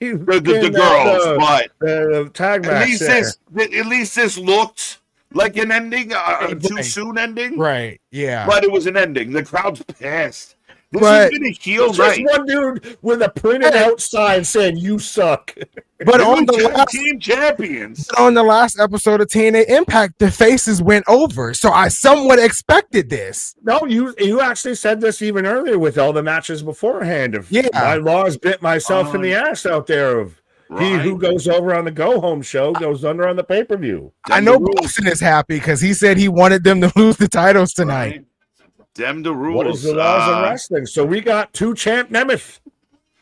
girls, but the tag match. at least this looked like an ending, too Right. soon ending. Right. Yeah. But it was an ending. The crowd's pissed. This But- has been a heel It's just night. one dude with a printed out sign saying "You suck." But on the Tag last team champions. episode of TNA Impact, the faces went over. So I somewhat expected this. No, you actually said this even earlier with all the matches beforehand. Of Yeah. my laws bit myself in the ass out there. Of he Right. who goes over on the go home show goes under on the pay per view. I know Boston is happy because he said he wanted them to lose the titles tonight. Right. Them the rules. What is the laws of wrestling? So we got 2 champ Nemeth.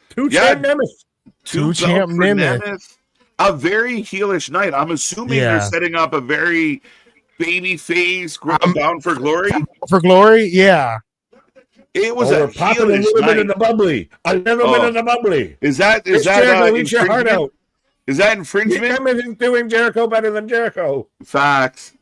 2 Yeah. champ Nemeth. Two belts champ for Nemeth. A very heelish night. I'm assuming Yeah. they're setting up a very baby face Bound for Glory. For glory, yeah. It was We're a popping a heelish little bit in night. the bubbly. A little bit in the bubbly. Is that It's Jericho, eat your heart infringement? out. Is that infringement? Nemeth doing Jericho better than Jericho. Facts.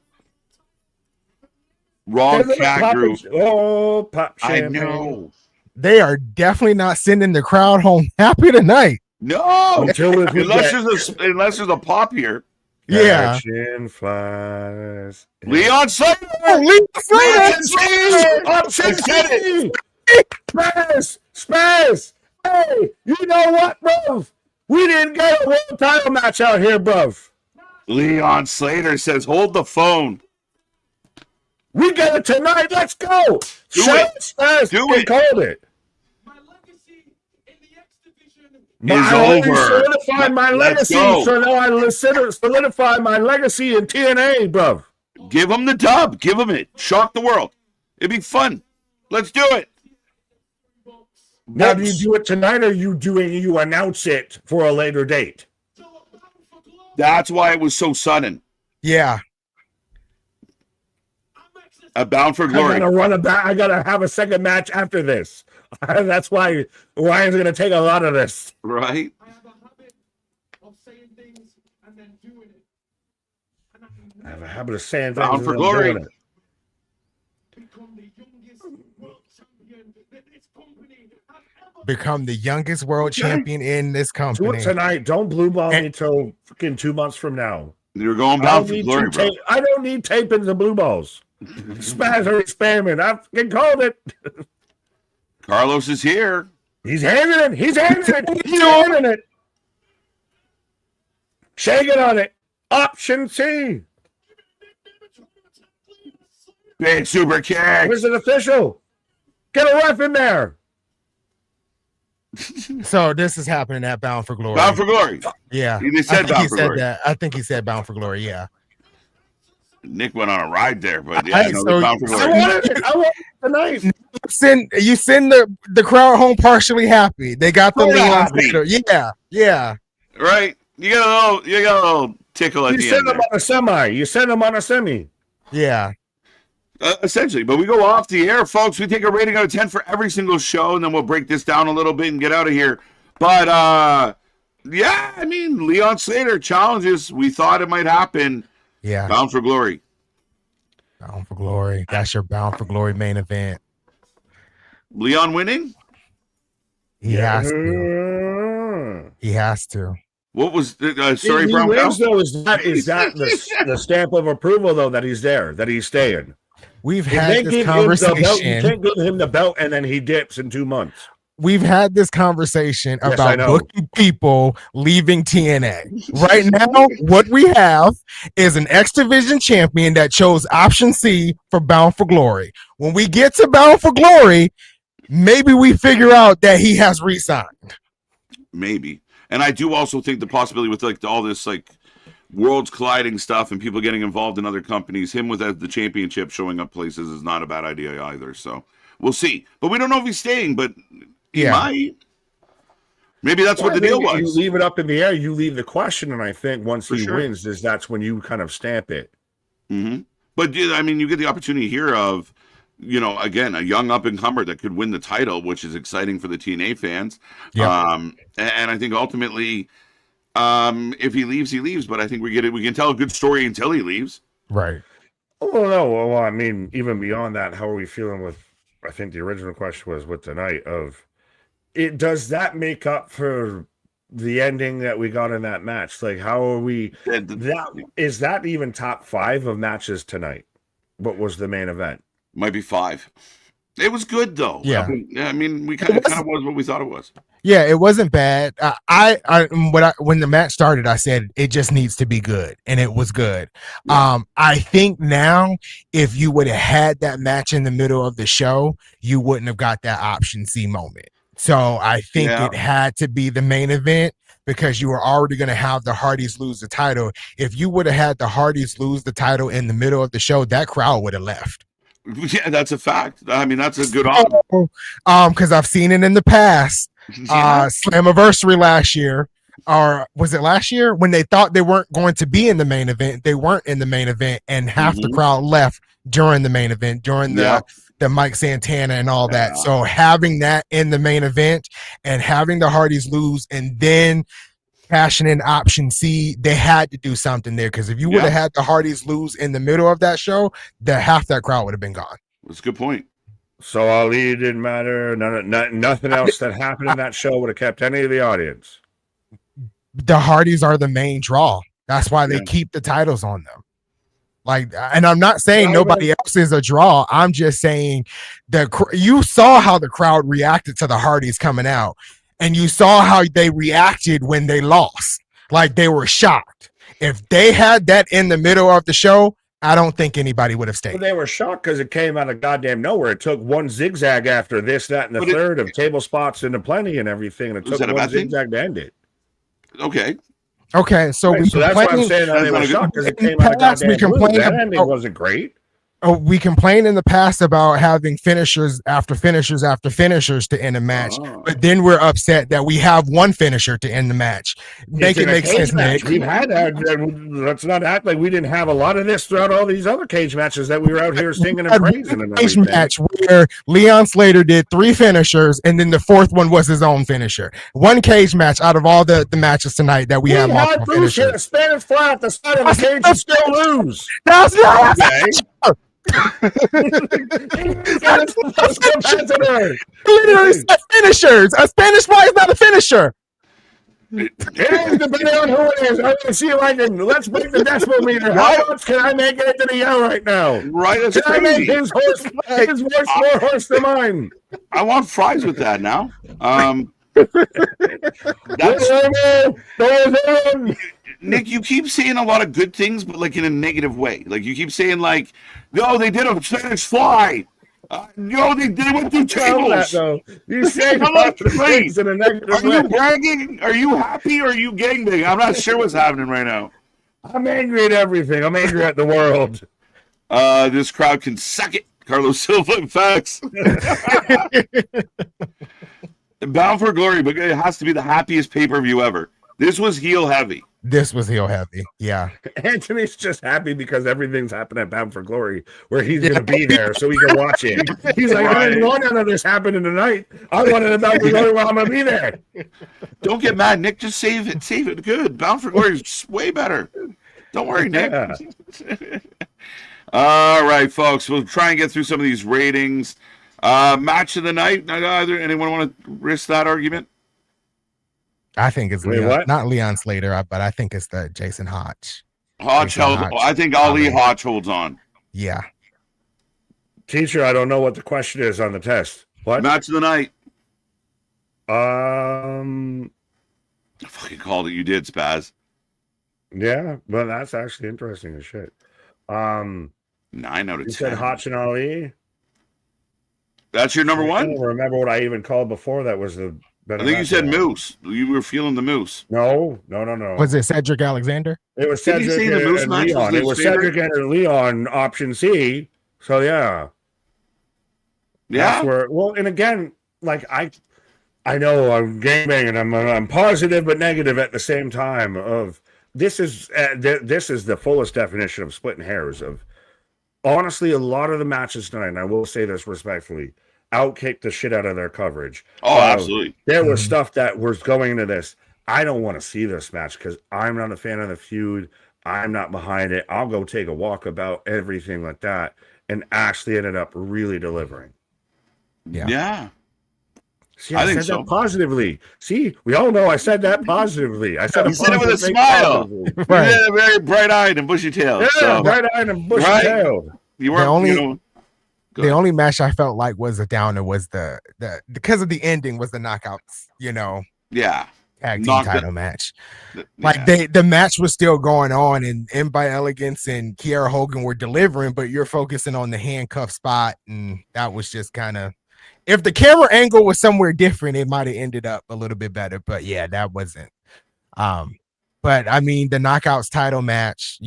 Wrong They're cat popping- group. Oh, pop I champagne. know. They are definitely not sending the crowd home happy tonight. No. Until we Unless get there's a pop here. Yeah. action flies. Leon Slater. Oh, Lee Slater! Obscenity! Spaz! Hey, you know what, bro? We didn't get a world title match out here, bro. Leon Slater says, "Hold the phone." We get it tonight. Let's go. Spaz. Do They it. called it. Is I already over. solidified my Let's legacy, go. so now I solidify my legacy in TNA, bro. Give him the dub. Give him it. Shock the world. It'd be fun. Let's do it. Now, do you do it tonight, or you announce it for a later date? That's why it was so sudden. Yeah. Bound for I Glory. gotta run it back. I gotta have a second match after this. That's why Ryan's gonna take a lot of this. Right? I have a habit of saying Bound things for and Glory. doing it. Become the youngest world champion in this Do it company. tonight. Don't blue ball me And- till freaking 2 months from now. You're going I Bound don't for need Glory, bro. I don't need tapings and blue balls. Spaz are spamming. I fucking called it. Carlos is here. He's handing it. He's handing it. He's handing it. Shaking on it. Option C. Big super kick. Where's an official? Get a ref in there. So this is happening at Bound for Glory. Bound for Glory. Yeah. He said Bound for Glory. that. I think he said Bound for Glory. Yeah. Nick went on a ride there, but yeah, Alright, no, so- Bound for I Glory. wanted it. I want it tonight. You send the crowd home partially happy. They got the Fully Leon happy. Slater. Yeah. Yeah. Right? You got a little tickle at You the send end them there. on a semi. You send them on a semi. Yeah. Essentially, but we go off the air, folks. We take a rating out of 10 for every single show, and then we'll break this down a little bit and get out of here. But yeah, I mean, Leon Slater challenges. We thought it might happen. Yeah. Bound for Glory. Bound for Glory. That's your Bound for Glory main event. Leon winning? He has to. He has to. What was Sorry, sorry, Brown Cow? wins, though, is that the stamp of approval, though, that he's there, that he's staying. We've You had can't this give him the belt. You conversation. can't give him the belt and then he dips in 2 months. we've had this conversation Yes, I about know. booking people leaving TNA. Right now, what we have is an X Division champion that chose option C for Bound for Glory. When we get to Bound for Glory, maybe we figure out that he has re-signed. Maybe. And I do also think the possibility with like all this like worlds colliding stuff and people getting involved in other companies, him with the championship showing up places is not a bad idea either. So we'll see. But we don't know if he's staying, but he might. Maybe that's what the deal was. You leave it up in the air. You leave the question, and I think once he sure. wins, that's when you kind of stamp it. Mm-hmm. But I mean, you get the opportunity here of, you know, again, a young up-and-comer that could win the title, which is exciting for the TNA fans. Yeah. And I think ultimately, if he leaves, he leaves. But I think we can tell a good story until he leaves. Right. Oh, no. Well, I mean, even beyond that, how are we feeling with, I think the original question was with tonight of, does that make up for the ending that we got in that match? Like, how are we, is that even top 5 of matches tonight? What was the main event? Might be 5. It was good though. Yeah. I mean, we kind of was what we thought it was. Yeah, it wasn't bad. When the match started, I said it just needs to be good, and it was good. Yeah. I think now, if you would have had that match in the middle of the show, you wouldn't have got that option C moment. So I think it had to be the main event because you were already going to have the Hardys lose the title. If you would have had the Hardys lose the title in the middle of the show, that crowd would have left. Yeah, that's a fact. I mean, that's a good option. Because I've seen it in the past. Slammiversary last year, or was it last year, when they thought they weren't going to be in the main event, they weren't in the main event, and half the crowd left during the main event, during the Mike Santana and all that. So having that in the main event and having the Hardys lose and then cashing in option C, they had to do something there, because if you would have had the Hardys lose in the middle of that show, half that crowd would have been gone. That's a good point. So Ali didn't matter. Nothing else that happened in that show would have kept any of the audience. The Hardys are the main draw. That's why they keep the titles on them. Like, and I'm not saying nobody else is a draw. I'm just saying you saw how the crowd reacted to the Hardys coming out, and you saw how they reacted when they lost. Like, they were shocked. If they had that in the middle of the show, I don't think anybody would have stayed. Well, they were shocked because it came out of goddamn nowhere. It took one zigzag after this, that, and the third of table spots into plenty and everything. And it took one zigzag to end it. Okay, so that's why I'm saying they were shocked because it came out of goddamn blue. That ending wasn't great. We complained in the past about having finishers after finishers after finishers to end a match, but then we're upset that we have one finisher to end the match. Make it make sense, Nick. We've had that. Let's not act like we didn't have a lot of this throughout all these other cage matches that we were out here singing and praising. A cage match where Leon Slater did 3 finishers, and then the 4th one was his own finisher. One cage match out of all the matches tonight that we have. Bruce hit a Spanish fly at the side of the cage and still lose. That's not finishers. A Spanish fly is not a finisher. It is depending on who it is. I can see if I can. Let's break the decimal meter. How much can I make it into the yell right now? Right, that's can crazy. I make his voice more horse than mine? I want fries with that now. Nick, you keep saying a lot of good things, but like in a negative way. Like you keep saying, like, no, they did a Spanish fly. No, they went through tables. You say things in a negative way. Are you bragging? Are you happy? Or are you gangbang? I'm not sure what's happening right now. I'm angry at everything. I'm angry at the world. This crowd can suck it. Carlos Silva, facts. Bound for Glory, but it has to be the happiest pay-per-view ever. This was heel heavy. Yeah. Anthony's just happy because everything's happening at Bound for Glory, where he's going to be there so he can watch it. He's like, I didn't want none of this happening tonight. I wanted a Bound for Glory while I'm going to be there. Don't get mad, Nick. Just save it. Save it. Good. Bound for Glory is way better. Don't worry, Nick. All right, folks. We'll try and get through some of these ratings. Match of the night. Anyone want to risk that argument? I think it's not Leon Slater, but I think it's the Jason Hodge. I think Ali Hodge holds on. Yeah. Teacher, I don't know what the question is on the test. What? Match of the night. Um, I fucking called it. You did, Spaz. yeah, but that's actually interesting as shit. 9 out of You 10. said Hachin Ali. That's your number I one? don't remember what I even called before. That was the. I think you said Moose. You were feeling the Moose. No. Was it Cedric Alexander? It was Did he Cedric say the Moose and match was Leon. It his was favorite? Cedric and Leon, option C. So yeah. Yeah. That's where. Well, and again, like I know I'm gangbanging. I'm positive but negative at the same time. Of this is the fullest definition of splitting hairs. Of honestly, a lot of the matches tonight, and I will say this respectfully, outkicked the shit out of their coverage. Oh, absolutely. There was stuff that was going into this. I don't want to see this match because I'm not a fan of the feud. I'm not behind it. I'll go take a walk about everything like that, and actually ended up really delivering. Yeah. See, I said that positively. See, we all know I said that positively. I said You said it with a smile. Right. You had very bright-eyed and bushy-tailed. Yeah, So bright-eyed and bushy-tailed. you weren't The only match I felt like was a downer was the because of the ending was the knockouts, yeah. tag team Knocked title match. Yeah. Like the match was still going on, and M by Elegance and Kiera Hogan were delivering, but you're focusing on the handcuff spot, and that was just kind of. If the camera angle was somewhere different, it might have ended up a little bit better. But yeah, that wasn't. But I mean, the knockouts title match,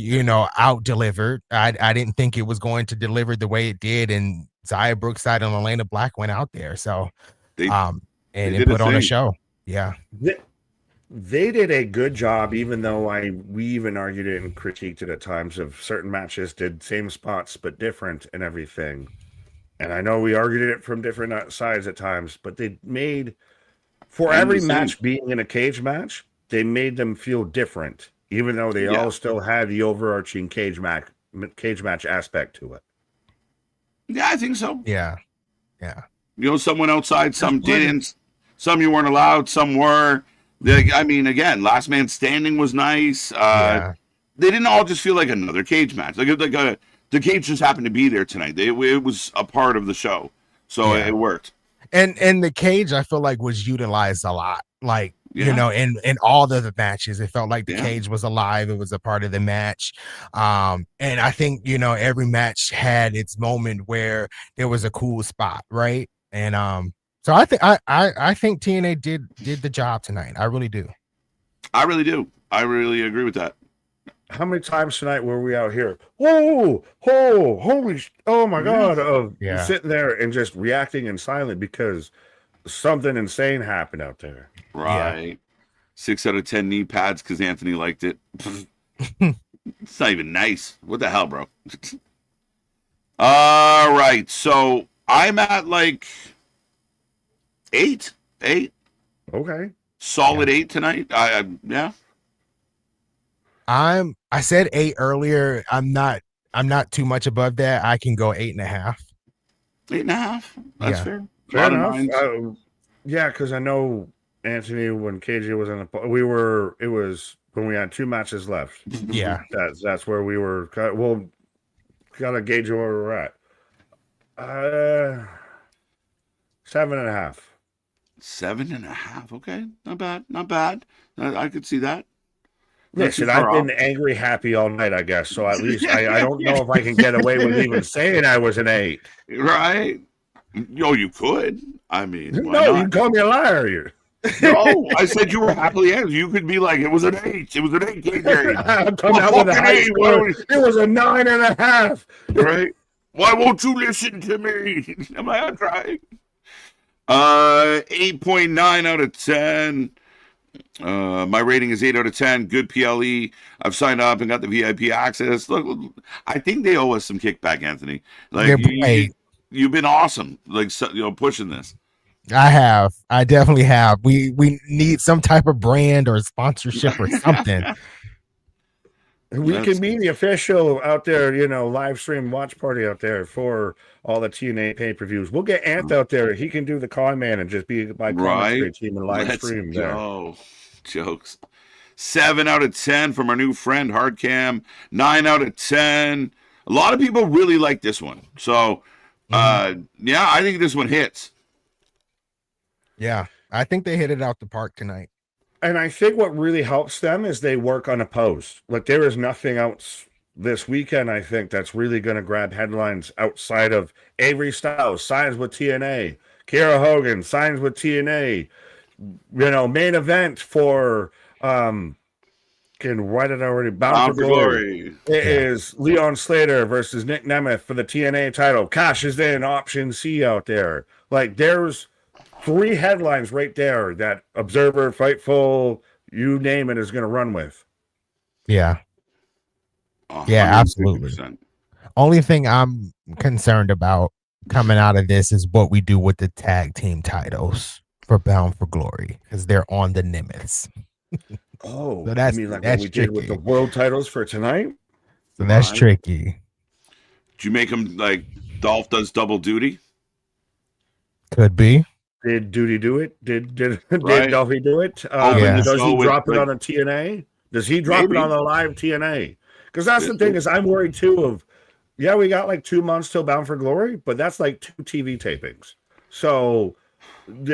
out delivered. I didn't think it was going to deliver the way it did, and Zaya Brookside and Elena Black went out there. So, They it put on a show. Yeah, they did a good job, even though we even argued it and critiqued it at times. Of certain matches did same spots but different and everything. And I know we argued it from different sides at times, but they made, for every match being in a cage match, they made them feel different, even though they all still had the overarching cage match aspect to it. Yeah, I think so. Yeah. Some went outside, some didn't. Some you weren't allowed, some were. I mean, again, Last Man Standing was nice. They didn't all just feel like another cage match. The cage just happened to be there tonight. It was a part of the show, so it worked. And the cage, I feel like, was utilized a lot. Like, in all the matches, it felt like the cage was alive. It was a part of the match. And I think, every match had its moment where there was a cool spot, right? And so I think TNA did the job tonight. I really do. I really do. I really agree with that. How many times tonight were we out here? Oh my God. Sitting there and just reacting in silence because something insane happened out there. Right. Yeah. 6 out of 10 knee pads because Anthony liked it. It's not even nice. What the hell, bro? All right. So I'm at like 8. Okay. Solid 8 tonight. Yeah. I said 8 earlier. I'm not too much above that. I can go 8.5. 8.5. That's fair. Fair enough. Yeah, because I know Anthony, when KJ was on the, it was when we had 2 matches left. Yeah. That's where we were. Well, gotta gauge where we're at. 7.5. 7.5. Okay. Not bad. I could see that. Listen, I've been angry happy all night, I guess. So at least I don't know if I can get away with even saying I was an 8. Right? Yo, you could. I mean, no, you call me a liar. No, I said you were happily angry. You could be like, it was an 8. It was an 8. Come out with a high score. It was a 9.5. Right? Why won't you listen to me? Am I on trying? 8.9 out of 10. My rating is 8 out of 10. Good PLE. I've signed up and got the VIP access. Look, I think they owe us some kickback, Anthony. Like you've been awesome. Like pushing this. I definitely have. We need some type of brand or sponsorship or something. We can be the official out there, live stream watch party out there for all the TNA pay-per-views. We'll get Anth out there. He can do the con man and just be my commentary team and live stream there. Oh, jokes. 7 out of 10 from our new friend Hardcam. 9 out of 10. A lot of people really like this one. So, I think this one hits. Yeah. I think they hit it out the park tonight. And I think what really helps them is they work unopposed. Like there is nothing else this weekend, I think, that's really going to grab headlines outside of Avery Styles signs with TNA, Kiera Hogan signs with TNA, main event for can write it already. Bound for Glory. It is Leon Slater versus Nick Nemeth for the TNA title. Cash is in option C out there. Like there's 3 headlines right there that Observer, Fightful, you name it, is going to run with. Yeah. 150%. Yeah, absolutely. Only thing I'm concerned about coming out of this is what we do with the tag team titles for Bound for Glory, because they're on the Nemeths. Oh, so that's, I mean, like that's what we tricky. did with the world titles for tonight? So that's tricky. Did you make him like Dolph does double duty? Could be. Did Duty do it? Did Right. Dolphy do it? Yeah. Does he drop it like, on a TNA? Does he drop maybe. it on a live TNA? Because that's the thing is I'm worried too of, yeah, we got like 2 months till Bound for Glory, but that's like 2 TV tapings. So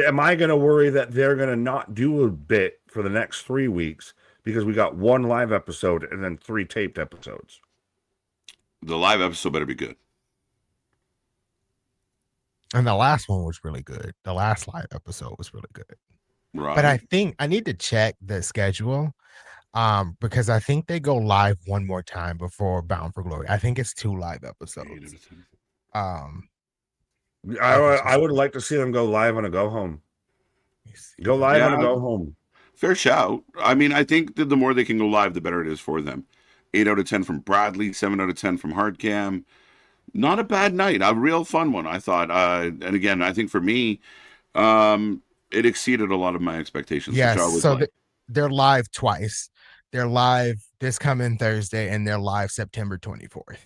am I going to worry that they're going to not do a bit for the next 3 weeks because we got 1 live episode and then 3 taped episodes? The live episode better be good. And the last one was really good. The last live episode was really good. Right. But I think I need to check the schedule because I think they go live one more time before Bound for Glory. I think it's 2 live episodes. I would like to see them go live on a go home. Go live on a go home. Fair shout. I mean, I think that the more they can go live, the better it is for them. 8 out of 10 from Bradley, 7 out of 10 from Hardcam. Not a bad night. A real fun one, I thought. And again, I think for me, it exceeded a lot of my expectations. Yes, so like. They're live twice. They're live this coming Thursday, and they're live September 24th.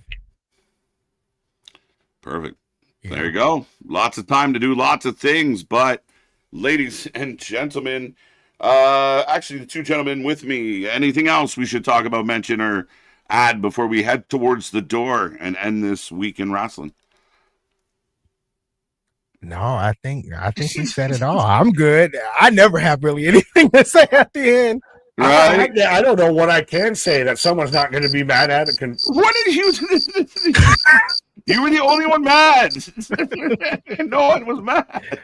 Perfect. Yeah. There you go. Lots of time to do lots of things. But, ladies and gentlemen, actually, the 2 gentlemen with me, anything else we should talk about, mention, or add before we head towards the door and end this week in wrestling? No, I think we said it all. I'm good. I never have really anything to say at the end. Right? I don't know what I can say that someone's not going to be mad at it. What did you? You were the only one mad. No one was mad.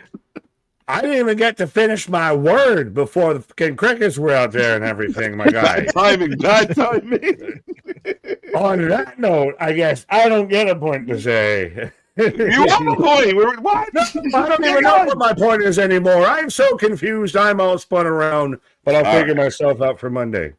I didn't even get to finish my word before the fucking crickets were out there and everything, my guy. Bad timing. On that note, I guess I don't get a point to say. You have a point. What? No, I don't even know what my point is anymore. I'm so confused. I'm all spun around, but I'll figure myself out for Monday.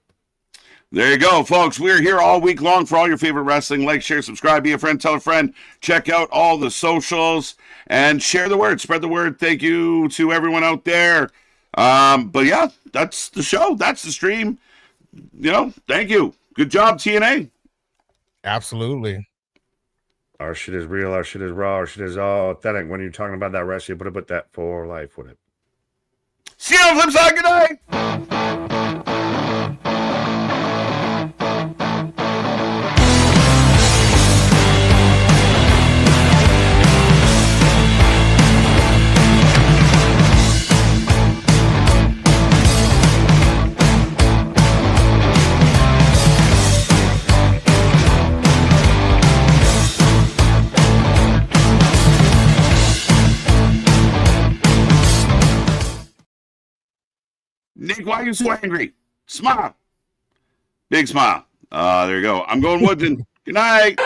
There you go, folks. We're here all week long for all your favorite wrestling. Like, share, subscribe, be a friend, tell a friend. Check out all the socials and share the word. Spread the word. Thank you to everyone out there. But yeah, that's the show. That's the stream. Thank you. Good job, TNA. Absolutely. Our shit is real. Our shit is raw. Our shit is all authentic. When you're talking about that wrestling, you put that for life with it. See you on the flip side. Good night. Nick, why are you so angry? Smile. Big smile. There you go. I'm going Woodson. Good night.